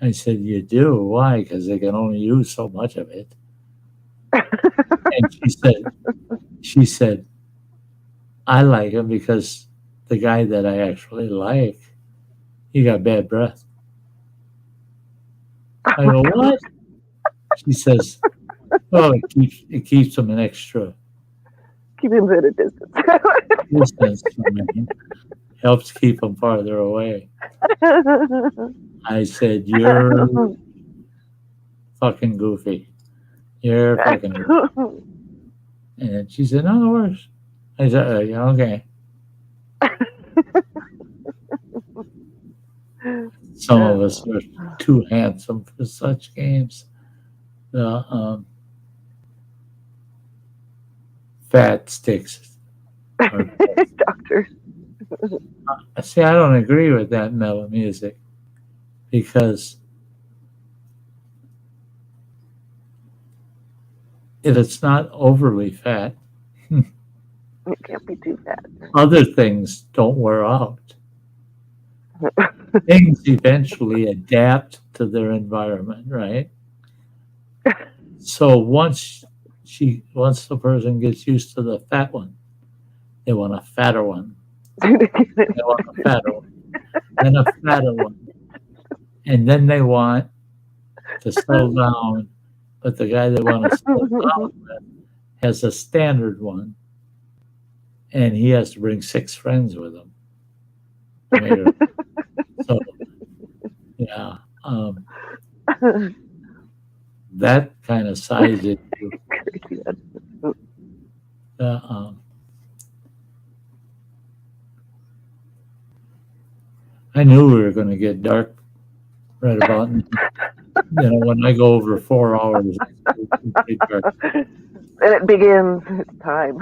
S2: I said, "You do? Why? Because they can only use so much of it." And she said, "I like him because the guy that I actually like, he got bad breath." I go, "What?" She says, "Well, it keeps him an extra
S7: Keep him at a distance.
S2: distance from me. Helps keep him farther away." I said, "You're fucking goofy. You're fucking goofy." And she said, "No, it works." I said, "Yeah, okay." Some of us are too handsome for such games. The fat sticks.
S7: Doctors.
S2: See, I don't agree with that mellow music because if it's not overly fat,
S7: It can't be too fat.
S2: other things don't wear out. Things eventually adapt to their environment, right? So once the person gets used to the fat one, they want a fatter one. They want a fatter one, and a fatter one, and then they want to settle down. But the guy they want to settle down with has a standard one, and he has to bring 6 friends with him. So, yeah, that kind of size issue. I knew we were going to get dark right about now. When I go over 4 hours, it's pretty dark.
S7: And it begins. It's time.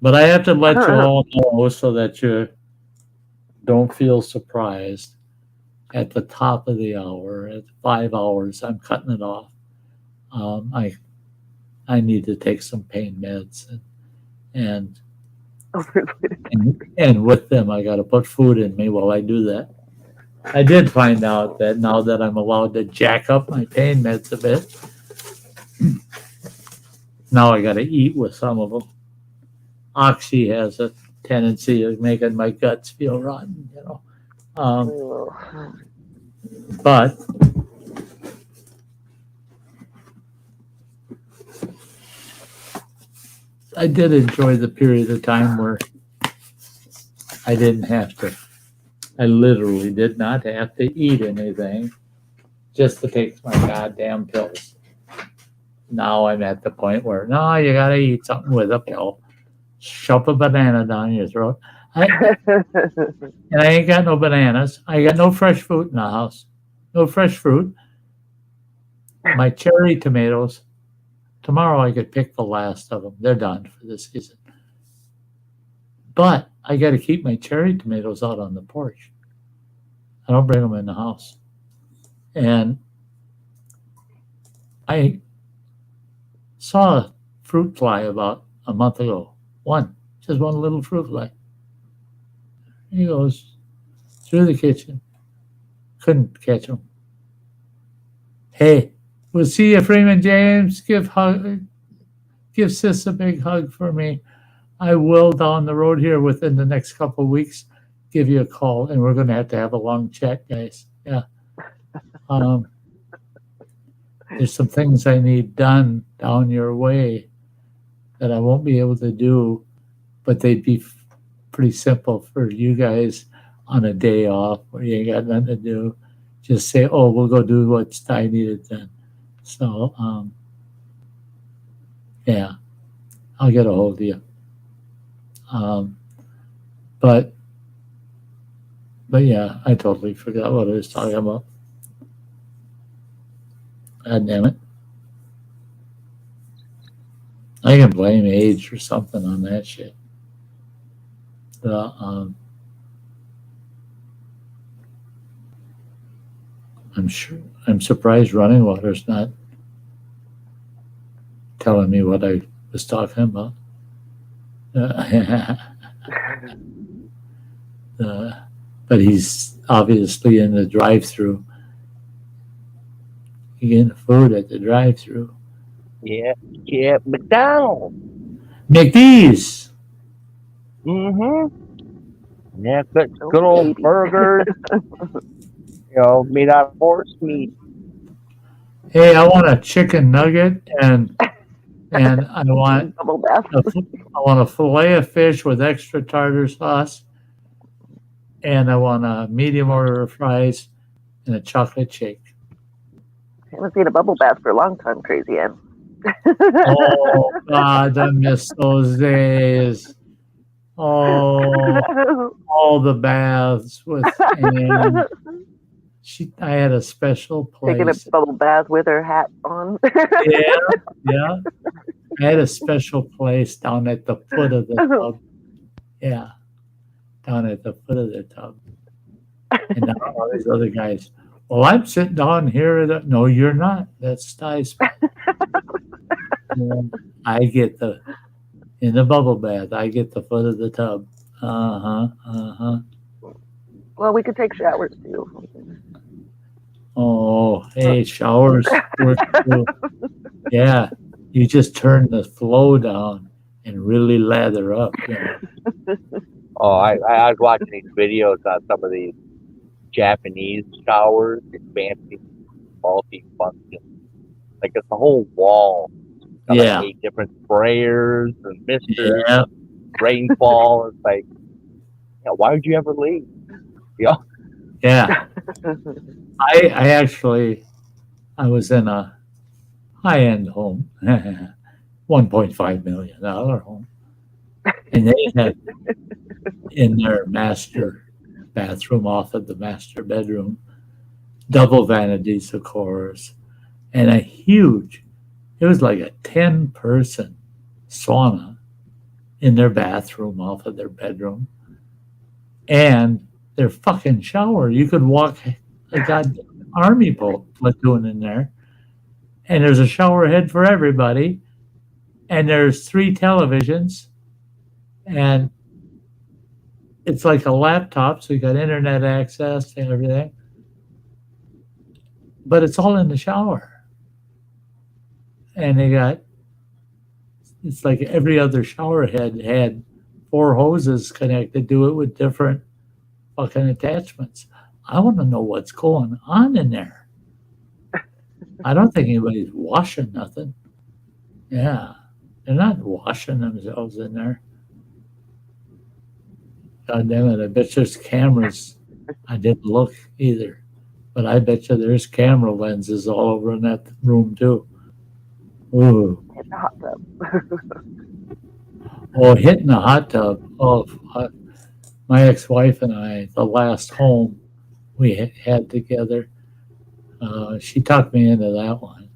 S2: But I have to let you all know so that you don't feel surprised. At the top of the hour, at 5 hours, I'm cutting it off. I need to take some pain meds, and with them, I got to put food in me while I do that. I did find out that now that I'm allowed to jack up my pain meds a bit, now I got to eat with some of them. Oxy has a tendency of making my guts feel rotten, but I did enjoy the period of time where I didn't have to. I literally did not have to eat anything just to take my goddamn pills. Now I'm at the point where, no, you got to eat something with a pill. Shove a banana down your throat. And I ain't got no bananas. I got no fresh fruit in the house. No fresh fruit. My cherry tomatoes, tomorrow I could pick the last of them. They're done for this season. But I got to keep my cherry tomatoes out on the porch. I don't bring them in the house. And I saw a fruit fly about a month ago. Just one little fruit fly. He goes through the kitchen. Couldn't catch him. Hey, we'll see you, Freeman James. Give Sis a big hug for me. I will down the road here within the next couple of weeks give you a call, and we're going to have a long chat, guys. Yeah. There's some things I need done down your way that I won't be able to do, but they'd be pretty simple for you guys on a day off where you ain't got nothing to do. Just say, oh, we'll go do what Sty needed then. So, yeah, I'll get a hold of you. But yeah, I totally forgot what I was talking about. God damn it. I can blame age or something on that shit. I'm surprised running water's not telling me what I was talking about. But he's obviously in the drive-through. You getting food at the drive-through.
S6: Yeah, McDonald's.
S2: McDee's.
S6: Mm-hmm. Yeah, good old burgers. Made out of horse meat.
S2: Hey, I want a chicken nugget and I want
S7: Bubble bath.
S2: a fillet of fish with extra tartar sauce, and I want a medium order of fries and a chocolate shake.
S7: I haven't seen a bubble bath for a long time, Crazy Ann.
S2: Oh God, I miss those days. Oh, all the baths with Anne. I had a special place.
S7: Taking a bubble bath with her hat on.
S2: Yeah. I had a special place down at the foot of the tub. Yeah, down at the foot of the tub. And now all these other guys, well, I'm sitting down here. No, you're not. That's Sty's spot. I get in the bubble bath, I get the foot of the tub.
S7: Well, we could take showers too.
S2: Oh, hey, showers work too. Yeah, you just turn the flow down and really lather up.
S6: Oh, I was watching these videos on some of these Japanese showers, fancy, multi-function. Like it's a whole wall. Got
S2: Yeah.
S6: 8 different sprayers and misters,
S2: Yeah.
S6: rainfall. It's like, why would you ever leave?
S2: Yeah. I was in a high-end home, $1.5 million home. And they had in their master bathroom off of the master bedroom, double vanities, of course, and it was like a 10-person sauna in their bathroom off of their bedroom. And their fucking shower, you could walk a goddamn army platoon in there. And there's a shower head for everybody. And there's 3 televisions. And it's like a laptop, so you got internet access and everything. But it's all in the shower. And it's like every other shower head had 4 hoses connected to it with different fucking attachments. I want to know what's going on in there. I don't think anybody's washing nothing. Yeah. They're not washing themselves in there. God damn it, I bet there's cameras. I didn't look either. But I bet you there's camera lenses all over in that room too. Ooh.
S7: In the hot tub.
S2: Oh, hitting the hot tub. Oh, my ex-wife and I, the last home we had together, she talked me into that one.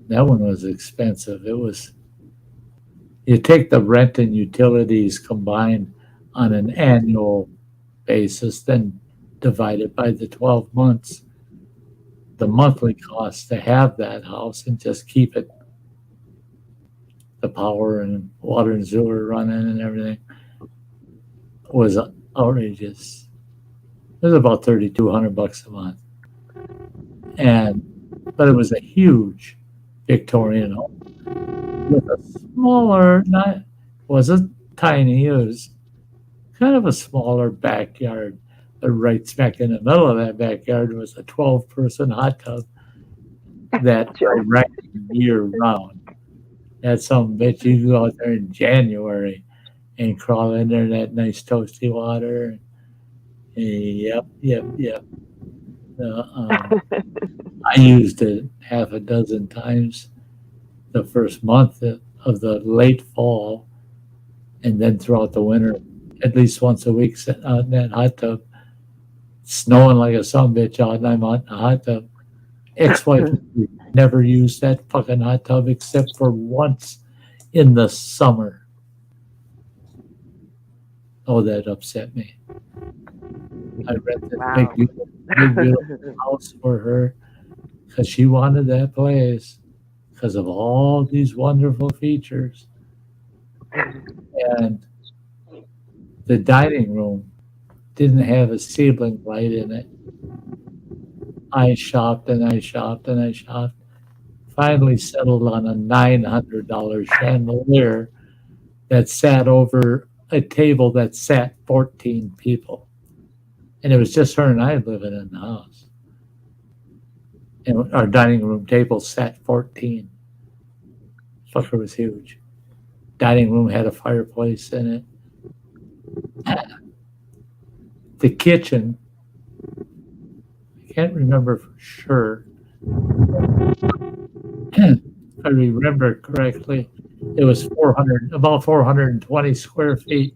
S2: That one was expensive. It was, you take the rent and utilities combined on an annual basis, then divide it by the 12 months. The monthly cost to have that house and just keep it, the power and water and sewer running and everything, was outrageous. It was about $3,200 a month, but it was a huge Victorian home with a smaller, wasn't tiny. It was kind of a smaller backyard. But right smack in the middle of that backyard was a 12-person hot tub that ran year round. That's some bitch. You go out there in January and crawl in there in that nice toasty water. Yep. I used it half a dozen times the first month of the late fall, and then throughout the winter, at least once a week, sitting out in that hot tub, snowing like a sumbitch out, and I'm out in the hot tub. Ex-wife never used that fucking hot tub except for once in the summer. Oh, that upset me. I rented
S7: Wow.
S2: big beautiful house for her because she wanted that place because of all these wonderful features. And the dining room didn't have a ceiling light in it. I shopped and I shopped and I shopped. Finally settled on a $900 chandelier that sat over a table that sat 14 people. And it was just her and I living in the house. And our dining room table sat 14. Fucker was huge. Dining room had a fireplace in it. The kitchen, I can't remember for sure. If I remember correctly, it was about 420 square feet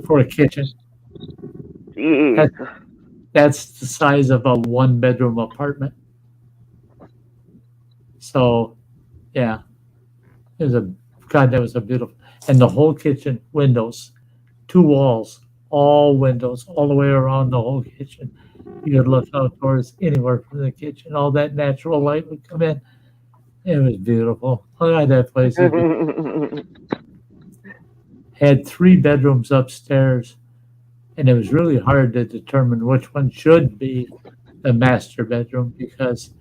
S2: for a kitchen.
S7: Jeez.
S2: That's the size of a one-bedroom apartment. So, yeah, that was a beautiful, and the whole kitchen, windows, 2 walls, all windows, all the way around the whole kitchen. You could look outdoors anywhere from the kitchen. All that natural light would come in. It was beautiful. Oh, God, that place had 3 bedrooms upstairs, and it was really hard to determine which one should be the master bedroom because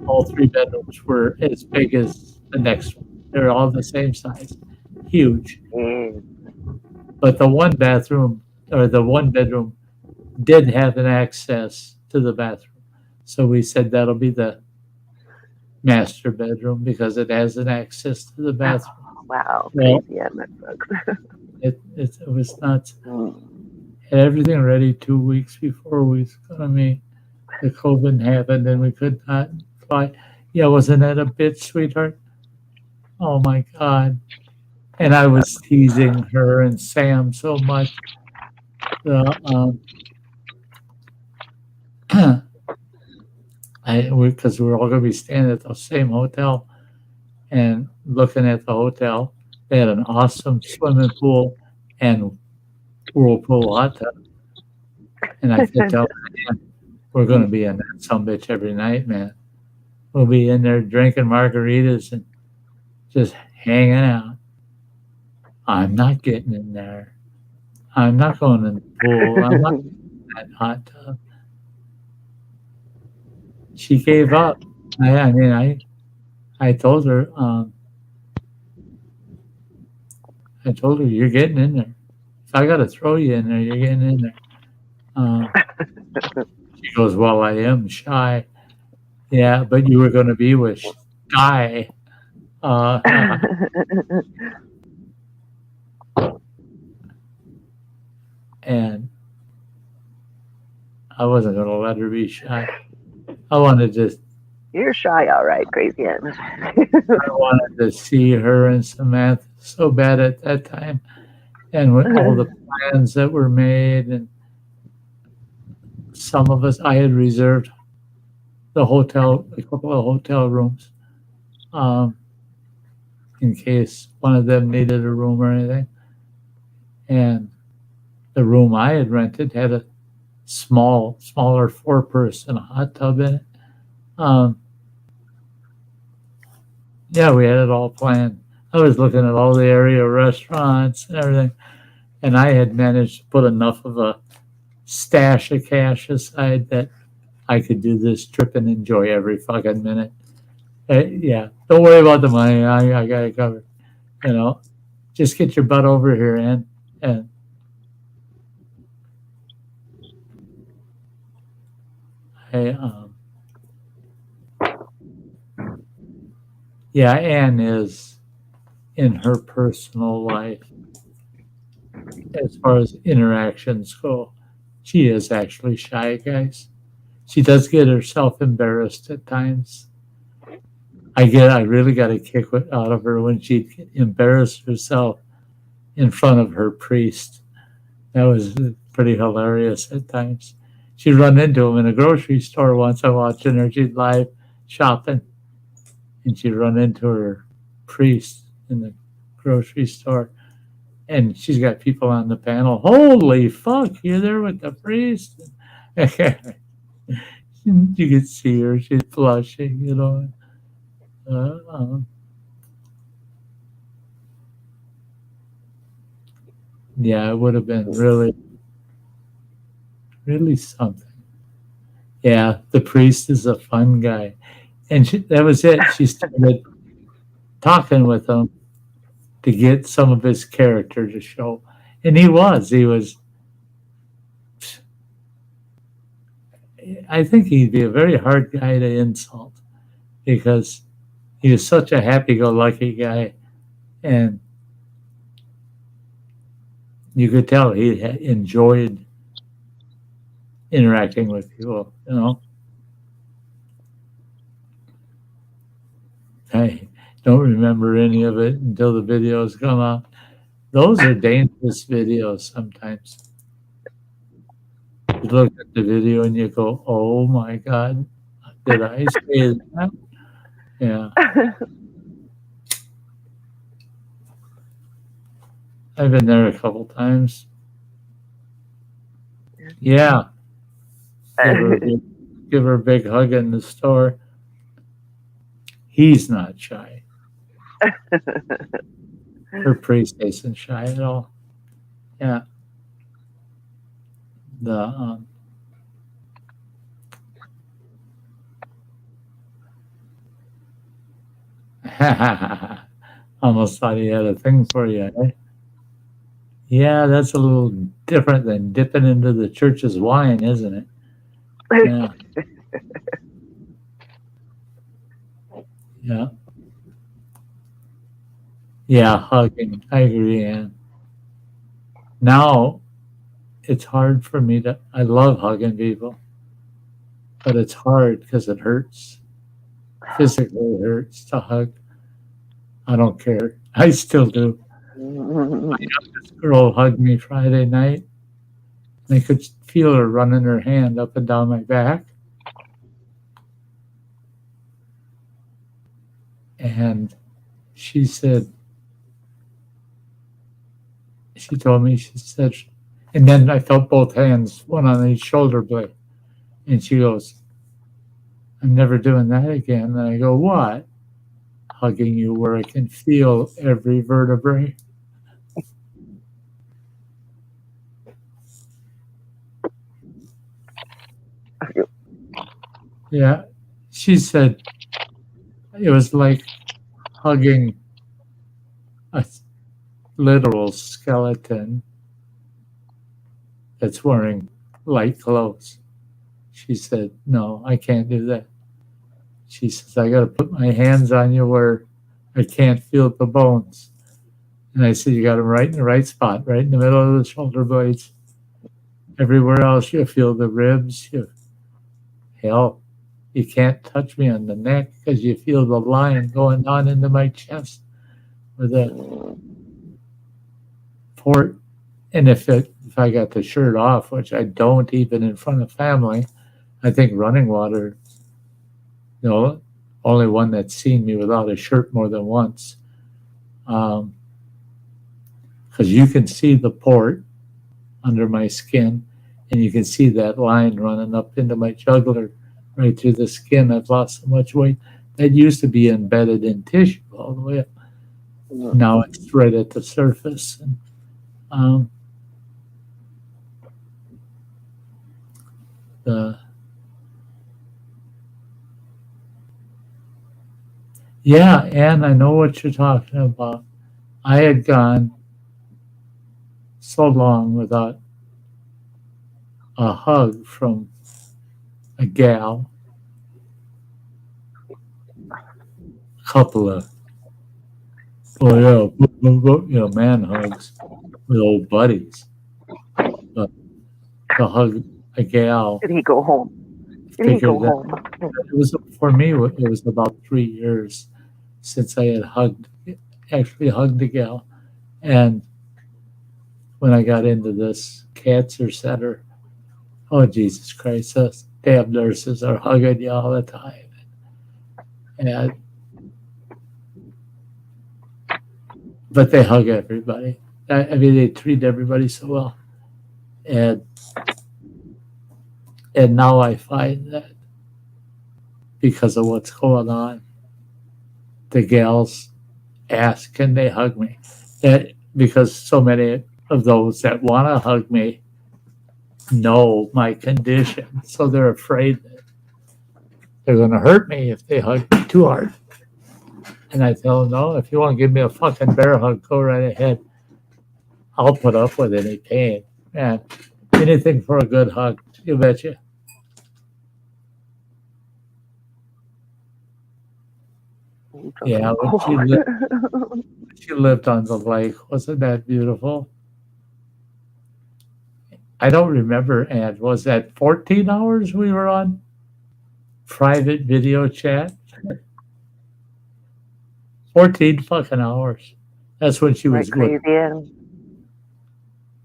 S2: all 3 bedrooms were as big as the next one. They're all the same size, huge. But the one bedroom did have an access to the bathroom. So we said that'll be the master bedroom because it has an access to the bathroom.
S7: Wow.
S2: Well,
S7: Crazy. Yeah, that sucks.
S2: it was nuts. Had everything ready 2 weeks before we was going to meet. The COVID happened and we could not fly. Yeah, wasn't that a bitch, sweetheart? Oh my God. And I was teasing her and Sam so much. Because we were all going to be staying at the same hotel and looking at the hotel. They had an awesome swimming pool and whirlpool hot tub. And I could tell, man, we're going to be in that sumbitch every night, man. We'll be in there drinking margaritas and just hanging out. I'm not getting in there. I'm not going in the pool. I'm not in that hot tub. She gave up. I told her, you're getting in there. If I got to throw you in there, you're getting in there. She goes, well, I am shy. Yeah, but you were going to be with Sty. And I wasn't going to let her be shy. I wanted to.
S7: You're shy, all right, crazy.
S2: I wanted to see her and Samantha so bad at that time, and with all the plans that were made, and some of us, I had reserved a couple of hotel rooms, in case one of them needed a room or anything. And the room I had rented had a smaller 4-person hot tub in it. Yeah, we had it all planned. I was looking at all the area restaurants and everything, and I had managed to put enough of a stash of cash aside that I could do this trip and enjoy every fucking minute. Yeah, don't worry about the money. I got it covered. Just get your butt over here and yeah, Anne is in her personal life, as far as interactions go, she is actually shy, guys. She does get herself embarrassed at times. I really got a kick out of her when she'd embarrass herself in front of her priest. That was pretty hilarious at times. She'd run into him in a grocery store once. I'm watching her. She'd live shopping, and she'd run into her priest in the grocery store, and she's got people on the panel. Holy fuck, you're there with the priest. You could see her; she's blushing, you know. Yeah, it would have been really, really something. Yeah, the priest is a fun guy. And that was it. She started talking with him to get some of his character to show. And he was. I think he'd be a very hard guy to insult because he was such a happy-go-lucky guy. And you could tell he enjoyed interacting with people, you know. I don't remember any of it until the videos come out. Those are dangerous videos sometimes. You look at the video and you go, oh my God, did I say that? Yeah. I've been there a couple times. Yeah. Give her a big hug in the store. He's not shy. Her priest isn't shy at all. Yeah. Almost thought he had a thing for you, eh? Yeah, that's a little different than dipping into the church's wine, isn't it? Yeah. Yeah. Yeah, hugging. I agree, Ann. Now, it's hard for me to, I love hugging people, but it's hard because it hurts. Physically it hurts to hug. I don't care. I still do. My youngest girl hugged me Friday night. And I could feel her running her hand up and down my back. And she said, she told me, she said, and then I felt both hands, one on each shoulder blade. And she goes, I'm never doing that again. And I go, what? Hugging you where I can feel every vertebrae. Yeah. She said it was like hugging a literal skeleton that's wearing light clothes. She said, no, I can't do that. She says, I got to put my hands on you where I can't feel the bones. And I said, you got them right in the right spot, right in the middle of the shoulder blades. Everywhere else, you feel the ribs. Hell, you can't touch me on the neck because you feel the line going on into my chest with the port. And if I got the shirt off, which I don't even in front of family, I think running water, only one that's seen me without a shirt more than once. Because you can see the port under my skin, and you can see that line running up into my jugular right through the skin. I've lost so much weight. That used to be embedded in tissue all the way up. Now it's right at the surface. And, yeah, and I know what you're talking about. I had gone so long without a hug from a gal, a couple of, man hugs with old buddies. But to hug a gal.
S7: Did he go home? Did he go home?
S2: It was, for me, it was about 3 years since I had actually hugged a gal. And when I got into this cancer center, oh, Jesus Christ, those damn nurses are hugging you all the time. And but they hug everybody. I mean, they treat everybody so well. And now I find that because of what's going on, the gals ask, can they hug me? Because so many of those that want to hug me know my condition. So they're afraid that they're going to hurt me if they hug me too hard. And I tell them, no, if you want to give me a fucking bear hug, go right ahead. I'll put up with any pain. And anything for a good hug, you betcha. Yeah, when she lived on the lake. Wasn't that beautiful? I don't remember, and was that 14 hours we were on private video chat? 14 fucking hours. That's when she was
S7: crazy. And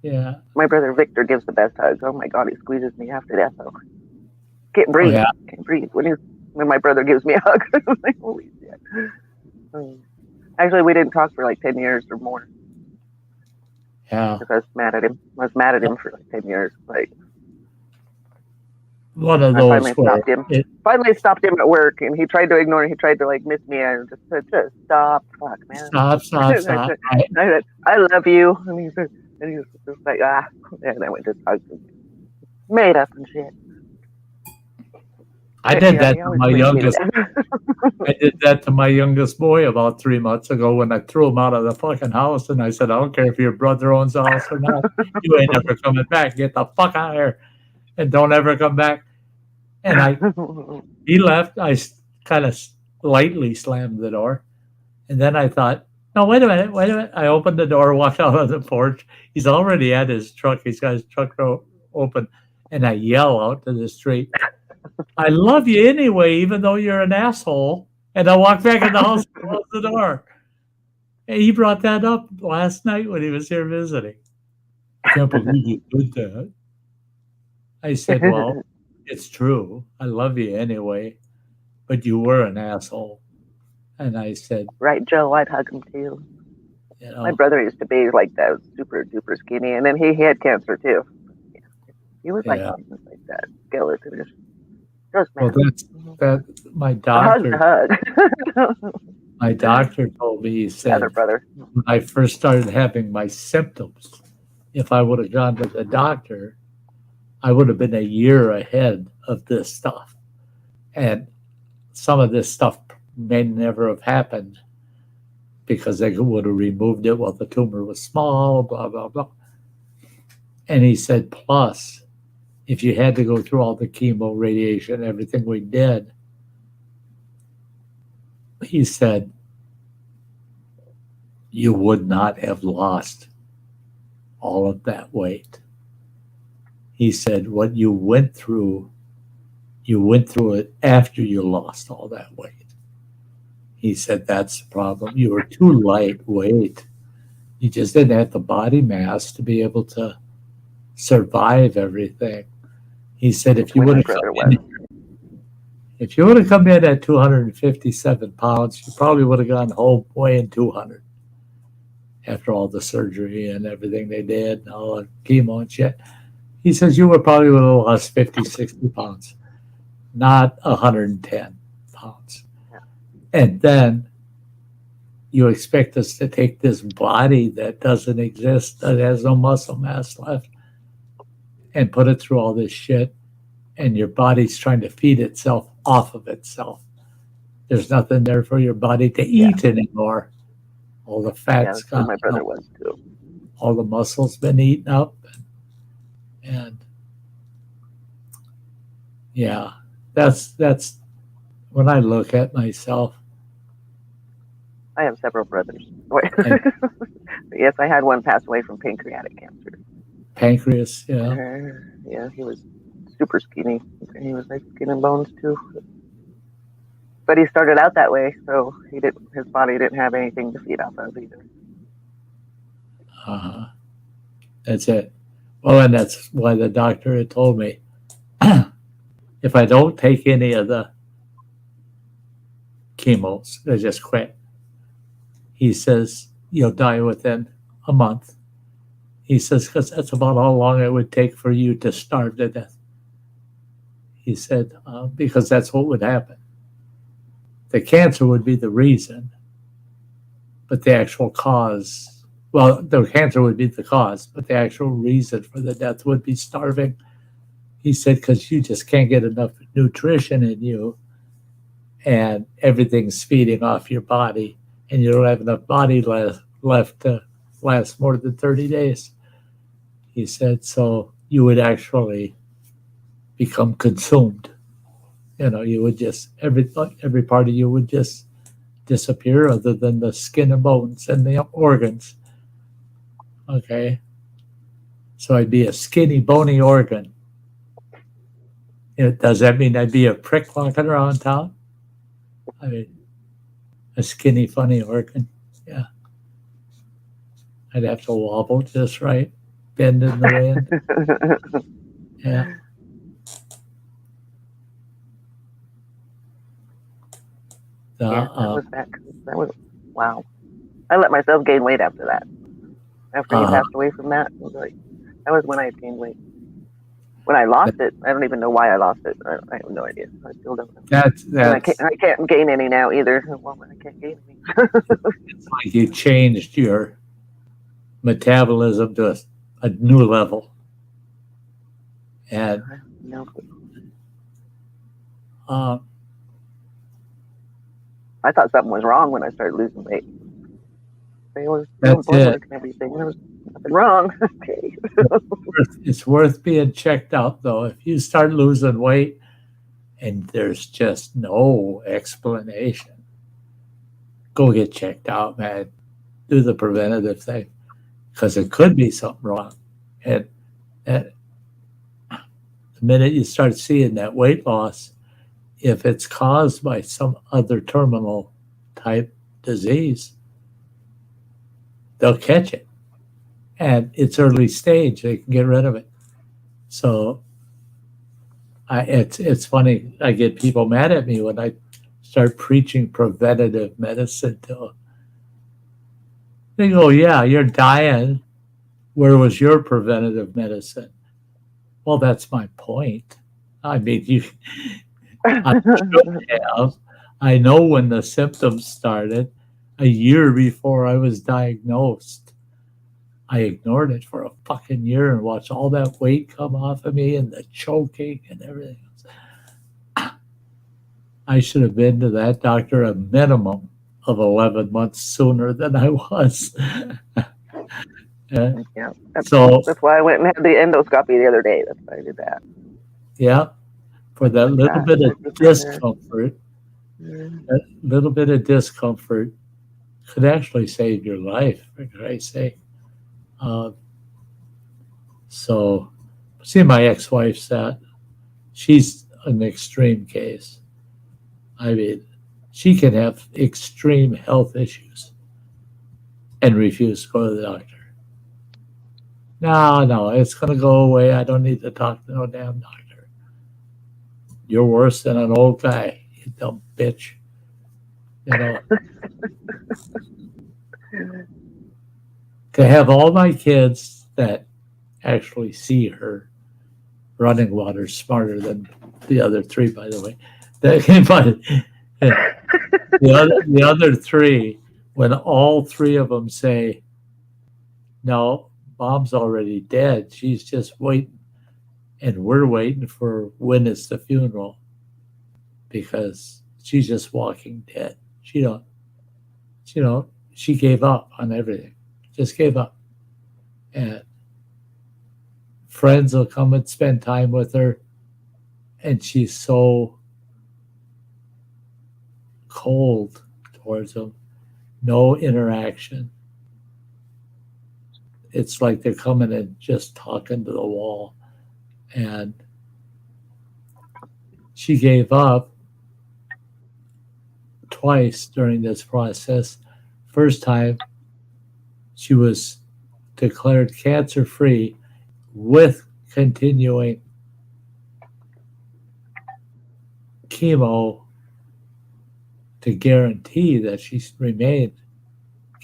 S2: yeah.
S7: my brother Victor gives the best hugs. Oh my God, he squeezes me half to death. Though. Can't breathe.
S2: Oh, yeah.
S7: Can't breathe when my brother gives me a hug. I'm like, holy shit. Actually, we didn't talk for like 10 years or more.
S2: Yeah.
S7: Because I was mad at him. I was mad at him for like 10 years. Like,
S2: one of those
S7: finally stopped him at work, and he tried to ignore. He tried to like miss me, and just said, "Just stop, fuck, man.
S2: Stop."
S7: I said, "I love you," and he was just like, and I went to hug him. Made up and shit.
S2: I did that to my youngest. I did that to my youngest boy about 3 months ago when I threw him out of the fucking house, and I said, "I don't care if your brother owns the house or not. You ain't never coming back. Get the fuck out of here, and don't ever come back." And he left. I kind of lightly slammed the door, and then I thought, "No, wait a minute." I opened the door, walked out on the porch. He's already at his truck. He's got his truck door open, and I yell out to the street, "I love you anyway, even though you're an asshole." And I walked back in the house and closed the door. And he brought that up last night when he was here visiting. I can't believe you did that. I said, well, it's true. I love you anyway, but you were an asshole. And I said,
S7: right, Joe, I'd hug him too.
S2: You know,
S7: my brother used to be like that, super duper skinny, and then he had cancer too. Yeah. He was like that skeleton.
S2: Well, that my doctor. My doctor told me, he said, when I first started having my symptoms, if I would have gone to the doctor, I would have been a year ahead of this stuff. And some of this stuff may never have happened because they would have removed it while the tumor was small, blah, blah, blah. And he said, plus, if you had to go through all the chemo, radiation, everything we did, he said, you would not have lost all of that weight. He said, what you went through it after you lost all that weight. He said, that's the problem. You were too lightweight. You just didn't have the body mass to be able to survive everything. He said, if you would have come in at 257 pounds, you probably would have gone home weighing 200 after all the surgery and everything they did and all the chemo and shit. He says you probably would have lost 50, 60 pounds, not 110 pounds. Yeah. And then you expect us to take this body that doesn't exist, that has no muscle mass left, and put it through all this shit, and your body's trying to feed itself off of itself. There's nothing there for your body to eat anymore. All the fat's gone.
S7: My brother was too.
S2: All the muscle's been eaten up. And yeah, that's when I look at myself.
S7: I have several brothers. Yes, I had one pass away from pancreatic cancer.
S2: Pancreas, yeah.
S7: Yeah, he was super skinny. He was like skin and bones too. But he started out that way, so his body didn't have anything to feed off of either.
S2: That's it. Well, and that's why the doctor had told me, if I don't take any of the chemos, I just quit. He says, you'll die within a month. He says, because that's about how long it would take for you to starve to death. He said, because that's what would happen. The cancer would be the reason, but the actual cause, well, the cancer would be the cause, but the actual reason for the death would be starving. He said, because you just can't get enough nutrition in you and everything's feeding off your body and you don't have enough body left to last more than 30 days. He said, so you would actually become consumed. You know, you would just, every part of you would just disappear other than the skin and bones and the organs. Okay. So I'd be a skinny, bony organ. Does that mean I'd be a prick walking around town? I mean, a skinny, funny organ. Yeah. I'd have to wobble just right, bend in the wind. Yeah.
S7: Yeah, that was wow. I let myself gain weight after that. After he passed away from that, it was like, that was when I had gained weight. When I lost it, I don't even know why I lost it. I have no idea. I still don't know. I can't gain any now either. Well, I can't gain any.
S2: It's like you changed your metabolism to a new level. And
S7: I thought something was wrong when I started losing weight. They was
S2: that's it.
S7: And everything. There was nothing wrong. Okay.
S2: It's worth being checked out, though. If you start losing weight and there's just no explanation, go get checked out, man. Do the preventative thing, because it could be something wrong. And the minute you start seeing that weight loss, if it's caused by some other terminal type disease, they'll catch it. And it's early stage, they can get rid of it. So it's funny, I get people mad at me when I start preaching preventative medicine to them. They go, yeah, you're dying. Where was your preventative medicine? Well, that's my point. I mean, I should have. I know when the symptoms started. A year before I was diagnosed, I ignored it for a fucking year and watched all that weight come off of me and the choking and everything else. I should have been to that doctor a minimum of 11 months sooner than I was.
S7: Yeah, that's why I went and had the endoscopy the other day. That's why I did that.
S2: Yeah, for that little bit of discomfort, that little bit of discomfort could actually save your life, for Christ's sake. So, see, my ex-wife's that. She's an extreme case. I mean, she can have extreme health issues and refuse to go to the doctor. No, it's going to go away. I don't need to talk to no damn doctor. You're worse than an old guy, you dumb bitch. You know. To have all my kids that actually see her running water smarter than the other three, by the way. The other three, when all three of them say, no, Mom's already dead. She's just waiting. And we're waiting for when is the funeral, because she's just walking dead. She gave up on everything. Just gave up. And friends will come and spend time with her, and she's so cold towards them. No interaction. It's like they're coming and just talking to the wall. And she gave up twice during this process. First time, she was declared cancer-free with continuing chemo to guarantee that she remained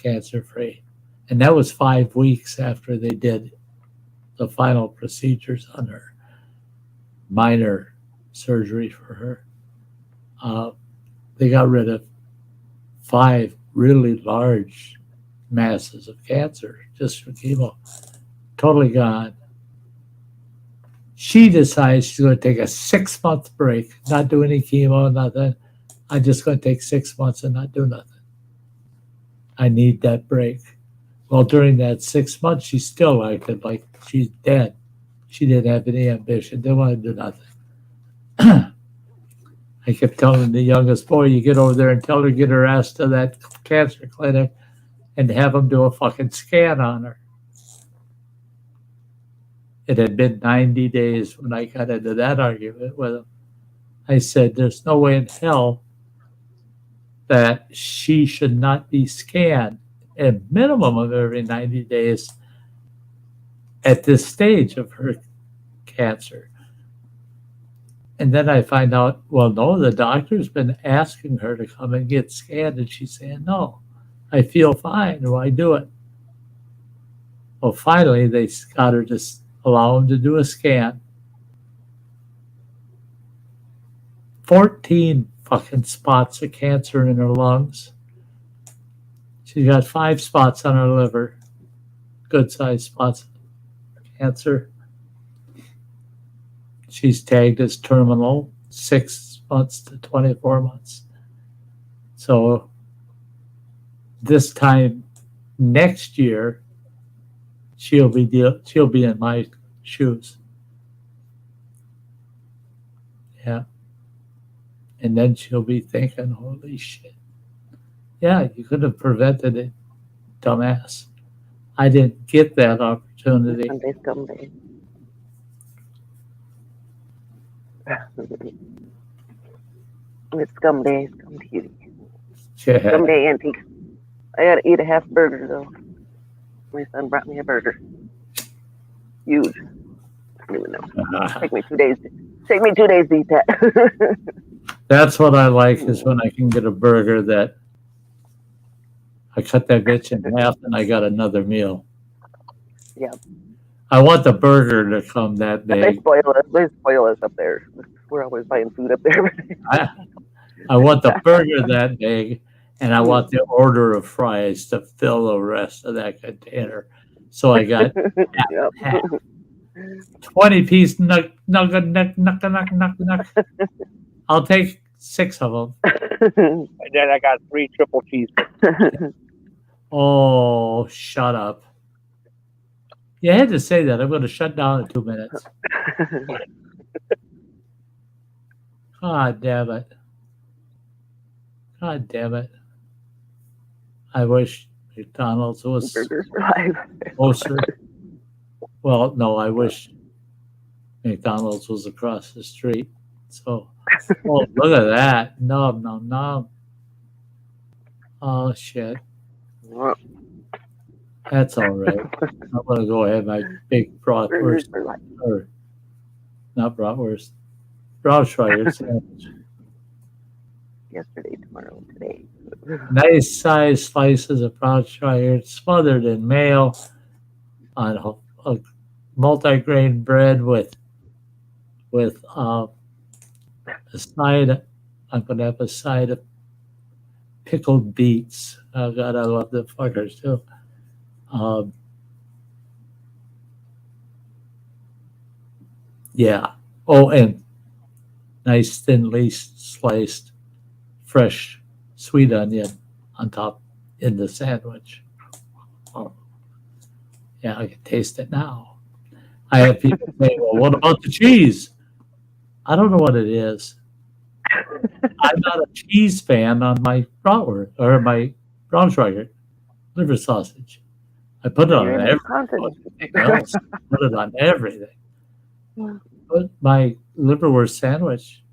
S2: cancer-free. And that was 5 weeks after they did the final procedures on her, minor surgery for her. They got rid of 5 really large masses of cancer just for chemo. Totally gone. She decides she's going to take a 6-month break, not do any chemo, nothing. I'm just going to take 6 months and not do nothing. I need that break. Well, during that 6 months, she still acted like she's dead. She didn't have any ambition, didn't want to do nothing. I kept telling the youngest boy, you get over there and tell her, get her ass to that cancer clinic and have them do a fucking scan on her. It had been 90 days when I got into that argument with him. I said, there's no way in hell that she should not be scanned a minimum of every 90 days at this stage of her cancer. And then I find out, well, no, the doctor's been asking her to come and get scanned, and she's saying, no, I feel fine. Why do it? Well, finally, they got her to allow him to do a scan. 14 fucking spots of cancer in her lungs. She's got 5 spots on her liver, good-sized spots of cancer. She's tagged as terminal, 6 months to 24 months. So this time next year, she'll be in my shoes. Yeah. And then she'll be thinking, holy shit. Yeah, you could have prevented it, dumbass. I didn't get that opportunity.
S7: Someday. It's scumday, scumcutie.
S2: Yeah.
S7: Someday, Auntie. I gotta eat a half burger though. My son brought me a burger. Huge. I don't even know. Take me 2 days. Take me 2 days to eat that.
S2: That's what I like, is when I can get a burger that I cut that bitch in half and I got another meal.
S7: Yeah.
S2: I want the burger to come that
S7: They
S2: big.
S7: spoil us. They spoil us up there. We're always buying food up there.
S2: I want the burger that big, and I want the order of fries to fill the rest of that container. So I got half. 20-piece nugget. I'll take 6 of them.
S6: And then I got 3 triple cheeseburgers.
S2: Oh, shut up. You had to say that. I'm going to shut down in 2 minutes. God damn it. God damn it. I wish McDonald's was
S7: Burgers for life.
S2: closer. Well, no, I wish McDonald's was across the street. So, oh, look at that. Nom, nom, nom. Oh, shit. That's all right. I'm going to go have my big
S7: Burgers
S2: bratwurst,
S7: for life.
S2: or not bratwurst, Braunschweiger sandwich.
S7: Yesterday, tomorrow, today.
S2: Nice sized slices of Braunschweiger smothered in mayo on a multi-grain bread with a side. I'm going to have a side of pickled beets. Oh God, I love the fuckers too. Yeah. Oh, and nice thinly sliced fresh sweet onion on top in the sandwich. Oh. Yeah, I can taste it now. I have people say, well, what about the cheese? I don't know what it is. I'm not a cheese fan on my bratwurst or my Braunschweiger liver sausage. I put it on everything else. Put it on everything. But my liverwurst sandwich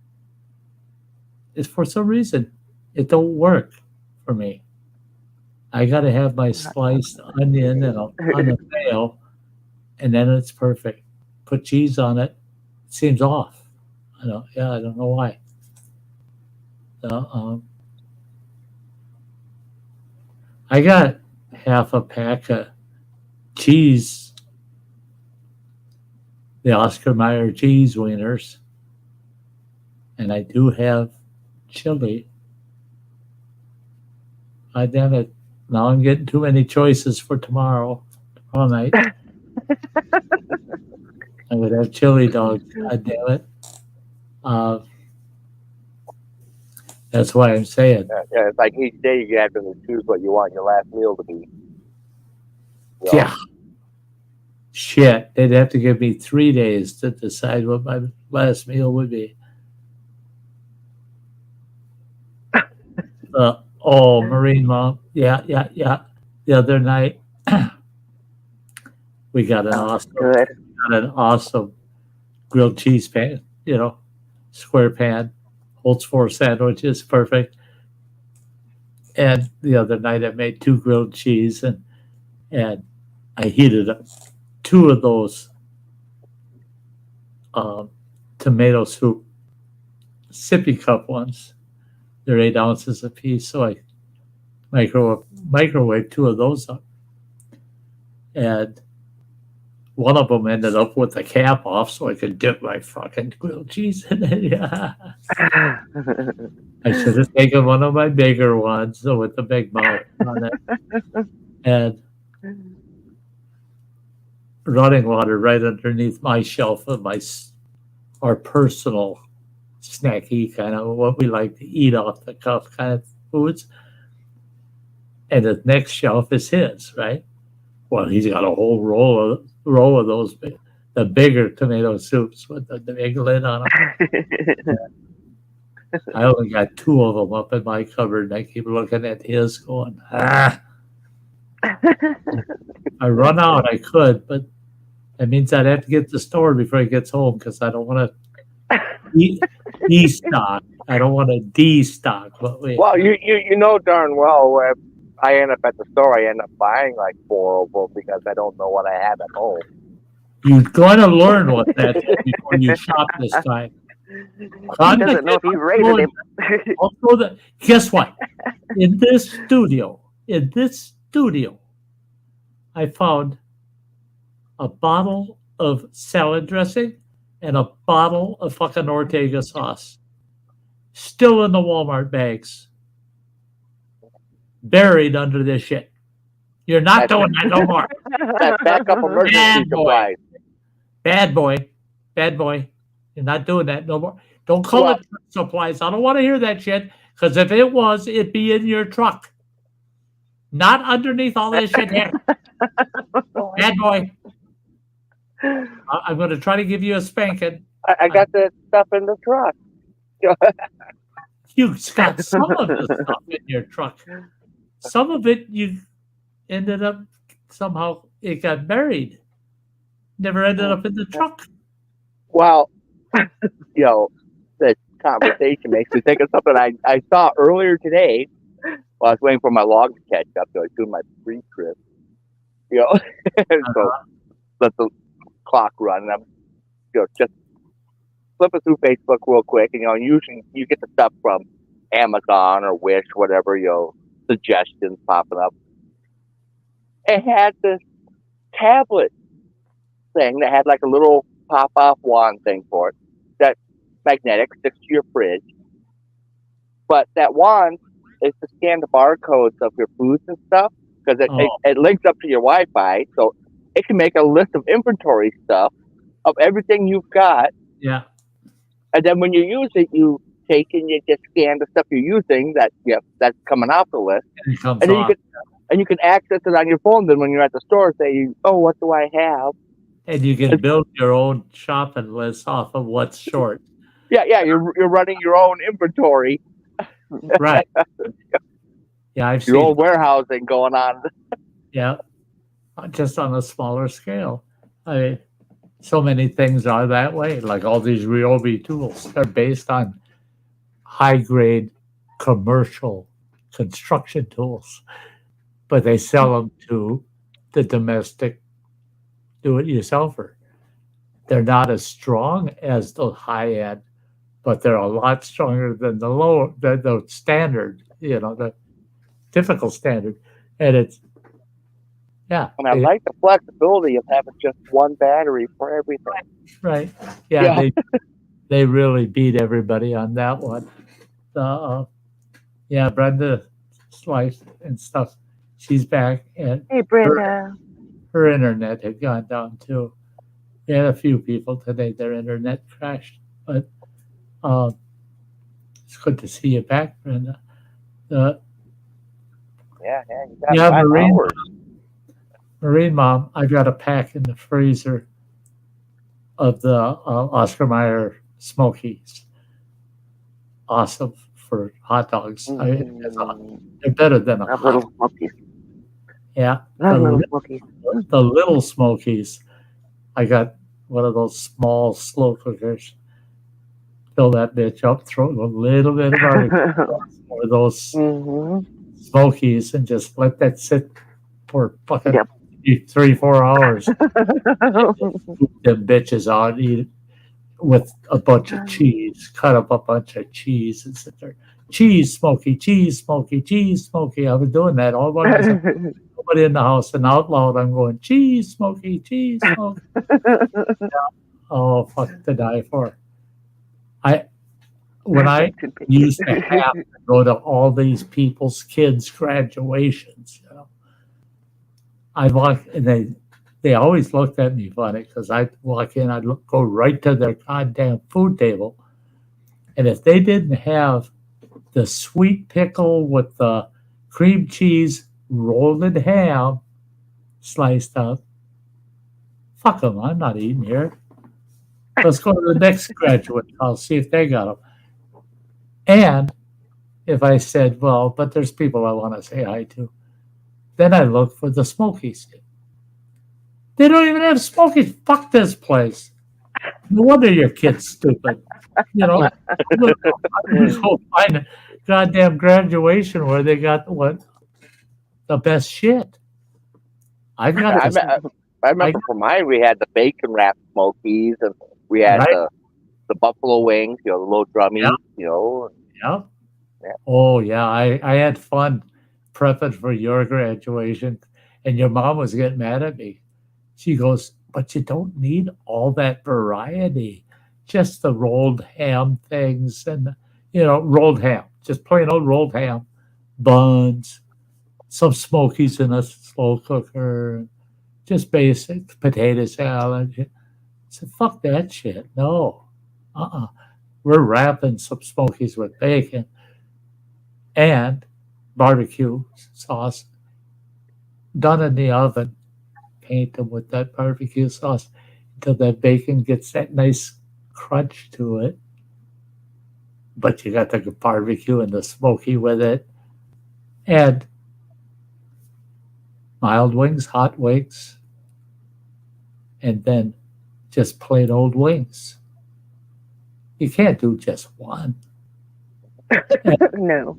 S2: is, for some reason, it don't work for me. I got to have my sliced onion and a ton of mayo, and then it's perfect. Put cheese on it. It seems off. I don't know why. I got half a pack of cheese, the Oscar Mayer cheese wieners, and I do have chili. Damn it. Now I'm getting too many choices for tomorrow night. I would have chili dogs. God damn it. That's why I'm saying.
S6: Yeah, it's like each day you have to choose what you want your last meal to be. You know?
S2: Yeah. Shit. They'd have to give me 3 days to decide what my last meal would be. Marine Mom. Yeah. The other night, we got an awesome grilled cheese pan, square pan, holds 4 sandwiches, perfect. And the other night I made 2 grilled cheese and I heated up 2 of those tomato soup sippy cup ones. They're 8 ounces a piece, so I microwave 2 of those up. And one of them ended up with the cap off so I could dip my fucking grilled cheese in it. Yeah. I should have taken one of my bigger ones with the big mouth on it. And running water right underneath my shelf of our personal snacky kind of what we like to eat off the cuff kind of foods. And the next shelf is his, right? Well, he's got a whole row of those, the bigger tomato soups with the big lid on them. I only got 2 of them up in my cupboard, and I keep looking at his going, I run out, I could, but that means I'd have to get to the store before he gets home because I don't want to destock. I don't want to destock.
S6: Well, you know darn well I end up at the store, I end up buying like 4 of them because I don't know what I have at home.
S2: You're going to learn what that is before you shop this time.
S7: He doesn't know if he's rated him.
S2: Guess what? In this studio, I found a bottle of salad dressing and a bottle of fucking Ortega sauce. Still in the Walmart bags. Buried under this shit. You're not doing that no more.
S6: That backup emergency supplies.
S2: Bad boy. You're not doing that no more. Don't call it supplies. I don't want to hear that shit because if it was, it'd be in your truck. Not underneath all this shit here. Bad boy. I'm going to try to give you a spanking.
S6: I got the stuff in the truck.
S2: You've got some of the stuff in your truck. Some of it you ended up somehow it got buried. Never ended up in the truck.
S6: Well, the conversation makes me think of something I saw earlier today while I was waiting for my log to catch up. So I was doing my pre-trip. So let the clock run, and I'm just flipping through Facebook real quick, and usually you get the stuff from Amazon or Wish, whatever, suggestions popping up. It had this tablet thing that had like a little pop-off wand thing for it that's magnetic, sticks to your fridge. But that wand is to scan the barcodes of your foods and stuff because it links up to your Wi-Fi, so it can make a list of inventory stuff of everything you've got.
S2: Yeah.
S6: And then when you use it, you take and you just scan the stuff you're using that's coming off the list. And then you can access it on your phone. Then when you're at the store, say, "Oh, what do I have?"
S2: And you can build your own shopping list off of what's short.
S6: Yeah, you're running your own inventory.
S2: Right. Yeah, I've seen
S6: your own warehousing going on.
S2: Yeah, just on a smaller scale. So many things are that way. Like all these Ryobi tools are based on high-grade commercial construction tools, but they sell them to the domestic do-it-yourselfer. They're not as strong as the high-end, but they're a lot stronger than the standard, the typical standard. And Yeah.
S6: And I like the flexibility of having just one battery for everything.
S2: Right. Yeah, they really beat everybody on that one. Yeah, Brenda Slice and stuff. She's back, and
S7: Hey, Brenda.
S2: her internet had gone down too. We had a few people today; their internet crashed, but it's good to see you back, Brenda. Uh,
S6: Yeah, you got
S2: yeah,
S6: 5 hours.
S2: Marine Mom, I've got a pack in the freezer of the Oscar Mayer Smokies. Awesome for hot dogs. They're better than a
S7: Love
S2: hot.
S7: little smokies.
S2: Yeah,
S7: Love little smokies.
S2: the little Smokies. I got one of those small slow cookers. Fill that bitch up, throw a little bit of barbecue or those Smokies, and just let that sit for fucking 3-4 hours. Them bitches out, eat it with a bunch of cheese. Cut up a bunch of cheese and sit there. Cheese, Smoky, cheese, Smoky, cheese, Smoky. I've been doing that all by myself. Nobody in the house, and out loud I'm going, cheese, Smoky, cheese, Smoky. Oh, fuck to die for. When I used to have to go to all these people's kids' graduations, I walk, and they always looked at me funny because I'd walk in, go right to their goddamn food table, and if they didn't have the sweet pickle with the cream cheese rolled in ham sliced up, fuck them, I'm not eating here. Let's go to the next graduate. I'll see if they got them. And if I said, well, but there's people I want to say hi to, then I look for the Smokies. They don't even have Smokies. Fuck this place. No wonder your kid's stupid. Go find a goddamn graduation where they got the best shit. I
S6: remember for mine, we had the bacon wrapped Smokies, and we had the buffalo wings, the little drummies,
S2: Yeah. Oh, yeah. I had fun prepping for your graduation, and your mom was getting mad at me. She goes, but you don't need all that variety. Just the rolled ham things and, rolled ham. Just plain old rolled ham. Buns, some Smokies in a slow cooker, just basic potato salad. I said, fuck that shit. No. We're wrapping some Smokies with bacon and barbecue sauce done in the oven. Paint them with that barbecue sauce until that bacon gets that nice crunch to it. But you got the barbecue and the smoky with it. And mild wings, hot wings, and then just plain old wings. You can't do just one.
S7: No.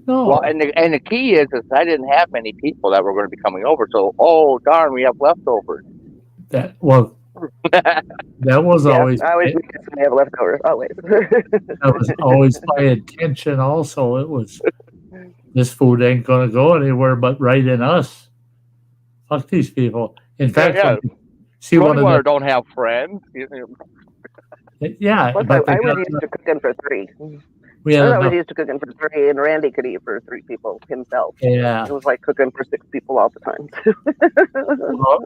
S6: Well, and the key is I didn't have many people that were going to be coming over, so darn, we have leftovers.
S2: That was always.
S7: I always we have leftovers. Always.
S2: That was always my intention. Also, it was this food ain't going to go anywhere but right in us. Fuck these people. In fact,
S6: see one of them don't have friends.
S2: Yeah, but
S7: I was used to cooking for 3. I was used to cooking for 3, and Randy could eat for 3 people himself.
S2: Yeah,
S7: it was like cooking for 6 people all the time.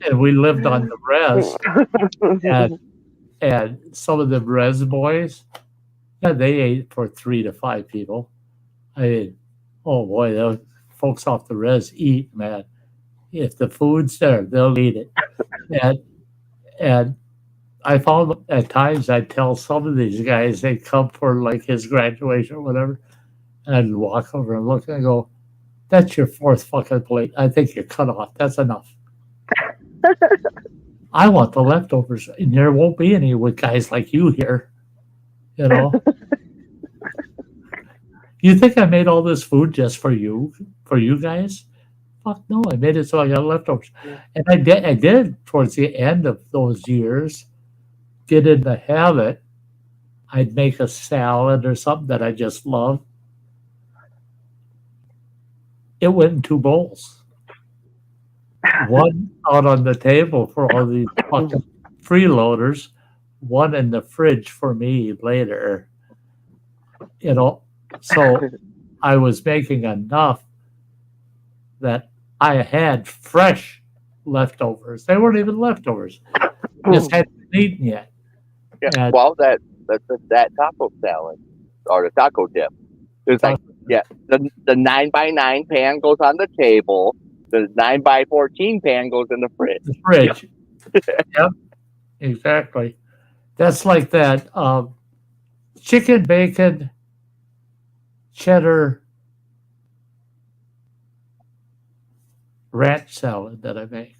S2: And we lived on the res, and some of the res boys, they ate for 3 to 5 people. Oh boy, those folks off the res eat, man. If the food's there, they'll eat it. And I found at times I'd tell some of these guys they'd come for like his graduation or whatever, and I'd walk over and look and go, "That's your 4th fucking plate. I think you're cut off. That's enough." I want the leftovers, and there won't be any with guys like you here. You think I made all this food just for you guys? Fuck no, I made it so I got leftovers. And I did towards the end of those years get in the habit. I'd make a salad or something that I just love. It went in 2 bowls. one out on the table for all these fucking freeloaders, one in the fridge for me later. You know, so I was making enough that I had fresh leftovers. They weren't even leftovers. Just hadn't been eaten yet.
S6: Yeah.
S2: And
S6: Well, that taco salad or the taco dip. There's like the 9x9 pan goes on the table. The 9x14 pan goes in the fridge.
S2: the fridge. Yep, exactly. That's like that chicken, bacon, cheddar ranch salad that I make.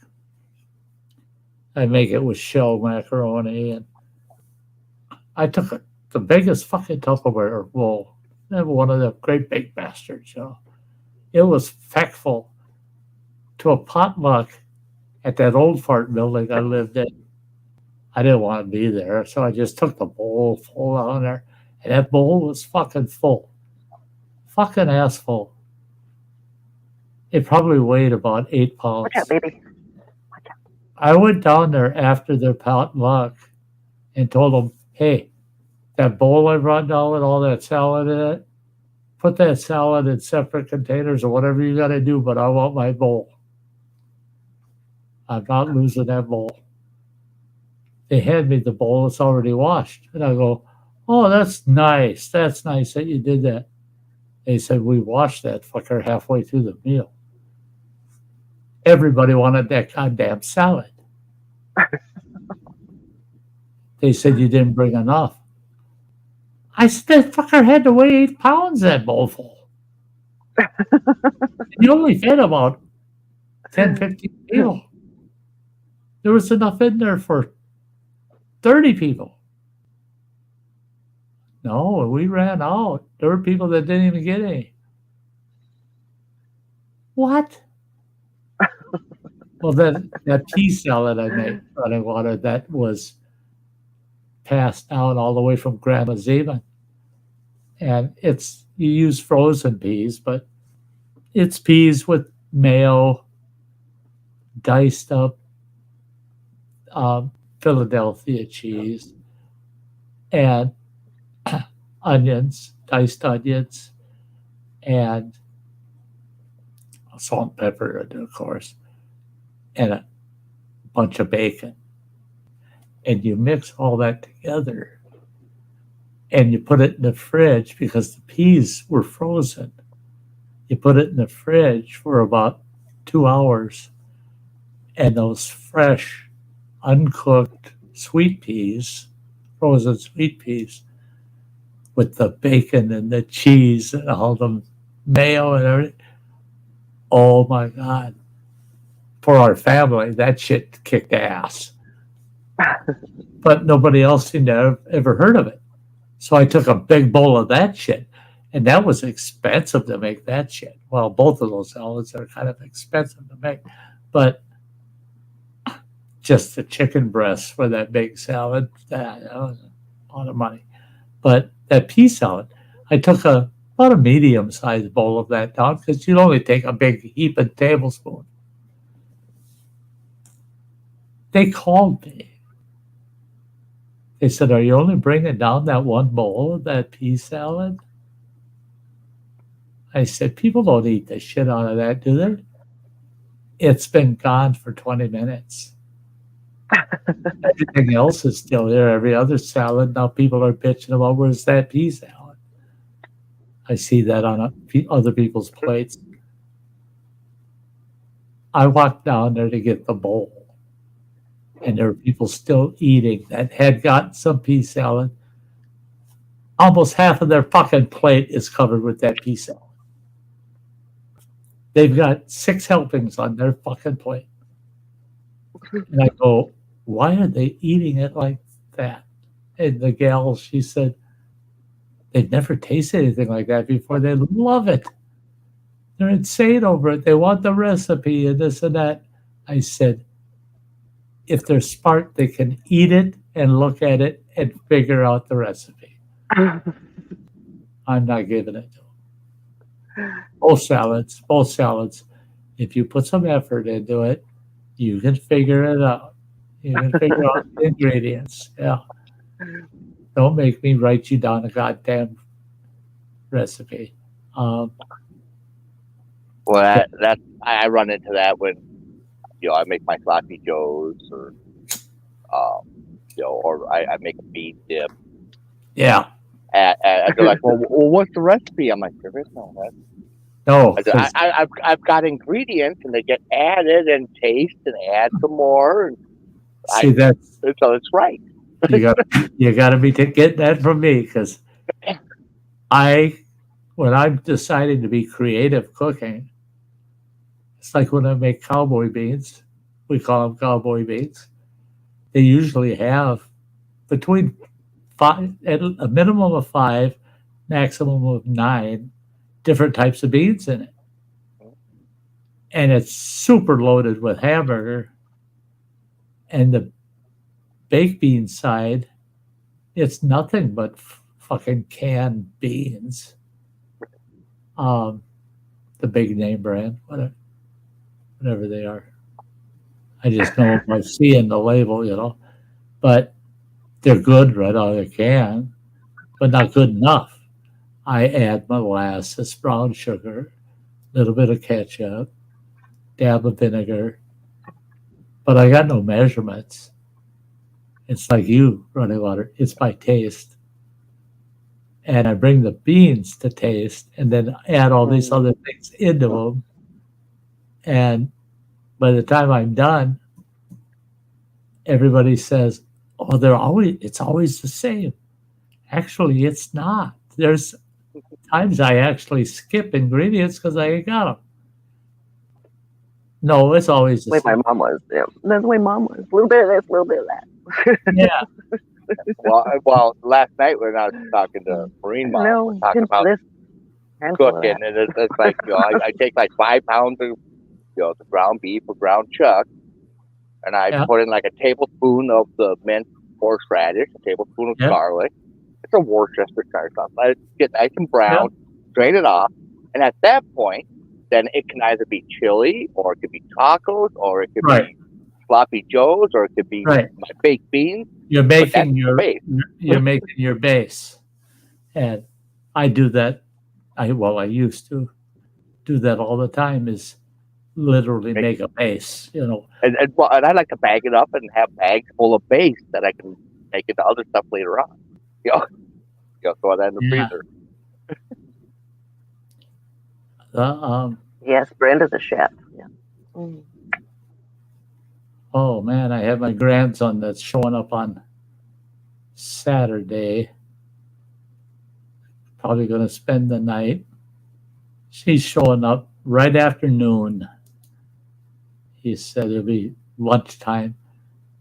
S2: I make it with shell macaroni, and I took the biggest fucking Tupperware bowl. One of the great big bastards, you know. It was feckful to a potluck at that old fart building I lived in. I didn't want to be there, so I just took the bowl full on there, and that bowl was fucking full. Fucking ass full. It probably weighed about 8 pounds.
S7: Watch out, baby.
S2: I went down there after their potluck and told them, hey, that bowl I brought down with all that salad in it, put that salad in separate containers or whatever you got to do, but I want my bowl. I'm not losing that bowl. They hand me the bowl, it's already washed. And I go, oh, that's nice. That's nice that you did that. They said, we washed that fucker halfway through the meal. Everybody wanted that goddamn salad. They said you didn't bring enough. I said, that fucker had to weigh 8 pounds, that bowl full. You only fed about 10, 15 people. There was enough in there for 30 people. No, we ran out. There were people that didn't even get any. What? Well, that pea salad I made running water, that was passed down all the way from Grandma Zeman. And you use frozen peas, but it's peas with mayo, diced up Philadelphia cheese, and onions, diced onions, and salt and pepper, of course, and a bunch of bacon. And you mix all that together and you put it in the fridge because the peas were frozen. You put it in the fridge for about 2 hours, and those fresh, uncooked sweet peas, frozen sweet peas, with the bacon and the cheese and all the mayo and everything. Oh my God. For our family, that shit kicked ass. But nobody else seemed to have ever heard of it. So I took a big bowl of that shit. And that was expensive to make that shit. Well, both of those salads are kind of expensive to make. But just the chicken breasts for that big salad, that was a lot of money. But that pea salad, I took about a medium-sized bowl of that down because you'd only take a big heaping tablespoon. They called me. They said, are you only bringing down that one bowl of that pea salad? I said, people don't eat the shit out of that, do they? It's been gone for 20 minutes. Everything else is still there. Every other salad, now people are bitching about, where's that pea salad? I see that on other people's plates. I walked down there to get the bowl. And there were people still eating that had gotten some pea salad. Almost half of their fucking plate is covered with that pea salad. They've got 6 helpings on their fucking plate. And I go, why are they eating it like that? And the gal, she said, they've never tasted anything like that before. They love it. They're insane over it. They want the recipe and this and that. I said, if they're smart, they can eat it and look at it and figure out the recipe. I'm not giving it to them. Both salads. If you put some effort into it, You can figure it out. You can figure out the ingredients. Yeah. Don't make me write you down a goddamn recipe.
S6: Well, I run into that when I make my sloppy joes, or or I make a beef dip.
S2: Yeah.
S6: And they're like, well, what's the recipe? I'm like, there is no recipe.
S2: No.
S6: I've got ingredients, and they get added and taste and add some more. And
S2: See,
S6: so it's right.
S2: you got to be getting that from me, because when I'm deciding to be creative cooking, it's like when I make cowboy beans. We call them cowboy beans. They usually have between 5, at a minimum of 5, maximum of 9 different types of beans in it. And it's super loaded with hamburger. And the baked bean side, it's nothing but fucking canned beans. The big name brand, whatever they are. I just know by seeing the label, but they're good right out of the can, but not good enough. I add molasses, brown sugar, a little bit of ketchup, dab of vinegar, but I got no measurements. It's like you, running water. It's by taste. And I bring the beans to taste and then add all these other things into them. And by the time I'm done, everybody says, oh, it's always the same. Actually, it's not. There's times I actually skip ingredients because I ain't got them. No, it's always the same.
S7: My mom was. Yeah. That's the way mom was. A little bit of this, a little bit of that.
S2: Yeah.
S6: Well, last night when I was talking to Marine Mom, we were talking about cooking, and it's like, I take like 5 pounds of, the ground beef or ground chuck, and I put in like a tablespoon of the minced horseradish, a tablespoon of garlic. It's a Worcestershire sauce. Let it get nice and brown, drain it off, and at that point, then it can either be chili, or it could be tacos, or it could be sloppy joes, or it could be my baked beans.
S2: You're making your base, and I do that. I used to do that all the time. Is literally make a base, And
S6: I like to bag it up and have bags full of base that I can make into other stuff later on. Throw that in the freezer.
S7: Yes, Brenda's a chef. Yeah.
S2: Oh man, I have my grandson that's showing up on Saturday. Probably going to spend the night. She's showing up right after noon. He said it'll be lunchtime.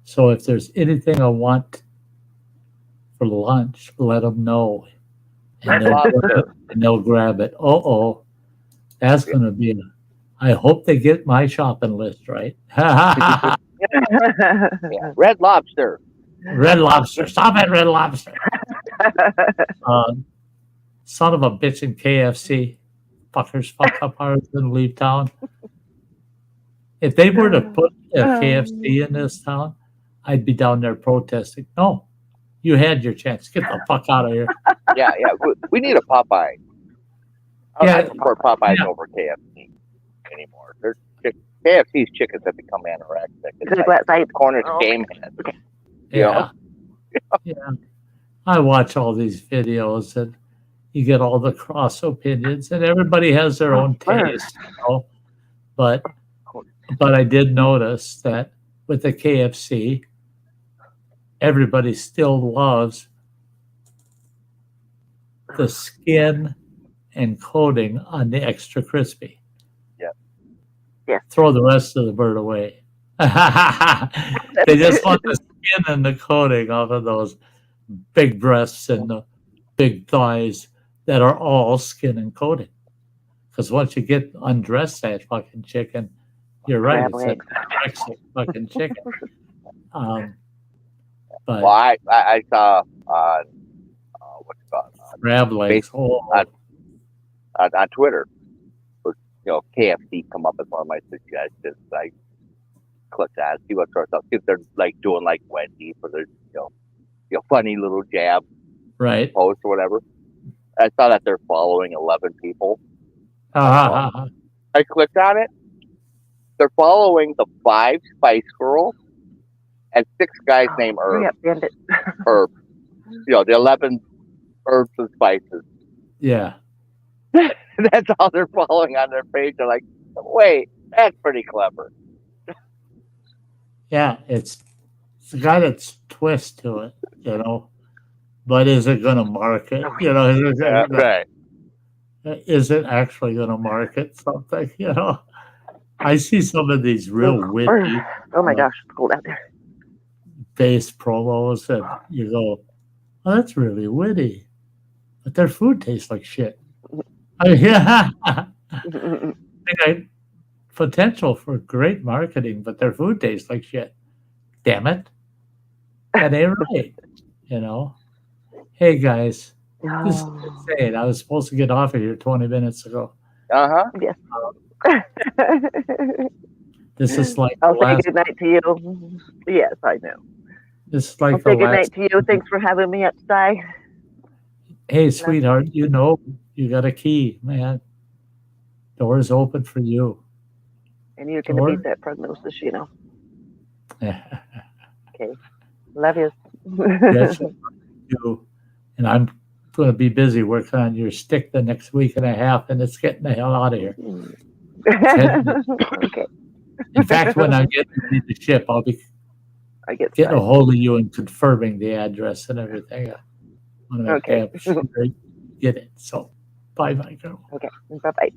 S2: So if there's anything I want for lunch, let them know. And they'll grab it. That's going to be I hope they get my shopping list right.
S6: Red Lobster.
S2: Red Lobster. Stop it, Red Lobster. Son of a bitch in KFC. Fuckers fuck up ours and leave town. If they were to put a KFC in this town, I'd be down there protesting. No, you had your chance. Get the fuck out of here.
S6: Yeah. We need a Popeye. I prefer Popeyes over KFC anymore. KFC's chickens have become anorexic. It's like Cornish game heads.
S2: Yeah. I watch all these videos and you get all the cross opinions, and everybody has their own taste, But I did notice that with the KFC, everybody still loves the skin and coating on the extra crispy.
S7: Yeah.
S2: Throw the rest of the bird away. They just want the skin and the coating off of those big breasts and the big thighs that are all skin and coating. Because once you get undressed that fucking chicken, you're right. It's an anorexic fucking chicken. But
S6: I saw on what's it called?
S2: Crab legs.
S6: On Twitter, KFC come up as one of my suggestions. clicked on it, see what sort of stuff. See if they're like doing like Wendy for their funny little jab
S2: Right.
S6: post or whatever. I saw that they're following 11 people. I clicked on it. They're following the 5 Spice Girls and 6 guys named
S7: Hurry
S6: Herb.
S7: up, Bandit.
S6: Herb. The 11 herbs and spices.
S2: Yeah.
S6: That's all they're following on their page. They're like, wait, that's pretty clever.
S2: Yeah, it's got its twist to it, But is it going to market?
S6: Right.
S2: Is it actually going to market something? I see some of these real witty.
S7: Oh my gosh, it's cold out there.
S2: Base promos, and you go, "Oh, that's really witty," but their food tastes like shit. Potential for great marketing, but their food tastes like shit. Damn it, that ain't right. Hey guys, this is insane. I was supposed to get off of here 20 minutes ago.
S7: Yes.
S2: This is like
S7: I'll say good night to you. Yes, I know.
S2: This is like
S7: I'll say good night to you. Thanks for having me up, Sty.
S2: Hey, sweetheart, you got a key, man. Door's open for you.
S7: And you're going to beat that prognosis, Okay. Love you.
S2: Yes, you. And I'm going to be busy working on your stick the next week and a half, and it's getting the hell out of here.
S7: Okay.
S2: In fact, when I get ready to ship, I'll be getting a hold of you and confirming the address and everything. I'm going to sure get it. So, bye, girl.
S7: Okay. Bye-bye.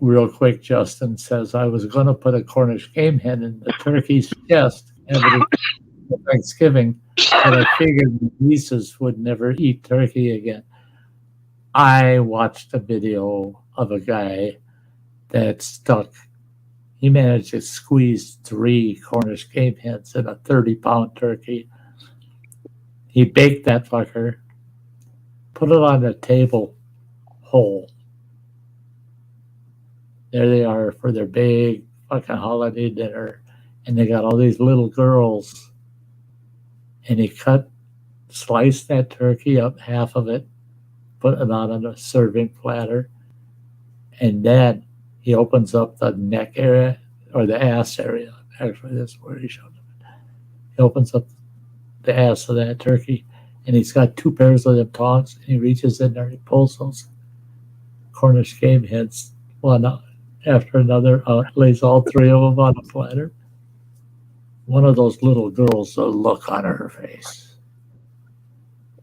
S2: Real quick, Justin says, I was going to put a Cornish game hen in the turkey's chest for Thanksgiving, but I figured the nieces would never eat turkey again. I watched a video of a guy that stuck. He managed to squeeze 3 Cornish game hens in a 30-pound turkey. He baked that fucker, put it on a table whole. There they are for their big fucking holiday dinner. And they got all these little girls. And he sliced that turkey up, half of it, put it on a serving platter. And then he opens up the neck area, or the ass area. Actually, that's where he showed it. He opens up the ass of that turkey. And he's got 2 pairs of them tongs. And he reaches in there and he pulls those Cornish game hens one after another, lays all 3 of them on a platter. One of those little girls, a look on her face.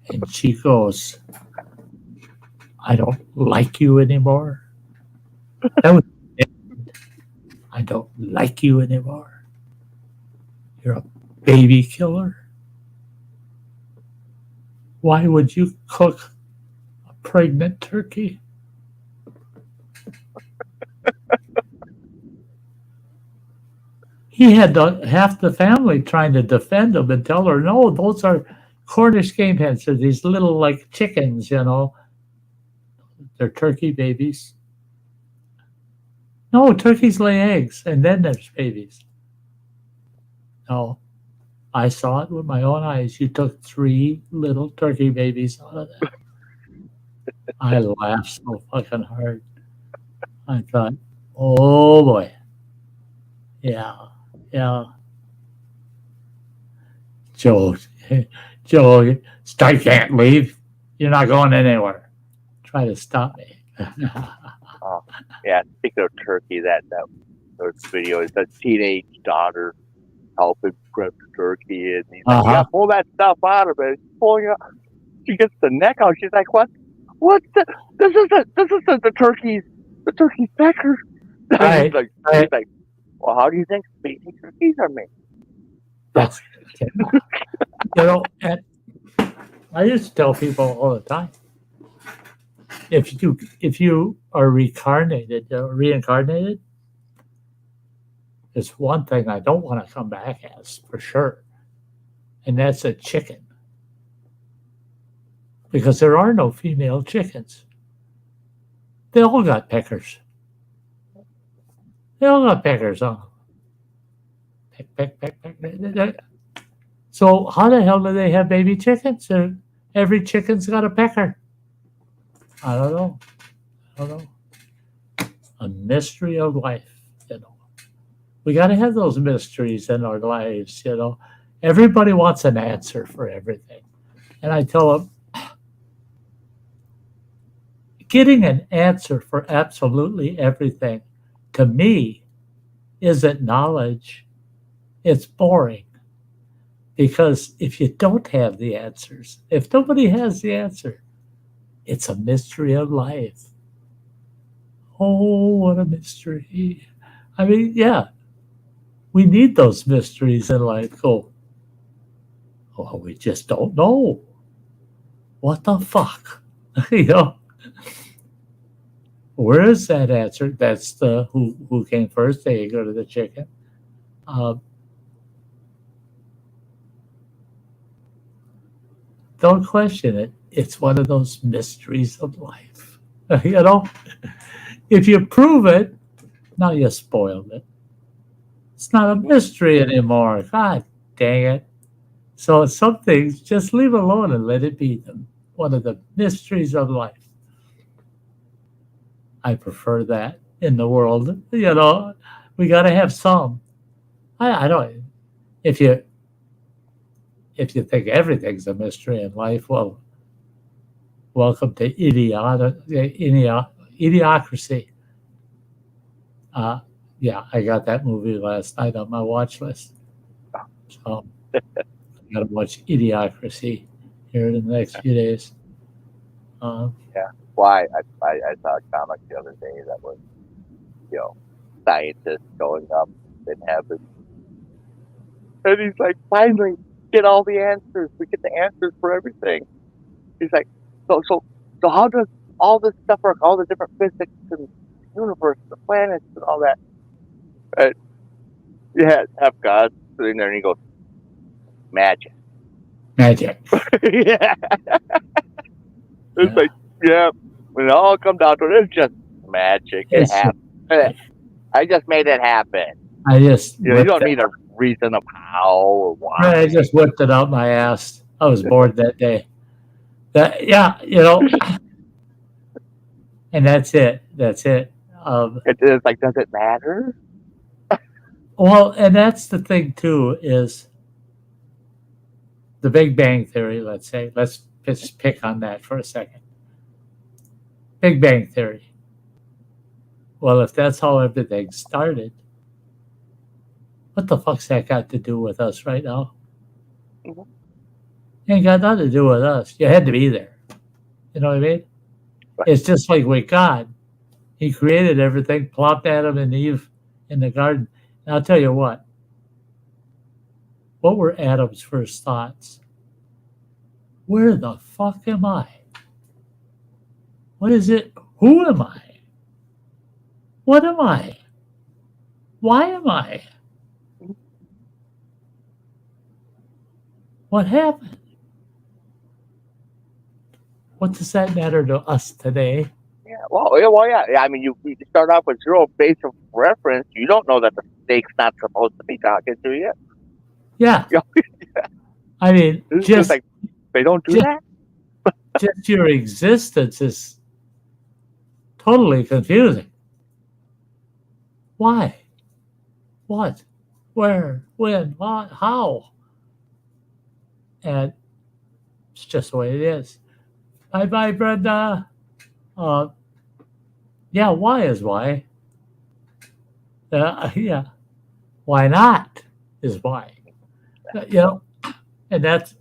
S2: And she goes, I don't like you anymore. That was it. I don't like you anymore. You're a baby killer. Why would you cook a pregnant turkey? He had half the family trying to defend him and tell her, no, those are Cornish game hens. They're these little like chickens, They're turkey babies. No, turkeys lay eggs and then there's babies. No, I saw it with my own eyes. You took 3 little turkey babies out of that. I laughed so fucking hard. I thought, oh boy. Yeah. Joe, Sty can't leave. You're not going anywhere. Try to stop me.
S6: Yeah, speaking of turkey, that video is a teenage daughter helping prep the turkey, and he's like, yeah, pull that stuff out of it. Pulling it out. She gets the neck out. She's like, what? This isn't the turkey's pecker.
S2: Right.
S6: He's like, well, how do you think baby turkeys are made?
S2: That's, and I used to tell people all the time, if you are reincarnated, there's one thing I don't want to come back as for sure, and that's a chicken, because there are no female chickens. They all got peckers. They all got peckers on. Peck, peck, peck, peck. So how the hell do they have baby chickens? Every chicken's got a pecker. I don't know. I don't know. A mystery of life, you know. We got to have those mysteries in our lives, you know. Everybody wants an answer for everything. And I tell them, getting an answer for absolutely everything, to me, isn't knowledge. It's boring. Because if you don't have the answers, if nobody has the answer, it's a mystery of life. Oh, what a mystery. I mean, yeah, we need those mysteries in life. Go, oh, we just don't know. What the fuck? You know? Where is that answer? That's the who came first. There you go to the chicken. Don't question it. It's one of those mysteries of life. You know? If you prove it, now you spoiled it. It's not a mystery anymore. God dang it. So some things, just leave alone and let it be them. One of the mysteries of life. I prefer that in the world. You know, we got to have some. I don't. If you think everything's a mystery in life, well, welcome to idiocracy. Yeah, I got that movie last night on my watch list. So I got to watch Idiocracy here in the next few days.
S6: Yeah. Why? I saw a comic the other day that was, you know, scientists going up in heaven. And he's like, finally, get all the answers. We get the answers for everything. He's like, so how does all this stuff work? All the different physics and the universe, the planets, and all that. And you have God sitting there, and he goes, magic.
S2: Magic.
S6: Yeah. It's like, yeah, when it all comes down to it, it's just magic. It happened. I just made it happen. You don't need a reason of how or why.
S2: I just whipped it out my ass. I was bored that day. Yeah, you know, and that's it. That's it.
S6: It's like, does it matter?
S2: Well, and that's the thing too, is the Big Bang Theory, let's say. Let's just pick on that for a second. Big Bang Theory. Well, if that's how everything started, what the fuck's that got to do with us right now?
S6: Mm-hmm.
S2: Ain't got nothing to do with us. You had to be there. You know what I mean?
S6: Right.
S2: It's just like with God. He created everything, plopped Adam and Eve in the garden. And I'll tell you what. What were Adam's first thoughts? Where the fuck am I? What is it? Who am I? What am I? Why am I? What happened? What does that matter to us today?
S6: Yeah, yeah. I mean, you start off with zero base of reference. You don't know that the snake's not supposed to be talking to you.
S2: Yeah. I mean,
S6: it's just like they don't do that.
S2: Just your existence is totally confusing. Why? What? Where? When? What? How? And it's just the way it is. Bye, Brenda. Yeah, why is why. Yeah. Why not is why. You know, and that's,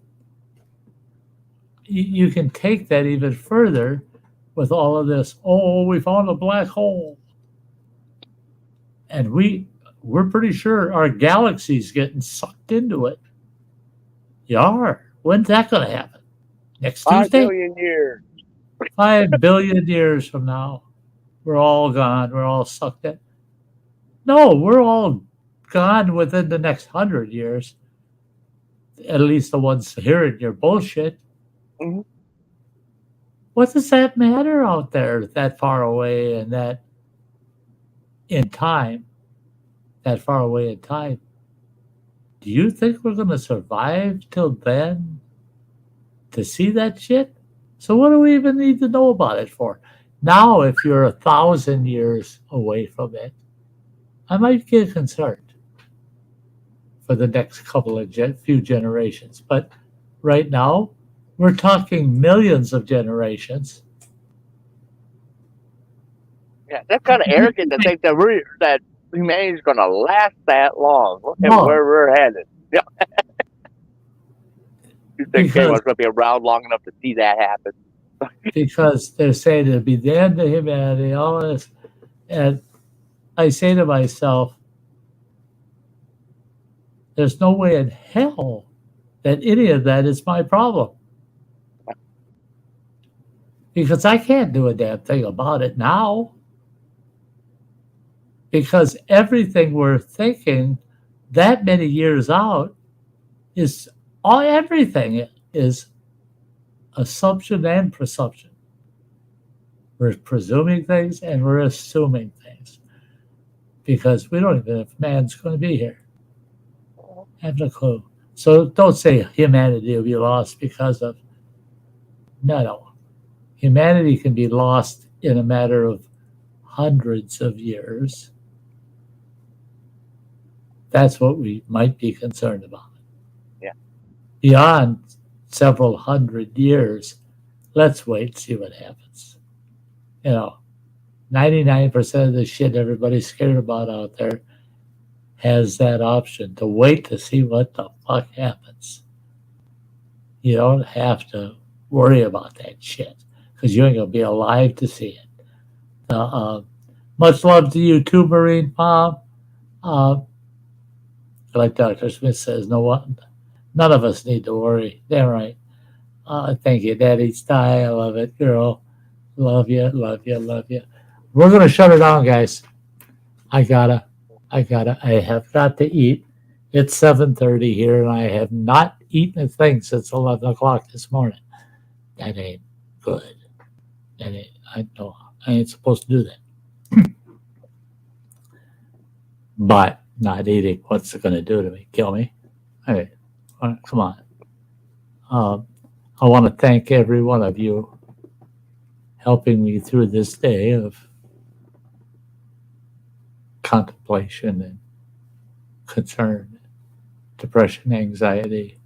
S2: you can take that even further with all of this. Oh, we found a black hole. And we're pretty sure our galaxy's getting sucked into it. You are. When's that going to happen? Next Tuesday?
S6: 5 billion years.
S2: 5 billion years from now. We're all gone. We're all sucked in. No, we're all gone within the next 100 years. At least the ones hearing your bullshit.
S6: Mm-hmm.
S2: What does that matter out there that far away and that in time? that far away in time. Do you think we're going to survive till then to see that shit? So what do we even need to know about it for? Now, if you're 1,000 years away from it, I might get concerned for the next couple of few generations. But right now, we're talking millions of generations.
S6: Yeah, that's kind of arrogant to think that that humanity's going to last that long. Look at
S2: No.
S6: where we're headed. Yeah. You think
S2: Because-
S6: anyone's going to be around long enough to see that happen?
S2: Because they're saying it'll be the end of humanity, all this. And I say to myself, there's no way in hell that any of that is my problem. Because I can't do a damn thing about it now. Because everything we're thinking that many years out is everything is assumption and presumption. We're presuming things and we're assuming things because we don't even know if man's going to be here. I have no clue. So don't say humanity will be lost because of no. Humanity can be lost in a matter of hundreds of years. That's what we might be concerned about.
S6: Yeah.
S2: Beyond several hundred years, let's wait and see what happens. 99% of the shit everybody's scared about out there has that option to wait to see what the fuck happens. You don't have to worry about that shit because you ain't going to be alive to see it. Much love to you too, Marine Mom. Like Dr. Smith says, none of us need to worry. Damn right. Thank you, Daddy Sty. I love it, girl. Love you, love you, love you. We're going to shut it down, guys. I have got to eat. It's 7:30 here, and I have not eaten a thing since 11 o'clock this morning. That ain't good. I ain't supposed to do that. But not eating, what's it going to do to me? Kill me? Hey, come on. I want to thank every one of you helping me through this day of contemplation and concern, depression, anxiety.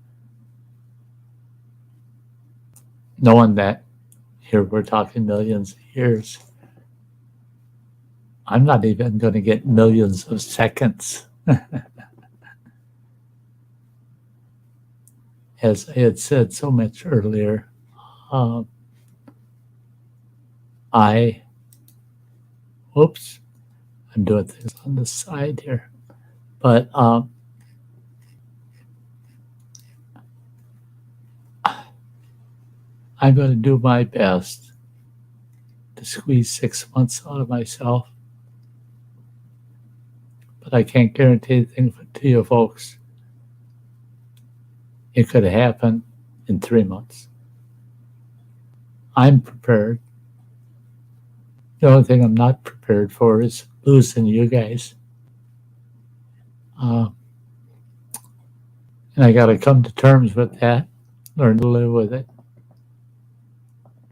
S2: Knowing that here we're talking millions of years. I'm not even going to get millions of seconds. As I had said so much earlier, I'm doing things on the side here, but I'm going to do my best to squeeze 6 months out of myself, but I can't guarantee anything to you folks. It could happen in 3 months. I'm prepared. The only thing I'm not prepared for is losing you guys. And I got to come to terms with that, learn to live with it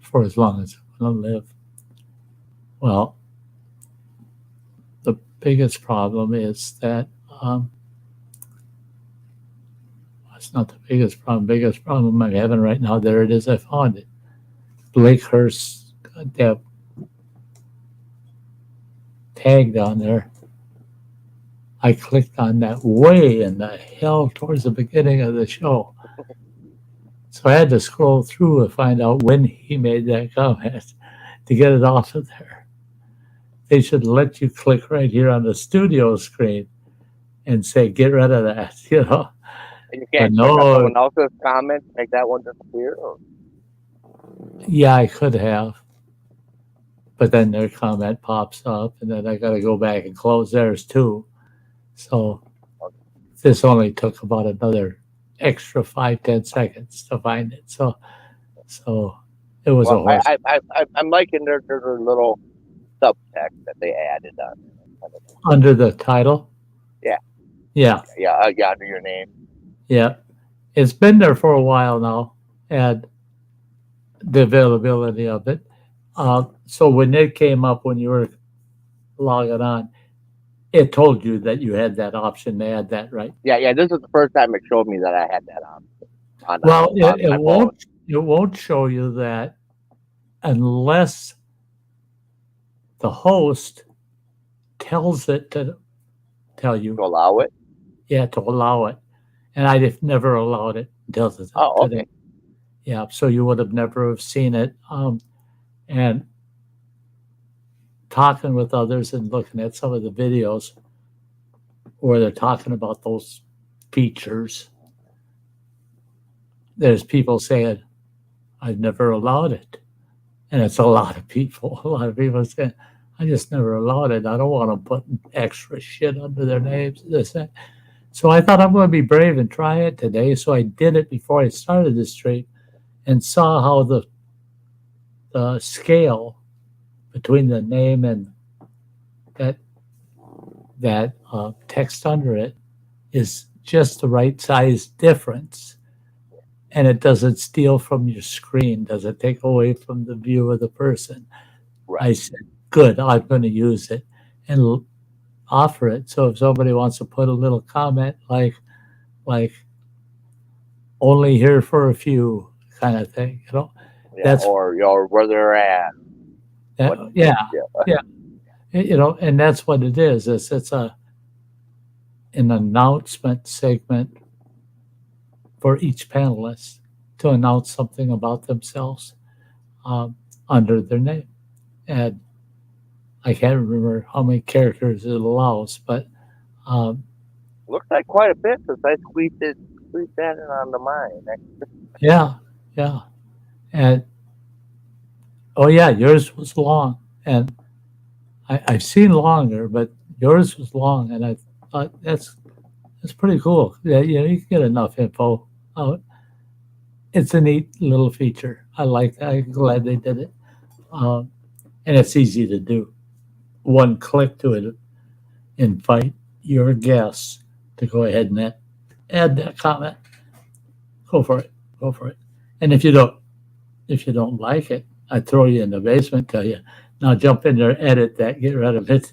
S2: for as long as I'm going to live. Well, the biggest problem is that it's not the biggest problem. Biggest problem I'm having right now, there it is, I found it. Blakehurst, goddamn tag down there. I clicked on that way in the hell towards the beginning of the show. So I had to scroll through and find out when he made that comment to get it off of there. They should let you click right here on the studio screen and say, get rid of that,
S6: And you can't click on someone else's comment, make that one disappear? Or?
S2: Yeah, I could have. But then their comment pops up, and then I got to go back and close theirs too. So this only took about another extra 5-10 seconds to find it. So it was a horse.
S6: I'm liking their little subtext that they added on.
S2: Under the title? Yeah,
S6: Yeah, under your name.
S2: yeah. It's been there for a while now, and the availability of it. So when it came up when you were logging on, it told you that you had that option to add that, right?
S6: Yeah. This is the first time it showed me that I had that on
S2: Well,
S6: on my phone.
S2: it won't show you that unless the host tells it to tell
S6: To
S2: you,
S6: allow it.
S2: to allow it. And I've never allowed it until
S6: Oh,
S2: today.
S6: okay.
S2: Yeah, so you would have never have seen it. And talking with others and looking at some of the videos where they're talking about those features, there's people saying, I've never allowed it. And it's a lot of people. A lot of people saying, I just never allowed it. I don't want them putting extra shit under their names. This, that. So I thought I'm going to be brave and try it today. So I did it before I started this stream and saw how the scale between the name and that text under it is just the right size difference. And it doesn't steal from your screen, doesn't take away from the view of the person.
S6: Right.
S2: I said, good, I'm going to use it and offer it. So if somebody wants to put a little comment like only here for a few kind of thing,
S6: Yeah,
S2: that's
S6: or where they're at.
S2: yeah. And that's what it is. It's an announcement segment for each panelist to announce something about themselves under their name. And I can't remember how many characters it allows, but
S6: Looks like quite a bit since I squeezed that in onto mine.
S2: yeah. And oh yeah, yours was long, and I've seen longer, but yours was long, and I thought that's pretty cool. Yeah, you can get enough info out. It's a neat little feature. I like that. I'm glad they did it, and it's easy to do. One click to it, invite your guests to go ahead and add that comment. Go for it. And if you don't like it, I throw you in the basement. Tell you now, jump in there, edit that, get rid of it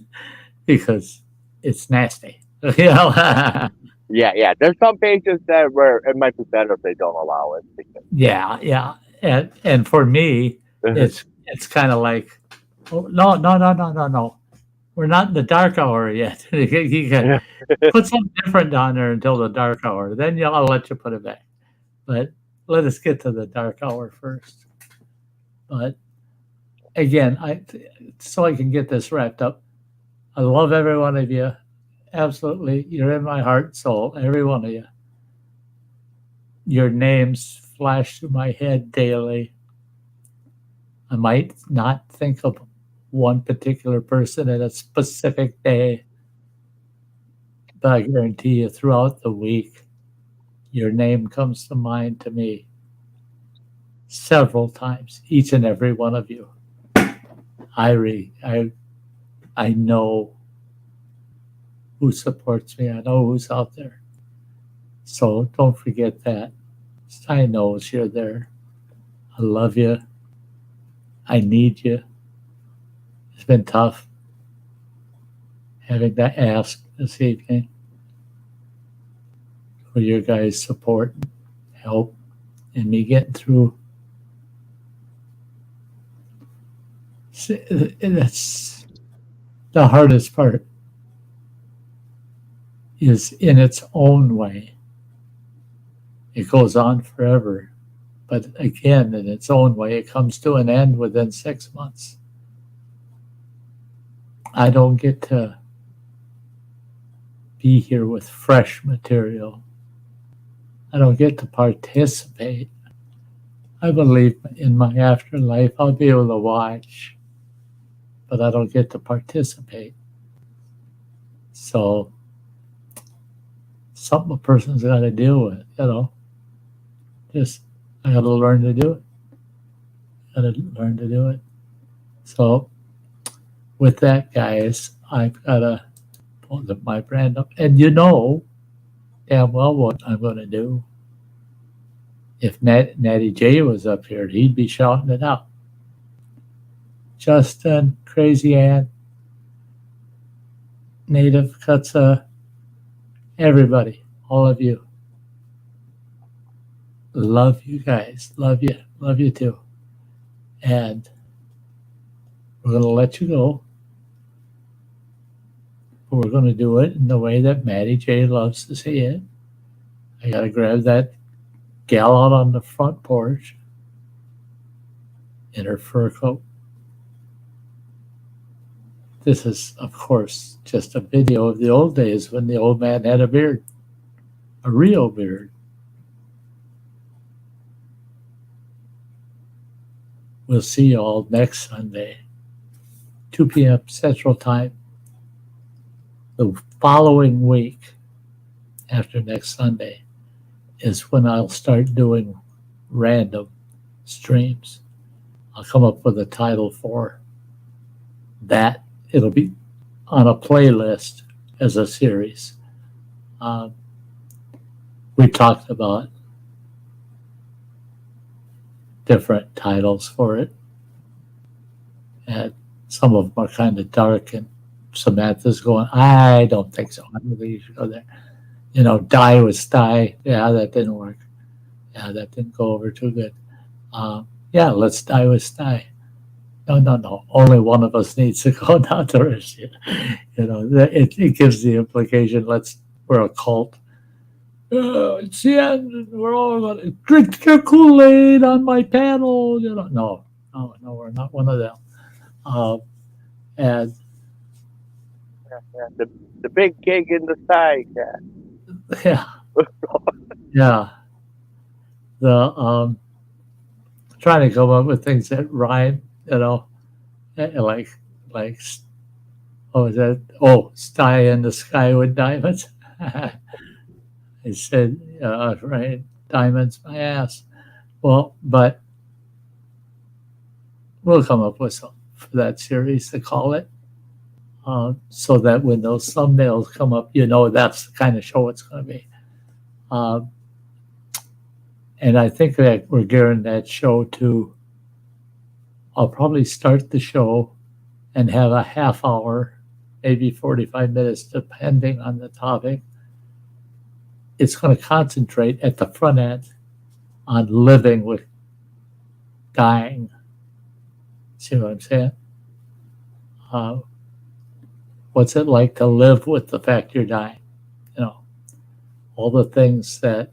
S2: because it's nasty.
S6: Yeah. There's some pages where it might be better if they don't allow it.
S2: Yeah. And for me, it's kind of like, oh, no. We're not in the dark hour yet. You can put something different down there until the dark hour. Then I'll let you put it back. But let us get to the dark hour first. But again, so I can get this wrapped up. I love every one of you. Absolutely. You're in my heart and soul, every one of you. Your names flash through my head daily. I might not think of one particular person at a specific day, but I guarantee you throughout the week, your name comes to mind to me several times, each and every one of you. I know who supports me. I know who's out there. So don't forget that. I know you're there. I love you. I need you. It's been tough having to ask this evening for your guys' support, help, and me getting through. That's the hardest part. Is in its own way. It goes on forever, but again, in its own way, it comes to an end within 6 months. I don't get to be here with fresh material. I don't get to participate. I believe in my afterlife I'll be able to watch, but I don't get to participate. So something a person's got to deal with, Just, I got to learn to do it. So with that, guys, I've got to pull my brand up. And damn well what I'm going to do. If Natty J was up here, he'd be shouting it out. Justin, Crazy Ann, Native Kutsa, everybody, all of you. Love you guys. Love you too. And we're going to let you go. But we're going to do it in the way that Maddie J loves to see it. I got to grab that gal out on the front porch in her fur coat. This is, of course, just a video of the old days when the old man had a beard, a real beard. We'll see you all next Sunday, 2 p.m. Central Time. The following week after next Sunday is when I'll start doing random streams. I'll come up with a title for that. It'll be on a playlist as a series. We talked about different titles for it, and some of them are kind of dark, and Samantha's going, I don't think so. I don't think you should go there. Die with Sty. Yeah, that didn't work. Yeah, that didn't go over too good. Let's die with Sty. No. Only one of us needs to go, not the rest. It gives the implication, we're a cult. It's the end. We're all going to drink your Kool-Aid on my panel. No, we're not one of them. And
S6: the big gig in the Sty Shack.
S2: Yeah. The trying to come up with things that rhyme, like what was that? Oh, Sty in the sky with diamonds. I said, right, diamonds, my ass. Well, but we'll come up with something for that series to call it, so that when those thumbnails come up, that's the kind of show it's going to be. And I think that we're gearing that show to, I'll probably start the show and have a half hour, maybe 45 minutes, depending on the topic. It's going to concentrate at the front end on living with dying. See what I'm saying? What's it like to live with the fact you're dying? All the things that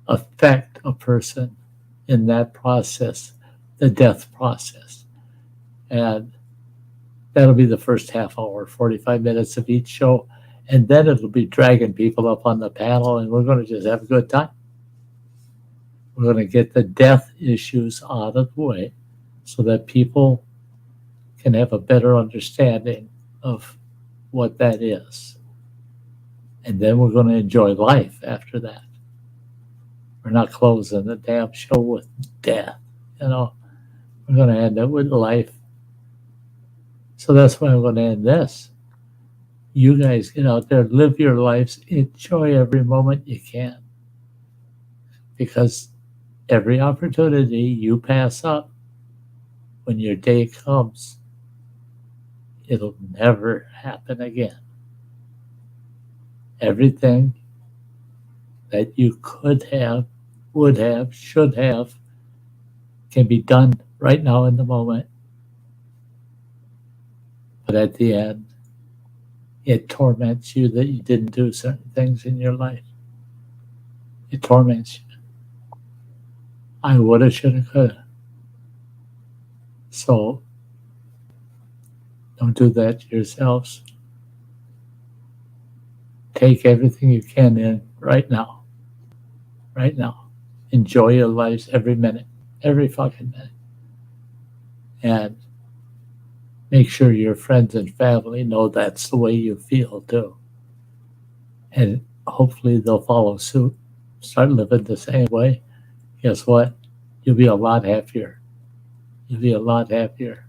S2: affect a person in that process, the death process. And that'll be the first half hour, 45 minutes of each show. And then it'll be dragging people up on the panel, and we're going to just have a good time. We're going to get the death issues out of the way so that people can have a better understanding of what that is. And then we're going to enjoy life after that. We're not closing the damn show with death. We're going to end it with life. So that's why I'm going to end this. You guys get out there, live your lives, enjoy every moment you can. Because every opportunity you pass up, when your day comes, it'll never happen again. Everything that you could have, would have, should have, can be done right now in the moment. But at the end, it torments you that you didn't do certain things in your life. It torments you. I woulda, shoulda, coulda. So don't do that to yourselves. Take everything you can in right now. Right now. Enjoy your lives every minute. Every fucking minute. And make sure your friends and family know that's the way you feel too. And hopefully they'll follow suit. Start living the same way. Guess what? You'll be a lot happier. You'll be a lot happier.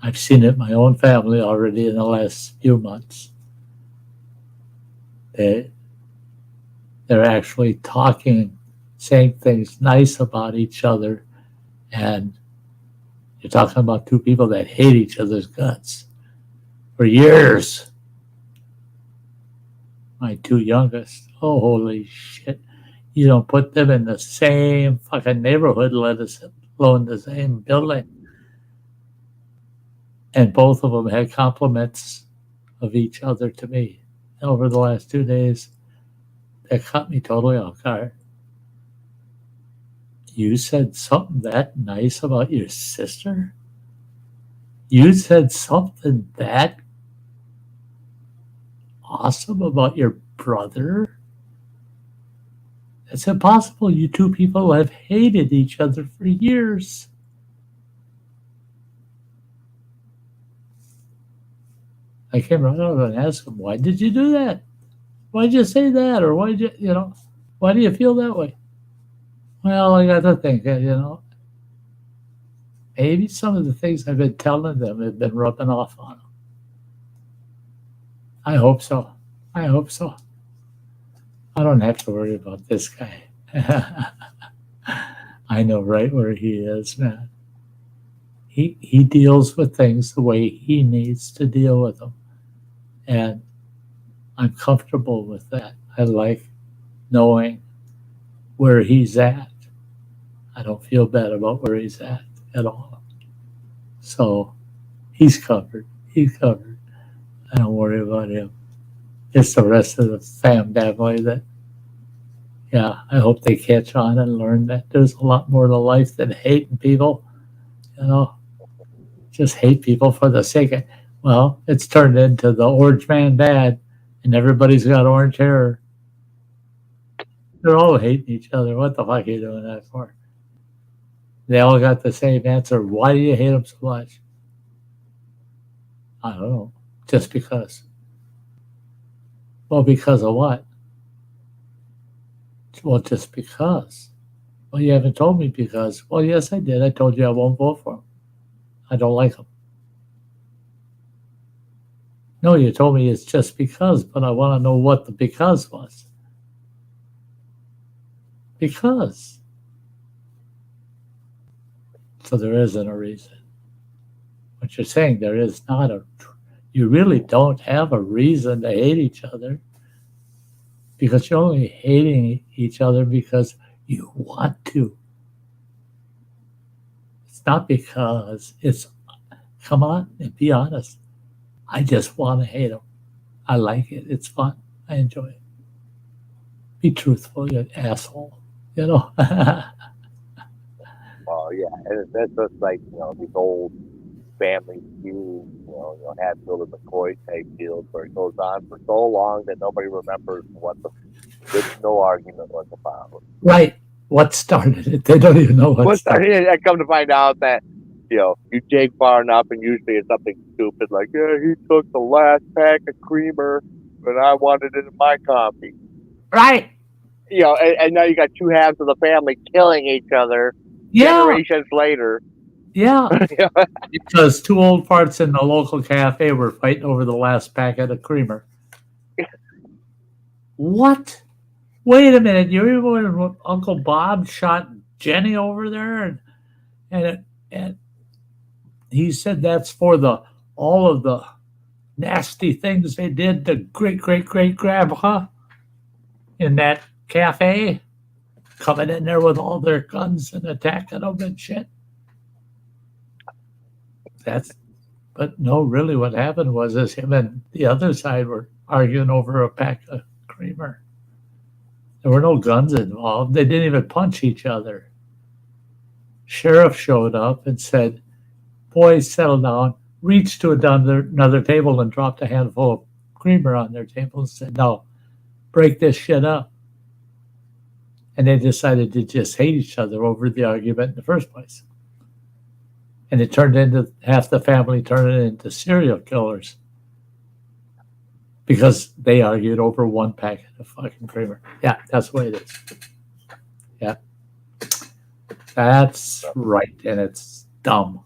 S2: I've seen it in my own family already in the last few months. They're actually talking, saying things nice about each other. And you're talking about two people that hate each other's guts for years. My two youngest, oh, holy shit. You don't put them in the same fucking neighborhood, let alone the same building. And both of them had compliments of each other to me. And over the last 2 days, that caught me totally off guard. You said something that nice about your sister? You said something that awesome about your brother? It's impossible. You two people have hated each other for years. I came right over and asked him, why did you do that? Why did you say that? Or why did you, why do you feel that way? Well, I got to think, maybe some of the things I've been telling them have been rubbing off on them. I hope so. I hope so. I don't have to worry about this guy. I know right where he is, man. He deals with things the way he needs to deal with them. And I'm comfortable with that. I like knowing where he's at. I don't feel bad about where he's at all. So he's covered. He's covered. I don't worry about him. It's the rest of the family that, yeah, I hope they catch on and learn that there's a lot more to life than hating people. Just hate people for the sake of, well, it's turned into the orange man bad, and everybody's got orange hair. They're all hating each other. What the fuck are you doing that for? They all got the same answer. Why do you hate them so much? I don't know. Just because. Well, because of what? Well, just because. Well, you haven't told me because. Well, yes, I did. I told you I won't vote for him. I don't like him. No, you told me it's just because, but I want to know what the because was. Because. So there isn't a reason. What you're saying, there is not a, you really don't have a reason to hate each other, because you're only hating each other because you want to. It's not because it's, come on and be honest. I just want to hate them. I like it. It's fun. I enjoy it. Be truthful, you asshole.
S6: Well, yeah, and that's just like, these old family feud, Hatfield and McCoy type deals where it goes on for so long that nobody remembers what the original argument was about.
S2: Right. What started it? They don't even know what started it.
S6: I come to find out that, you dig far enough and usually it's something stupid like, yeah, he took the last pack of creamer but I wanted it in my coffee.
S2: Right.
S6: And now you got two halves of the family killing each other generations later.
S2: Yeah. Because two old farts in the local cafe were fighting over the last packet of creamer. What? Wait a minute. You remember when Uncle Bob shot Jenny over there? And he said that's for all of the nasty things they did to great-great-great-grandpa in that cafe, coming in there with all their guns and attacking them and shit. But no, really what happened was him and the other side were arguing over a pack of creamer. There were no guns involved. They didn't even punch each other. Sheriff showed up and said, boys, settle down, reached to another table and dropped a handful of creamer on their table and said, no, break this shit up. And they decided to just hate each other over the argument in the first place. And it turned into half the family turning into serial killers because they argued over one packet of fucking creamer. Yeah, that's the way it is. Yeah. That's right. And it's dumb.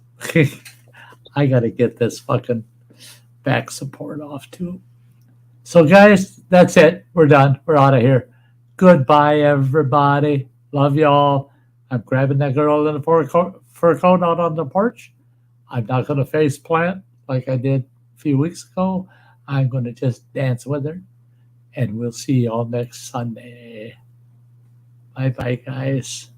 S2: I got to get this fucking back support off too. So guys, that's it. We're done. We're out of here. Goodbye, everybody. Love y'all. I'm grabbing that girl in the fur coat out on the porch. I'm not going to face plant like I did a few weeks ago. I'm going to just dance with her. And we'll see y'all next Sunday. Bye-bye, guys.